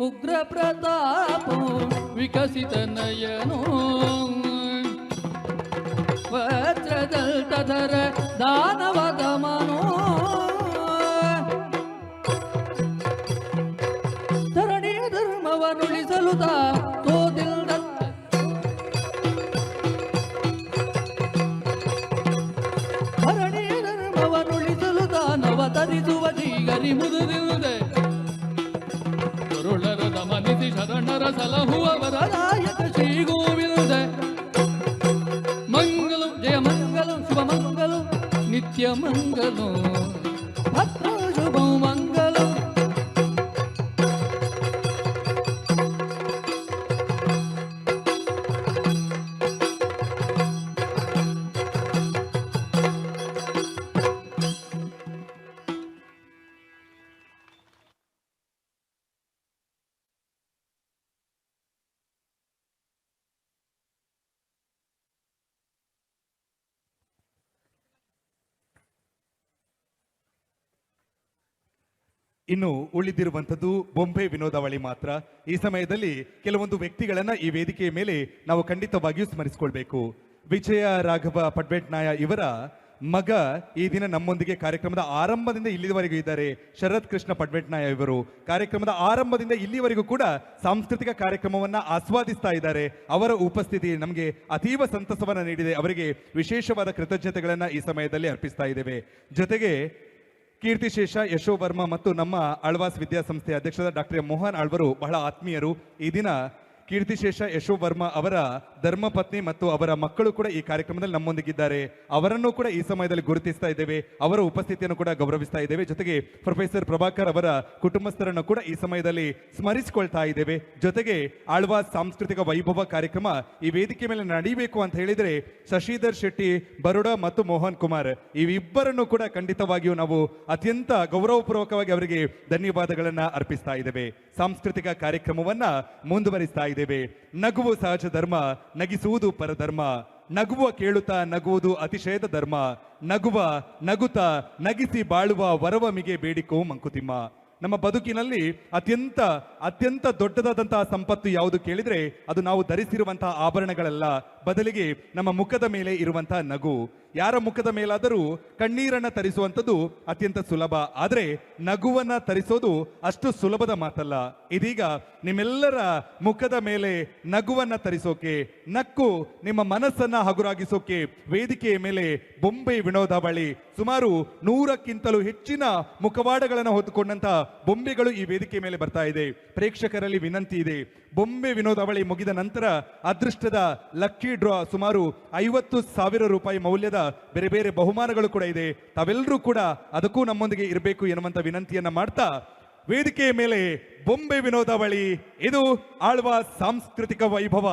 ಉಗ್ರ ಪ್ರತಾಪೋ ವಿಕಸಿತ ನಯನೋ ವಜ್ರದಲ್ತಧರ ದಾನವ ದಮನೋ ಧರಣಿ ಧರ್ಮವನ್ನುಳಿಸಲು ತೋದಿಲ್ದ ಧರಣಿ ಧರ್ಮವನ್ನುಳಿಸಲು ದಾನವ ತರಿಸುವ ಜೀಗರಿ ಮುದುದಿಲ್ಲದೆ ಮನಿಸಿ ಶರಣರ ಸಲಹುವ ವರದಾಯಕ ಶ್ರೀ ಗೋವಿಂದ ಮಂಗಲಂ ಜಯ ಮಂಗಲಂ ಶುಭ ಮಂಗಲಂ ನಿತ್ಯ ಮಂಗಲಂ ಭದ್ರ ಶುಭ ಮಂಗಲಂ ಇನ್ನು ಉಳಿದಿರುವಂಥದ್ದು ಬೊಂಬೆ ವಿನೋದಾವಳಿ ಮಾತ್ರ. ಈ ಸಮಯದಲ್ಲಿ ಕೆಲವೊಂದು ವ್ಯಕ್ತಿಗಳನ್ನ ಈ ವೇದಿಕೆಯ ಮೇಲೆ ನಾವು ಖಂಡಿತವಾಗಿಯೂ ಸ್ಮರಿಸಿಕೊಳ್ಬೇಕು. ವಿಜಯ ರಾಘವ ಪಡ್ಬೇಟ್ನಾಯ ಇವರ ಮಗ ಈ ದಿನ ನಮ್ಮೊಂದಿಗೆ ಕಾರ್ಯಕ್ರಮದ ಆರಂಭದಿಂದ ಇಲ್ಲಿವರೆಗೂ ಇದ್ದಾರೆ. ಶರತ್ ಕೃಷ್ಣ ಪಡ್ಬೇಟ್ನಾಯ ಇವರು ಕಾರ್ಯಕ್ರಮದ ಆರಂಭದಿಂದ ಇಲ್ಲಿವರೆಗೂ ಕೂಡ ಸಾಂಸ್ಕೃತಿಕ ಕಾರ್ಯಕ್ರಮವನ್ನ ಆಸ್ವಾದಿಸ್ತಾ ಇದ್ದಾರೆ. ಅವರ ಉಪಸ್ಥಿತಿ ನಮಗೆ ಅತೀವ ಸಂತಸವನ್ನ ನೀಡಿದೆ. ಅವರಿಗೆ ವಿಶೇಷವಾದ ಕೃತಜ್ಞತೆಗಳನ್ನ ಈ ಸಮಯದಲ್ಲಿ ಅರ್ಪಿಸ್ತಾ ಇದ್ದೇವೆ. ಜೊತೆಗೆ ಕೀರ್ತಿಶೇಷ ಯಶೋವರ್ಮ ಮತ್ತು ನಮ್ಮ ಆಳ್ವಾಸ್ ವಿದ್ಯಾಸಂಸ್ಥೆಯ ಅಧ್ಯಕ್ಷರಾದ ಡಾಕ್ಟರ್ ಮೋಹನ್ ಆಳ್ವರು ಬಹಳ ಆತ್ಮೀಯರು. ಈ ದಿನ ಕೀರ್ತಿಶೇಷ ಯಶೋವರ್ಮ ಅವರ ಧರ್ಮಪತ್ನಿ ಮತ್ತು ಅವರ ಮಕ್ಕಳು ಕೂಡ ಈ ಕಾರ್ಯಕ್ರಮದಲ್ಲಿ ನಮ್ಮೊಂದಿಗಿದ್ದಾರೆ. ಅವರನ್ನು ಕೂಡ ಈ ಸಮಯದಲ್ಲಿ ಗುರುತಿಸ್ತಾ ಇದ್ದೇವೆ. ಅವರ ಉಪಸ್ಥಿತಿಯನ್ನು ಕೂಡ ಗೌರವಿಸ್ತಾ ಇದ್ದೇವೆ. ಜೊತೆಗೆ ಪ್ರೊಫೆಸರ್ ಪ್ರಭಾಕರ್ ಅವರ ಕುಟುಂಬಸ್ಥರನ್ನು ಕೂಡ ಈ ಸಮಯದಲ್ಲಿ ಸ್ಮರಿಸಿಕೊಳ್ತಾ ಇದ್ದೇವೆ. ಜೊತೆಗೆ ಆಳ್ವಾಸ್ ಸಾಂಸ್ಕೃತಿಕ ವೈಭವ ಕಾರ್ಯಕ್ರಮ ಈ ವೇದಿಕೆ ಮೇಲೆ ನಡೀಬೇಕು ಅಂತ ಹೇಳಿದ್ರೆ ಶಶಿಧರ್ ಶೆಟ್ಟಿ ಬರೋಡ ಮತ್ತು ಮೋಹನ್ ಕುಮಾರ್ ಇವಿಬ್ಬರನ್ನು ಕೂಡ ಖಂಡಿತವಾಗಿಯೂ ನಾವು ಅತ್ಯಂತ ಗೌರವಪೂರ್ವಕವಾಗಿ ಅವರಿಗೆ ಧನ್ಯವಾದಗಳನ್ನ ಅರ್ಪಿಸ್ತಾ ಇದ್ದೇವೆ. ಸಾಂಸ್ಕೃತಿಕ ಕಾರ್ಯಕ್ರಮವನ್ನ ಮುಂದುವರಿಸ್ತಾ ಇದ್ದೇವೆ. ನಗುವು ಸಹಜ ಧರ್ಮ, ನಗಿಸುವುದು ಪರಧರ್ಮ. ನಗುವ ಕೇಳುತ್ತಾ ನಗುವುದು ಅತಿಶಯದ ಧರ್ಮ. ನಗುವ ನಗುತ್ತ ನಗಿಸಿ ಬಾಳುವ ವರವಮಿಗೆ ಬೇಡಿಕೋ ಮಂಕುತಿಮ್ಮ. ನಮ್ಮ ಬದುಕಿನಲ್ಲಿ ಅತ್ಯಂತ ದೊಡ್ಡದಾದಂತಹ ಸಂಪತ್ತು ಯಾವುದು ಕೇಳಿದ್ರೆ ಅದು ನಾವು ಧರಿಸಿರುವಂತಹ ಆಭರಣಗಳಲ್ಲ, ಬದಲಿಗೆ ನಮ್ಮ ಮುಖದ ಮೇಲೆ ಇರುವಂತಹ ನಗು. ಯಾರ ಮುಖದ ಮೇಲಾದರೂ ಕಣ್ಣೀರನ್ನ ತರಿಸುವಂಥದ್ದು ಅತ್ಯಂತ ಸುಲಭ, ಆದರೆ ನಗುವನ್ನ ತರಿಸೋದು ಅಷ್ಟು ಸುಲಭದ ಮಾತಲ್ಲ. ಇದೀಗ ನಿಮ್ಮೆಲ್ಲರ ಮುಖದ ಮೇಲೆ ನಗುವನ್ನ ತರಿಸೋಕೆ, ನಕ್ಕು ನಿಮ್ಮ ಮನಸ್ಸನ್ನ ಹಗುರಾಗಿಸೋಕೆ ವೇದಿಕೆಯ ಮೇಲೆ ಬೊಂಬೆ ವಿನೋದಾವಳಿ ಸುಮಾರು 100ಕ್ಕಿಂತಲೂ ಹೆಚ್ಚಿನ ಮುಖವಾಡಗಳನ್ನು ಹೊತ್ತುಕೊಂಡಂತ ಬೊಂಬೆಗಳು ಈ ವೇದಿಕೆ ಮೇಲೆ ಬರ್ತಾ ಇದೆ. ಪ್ರೇಕ್ಷಕರಲ್ಲಿ ವಿನಂತಿ ಇದೆ, ಬೊಂಬೆ ವಿನೋದಾವಳಿ ಮುಗಿದ ನಂತರ ಅದೃಷ್ಟದ ಲಕ್ಕಿ ಡ್ರಾ ಸುಮಾರು 50,000 ರೂಪಾಯಿ ಮೌಲ್ಯದ ಬೇರೆ ಬೇರೆ ಬಹುಮಾನಗಳು ಕೂಡ ಇದೆ. ತಾವೆಲ್ಲರೂ ಕೂಡ ಅದಕ್ಕೂ ನಮ್ಮೊಂದಿಗೆ ಇರಬೇಕು ಎನ್ನುವಂತ ವಿನಂತಿಯನ್ನ ಮಾಡ್ತಾ, ವೇದಿಕೆಯ ಮೇಲೆ ಬೊಂಬೆ ವಿನೋದಾವಳಿ, ಇದು ಆಳ್ವಾಸ್ ಸಾಂಸ್ಕೃತಿಕ ವೈಭವ.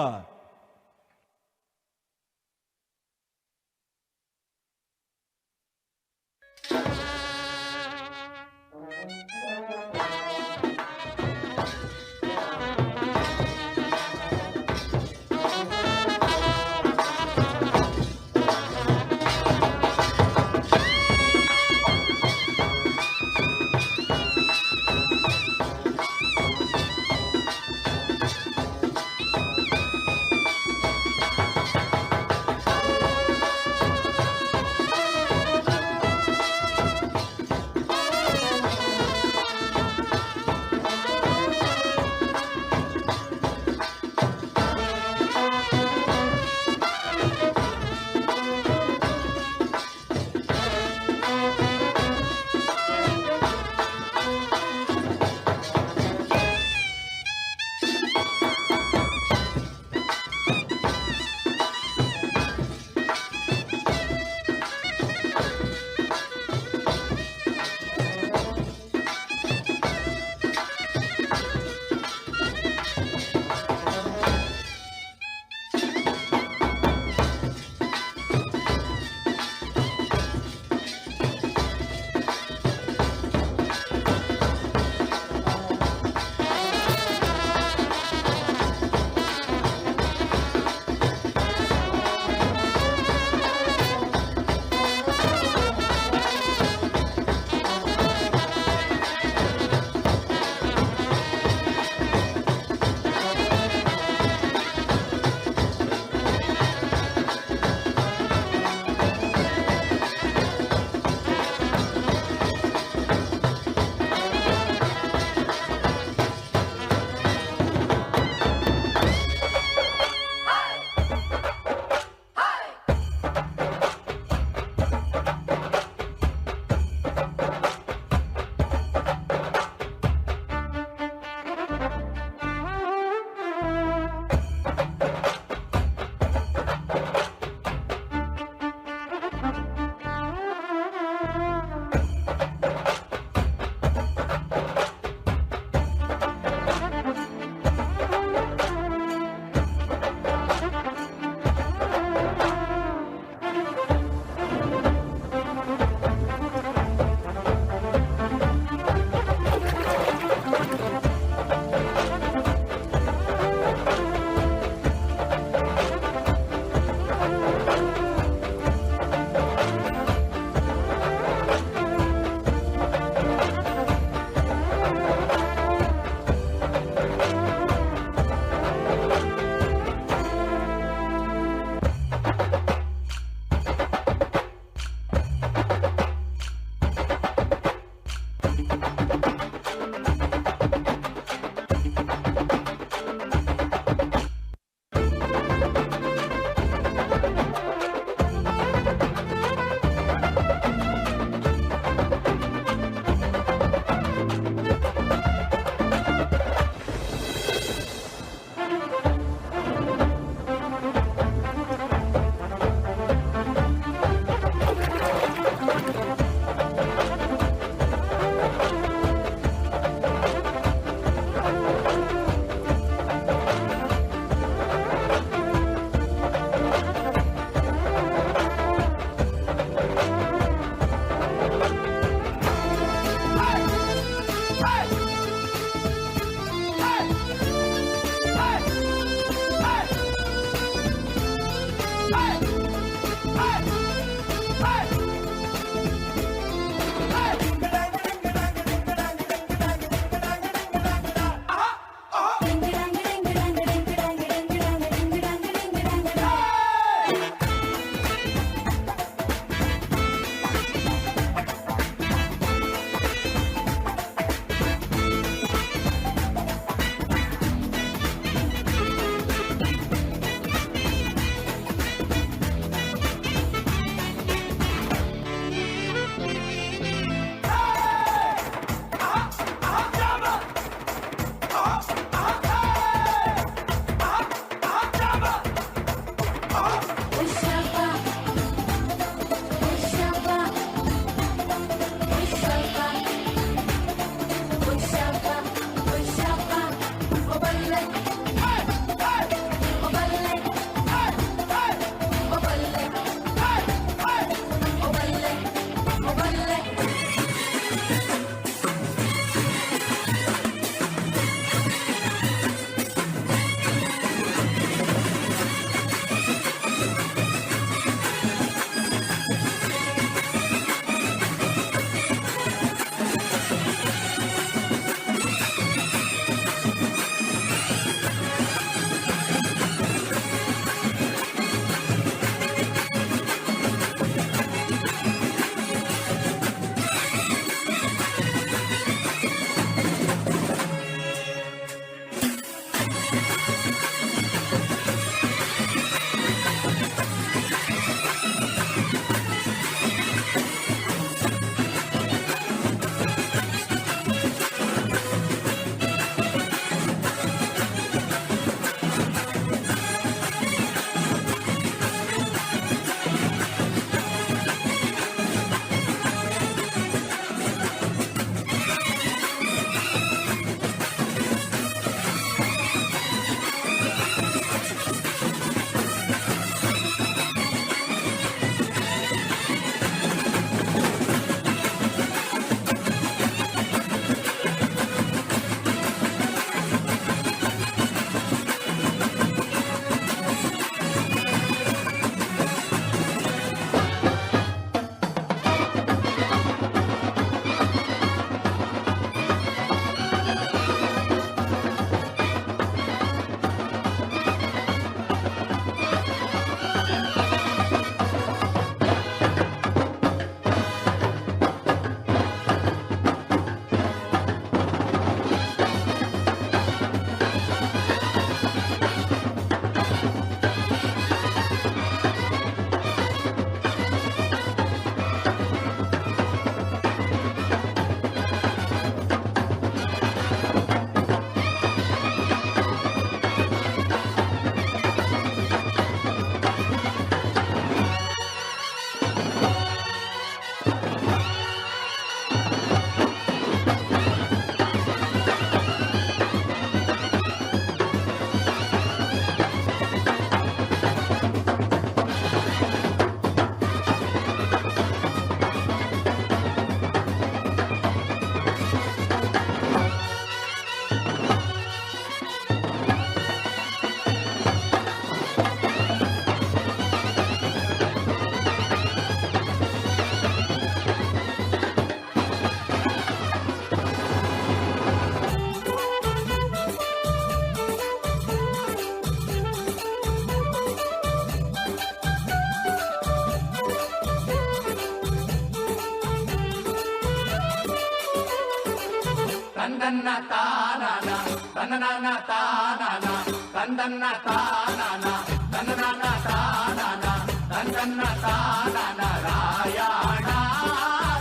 ತಂದನ್ನ ತಾನನ ತನನನ ತಾನನ ತಂದನ್ನ ತಾನನ ತನನನ ತಾನನ ತಂದನ್ನ ತಾನನ ರಾಯಣ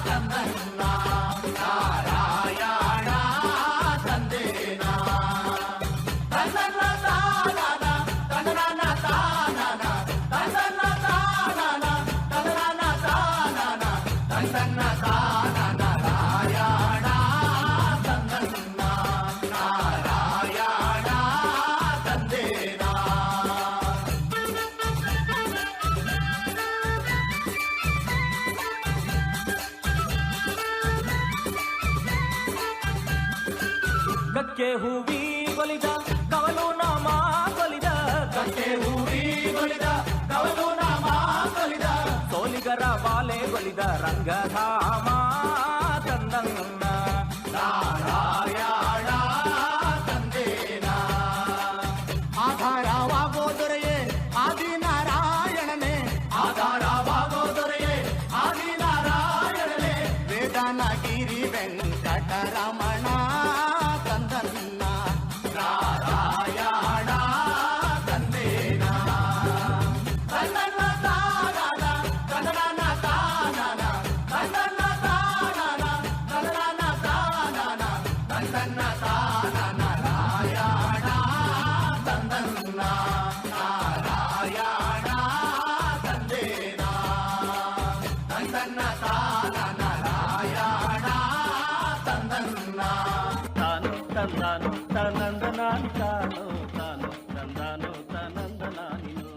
ತಂದನ್ನ ನಾರಾಯಣ ತಂದೇನ ತಂದನ್ನ ತಾನನ ತನನನ ತಾನನ ತಂದನ್ನ ತಾನನ ತನನನ ತಾನನ ತಂದನ್ನ ತಾನನ ರಾಯಣ ತಂದನ್ನ ನಾರಾಯಣ ತಂದೇನ ಗಕ್ಕೆ ಹೂವಿ ಕೊಲಿದ ಕವಲು ನಾಮ ಕೊಲಿದ ಕಕ್ಕೆ ಹೂವಿ ಕೊಲಿದ ಕವಲು ನಾಮ ಕೊಲಿದ ಸೋಲಿಗರ ಬಾಲೆ ಕೊಲಿದ ರಂಗಧಾಮ ತಂದನ್ನ ನಾರಾಯಣ ತಂದೇನ ಆಧಾರವಾಗೋ ದೊರೆಯೇ ಆದಿನಾರಾಯಣನೇ ಆಧಾರವಾಗೋ ದೊರೆಯೇ ಆದಿನಾರಾಯಣನೇ ವೇದನಗಿರಿ ವೆಂಕಟರಮಣ ತಂದನ್ನ ನಾರಾಯಣ ತಂದೇನ ತಂದನ್ನ ತಾನನ ತಂದನ ತಾನನ ತಂದನ್ನ ತಾನನ ತಂದನ ತಾನನ ತಂದನ್ನ ತಾನನ ರಾಯಣ ತಂದನ್ನ ನಾರಾಯಣ ತಂದೇನ ತಂದನ್ನ ತಾನನ ರಾಯಣ ತಂದನ್ನ ತಾನು ತಂದಾನು ತನಂದನಾನಿ ತಾನು ತಾನು ತಂದಾನು ತನಂದನಾನಿನು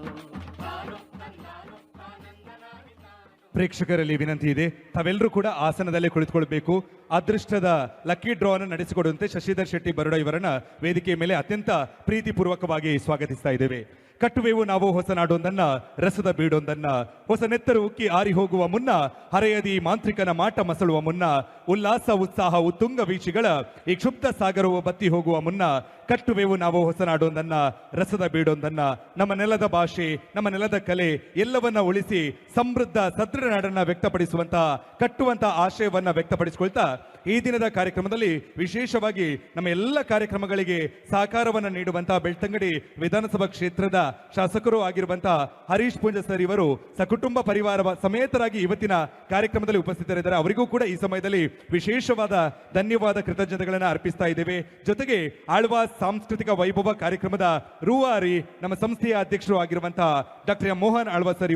ಪ್ರೇಕ್ಷಕರಲ್ಲಿ ವಿನಂತಿ ಇದೆ, ತಾವೆಲ್ಲರೂ ಕೂಡ ಆಸನದಲ್ಲೇ ಕುಳಿತುಕೊಳ್ಬೇಕು. ಅದೃಷ್ಟದ ಲಕ್ಕಿ ಡ್ರಾ ಅನ್ನು ನಡೆಸಿಕೊಡುವಂತೆ ಶಶಿಧರ್ ಶೆಟ್ಟಿ ಬರೋಡ ಇವರನ್ನ ವೇದಿಕೆಯ ಮೇಲೆ ಅತ್ಯಂತ ಪ್ರೀತಿಪೂರ್ವಕವಾಗಿ ಸ್ವಾಗತಿಸ್ತಾ ಇದ್ದೇವೆ. ಕಟ್ಟುವೆವು ನಾವು ಹೊಸ ನಾಡೊಂದನ್ನ ರಸದ ಬೀಡೊಂದನ್ನ, ಹೊಸ ನೆತ್ತರು ಉಕ್ಕಿ ಆರಿ ಹೋಗುವ ಮುನ್ನ, ಹರೆಯದಿ ಮಾಂತ್ರಿಕನ ಮಾಟ ಮಸಳುವ ಮುನ್ನ, ಉಲ್ಲಾಸ ಉತ್ಸಾಹ ಉತ್ತುಂಗ ವೀಚಿಗಳ ಈ ಕ್ಷುಬ್ಧ ಸಾಗರವು ಬತ್ತಿ ಹೋಗುವ ಮುನ್ನ, ಕಟ್ಟುವೆವು ನಾವು ಹೊಸ ನಾಡೊಂದನ್ನ ರಸದ ಬೀಡೊಂದನ್ನ. ನಮ್ಮ ನೆಲದ ಭಾಷೆ, ನಮ್ಮ ನೆಲದ ಕಲೆ ಎಲ್ಲವನ್ನ ಉಳಿಸಿ ಸಮೃದ್ಧ ಸದೃಢ ನಾಡನ್ನ ವ್ಯಕ್ತಪಡಿಸುವಂತಹ ಕಟ್ಟುವಂತ ಆಶಯವನ್ನ ವ್ಯಕ್ತಪಡಿಸಿಕೊಳ್ತಾ ಈ ದಿನದ ಕಾರ್ಯಕ್ರಮದಲ್ಲಿ ವಿಶೇಷವಾಗಿ ನಮ್ಮ ಎಲ್ಲ ಕಾರ್ಯಕ್ರಮಗಳಿಗೆ ಸಹಕಾರವನ್ನು ನೀಡುವಂತಹ ಬೆಳ್ತಂಗಡಿ ವಿಧಾನಸಭಾ ಕ್ಷೇತ್ರದ ಶಾಸಕರು ಆಗಿರುವಂತಹ ಹರೀಶ್ ಪೂಂಜ ಸರ್ ಇವರು ಸಕುಟುಂಬ ಪರಿವಾರ ಸಮೇತರಾಗಿ ಇವತ್ತಿನ ಕಾರ್ಯಕ್ರಮದಲ್ಲಿ ಉಪಸ್ಥಿತರಿದ್ದಾರೆ. ಅವರಿಗೂ ಕೂಡ ಈ ಸಮಯದಲ್ಲಿ ವಿಶೇಷವಾದ ಧನ್ಯವಾದ ಕೃತಜ್ಞತೆಗಳನ್ನು ಅರ್ಪಿಸ್ತಾ ಇದ್ದೇವೆ. ಜೊತೆಗೆ ಆಳ್ವಾಸ್ ಸಾಂಸ್ಕೃತಿಕ ವೈಭವ ಕಾರ್ಯಕ್ರಮದ ರೂವಾರಿ ನಮ್ಮ ಸಂಸ್ಥೆಯ ಅಧ್ಯಕ್ಷರು ಆಗಿರುವಂತಹ doctor M Mohan Alvas sir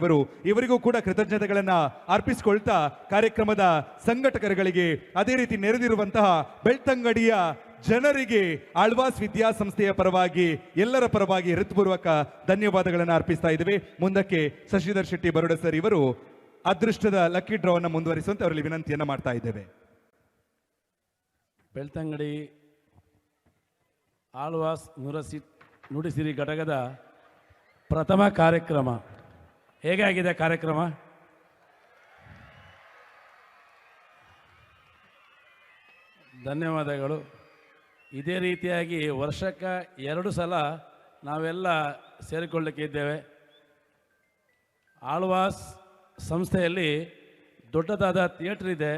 ಇವರಿಗೂ ಕೂಡ ಕೃತಜ್ಞತೆಗಳನ್ನ ಅರ್ಪಿಸಿಕೊಳ್ತಾ ಕಾರ್ಯಕ್ರಮದ ಸಂಘಟಕರುಗಳಿಗೆ ಅದೇ ರೀತಿ ನೆರೆದಿರುವಂತಹ ಬೆಳ್ತಂಗಡಿಯ ಜನರಿಗೆ ಆಳ್ವಾಸ್ ವಿದ್ಯಾಸಂಸ್ಥೆಯ ಪರವಾಗಿ ಎಲ್ಲರ ಪರವಾಗಿ ಹೃತ್ಪೂರ್ವಕ ಧನ್ಯವಾದಗಳನ್ನು ಅರ್ಪಿಸ್ತಾ ಇದ್ದೇವೆ. ಮುಂದಕ್ಕೆ ಶಶಿಧರ್ ಶೆಟ್ಟಿ ಬರೋಡ ಸರ್ ಇವರು ಅದೃಷ್ಟದ ಲಕ್ಕಿ ಡ್ರಾವನ್ನು ಮುಂದುವರಿಸುವಂತೆ ಅವರಲ್ಲಿ ವಿನಂತಿಯನ್ನ ಮಾಡ್ತಾ ಇದ್ದೇವೆ. ಬೆಳ್ತಂಗಡಿ ಆಳ್ವಾಸ್ ನುಡಿಸಿರಿ ಘಟಕದ ಪ್ರಥಮ ಕಾರ್ಯಕ್ರಮ ಹೇಗಾಗಿದೆ ಕಾರ್ಯಕ್ರಮ? ಧನ್ಯವಾದಗಳು. ಇದೇ ರೀತಿಯಾಗಿ ವರ್ಷಕ್ಕೆ 2 ಸಲ ನಾವೆಲ್ಲ ಸೇರಿಕೊಳ್ಳಲಿಕ್ಕೆ ಇದ್ದೇವೆ. ಆಳ್ವಾಸ್ ಸಂಸ್ಥೆಯಲ್ಲಿ ದೊಡ್ಡದಾದ ಥಿಯೇಟರ್ ಇದೆ,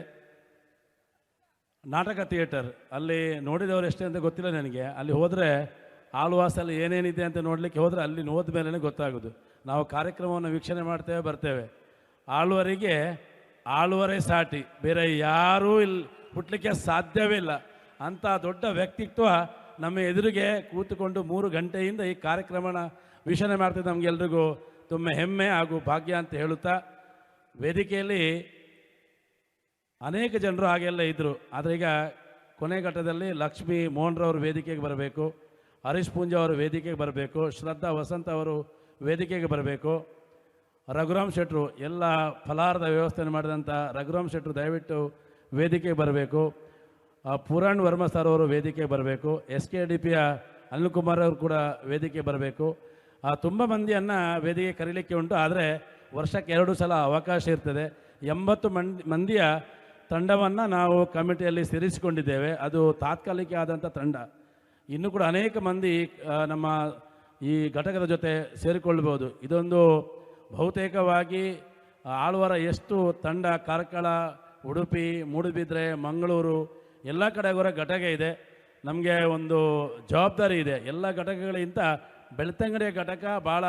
ನಾಟಕ ಥಿಯೇಟರ್. ಅಲ್ಲಿ ನೋಡಿದವರು ಎಷ್ಟೇ ಅಂತ ಗೊತ್ತಿಲ್ಲ ನನಗೆ. ಅಲ್ಲಿ ಹೋದರೆ ಆಳ್ವಾಸಲ್ಲಿ ಏನೇನಿದೆ ಅಂತ ನೋಡಲಿಕ್ಕೆ ಹೋದರೆ ಅಲ್ಲಿ ಹೋದ ಮೇಲೆ ಗೊತ್ತಾಗೋದು. ನಾವು ಕಾರ್ಯಕ್ರಮವನ್ನು ವೀಕ್ಷಣೆ ಮಾಡ್ತೇವೆ, ಬರ್ತೇವೆ. ಆಳ್ವರಿಗೆ ಆಳ್ವರೇ ಸಾಟಿ, ಬೇರೆ ಯಾರೂ ಇಲ್ಲಿ ಹುಟ್ಟಲಿಕ್ಕೆ ಸಾಧ್ಯವೇ ಇಲ್ಲ. ಅಂಥ ದೊಡ್ಡ ವ್ಯಕ್ತಿತ್ವ ನಮ್ಮ ಎದುರಿಗೆ ಕೂತುಕೊಂಡು 3 ಗಂಟೆಯಿಂದ ಈ ಕಾರ್ಯಕ್ರಮನ ವೀಕ್ಷಣೆ ಮಾಡ್ತಿದ್ದ ನಮಗೆಲ್ರಿಗೂ ತುಂಬ ಹೆಮ್ಮೆ ಹಾಗೂ ಭಾಗ್ಯ ಅಂತ ಹೇಳುತ್ತಾ, ವೇದಿಕೆಯಲ್ಲಿ ಅನೇಕ ಜನರು ಹಾಗೆಲ್ಲ ಇದ್ದರು. ಆದರೆ ಈಗ ಕೊನೆ ಘಟ್ಟದಲ್ಲಿ ಲಕ್ಷ್ಮೀ ಮೋಹನ್ರವರು ವೇದಿಕೆಗೆ ಬರಬೇಕು, ಹರೀಶ್ ಪೂಂಜ ಅವರು ವೇದಿಕೆಗೆ ಬರಬೇಕು, ಶ್ರದ್ಧಾ ವಸಂತ ಅವರು ವೇದಿಕೆಗೆ ಬರಬೇಕು, ರಘುರಾಮ್ ಶೆಟ್ಟರು ಎಲ್ಲ ಫಲಾರದ ವ್ಯವಸ್ಥೆ ಮಾಡಿದಂಥ ರಘುರಾಮ್ ಶೆಟ್ಟರು ದಯವಿಟ್ಟು ವೇದಿಕೆಗೆ ಬರಬೇಕು, ಪುರಾಣ್ ವರ್ಮ ಸರ್ ಅವರು ವೇದಿಕೆಗೆ ಬರಬೇಕು, SKDPಯ ಅನಿಲ್ ಕುಮಾರ್ ಅವರು ಕೂಡ ವೇದಿಕೆ ಬರಬೇಕು. ತುಂಬ ಮಂದಿಯನ್ನು ವೇದಿಕೆ ಕರೀಲಿಕ್ಕೆ ಉಂಟು. ಆದರೆ ವರ್ಷಕ್ಕೆ 2 ಸಲ ಅವಕಾಶ ಇರ್ತದೆ. 80 ಮಂದಿಯ ತಂಡವನ್ನು ನಾವು ಕಮಿಟಿಯಲ್ಲಿ ಸೇರಿಸಿಕೊಂಡಿದ್ದೇವೆ. ಅದು ತಾತ್ಕಾಲಿಕ ಆದಂಥ ತಂಡ. ಇನ್ನೂ ಕೂಡ ಅನೇಕ ಮಂದಿ ನಮ್ಮ ಈ ಘಟಕದ ಜೊತೆ ಸೇರಿಕೊಳ್ಳಬಹುದು. ಇದೊಂದು ಬಹುತೇಕವಾಗಿ ಆಳ್ವಾರ ಎಷ್ಟು ತಂಡ ಕಾರ್ಕಳ, ಉಡುಪಿ, ಮೂಡುಬಿದ್ರೆ, ಮಂಗಳೂರು ಎಲ್ಲ ಕಡೆ ಅವರ ಘಟಕ ಇದೆ, ನಮಗೆ ಒಂದು ಜವಾಬ್ದಾರಿ ಇದೆ. ಎಲ್ಲ ಘಟಕಗಳಿಗಿಂತ ಬೆಳ್ತಂಗಡಿಯ ಘಟಕ ಭಾಳ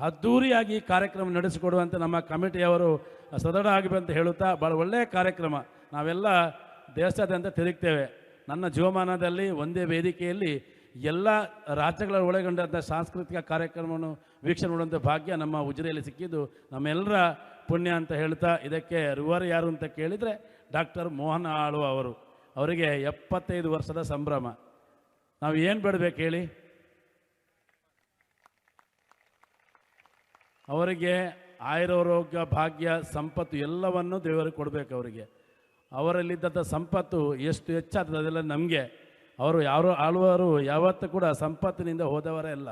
ಅದ್ಧೂರಿಯಾಗಿ ಕಾರ್ಯಕ್ರಮ ನಡೆಸಿಕೊಡುವಂತೆ ನಮ್ಮ ಕಮಿಟಿಯವರು ಸದೃಢ ಆಗಿವೆ ಅಂತ ಹೇಳುತ್ತಾ, ಭಾಳ ಒಳ್ಳೆಯ ಕಾರ್ಯಕ್ರಮ. ನಾವೆಲ್ಲ ದೇಶದಾದ್ಯಂತ ತಿರುಗ್ತೇವೆ. ನನ್ನ ಜೀವಮಾನದಲ್ಲಿ ಒಂದೇ ವೇದಿಕೆಯಲ್ಲಿ ಎಲ್ಲ ರಾಜ್ಯಗಳ ಒಳಗೊಂಡಂಥ ಸಾಂಸ್ಕೃತಿಕ ಕಾರ್ಯಕ್ರಮವನ್ನು ವೀಕ್ಷಣೆ ಮಾಡುವಂಥ ಭಾಗ್ಯ ನಮ್ಮ ಉಜಿರೆಯಲ್ಲಿ ಸಿಕ್ಕಿದ್ದು ನಮ್ಮೆಲ್ಲರ ಪುಣ್ಯ ಅಂತ ಹೇಳ್ತಾ, ಇದಕ್ಕೆ ರೂವಾರಿ ಯಾರು ಅಂತ ಕೇಳಿದರೆ ಡಾಕ್ಟರ್ ಮೋಹನ್ ಆಳ್ವ ಅವರು. ಅವರಿಗೆ 75 ವರ್ಷದ ಸಂಭ್ರಮ. ನಾವು ಏನು ಬಿಡಬೇಕು ಹೇಳಿ? ಅವರಿಗೆ ಆಯುರಾರೋಗ್ಯ, ಭಾಗ್ಯ, ಸಂಪತ್ತು ಎಲ್ಲವನ್ನು ದೇವರಿಗೆ ಕೊಡಬೇಕು. ಅವರಿಗೆ ಅವರಲ್ಲಿದ್ದಂಥ ಸಂಪತ್ತು ಎಷ್ಟು ಹೆಚ್ಚಾಗ್ತದೆ ಅದೆಲ್ಲ ನಮಗೆ. ಅವರು ಆಳುವರು ಯಾವತ್ತೂ ಕೂಡ ಸಂಪತ್ತಿನಿಂದ ಹೋದವರೇ ಅಲ್ಲ.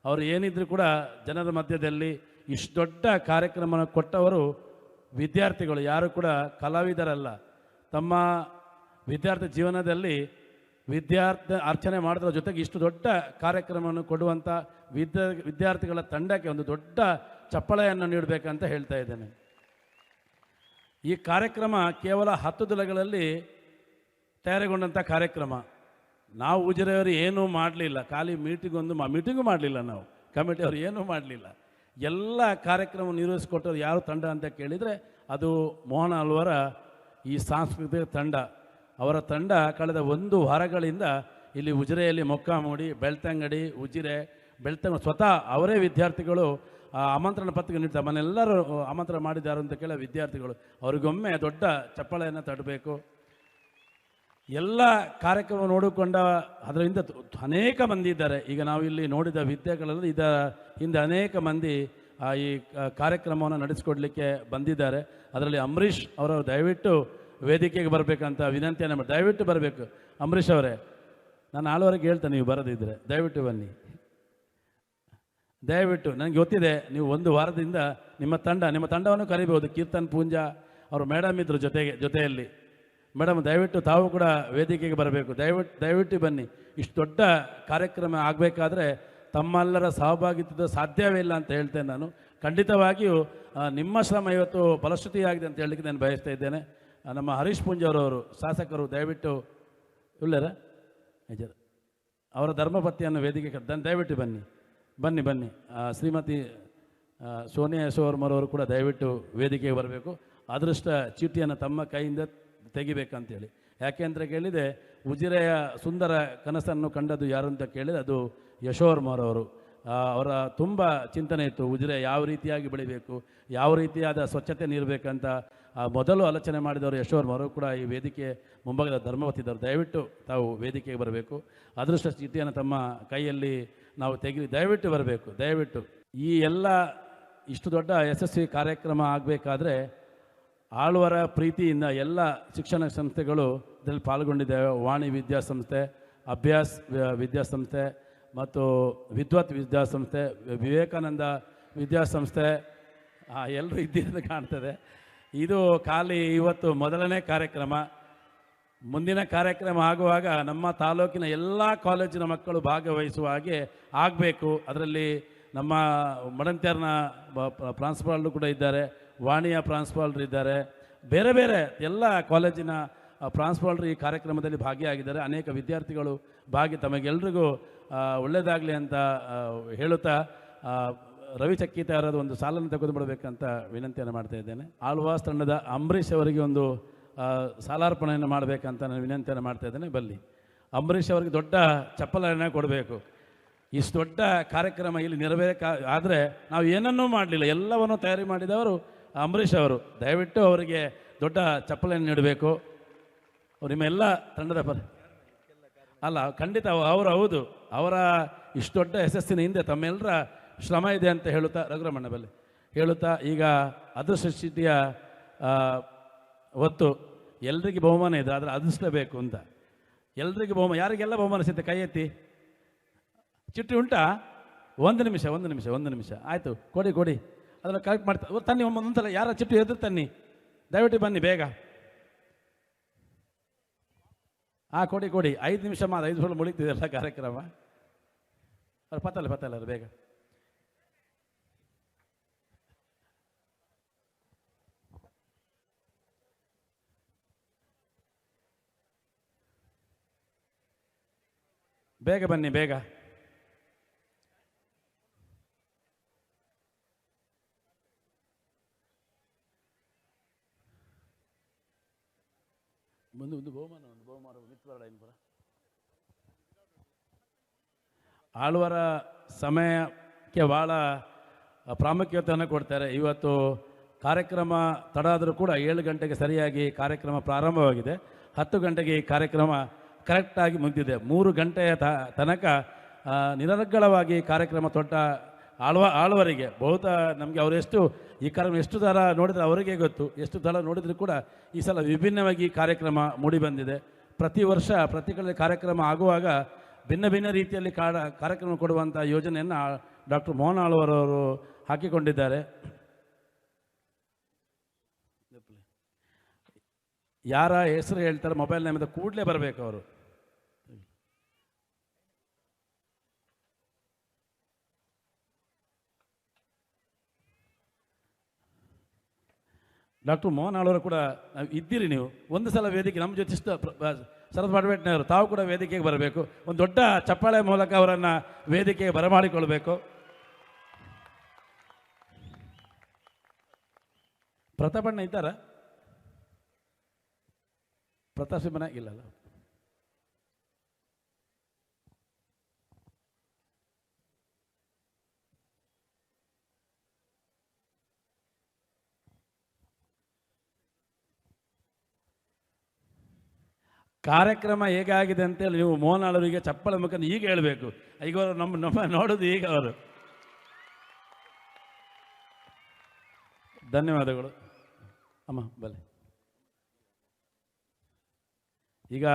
ಅವರು ಏನಿದ್ರು ಕೂಡ ಜನರ ಮಧ್ಯದಲ್ಲಿ ಇಷ್ಟು ದೊಡ್ಡ ಕಾರ್ಯಕ್ರಮವನ್ನು ಕೊಟ್ಟವರು ವಿದ್ಯಾರ್ಥಿಗಳು, ಯಾರು ಕೂಡ ಕಲಾವಿದರಲ್ಲ. ತಮ್ಮ ವಿದ್ಯಾರ್ಥಿ ಜೀವನದಲ್ಲಿ ವಿದ್ಯಾರ್ಥಿ ಅರ್ಚನೆ ಮಾಡೋದ್ರ ಜೊತೆಗೆ ಇಷ್ಟು ದೊಡ್ಡ ಕಾರ್ಯಕ್ರಮವನ್ನು ಕೊಡುವಂಥ ವಿದ್ಯಾರ್ಥಿಗಳ ತಂಡಕ್ಕೆ ಒಂದು ದೊಡ್ಡ ಚಪ್ಪಳೆಯನ್ನು ನೀಡಬೇಕಂತ ಹೇಳ್ತಾ ಇದ್ದೇನೆ. ಈ ಕಾರ್ಯಕ್ರಮ ಕೇವಲ 10 ದಿನಗಳಲ್ಲಿ ತಯಾರುಗೊಂಡಂಥ ಕಾರ್ಯಕ್ರಮ. ನಾವು ಉಜಿರೆಯವರು ಏನೂ ಮಾಡಲಿಲ್ಲ, ಖಾಲಿ ಮೀಟಿಂಗು ಮಾಡಲಿಲ್ಲ. ನಾವು ಕಮಿಟಿಯವರು ಏನೂ ಮಾಡಲಿಲ್ಲ. ಎಲ್ಲ ಕಾರ್ಯಕ್ರಮ ನಿರ್ವಹಿಸಿಕೊಟ್ಟರು ಯಾರು ತಂಡ ಅಂತ ಕೇಳಿದರೆ ಅದು ಮೋಹನ್ ಆಳ್ವರ ಈ ಸಾಂಸ್ಕೃತಿಕ ತಂಡ. ಅವರ ತಂಡ ಕಳೆದ 1 ವಾರಗಳಿಂದ ಇಲ್ಲಿ ಉಜಿರೆಯಲ್ಲಿ ಮೊಕ್ಕಾಮೂಡಿ, ಬೆಳ್ತಂಗಡಿ, ಉಜಿರೆ, ಬೆಳ್ತಂಗಡಿ ಸ್ವತಃ ಅವರೇ ವಿದ್ಯಾರ್ಥಿಗಳು ಆಮಂತ್ರಣ ಪತ್ರಿಕೆ ನೀಡ್ತಾರೆ. ಮನೆಲ್ಲರೂ ಆಮಂತ್ರಣ ಮಾಡಿದ್ದಾರೆ ಅಂತ ಕೇಳ ವಿದ್ಯಾರ್ಥಿಗಳು. ಅವರಿಗೊಮ್ಮೆ ದೊಡ್ಡ ಚಪ್ಪಾಳೆಯನ್ನು ತಟ್ಟಬೇಕು. ಎಲ್ಲ ಕಾರ್ಯಕ್ರಮ ನೋಡಿಕೊಂಡ ಅದರಿಂದ ಅನೇಕ ಮಂದಿ ಇದ್ದಾರೆ. ಈಗ ನಾವು ಇಲ್ಲಿ ನೋಡಿದ ವಿದ್ಯಾರ್ಥಿಗಳಲ್ಲಿ ಇದರ ಹಿಂದೆ ಅನೇಕ ಮಂದಿ ಈ ಕಾರ್ಯಕ್ರಮವನ್ನು ನಡೆಸಿಕೊಡ್ಲಿಕ್ಕೆ ಬಂದಿದ್ದಾರೆ. ಅದರಲ್ಲಿ ಅಂಬರೀಷ್ ಅವರು ದಯವಿಟ್ಟು ವೇದಿಕೆಗೆ ಬರಬೇಕಂತ ವಿನಂತಿಯನ್ನು ಮಾಡಿ, ದಯವಿಟ್ಟು ಬರಬೇಕು. ಅಂಬರೀಷ್ ಅವರೇ, ನಾನು ಆಳುವರೆಗೆ ಹೇಳ್ತೇನೆ, ನೀವು ಬರೋದಿದ್ದರೆ ದಯವಿಟ್ಟು ಬನ್ನಿ. ದಯವಿಟ್ಟು ನನಗೆ ಗೊತ್ತಿದೆ ನೀವು 1 ವಾರದಿಂದ ನಿಮ್ಮ ತಂಡವನ್ನು ಕರಿಬಹುದು. ಕೀರ್ತನ್ ಪೂಂಜಾ ಅವರು ಮೇಡಮ್ ಇದ್ದರು ಜೊತೆಯಲ್ಲಿ. ಮೇಡಮ್ ದಯವಿಟ್ಟು ತಾವು ಕೂಡ ವೇದಿಕೆಗೆ ಬರಬೇಕು. ದಯವಿಟ್ಟು ಬನ್ನಿ. ಇಷ್ಟು ದೊಡ್ಡ ಕಾರ್ಯಕ್ರಮ ಆಗಬೇಕಾದ್ರೆ ತಮ್ಮೆಲ್ಲರ ಸಹಭಾಗಿತ್ವದ ಸಾಧ್ಯವೇ ಇಲ್ಲ ಅಂತ ಹೇಳ್ತೇನೆ ನಾನು. ಖಂಡಿತವಾಗಿಯೂ ನಿಮ್ಮ ಶ್ರಮ ಇವತ್ತು ಫಲಶ್ರುತಿಯಾಗಿದೆ ಅಂತ ಹೇಳಲಿಕ್ಕೆ ನಾನು ಬಯಸ್ತಾ ಇದ್ದೇನೆ. ನಮ್ಮ ಹರೀಶ್ ಪೂಂಜಾರವರು ಶಾಸಕರು ದಯವಿಟ್ಟು ಇಲ್ಲರ ಅವರ ಧರ್ಮಪತ್ನಿಯನ್ನು ವೇದಿಕೆಗೆ ದಯವಿಟ್ಟು ಬನ್ನಿ. ಶ್ರೀಮತಿ ಸೋನಿಯಾ ಯಶೋವರ್ಮರವರು ಕೂಡ ದಯವಿಟ್ಟು ವೇದಿಕೆಗೆ ಬರಬೇಕು. ಅದೃಷ್ಟ ಚೀಟಿಯನ್ನು ತಮ್ಮ ಕೈಯಿಂದ ತೆಗಿಬೇಕಂತೇಳಿ. ಯಾಕೆ ಅಂತ ಕೇಳಿದೆ, ಉಜಿರೆಯ ಸುಂದರ ಕನಸನ್ನು ಕಂಡದ್ದು ಯಾರು ಅಂತ ಕೇಳಿದರೆ ಅದು ಯಶೋವರ್ಮರವರು. ಅವರ ತುಂಬ ಚಿಂತನೆ ಇತ್ತು, ಉಜಿರೆ ಯಾವ ರೀತಿಯಾಗಿ ಬೆಳಿಬೇಕು, ಯಾವ ರೀತಿಯಾದ ಸ್ವಚ್ಛತೆ ನೀಡಬೇಕಂತ ಮೊದಲು ಆಲೋಚನೆ ಮಾಡಿದವರು ಯಶೋವರ್ಮರು ಕೂಡ ಈ ವೇದಿಕೆ ಮುಂಭಾಗದ ಧರ್ಮವತಿದ್ದವರು. ದಯವಿಟ್ಟು ತಾವು ವೇದಿಕೆಗೆ ಬರಬೇಕು. ಅದೃಷ್ಟ ಚೀಟಿಯನ್ನು ತಮ್ಮ ಕೈಯಲ್ಲಿ ನಾವು ದಯವಿಟ್ಟು ಬರಬೇಕು. ದಯವಿಟ್ಟು ಈ ಎಲ್ಲ ಇಷ್ಟು ದೊಡ್ಡ ಯಶಸ್ವಿ ಕಾರ್ಯಕ್ರಮ ಆಗಬೇಕಾದ್ರೆ ಆಳ್ವರ ಪ್ರೀತಿಯಿಂದ ಎಲ್ಲ ಶಿಕ್ಷಣ ಸಂಸ್ಥೆಗಳು ಇದರಲ್ಲಿ ಪಾಲ್ಗೊಂಡಿದ್ದೇವೆ. ವಾಣಿ ವಿದ್ಯಾಸಂಸ್ಥೆ, ಅಭ್ಯಾಸ್ ವಿದ್ಯಾಸಂಸ್ಥೆ ಮತ್ತು ವಿದ್ವತ್ ವಿದ್ಯಾಸಂಸ್ಥೆ, ವಿವೇಕಾನಂದ ವಿದ್ಯಾಸಂಸ್ಥೆ ಎಲ್ಲರೂ ಇದ್ದಿರೋದು ಕಾಣ್ತದೆ. ಇದು ಖಾಲಿ ಇವತ್ತು ಮೊದಲನೇ ಕಾರ್ಯಕ್ರಮ. ಮುಂದಿನ ಕಾರ್ಯಕ್ರಮ ಆಗುವಾಗ ನಮ್ಮ ತಾಲೂಕಿನ ಎಲ್ಲ ಕಾಲೇಜಿನ ಮಕ್ಕಳು ಭಾಗವಹಿಸುವ ಹಾಗೆ ಆಗಬೇಕು. ಅದರಲ್ಲಿ ನಮ್ಮ ಮಡಂತ್ಯಾರ್ನ ಪ್ರಾಂಶುಪಾಲರು ಕೂಡ ಇದ್ದಾರೆ, ವಾಣಿಯ ಪ್ರಾಂಶುಪಾಲರು ಇದ್ದಾರೆ, ಬೇರೆ ಬೇರೆ ಎಲ್ಲ ಕಾಲೇಜಿನ ಪ್ರಾಂಶುಪಾಲರು ಈ ಕಾರ್ಯಕ್ರಮದಲ್ಲಿ ಭಾಗಿಯಾಗಿದ್ದಾರೆ. ಅನೇಕ ವಿದ್ಯಾರ್ಥಿಗಳು ತಮಗೆಲ್ಲರಿಗೂ ಒಳ್ಳೆಯದಾಗಲಿ ಅಂತ ಹೇಳುತ್ತಾ ರವಿ ಚಕ್ಕಿತ ಅವರದ್ದು ಒಂದು ಸಾಲನ್ನು ತೆಗೆದುಬಿಡಬೇಕಂತ ವಿನಂತಿಯನ್ನು ಮಾಡ್ತಾ ಇದ್ದೇನೆ. ಆಳ್ವಾಸ್ ತಂಡದ ಅಂಬರೀಷ್ ಅವರಿಗೆ ಒಂದು ಸಾಲಾರ್ಪಣೆಯನ್ನು ಮಾಡಬೇಕಂತ ನಾನು ವಿನಂತಿಯನ್ನು ಮಾಡ್ತಾ ಇದ್ದೇನೆ. ಬಲ್ಲಿ ಅಂಬರೀಷ್ ಅವರಿಗೆ ದೊಡ್ಡ ಚಪ್ಪಲನ್ನು ಕೊಡಬೇಕು. ಇಷ್ಟು ದೊಡ್ಡ ಕಾರ್ಯಕ್ರಮ ಇಲ್ಲಿ ಆದರೆ ನಾವು ಏನನ್ನೂ ಮಾಡಲಿಲ್ಲ, ಎಲ್ಲವನ್ನು ತಯಾರಿ ಮಾಡಿದವರು ಅಂಬರೀಷ್ ಅವರು. ದಯವಿಟ್ಟು ಅವರಿಗೆ ದೊಡ್ಡ ಚಪ್ಪಲನ್ನು ನೀಡಬೇಕು. ನಿಮ್ಮ ಎಲ್ಲ ತಂಡದ ಅಲ್ಲ, ಖಂಡಿತ ಅವರು ಹೌದು, ಅವರ ಇಷ್ಟು ದೊಡ್ಡ ಯಶಸ್ಸಿನ ಹಿಂದೆ ತಮ್ಮೆಲ್ಲರ ಶ್ರಮ ಇದೆ ಅಂತ ಹೇಳುತ್ತಾ ರಘುರಮಣ್ಣ ಬಲ್ಲಿ ಹೇಳುತ್ತಾ, ಈಗ ಅದೃಷ್ಟ ಚೀಟಿಯ ಹೊತ್ತು ಎಲ್ರಿಗೆ ಬಹುಮಾನ ಇದೆ, ಆದರೆ ಅದೃಷ್ಟಬೇಕು ಅಂತ ಎಲ್ರಿಗೆ ಬಹುಮಾನ. ಯಾರಿಗೆಲ್ಲ ಬಹುಮಾನ ಸಿಗುತ್ತೆ ಕೈ ಎತ್ತಿ. ಚಿಟ್ಟಿ ಉಂಟಾ? ಒಂದು ನಿಮಿಷ ಆಯಿತು, ಕೊಡಿ ಅದನ್ನು ಕರೆಕ್ಟ್ ಮಾಡ್ತಾ ತನ್ನಿ. ಒಂದೊಂದ್ಸಲ ಯಾರ ಚಿಟ್ಟಿ ಎದುರು ತನ್ನಿ, ದಯವಿಟ್ಟು ಬನ್ನಿ ಬೇಗ. ಕೊಡಿ 5 ನಿಮಿಷ 5 ನಿಮಿಷ ಮುಳಿತಿದೆ ಎಲ್ಲ ಕಾರ್ಯಕ್ರಮ. ಅವ್ರು ಪತ್ತಲ್ಲ ಬೇಗ. ಬೇಗ ಬನ್ನಿ, ಬೇಗ. ಒಂದು ಬಹುಮಾನ ಆಳ್ವಾರ ಸಮಯಕ್ಕೆ ಭಾಳ ಪ್ರಾಮುಖ್ಯತೆಯನ್ನು ಕೊಡ್ತಾರೆ. ಇವತ್ತು ಕಾರ್ಯಕ್ರಮ ತಡ ಆದರೂ ಕೂಡ 7 ಗಂಟೆಗೆ ಸರಿಯಾಗಿ ಕಾರ್ಯಕ್ರಮ ಪ್ರಾರಂಭವಾಗಿದೆ. 10 ಗಂಟೆಗೆ ಈ ಕಾರ್ಯಕ್ರಮ ಕರೆಕ್ಟಾಗಿ ಮುಗಿದಿದೆ. 3 ಗಂಟೆಯ ತನಕ ನಿರರ್ಗಳವಾಗಿ ಕಾರ್ಯಕ್ರಮ ತೊಟ್ಟ ಆಳ್ವರಿಗೆ ಬಹುತಃ ನಮಗೆ ಅವರೆಷ್ಟು ಈ ಕಾರ್ಯಕ್ರಮ ಎಷ್ಟು ಸಲ ನೋಡಿದರೆ ಅವರಿಗೆ ಗೊತ್ತು. ಎಷ್ಟು ಸಲ ನೋಡಿದರೂ ಕೂಡ ಈ ಸಲ ವಿಭಿನ್ನವಾಗಿ ಕಾರ್ಯಕ್ರಮ ಮೂಡಿಬಂದಿದೆ. ಪ್ರತಿ ವರ್ಷ ಪ್ರತಿ ಕಡೆ ಕಾರ್ಯಕ್ರಮ ಆಗುವಾಗ ಭಿನ್ನ ಭಿನ್ನ ರೀತಿಯಲ್ಲಿ ಕಾರ್ಯಕ್ರಮ ಕೊಡುವಂಥ ಯೋಜನೆಯನ್ನು ಡಾಕ್ಟರ್ ಮೋಹನ್ ಆಳ್ವರವರು ಹಾಕಿಕೊಂಡಿದ್ದಾರೆ. ಯಾರ ಹೆಸರು ಹೇಳ್ತಾರೆ ಮೊಬೈಲ್ ನೇಮಿಂದ ಕೂಡಲೇ ಬರಬೇಕು ಅವರು. ಡಾಕ್ಟರ್ ಮೋಹನ್ ಆಳ್ವರು ಕೂಡ ಇದ್ದೀರಿ. ನೀವು ಒಂದು ಸಲ ವೇದಿಕೆ ನಮ್ಮ ಜೊತೆ ಶರತ್ ಪಾಟವೇಟ್ನವರು ತಾವು ಕೂಡ ವೇದಿಕೆಗೆ ಬರಬೇಕು. ಒಂದು ದೊಡ್ಡ ಚಪ್ಪಾಳೆ ಮೂಲಕ ಅವರನ್ನು ವೇದಿಕೆಗೆ ಬರಮಾಡಿಕೊಳ್ಬೇಕು. ಪ್ರತಾಪಣ್ಣ ಇದ್ದಾರ? ಪ್ರತಾಪ್ ಸಿಂಹನ ಇಲ್ಲಲ್ಲ. ಕಾರ್ಯಕ್ರಮ ಹೇಗಾಗಿದೆ ಅಂತೇಳಿ ನೀವು ಮೋಹನ್ ಆಳ್ವರಿಗೆ ಚಪ್ಪಳ ಮುಖಂಡ ಈಗ ಹೇಳಬೇಕು. ಈಗ ಅವರು ನಮ್ಮ ನೋಡೋದು ಈಗ ಅವರು. ಧನ್ಯವಾದಗಳು ಅಮ್ಮ. ಬಲೆ ಈಗ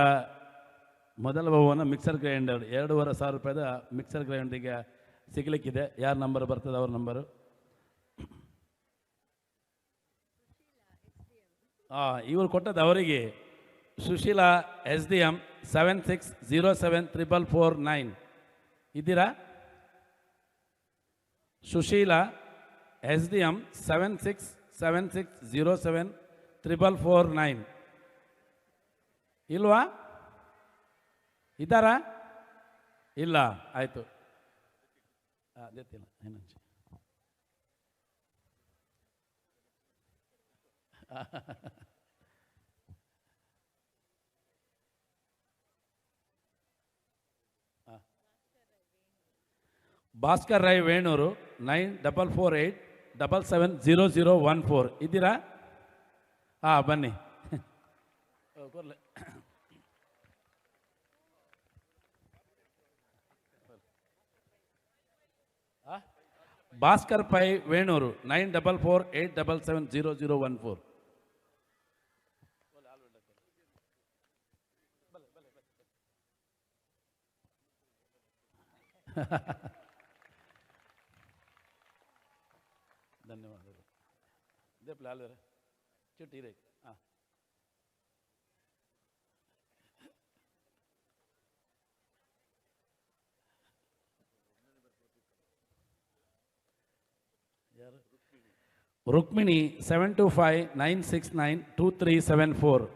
ಮೊದಲ ಬಹುಮಾನ ಮಿಕ್ಸರ್ ಗ್ರೈಂಡರ್ 2,500 ರೂಪಾಯಿದ ಮಿಕ್ಸರ್ ಗ್ರೈಂಡರಿಗೆ ಸಿಗಲಿಕ್ಕಿದೆ. ಯಾರ ನಂಬರ್ ಬರ್ತದೆ ಅವ್ರ ನಂಬರು. ಇವರು ಕೊಟ್ಟದ್ದು ಅವರಿಗೆ. ಸುಶೀಲಾ SDM 76074449 ಇದ್ದೀರಾ? ಸುಶೀಲಾ SDM 7676074449 ಇಲ್ವಾ? ಇದ್ದಾರಾ? ಇಲ್ಲ, ಆಯಿತು. ಗೊತ್ತಿಲ್ಲ ಏನು. ಭಾಸ್ಕರ್ ರೈ ವೇಣೂರು 9448770014 ಇದ್ದೀರಾ? ಬನ್ನಿ. ಭಾಸ್ಕರ್ ಪೈ ವೇಣೂರು 9448770014. ಧನ್ಯವಾದಗಳು. ದೇಪ್ಲ ಆಲ್ವೇರ ಚಿಟ್ಟಿರೇ. ಯಾರು? ರುಕ್ಮಿಣಿ 7259692374.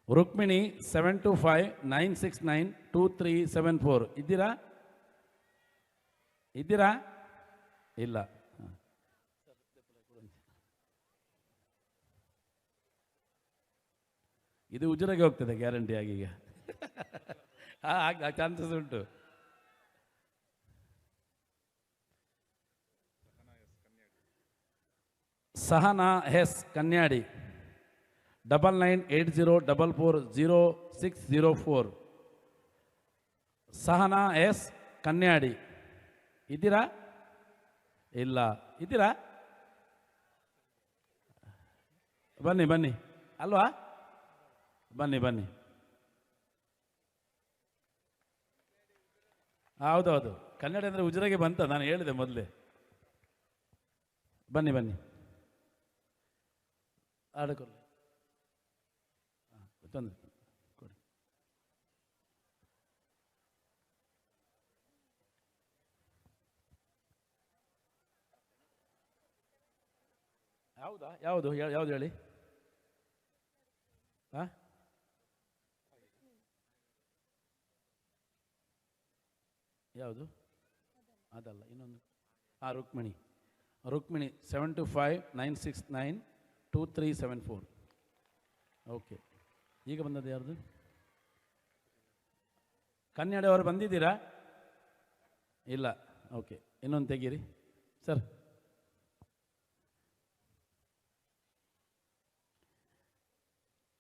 ರುಕ್ಮಿಣಿ 7259692374 ಇದ್ದೀರಾ? ಇದ್ದೀರಾ? ಇಲ್ಲ. ಇದು ಉಜಿರೆಗೆ ಹೋಗ್ತದೆ ಗ್ಯಾರಂಟಿ ಆಗಿ. ಈಗ ಚಾನ್ಸಸ್ ಉಂಟು. ಸಹನಾ ಎಸ್ ಕನ್ಯಾಡಿ 9980440604. ಸಹನಾ ಎಸ್ ಕನ್ಯಾಡಿ ಇದ್ದೀರಾ? ಇಲ್ಲ. ಇದ್ದೀರಾ? ಬನ್ನಿ ಬನ್ನಿ. ಅಲ್ವಾ? ಬನ್ನಿ ಬನ್ನಿ. ಹೌದೌದು, ಕನ್ನಡ ಅಂದರೆ ಉಜಿರೆಗೆ ಬಂತ, ನಾನು ಹೇಳಿದೆ ಮೊದಲೇ. ಬನ್ನಿ ಬನ್ನಿ. ಆಡಕೊಡ್ಲಿ ತೊಂದರೆ ಕೊಡಿ. ಹೌದಾ? ಯಾವುದು ಯಾವುದು ಹೇಳಿ? ಯಾವುದು ಅದಲ್ಲ ಇನ್ನೊಂದು ರುಕ್ಮಿಣಿ 7259692374. ಓಕೆ, ಈಗ ಬಂದದ್ದು ಯಾರ್ದು? ಕನ್ನಡವರು ಬಂದಿದ್ದೀರಾ? ಇಲ್ಲ. ಓಕೆ, ಇನ್ನೊಂದು ತೆಗೀರಿ ಸರ್.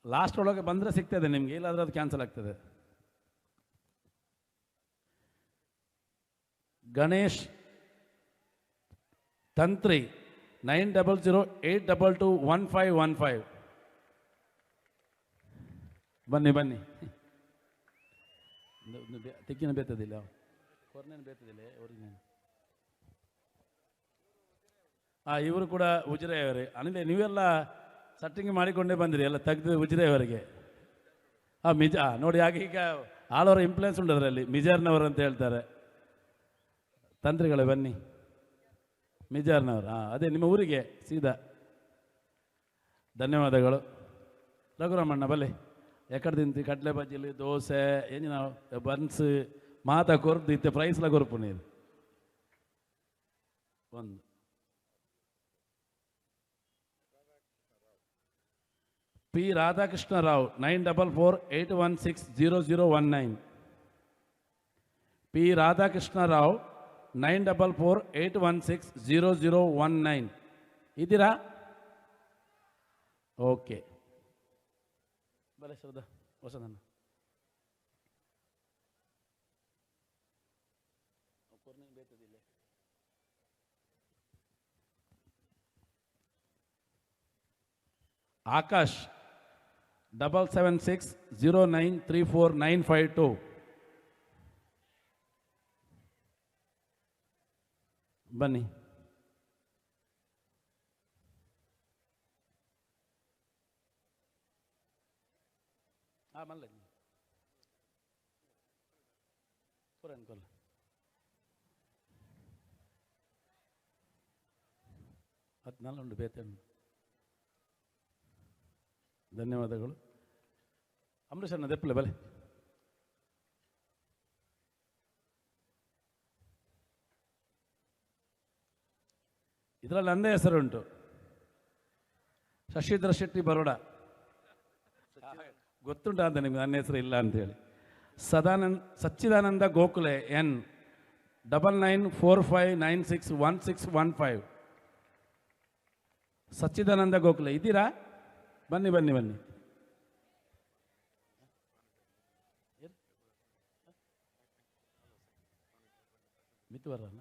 ಲಾಸ್ಟ್ ಒಳಗೆ ಬಂದರೆ ಸಿಗ್ತದೆ ನಿಮಗೆ, ಇಲ್ಲಾಂದರೆ ಅದು ಕ್ಯಾನ್ಸಲ್ ಆಗ್ತದೆ. ಗಣೇಶ್ ತಂತ್ರಿ 9008221515. ಬನ್ನಿ ಬನ್ನಿ. ತೆಕ್ಕಿನ ಬೇತದಿಲ್ಲ, ಕೊರ್ನೇನು ಬೇತದಿಲ್ಲ ಅವ್ರಿಗೆ. ಇವರು ಕೂಡ ಉಜಿರೆಯವರೇ. ಅಂದರೆ ನೀವೆಲ್ಲ ಸಟ್ಟಿಂಗ್ ಮಾಡಿಕೊಂಡೇ ಬಂದಿರಿ, ಎಲ್ಲ ತೆಗೆದು ಉಜಿರೆಯವರಿಗೆ. ನೋಡಿ, ಹಾಗೆ ಈಗ ಆಳವರ ಇಂಪ್ಲುಯೆನ್ಸ್ ಉಂಟು ಅದರಲ್ಲಿ. ಮಿಜಾರ್ನವರು ಅಂತ ಹೇಳ್ತಾರೆ. ತಂತ್ರಿಗಳೇ ಬನ್ನಿ, ಮಿಜಾರ್ನವರು. ಅದೇ ನಿಮ್ಮ ಊರಿಗೆ ಸೀದಾ. ಧನ್ಯವಾದಗಳು. ರಘುರಾಮಣ್ಣ ಬಲ್ಲೆ ಎಕಡೆ ತಿಂತಿ ಕಡಲೆ ಬಜ್ಜಿಲಿ ದೋಸೆ ಏನು ನಾವು ಬನ್ಸ್ ಮಾತ ಕೊರ್ದು ಇತ್ತೆ ಪ್ರೈಸ್ಲ ಕೊರ್ಪು ನೀರು ಒಂದು. ಪಿ ರಾಧಾಕೃಷ್ಣ ರಾವ್ 9448160019. ಪಿ ರಾಧಾಕೃಷ್ಣ ರಾವ್ 9448160019. ಇದ್ದೀರಾ? ಓಕೆ, ಬಲೆ ಶ್ರದ್ಧಾ ಹೊಸದನ್ನ ಆಕಾಶ್ 7760934952. ಬನ್ನಿ. ಮಲ್ಲ ಕೊಲ್ಲ 14 ಉಂಟು ಬೇತಣ್ಣು. ಧನ್ಯವಾದಗಳು. ಅಂಬರೀಷಣ್ಣ ದೆಪ್ಪಲೆ ಬಲೆ. ಇದರಲ್ಲಿ ನಂದೇ ಹೆಸರುಂಟು, ಶಶಿಧರ್ ಶೆಟ್ಟಿ ಬರೋಡ. ಗೊತ್ತುಂಟ ಅಂತ ನಿಮ್ಗೆ ನನ್ನ ಹೆಸರು ಇಲ್ಲ ಅಂತೇಳಿ. ಸಚ್ಚಿದಾನಂದ ಗೋಖಲೆ N 9945961615. ಸಚ್ಚಿದಾನಂದ ಗೋಖಲೆ ಇದ್ದೀರಾ? ಬನ್ನಿ ಬನ್ನಿ ಬನ್ನಿ. ಮಿತ್ ಬರಲ್ಲ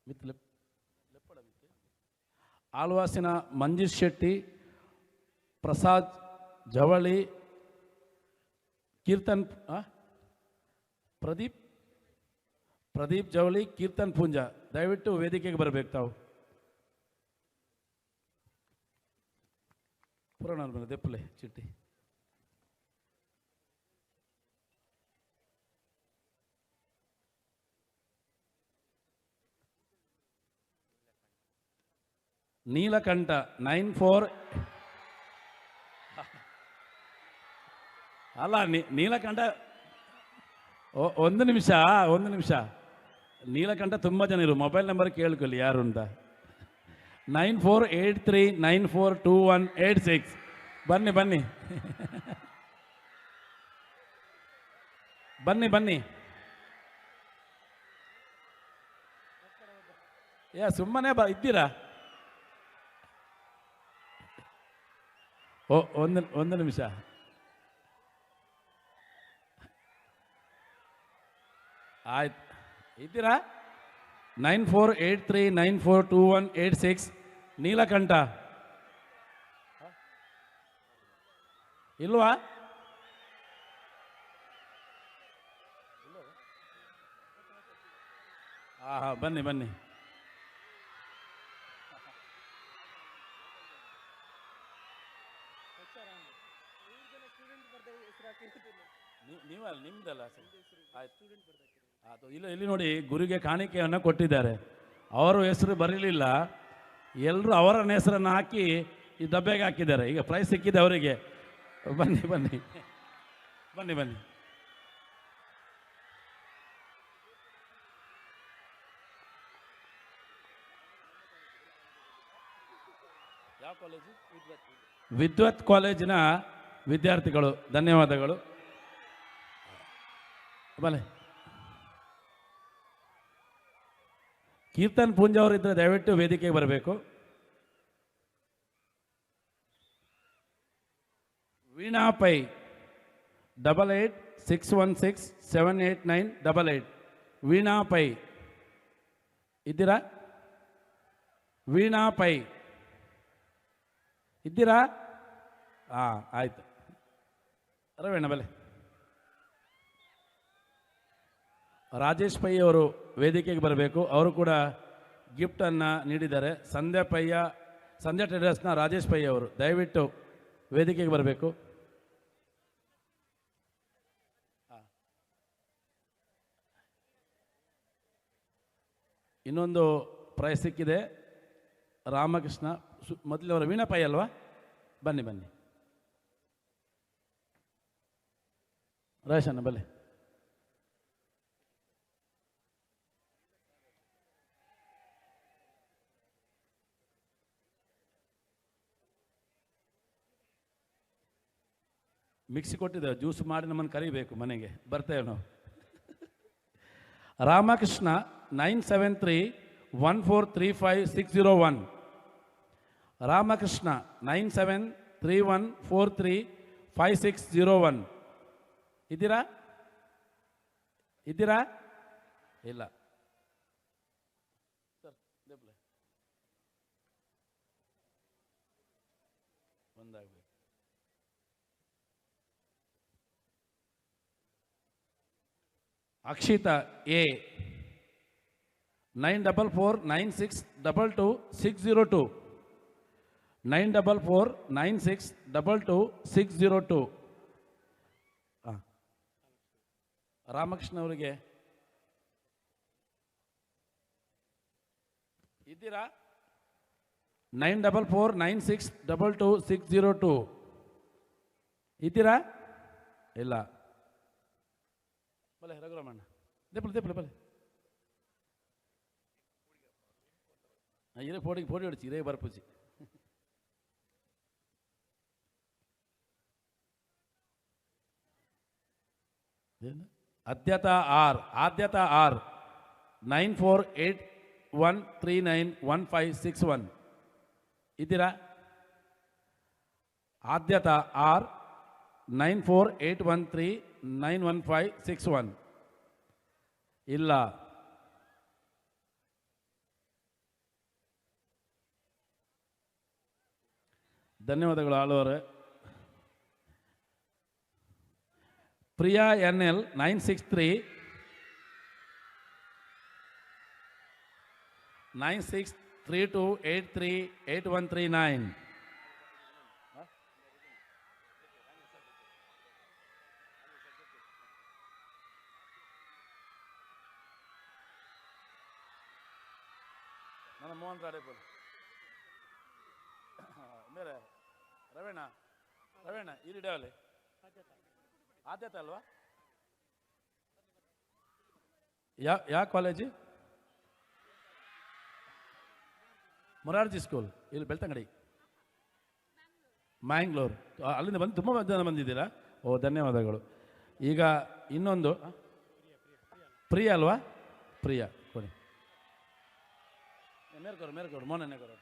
ಮಿತ್ ಲೆಪ್ಪಡ ಮಿತ್. ಆಳ್ವಾಸಿನ ಮಂಜೀಶ್ ಶೆಟ್ಟಿ, ಪ್ರಸಾದ್ ಜವಳಿ, ಕೀರ್ತನ್ ಪ್ರದೀಪ್ ಜವಳಿ, ಕೀರ್ತನ್ ಪೂಂಜಾ. ದಯವಿಟ್ಟು ವೇದಿಕೆಗೆ ಬರಬೇಕು ತಾವು. ಪುರಾಣ ಬಂದ ದೆಪ್ಪಲೆ ಚಿಟ್ಟಿ. ನೀಲಕಂಠ 94. ಅಲ್ಲ, ನೀಲಕಂಠ ಒಂದು ನಿಮಿಷ. ನೀಲಕಂಠ ತುಂಬ ಜನ ಇರು, ಮೊಬೈಲ್ ನಂಬರ್ ಕೇಳ್ಕೊಳ್ಳಿ ಯಾರು ಅಂತ. 9483942186. ಬನ್ನಿ ಬನ್ನಿ ಬನ್ನಿ ಬನ್ನಿ. ಸುಮ್ಮನೆ ಇದ್ದೀರಾ? ಒಂದು ನಿಮಿಷ. ಆಯ್ತು, ಇದ್ದೀರಾ? 9483942186. ನೀಲಕಂಠ ಇಲ್ವಾ? ಬನ್ನಿ ಬನ್ನಿ. ನೀವಲ್ಲ, ನಿಮ್ದಲ್ಲ. ಆಯ್ತು, ಇಲ್ಲಿ ನೋಡಿ, ಗುರುಗೆ ಕಾಣಿಕೆಯನ್ನು ಕೊಟ್ಟಿದ್ದಾರೆ. ಅವರು ಹೆಸರು ಬರಲಿಲ್ಲ, ಎಲ್ಲರೂ ಅವರ ಹೆಸರನ್ನು ಹಾಕಿ ಈ ಡಬ್ಬೆಗೆ ಹಾಕಿದ್ದಾರೆ. ಈಗ ಪ್ರೈಸ್ ಸಿಕ್ಕಿದೆ ಅವರಿಗೆ. ಬನ್ನಿ ಬನ್ನಿ ಬನ್ನಿ ಬನ್ನಿ. ವಿದ್ವತ್ ಕಾಲೇಜಿನ ವಿದ್ಯಾರ್ಥಿಗಳು, ಧನ್ಯವಾದಗಳು. ಬಲೆ ಕೀರ್ತನ್ ಪೂಂಜ ಅವರಿದ್ದರೆ ದಯವಿಟ್ಟು ವೇದಿಕೆಗೆ ಬರಬೇಕು. ವೀಣಾ ಪೈ 8861678988. ವೀಣಾ ಪೈ ಇದ್ದೀರಾ? ವೀಣಾ ಪೈ ಇದ್ದೀರಾ? ಹಾಂ, ಆಯ್ತು. ರವೇಣ ಬಲೆ. ರಾಜೇಶ್ ಪೈ ಅವರು ವೇದಿಕೆಗೆ ಬರಬೇಕು. ಅವರು ಕೂಡ ಗಿಫ್ಟನ್ನು ನೀಡಿದ್ದಾರೆ. ಸಂಧ್ಯಾ ಟ್ರೇಡರ್ಸ್ನ ರಾಜೇಶ್ ಪೈ ಅವರು ದಯವಿಟ್ಟು ವೇದಿಕೆಗೆ ಬರಬೇಕು. ಇನ್ನೊಂದು ಪ್ರೈಸ್ ಸಿಕ್ಕಿದೆ. ರಾಮಕೃಷ್ಣ ಮೊದಲವರ ವೀಣಾ ಪೈ ಅಲ್ವಾ? ಬನ್ನಿ ಬನ್ನಿ ರಾಶನ ಬಲ್ಲೆ. ಮಿಕ್ಸಿ ಕೊಟ್ಟಿದ್ದೇವೆ, ಜ್ಯೂಸ್ ಮಾಡಿ ನಮ್ಮನ್ನು ಕರಿಬೇಕು ಮನೆಗೆ, ಬರ್ತೇವೆ ನಾವು. ರಾಮಕೃಷ್ಣ 9731435601. ರಾಮಕೃಷ್ಣ 9731435601. ಇದ್ದೀರಾ? ಇದ್ದೀರಾ? ಇಲ್ಲ. ಒಂದಾಗಬೇಕು. ಅಕ್ಷಿತಾ ಎ 9449622602. 9449622602. ರಾಮಕೃಷ್ಣ ಅವರಿಗೆ ಇದ್ದೀರಾ? 9449622602. ಇದ್ದೀರಾ? ಇಲ್ಲ. ಬಲೆ ರಘುರಾಮಣ್ಣ ದೇಪಲೆ ಬಲೆ ಇರೇ ಫೋಡಿ ಹೊಡಿಸಿ ಇರೇ ಬರ್ಪೂಸಿ. ಆದ್ಯತಾ ಆರ್ 9481391561. ಇದ್ದೀರಾ? ಆದ್ಯತಾ ಆರ್ 9481391561. ಇಲ್ಲ. ಧನ್ಯವಾದಗಳು ಆಳುವರೆ. ಪ್ರಿಯಾ NL 9632838139. ನನ್ನ ಮೋಹನ್ ರಾಡೇಪುರ ಮೇರೆ ರವೇಣ ಇಲ್ಲಿ ಡೇವಲ್ಲಿ ಆದ್ಯತೆ ಅಲ್ವಾ? ಯಾವ ಕಾಲೇಜು? ಮೊರಾರ್ಜಿ ಸ್ಕೂಲ್ ಇಲ್ಲಿ ಬೆಳ್ತಂಗಡಿ, ಮ್ಯಾಂಗ್ಳೂರ್. ಅಲ್ಲಿಂದ ಬಂದು ತುಂಬ ಜನ ಬಂದಿದ್ದೀರಾ? ಓ, ಧನ್ಯವಾದಗಳು. ಈಗ ಇನ್ನೊಂದು ಪ್ರಿಯಾ ಅಲ್ವಾ? ಪ್ರಿಯಾ ಕೊಡಿ. ಮೇರ್ಕೋರು ಮೋನೇಕೋರು.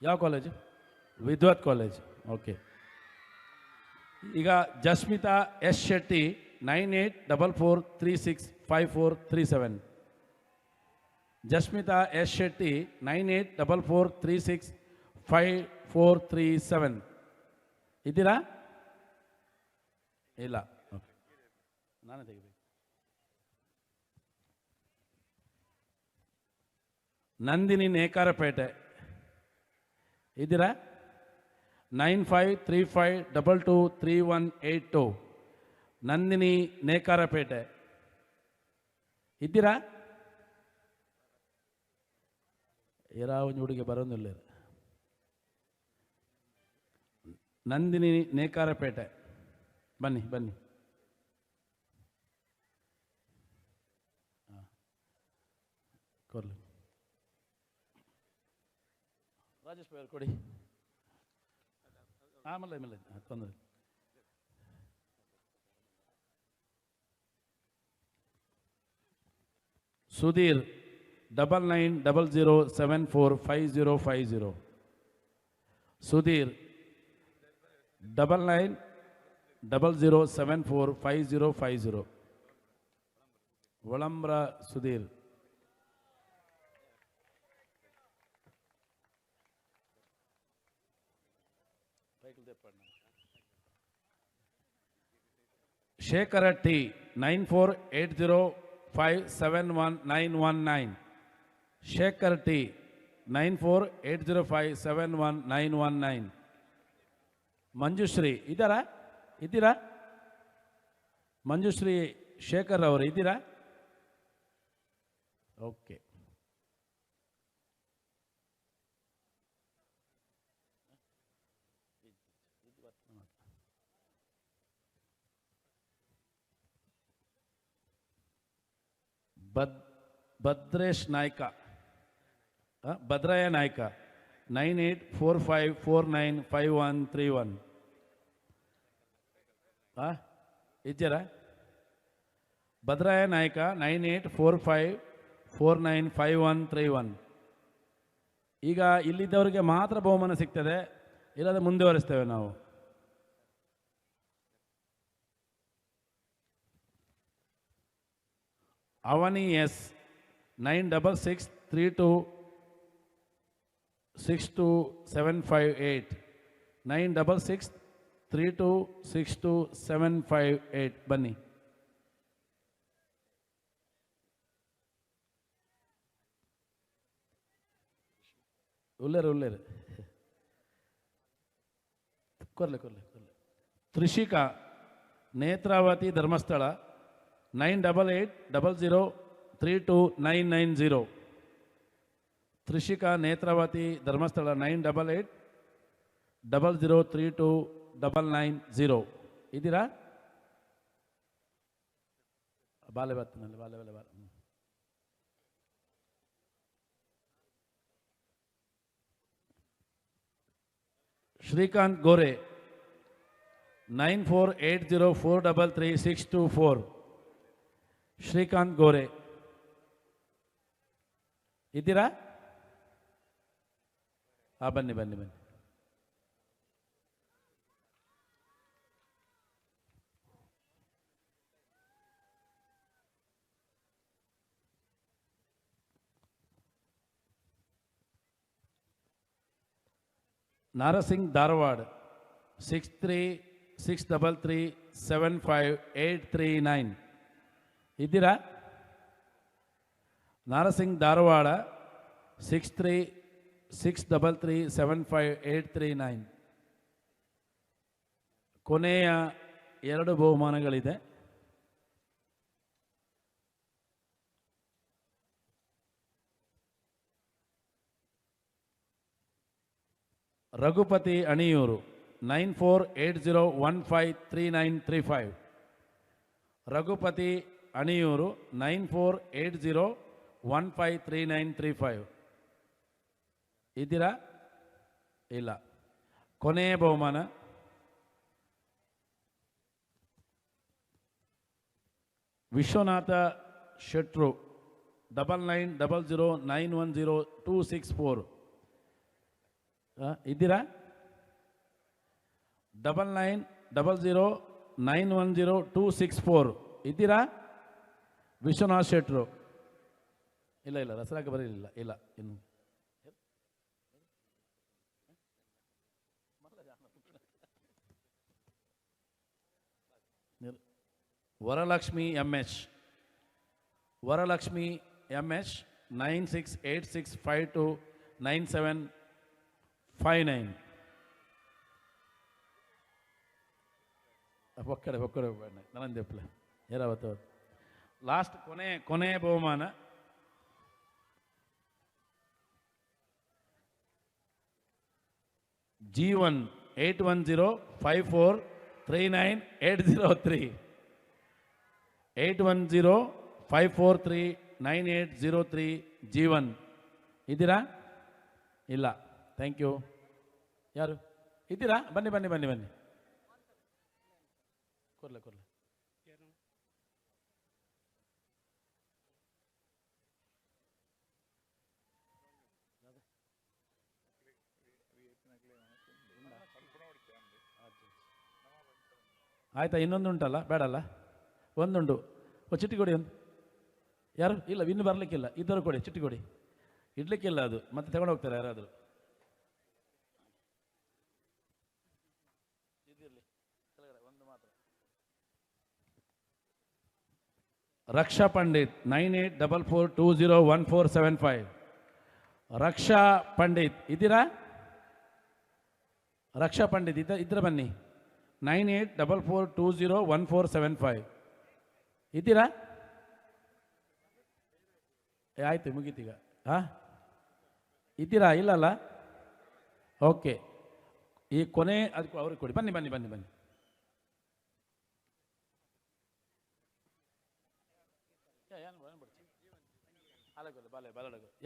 ಯಾವ ಕಾಲೇಜು? ವಿದ್ವತ್ ಕಾಲೇಜ್. ಓಕೆ. ಈಗ ಜಸ್ಮಿತಾ ಎಸ್ ಶೆಟ್ಟಿ 9844365437. ಜಸ್ಮಿತಾ ಎಸ್ ಶೆಟ್ಟಿ 9844365437. ಇದ್ದೀರಾ? ಇಲ್ಲ. ಓಕೆ, ನಾನೇ ತೆಗಿಬೇಕು. ನಂದಿನಿ ನೇಕಾರಪೇಟೆ ಇದ್ದೀರಾ? 9535223182. ನಂದಿನಿ ನೇಕಾರಪೇಟೆ ಇದ್ದೀರಾ? ಯಾವ ಹುಡುಗಿ ಬರೋದಿಲ್ಲ. ನಂದಿನಿ ನೇಕಾರಪೇಟೆ ಬನ್ನಿ. ಕೊರ್ಲಿ ರಾಜೇಶ್ ಭಾಯ್ ಕೊಡಿ. ಆಮೇಲೆ ತೊಂದರೆ. ಸುಧೀರ್ 9900745050. ಸುಧೀರ್ 9900745050. ಒಳಂಬ್ರ ಸುಧೀರ್. ಶೇಖರ ಟಿ 9480571919. ಶೇಖರ್ ಟಿ 9480571919. ಮಂಜುಶ್ರೀ ಇದ್ದೀರಾ? ಮಂಜುಶ್ರೀ ಶೇಖರ್ ಅವರು ಇದ್ದೀರಾ? ಓಕೆ. ಭದ್ರೇಶ್ ನಾಯ್ಕ, ಭದ್ರಯ್ಯ ನಾಯ್ಕ 9845495131. ಇದ್ದೀರಾ? ಭದ್ರಯ್ಯ ನಾಯ್ಕ 9845495131. ಈಗ ಇಲ್ಲಿದ್ದವರಿಗೆ ಮಾತ್ರ ಬಹುಮಾನ ಸಿಗ್ತದೆ, ಇಲ್ಲದೆ ಮುಂದುವರಿಸ್ತೇವೆ ನಾವು. ಅವನಿ ಎಸ್ 9663262758. 9663262758. ಬನ್ನಿ. ಉಲ್ಲೇರು ಕೊರ್ಲೆ. ತ್ರಿಷಿಕಾ ನೇತ್ರಾವತಿ ಧರ್ಮಸ್ಥಳ 9880032990. ತ್ರಿಷಿಕಾ ನೇತ್ರಾವತಿ ಧರ್ಮಸ್ಥಳ 9880032990. ಇದ್ದೀರಾ? ಬಾಲೆ ಬತ್ತಿನಲ್ಲಿ ಬಾಲೆ. ಶ್ರೀಕಾಂತ್ ಗೋರೆ 9480433624. ಶ್ರೀಕಾಂತ್ ಗೋರೆ ಇದ್ದೀರಾ? ಬನ್ನಿ. ನಾರಸಿಂಗ್ ಧಾರವಾಡ 6363375839. ಇದ್ದೀರಾ? ನಾರಸಿಂಗ್ ಧಾರವಾಡ 6363375839. ಕೊನೆಯ 2 ಬಹುಮಾನಗಳಿದೆ. ರಘುಪತಿ ಅಣಿಯೂರು 9480153935. ರಘುಪತಿ ಅಣಿಯೂರು 9480153935. ಇದ್ದೀರಾ? ಇಲ್ಲ. ಕೊನೆಯ ಬಹುಮಾನ ವಿಶ್ವನಾಥ ಶೆಟ್ರು 9900910264. ಇದ್ದೀರಾ? 9900910264. ಇದ್ದೀರಾ? ವಿಶ್ವನಾಥ್ ಶೆಟ್ರು. ಇಲ್ಲ ರಸರಾಗ ಬರಲಿಲ್ಲ. ಇಲ್ಲ ಇನ್ನು ವರಲಕ್ಷ್ಮಿ MS 9686529759. ಒಕ್ಕಡೆ ನನಂದೆಪ್ಲ ಏರಾವತ್ತು. ಲಾಸ್ಟ್ ಕೊನೆಯ ಬಹುಮಾನ G1 8105439803. 8105439803 G1. ಇದ್ದೀರಾ? ಇಲ್ಲ. Thank you. ಯಾರು ಇದ್ದೀರಾ? ಬನ್ನಿ ಬನ್ನಿ ಬನ್ನಿ ಬನ್ನಿ. ಕೊರ್ಲೆ ಕೊರ್ಲೆ. ಆಯ್ತಾ? ಇನ್ನೊಂದು ಉಂಟಲ್ಲ? ಬೇಡಲ್ಲ, ಒಂದುಂಟು. ಚಿಟ್ಟಿ ಕೊಡಿ ಒಂದು. ಯಾರು ಇಲ್ಲ, ಇನ್ನು ಬರಲಿಕ್ಕಿಲ್ಲ. ಇದ್ದರು ಕೊಡಿ, ಚಿಟ್ಟಿ ಕೊಡಿ. ಇಡ್ಲಿಕ್ಕಿಲ್ಲ ಅದು, ಮತ್ತೆ ತಗೊಂಡು ಹೋಗ್ತಾರೆ ಯಾರಾದರೂ. ರಕ್ಷಾ ಪಂಡಿತ್ 9844201475. ರಕ್ಷಾ ಪಂಡಿತ್ ಇದ್ದೀರಾ? ರಕ್ಷಾ ಪಂಡಿತ್ ಇದ್ರೆ ಬನ್ನಿ. 9844201475 ಇದ್ದೀರಾ? ಆಯ್ತು, ಮುಗೀತೀಗ. ಹಾಂ, ಇದ್ದೀರಾ? ಇಲ್ಲಲ್ಲ? ಓಕೆ. ಈ ಕೊನೆ ಅದಕ್ಕೆ ಅವ್ರಿಗೆ ಕೊಡಿ. ಬನ್ನಿ ಬನ್ನಿ ಬನ್ನಿ ಬನ್ನಿ.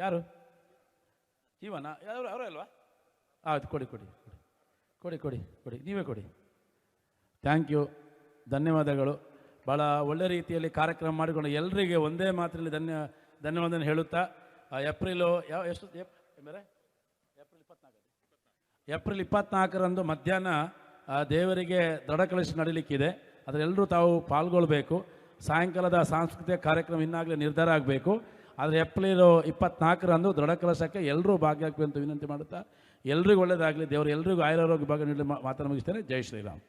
ಯಾರು? ಜೀವನ ಯಾರು? ಅವರೇ ಅಲ್ವಾ? ಆಯ್ತು, ಕೊಡಿ ಕೊಡಿ ಕೊಡಿ ಕೊಡಿ ಕೊಡಿ, ನೀವೇ ಕೊಡಿ. ಥ್ಯಾಂಕ್ ಯು, ಧನ್ಯವಾದಗಳು. ಭಾಳ ಒಳ್ಳೆ ರೀತಿಯಲ್ಲಿ ಕಾರ್ಯಕ್ರಮ ಮಾಡಿಕೊಂಡು ಎಲ್ಲರಿಗೆ ಒಂದೇ ಮಾತಿನಲ್ಲಿ ಧನ್ಯವಾದ ಹೇಳುತ್ತಾ, ಏಪ್ರಿಲು ಎಷ್ಟು ಬೇರೆ ಏಪ್ರಿಲ್ 24ರಂದು ಮಧ್ಯಾಹ್ನ ದೇವರಿಗೆ ದೃಢ ಕಲಶ ನಡೀಲಿಕ್ಕಿದೆ. ಅದರೆಲ್ಲರೂ ತಾವು ಪಾಲ್ಗೊಳ್ಬೇಕು. ಸಾಯಂಕಾಲದ ಸಾಂಸ್ಕೃತಿಕ ಕಾರ್ಯಕ್ರಮ ಇನ್ನಾಗಲೇ ನಿರ್ಧಾರ ಆಗಬೇಕು. ಆದರೆ ಏಪ್ರಿಲ್ 24ರಂದು ದೃಢ ಕಲಶಕ್ಕೆ ಎಲ್ಲರೂ ಭಾಗಿಯಾಗಬೇಕು ಅಂತ ವಿನಂತಿ ಮಾಡುತ್ತಾ, ಎಲ್ರಿಗೂ ಒಳ್ಳೆಯದಾಗಲಿ. ದೇವರು ಎಲ್ರಿಗೂ ಆಯುರಾರೋಗ್ಯ ಭಾಗ ನೀಡಲಿ ಮಾತನ್ನು ಮುಗಿಸ್ತೇನೆ. ಜೈ ಶ್ರೀರಾಮ್.